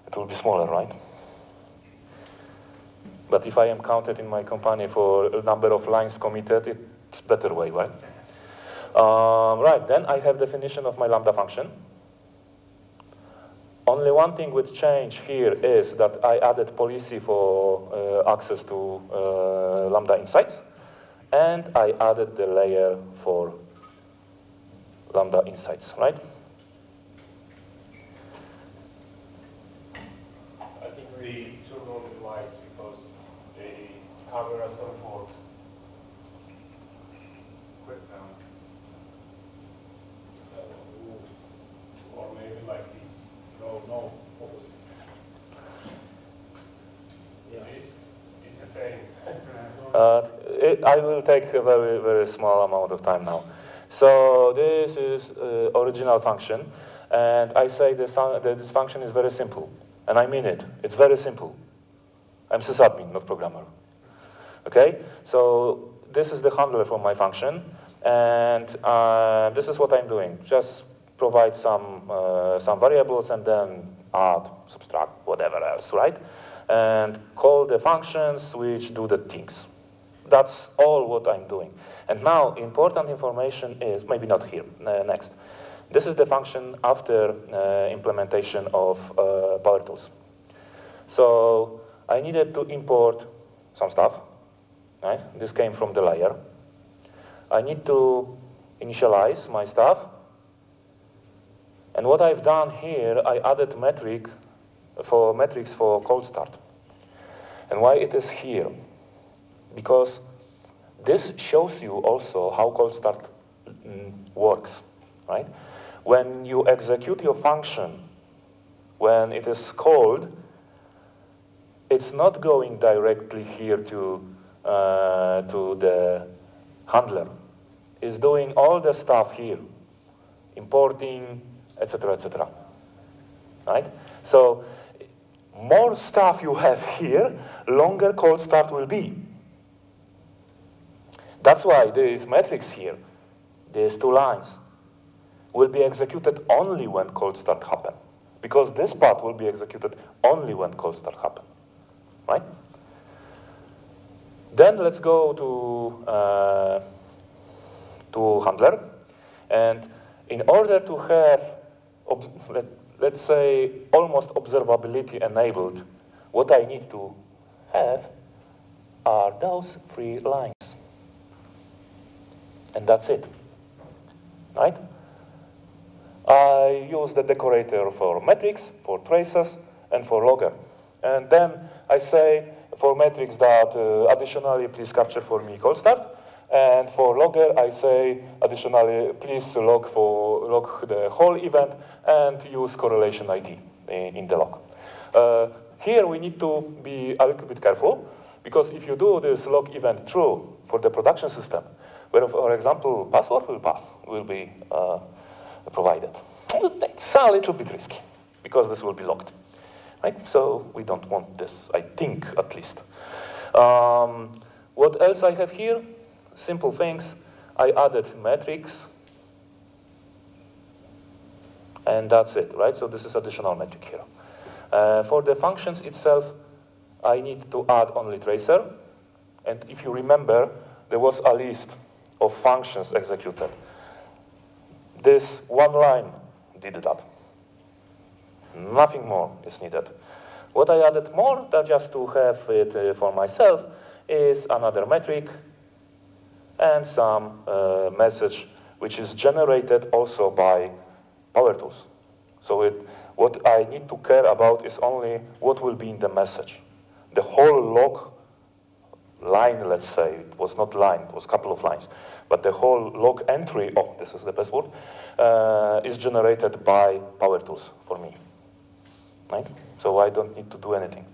it will be smaller, right? But if I am counted in my company for a number of lines committed, it's better way, right? Right, then I have definition of my Lambda function. Only one thing which changed here is that I added policy for access to Lambda insights, and I added the layer for Lambda insights, right? I think we turned on the lights because the cameras don't work. Quick down. Or maybe like this. No, opposite. Yeah. It's the same. I will take a very, very small amount of time now. So this is original function, and I say that this function is very simple, and I mean it. It's very simple. I'm sysadmin, not programmer. Okay? So this is the handler for my function, and this is what I'm doing. Just provide some variables and then add, subtract, whatever else, right? And call the functions which do the things. That's all what I'm doing. And now, important information is, maybe not here, next. This is the function after implementation of Power Tools. So I needed to import some stuff, right? This came from the layer. I need to initialize my stuff. And what I've done here, I added metrics for cold start. And why it is here? Because this shows you also how cold start works, right? When you execute your function, when it is called, it's not going directly here to the handler. It's doing all the stuff here, importing, etc., right? So more stuff you have here, longer cold start will be. That's why these metrics here, these 2 lines, will be executed only when cold start happen, because this part will be executed only when cold start happen, right? Then let's go to handler, and in order to have, let's say, almost observability enabled, what I need to have are those 3 lines. And that's it, right? I use the decorator for metrics, for traces, and for logger. And then I say for metrics that additionally please capture for me cold start. And for logger, I say additionally please log the whole event and use correlation ID in the log. Here we need to be a little bit careful, because if you do this log event true for the production system, where, for example, password will be provided. It's a little bit risky, because this will be locked, right? So we don't want this, I think, at least. What else I have here? Simple things. I added metrics, and that's it, right? So this is additional metric here. For the functions itself, I need to add only tracer, and if you remember, there was a list of functions executed. This 1 line did that. Nothing more is needed. What I added more, that just to have it for myself, is another metric and some message which is generated also by Power Tools. So what I need to care about is only what will be in the message. The whole log line, let's say, it was not line, it was a couple of lines, but the whole log entry, oh, this is the best word, is generated by Power Tools for me, right? So I don't need to do anything.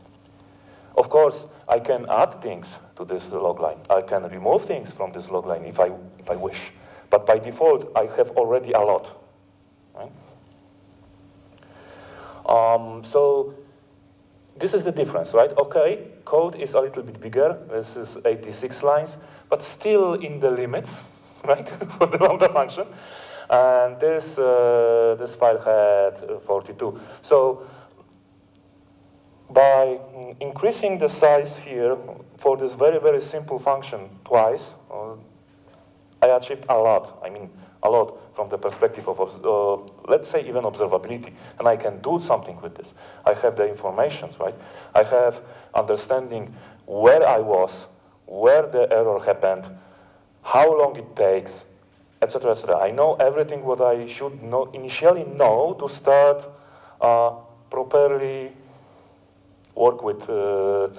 Of course, I can add things to this log line. I can remove things from this log line if I wish. But by default, I have already a lot, right? So this is the difference, right? Okay, code is a little bit bigger. This is 86 lines, but still in the limits, right, for the Lambda function. And this file had 42. So by increasing the size here for this very, very simple function twice, I achieved a lot. I mean, a lot from the perspective of, let's say, even observability. And I can do something with this. I have the information, right? I have understanding where I was, where the error happened, how long it takes, etc., etc. I know everything what I should initially know to start properly work with the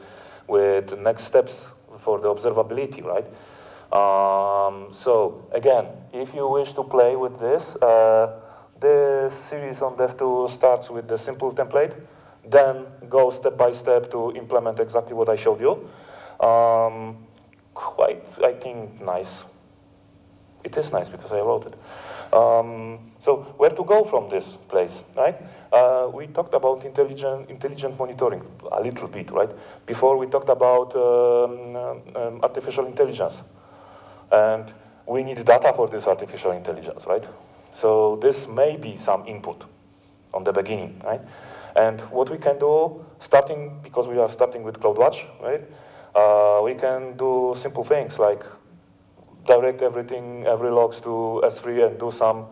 next steps for the observability, right? So again, if you wish to play with this, the series on Dev2 starts with the simple template, then go step by step to implement exactly what I showed you. Quite, I think, nice. It is nice because I wrote it. So where to go from this place, right? We talked about intelligent monitoring a little bit, right? Before we talked about artificial intelligence. And we need data for this artificial intelligence, right? So this may be some input on the beginning, right? And what we can do, because we are starting with CloudWatch, right? We can do simple things like direct everything, every logs to S3 and do some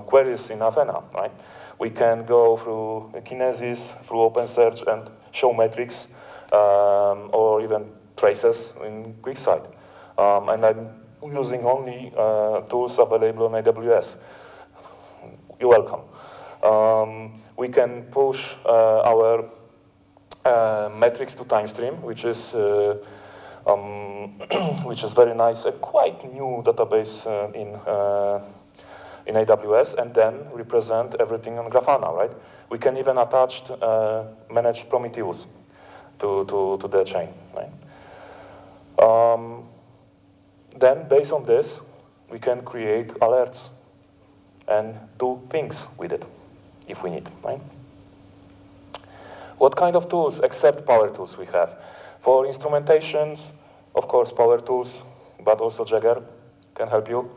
queries in Athena, right? We can go through Kinesis, through OpenSearch and show metrics, or even traces in QuickSight. And I'm using only tools available on AWS. You're welcome. We can push our metrics to TimeStream, which is very nice, a quite new database in AWS, and then represent everything on Grafana, right? We can even attach managed Prometheus to the chain, right? Then, based on this, we can create alerts and do things with it, if we need, right? What kind of tools, except power tools, we have? For instrumentations, of course, power tools, but also Jagger can help you.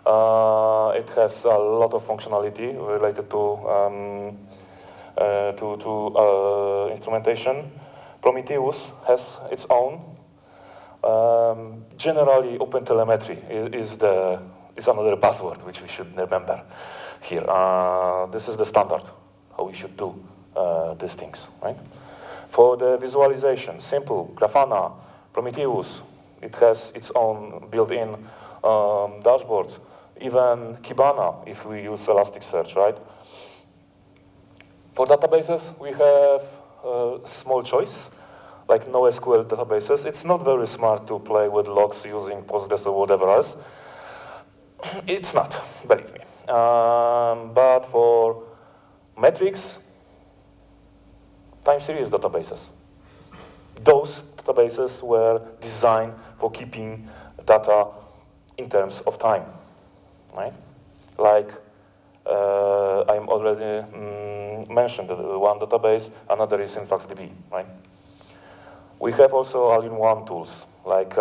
It has a lot of functionality related to instrumentation. Prometheus has its own. Generally, OpenTelemetry is another buzzword which we should remember here. This is the standard, how we should do these things, right? For the visualization, simple, Grafana, Prometheus, it has its own built-in dashboards. Even Kibana, if we use Elasticsearch, right? For databases, we have a small choice, like NoSQL databases. It's not very smart to play with logs using Postgres or whatever else. It's not, believe me. But for metrics, time series databases. Those databases were designed for keeping data in terms of time, right? Like I'm already mentioned one database, another is InfluxDB, right? We have also all-in-one tools like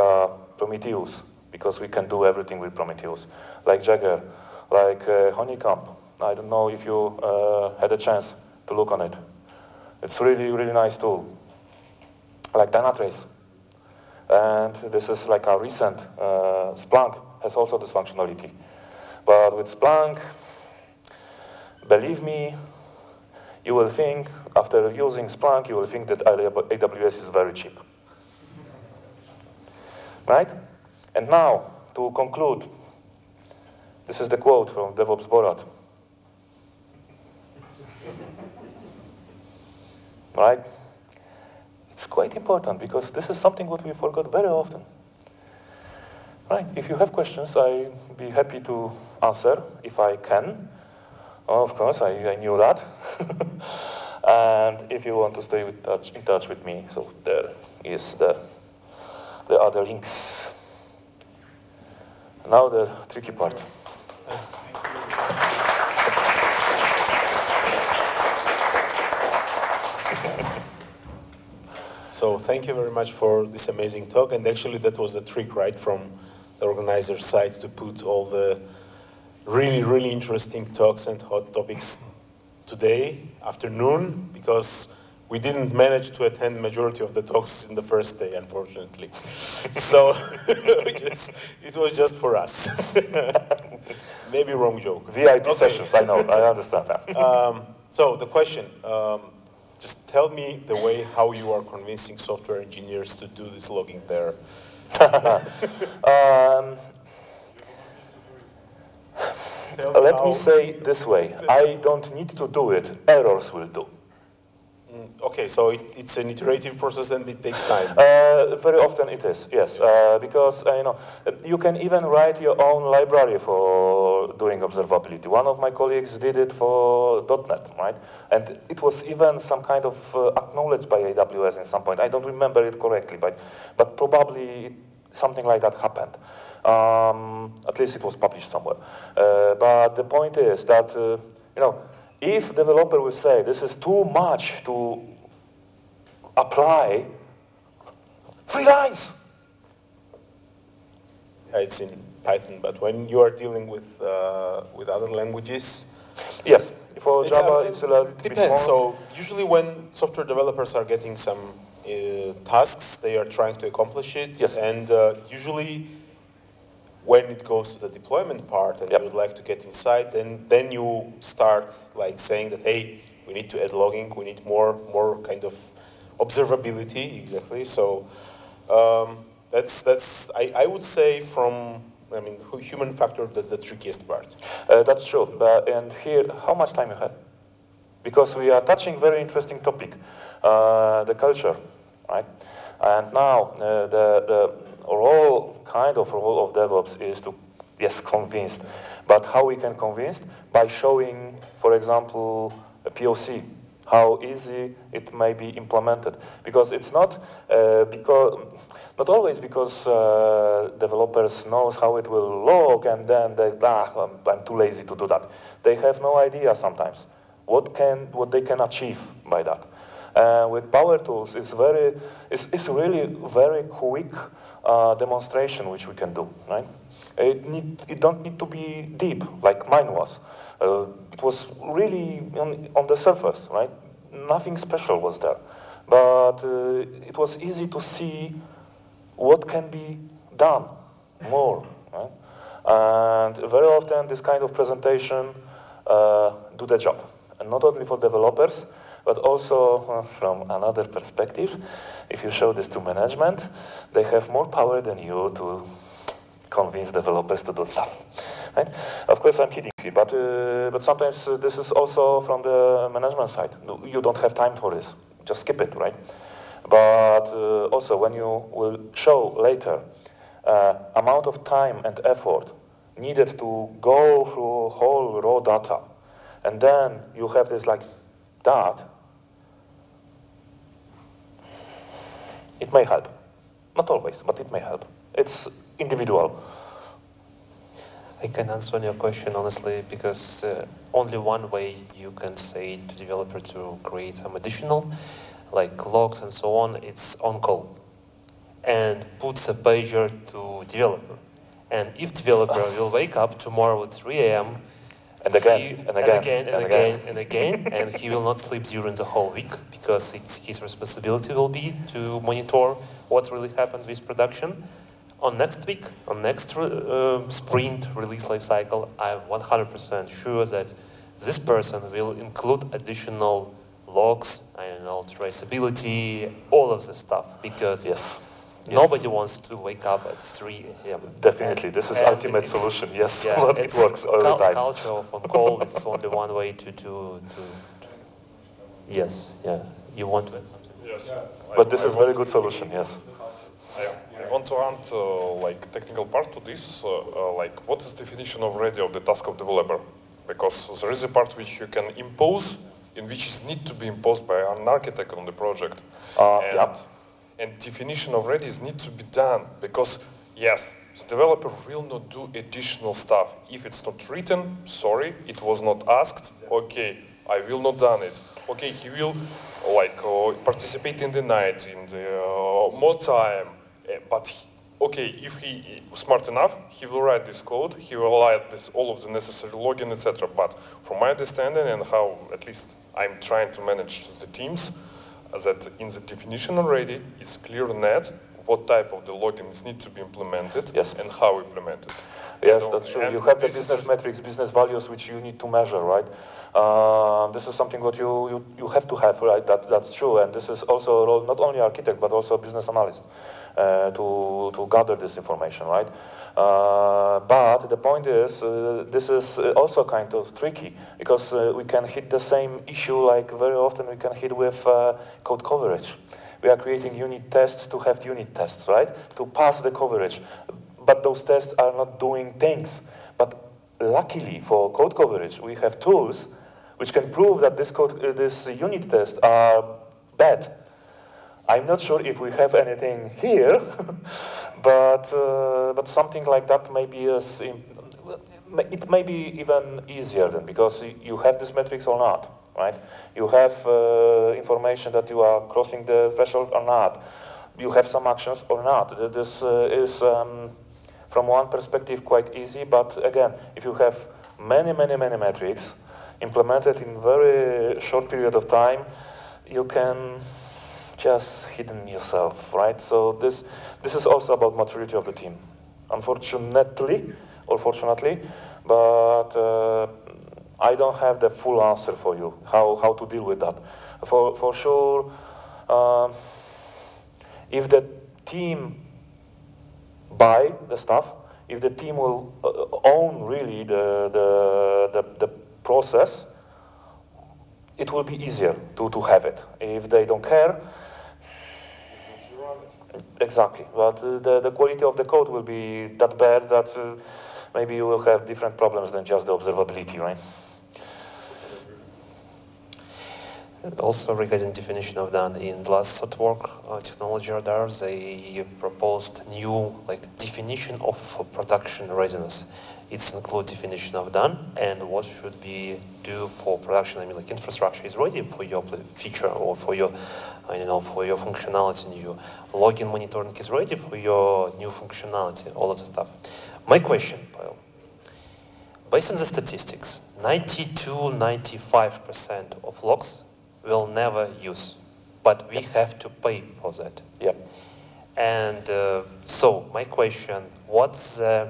Prometheus, because we can do everything with Prometheus, like Jagger, like Honeycomb. I don't know if you had a chance to look on it. It's really, really nice tool. Like Dynatrace. And this is like our recent Splunk has also this functionality. But with Splunk, believe me, you will think, after using Splunk, you will think that AWS is very cheap. Right? And now, to conclude, this is the quote from DevOps Borat. Right? It's quite important because this is something what we forgot very often. Right? If you have questions, I'll be happy to answer if I can. Of course, I knew that. And if you want to stay in touch with me, so there is the other links. Now the tricky part. So thank you very much for this amazing talk. And actually that was the trick, right, from the organizer's side to put all the really, really interesting talks and hot topics today, afternoon, because we didn't manage to attend majority of the talks in the first day, unfortunately. So it was just for us. Maybe wrong joke. VIP sessions, I know, I understand that. So the question, just tell me the way how you are convincing software engineers to do this logging there. Let me say this way, I don't need to do it, errors will do. Okay, so it's an iterative process and it takes time. Very often it is, yes, because you can even write your own library for doing observability. One of my colleagues did it for .NET, right? And it was even some kind of acknowledged by AWS at some point. I don't remember it correctly, but probably something like that happened. At least it was published somewhere. But the point is that, if developer will say this is too much to apply, 3 lines. It's in Python, but when you are dealing with other languages, yes. For Java, it's a little bit depends. more. So usually when software developers are getting some tasks, they are trying to accomplish it, yes. And usually when it goes to the deployment part and you would like to get inside, then you start like saying that, hey, we need to add logging, we need more kind of observability, exactly. So that's I would say human factor, that's the trickiest part. That's true. And here, how much time you have? Because we are touching very interesting topic, the culture, right? And now the role of DevOps is to, yes, convince. But how we can convince? By showing, for example, a POC, how easy it may be implemented. Because it's not not always because developers knows how it will log and then I'm too lazy to do that. They have no idea sometimes what they can achieve by that. With Power Tools, it's really very quick demonstration which we can do, right? It don't need to be deep like mine was. It was really on the surface, right? Nothing special was there, but it was easy to see what can be done more, right? And very often this kind of presentation do the job, and not only for developers, but also from another perspective. If you show this to management, they have more power than you to convince developers to do stuff, right? Of course, I'm kidding you, but sometimes this is also from the management side. You don't have time for this, just skip it, right? But also when you will show later amount of time and effort needed to go through whole raw data, and then you have this like that, it may help. Not always, but it may help. It's individual. I can answer your question honestly, because only one way you can say to developer to create some additional, like logs and so on, it's on call. And puts a pager to developer. And if developer will wake up tomorrow at 3 a.m. and again, and he will not sleep during the whole week, because his responsibility will be to monitor what really happened with production. On next week, on next sprint release lifecycle, I'm 100% sure that this person will include additional logs, traceability, all of this stuff, because nobody wants to wake up at 3 a.m. Definitely, this is ultimate solution, yes, but it works all the time. Culture of on-call is only one way to yes, you want to add something? Yes. But this is very good solution, yes. I want to add technical part to this, what is definition already of the task of developer? Because there is a part which you can impose, in which is need to be imposed by an architect on the project. And definition already is need to be done, because yes, the developer will not do additional stuff. If it's not written, sorry, it was not asked, okay, I will not done it. Okay, he will participate in the night, in the more time, but okay, if he is smart enough, he will write this code, he will add all of the necessary login, etc. But from my understanding and how at least I'm trying to manage the teams, that in the definition already, it's clear net what type of the logins need to be implemented and how implemented. Yes, that's true. You have the business metrics, business values, which you need to measure, right? This is something what you have to have, right? That's true, and this is also a role, not only architect, but also business analyst to gather this information, right? But the point is, this is also kind of tricky, because we can hit the same issue like very often we can hit with code coverage. We are creating unit tests to have unit tests, right? To pass the coverage. But those tests are not doing things. But luckily for code coverage, we have tools which can prove that this unit tests are bad. I'm not sure if we have anything here, but something like that maybe it may be even easier then, because you have these metrics or not, right? You have information that you are crossing the threshold or not. You have some actions or not. This is from one perspective quite easy, but again, if you have many metrics implemented in very short period of time, you can just hidden yourself, right? So this is also about maturity of the team, unfortunately or fortunately, but I don't have the full answer for you how to deal with that. For sure, if the team buy the stuff, if the team will own really the process, it will be easier to have it. If they don't care, exactly. But the quality of the code will be that bad that maybe you will have different problems than just the observability, right? Also regarding definition of done, in the last work, technology radar, they proposed new definition of production readiness. It's include definition of done and what should be do for production. I mean, infrastructure is ready for your feature or for your, for your functionality. New login monitoring is ready for your new functionality. All of the stuff. My question, Pavel, based on the statistics, 92–95% of logs will never use, but we have to pay for that. Yep. And so my question: what's the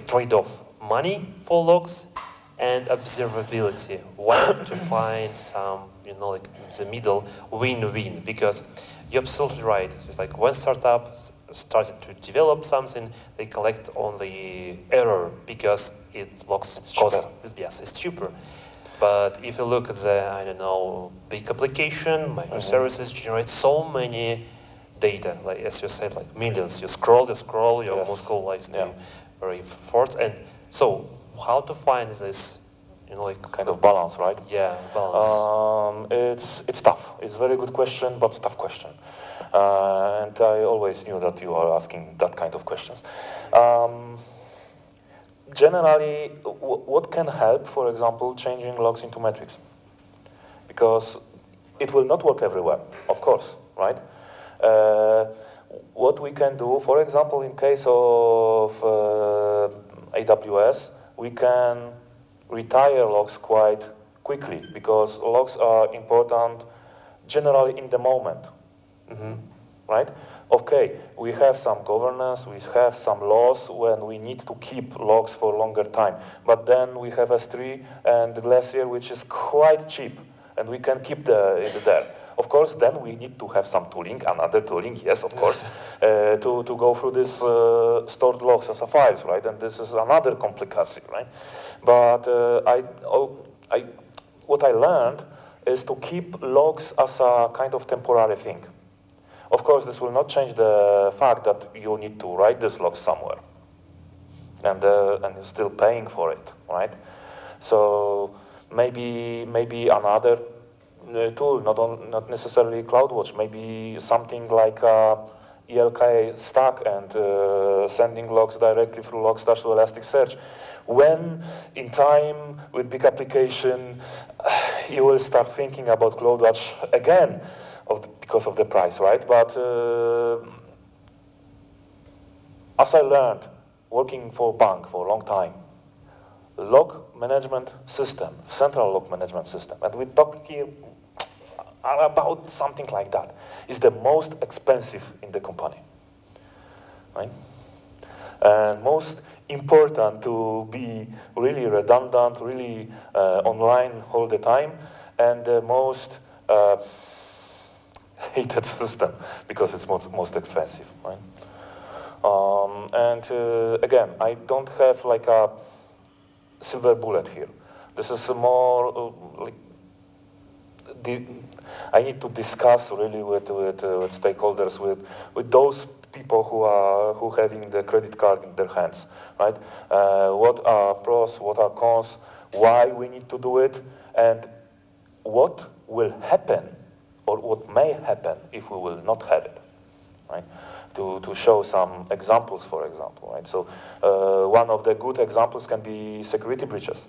trade-off? Money for logs and observability. Why to find some the middle win-win? Because you're absolutely right. It's like when startups started to develop something, they collect on the error because it logs cost. Yes, it's cheaper. But if you look at the, big application, microservices generate so many data, as you said, millions. You scroll, your muscle likes to very fast. And so, how to find this, kind of balance, right? Yeah, balance. It's tough. It's a very good question, but it's a tough question. And I always knew that you are asking that kind of questions. Generally, what can help, for example, changing logs into metrics? Because it will not work everywhere, of course, right? What we can do, for example, in case of AWS, we can retire logs quite quickly because logs are important generally in the moment, right? Okay, we have some governance, we have some laws when we need to keep logs for a longer time. But then we have S3 and Glacier, which is quite cheap, and we can keep it there. Of course, then we need to have some tooling, another tooling, yes, of course, to go through this stored logs as a files, right? And this is another complication, right? But what I learned is to keep logs as a kind of temporary thing. Of course, this will not change the fact that you need to write this log somewhere, and you're still paying for it, right? So maybe another tool, not necessarily CloudWatch, maybe something like ELK stack and sending logs directly through Logstash to Elasticsearch. When in time with big application, you will start thinking about CloudWatch again. Because of the price, right? But as I learned working for a bank for a long time, log management system, central log management system, and we talk here about something like that, is the most expensive in the company, right? And most important to be really redundant, really online all the time, and the most hated system because it's most expensive, right? Again, I don't have like a silver bullet here. This is a more like I need to discuss really with stakeholders, with those people who having the credit card in their hands, right? What are pros, what are cons, why we need to do it, and what will happen or what may happen if we will not have it, right? To show some examples, for example, right? So one of the good examples can be security breaches.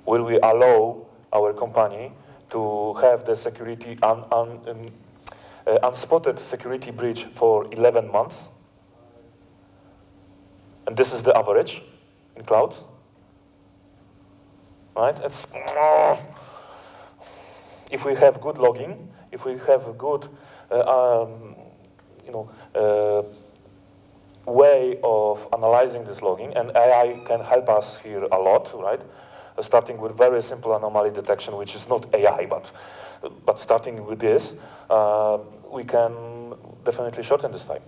Will we allow our company to have the security unspotted security breach for 11 months? And this is the average in cloud, right? It's, if we have good logging, if we have a good way of analyzing this logging, and AI can help us here a lot, right? Starting with very simple anomaly detection, which is not AI, but starting with this, we can definitely shorten this time.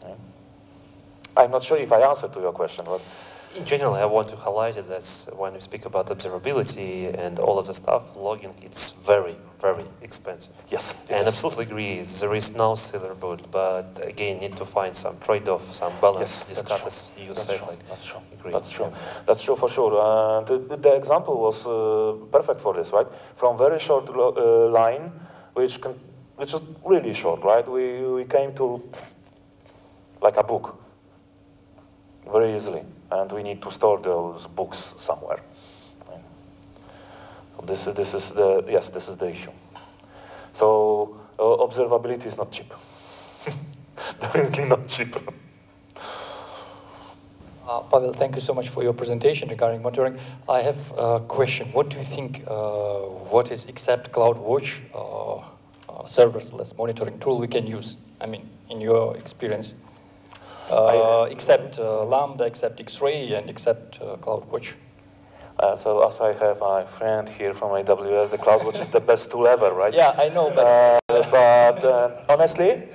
Right? I'm not sure if I answered to your question, but in general, I want to highlight it that when we speak about observability and all of the stuff, logging, it's very, very expensive. Yes. And absolutely agree, there is no silver bullet, but again, need to find some trade-off, some balance, discuss as you said. That's true. Agree. That's true. That's true for sure. The example was perfect for this, right? From very short line, which is really short, right? We came to like a book very easily. And we need to store those books somewhere. So this is the issue. So observability is not cheap. Definitely not cheap. Pavel, thank you so much for your presentation regarding monitoring. I have a question. What do you think, what is except CloudWatch serverless monitoring tool we can use? I mean, in your experience? Except Lambda, except X-Ray, and except CloudWatch. So as I have my friend here from AWS, the CloudWatch is the best tool ever, right? Yeah, I know, but honestly,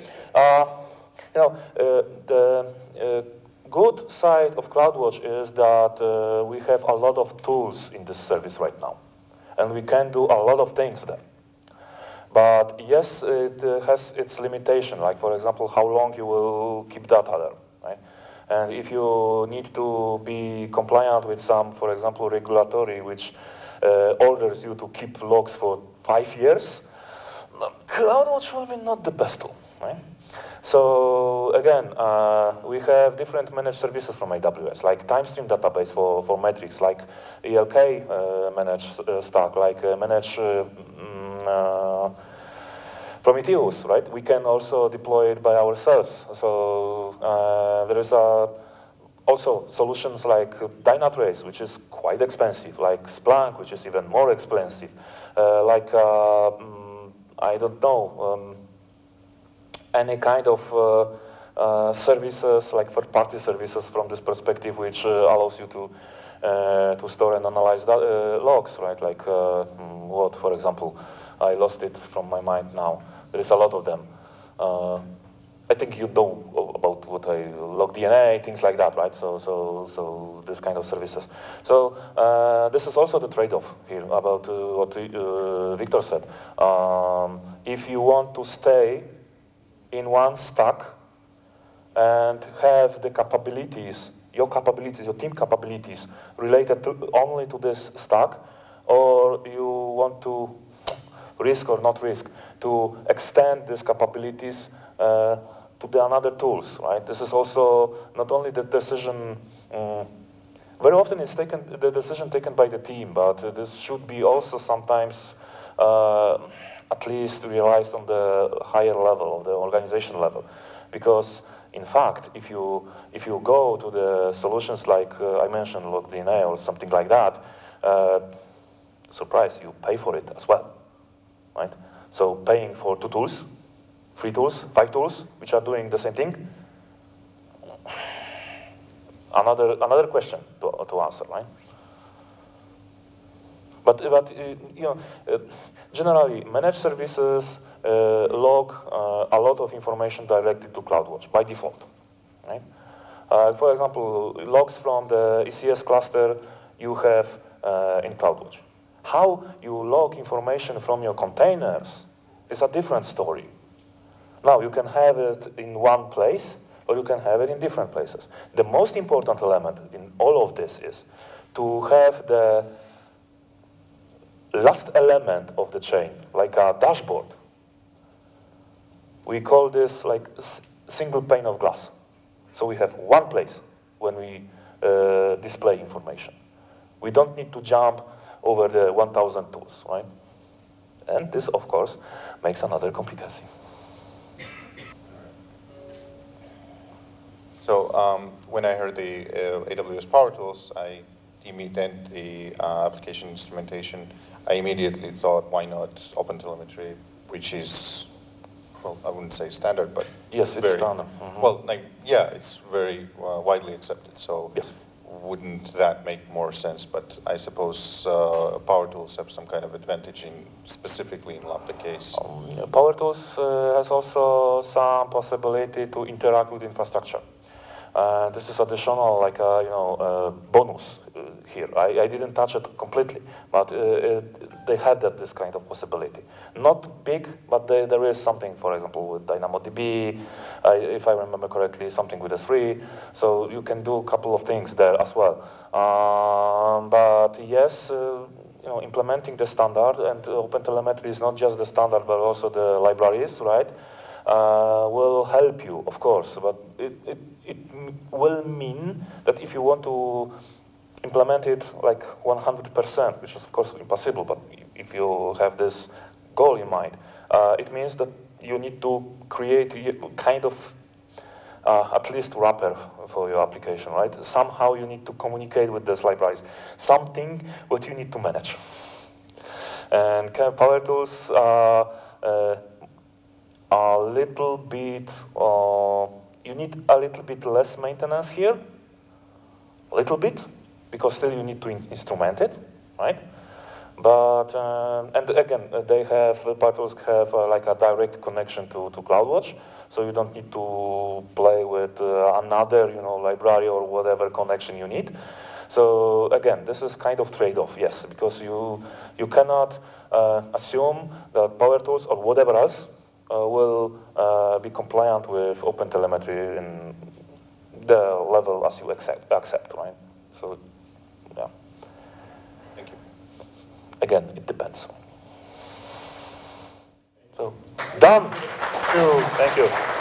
the good side of CloudWatch is that we have a lot of tools in this service right now, and we can do a lot of things there. But yes, it has its limitation, like for example, how long you will keep data there, right? And if you need to be compliant with some, for example, regulatory, which orders you to keep logs for 5 years, CloudWatch will be not the best tool, right? So again, we have different managed services from AWS, like TimeStream database for metrics, like ELK managed stack, like managed Prometheus, right? We can also deploy it by ourselves. So there is also solutions like Dynatrace, which is quite expensive, like Splunk, which is even more expensive, like I don't know, any kind of services, like third-party services from this perspective, which allows you to store and analyze logs, right? Like what, for example, I lost it from my mind now. There is a lot of them. I think you know about what log DNA, things like that, right? So this kind of services. So this is also the trade-off here about what Victor said. If you want to stay in one stack and have the capabilities, your team capabilities related only to this stack, or you want to risk or not risk to extend these capabilities to the another tools, right? This is also not only the decision, very often it's the decision taken by the team, but this should be also sometimes at least realized on the higher level, of the organization level. Because In fact, if you go to the solutions like I mentioned, LogDNA or something like that, surprise, you pay for it as well, right? So paying for 2 tools, 3 tools, 5 tools, which are doing the same thing. Another question to answer, right? But you know, generally, managed services log a lot of information directly to CloudWatch by default, right? For example, logs from the ECS cluster you have in CloudWatch. How you log information from your containers is a different story. Now, you can have it in one place, or you can have it in different places. The most important element in all of this is to have the last element of the chain, like a dashboard. We call this like single pane of glass. So we have one place when we display information. We don't need to jump over the 1,000 tools, right? And this, of course, makes another complication. So when I heard the AWS Power Tools, then the application instrumentation, I immediately thought, why not OpenTelemetry, which is, well, I wouldn't say standard, but yes, it's standard. Mm-hmm. Well, like, yeah, it's very widely accepted. So yes. Wouldn't that make more sense? But I suppose Power Tools have some kind of advantage in specifically in Lambda case. Power Tools has also some possibility to interact with infrastructure. This is additional, like bonus here. I didn't touch it completely, but they had this kind of possibility. Not big, but there is something, for example, with DynamoDB, if I remember correctly, something with S3. So you can do a couple of things there as well. But yes, implementing the standard, and OpenTelemetry is not just the standard, but also the libraries, right? Will help you, of course, but it will mean that if you want to implement it like 100%, which is of course impossible, but if you have this goal in mind, it means that you need to create a kind of at least wrapper for your application, right? Somehow you need to communicate with these libraries, something what you need to manage. And Power Tools a little bit, you need a little bit less maintenance here, a little bit, because still you need to instrument it, right? But, and again, Power Tools have like a direct connection to CloudWatch, so you don't need to play with another, library or whatever connection you need. So again, this is kind of trade-off, yes, because you cannot assume that Power Tools or whatever else will be compliant with OpenTelemetry in the level as you accept, right? So, yeah. Thank you. Again, it depends. So, done. Thank you.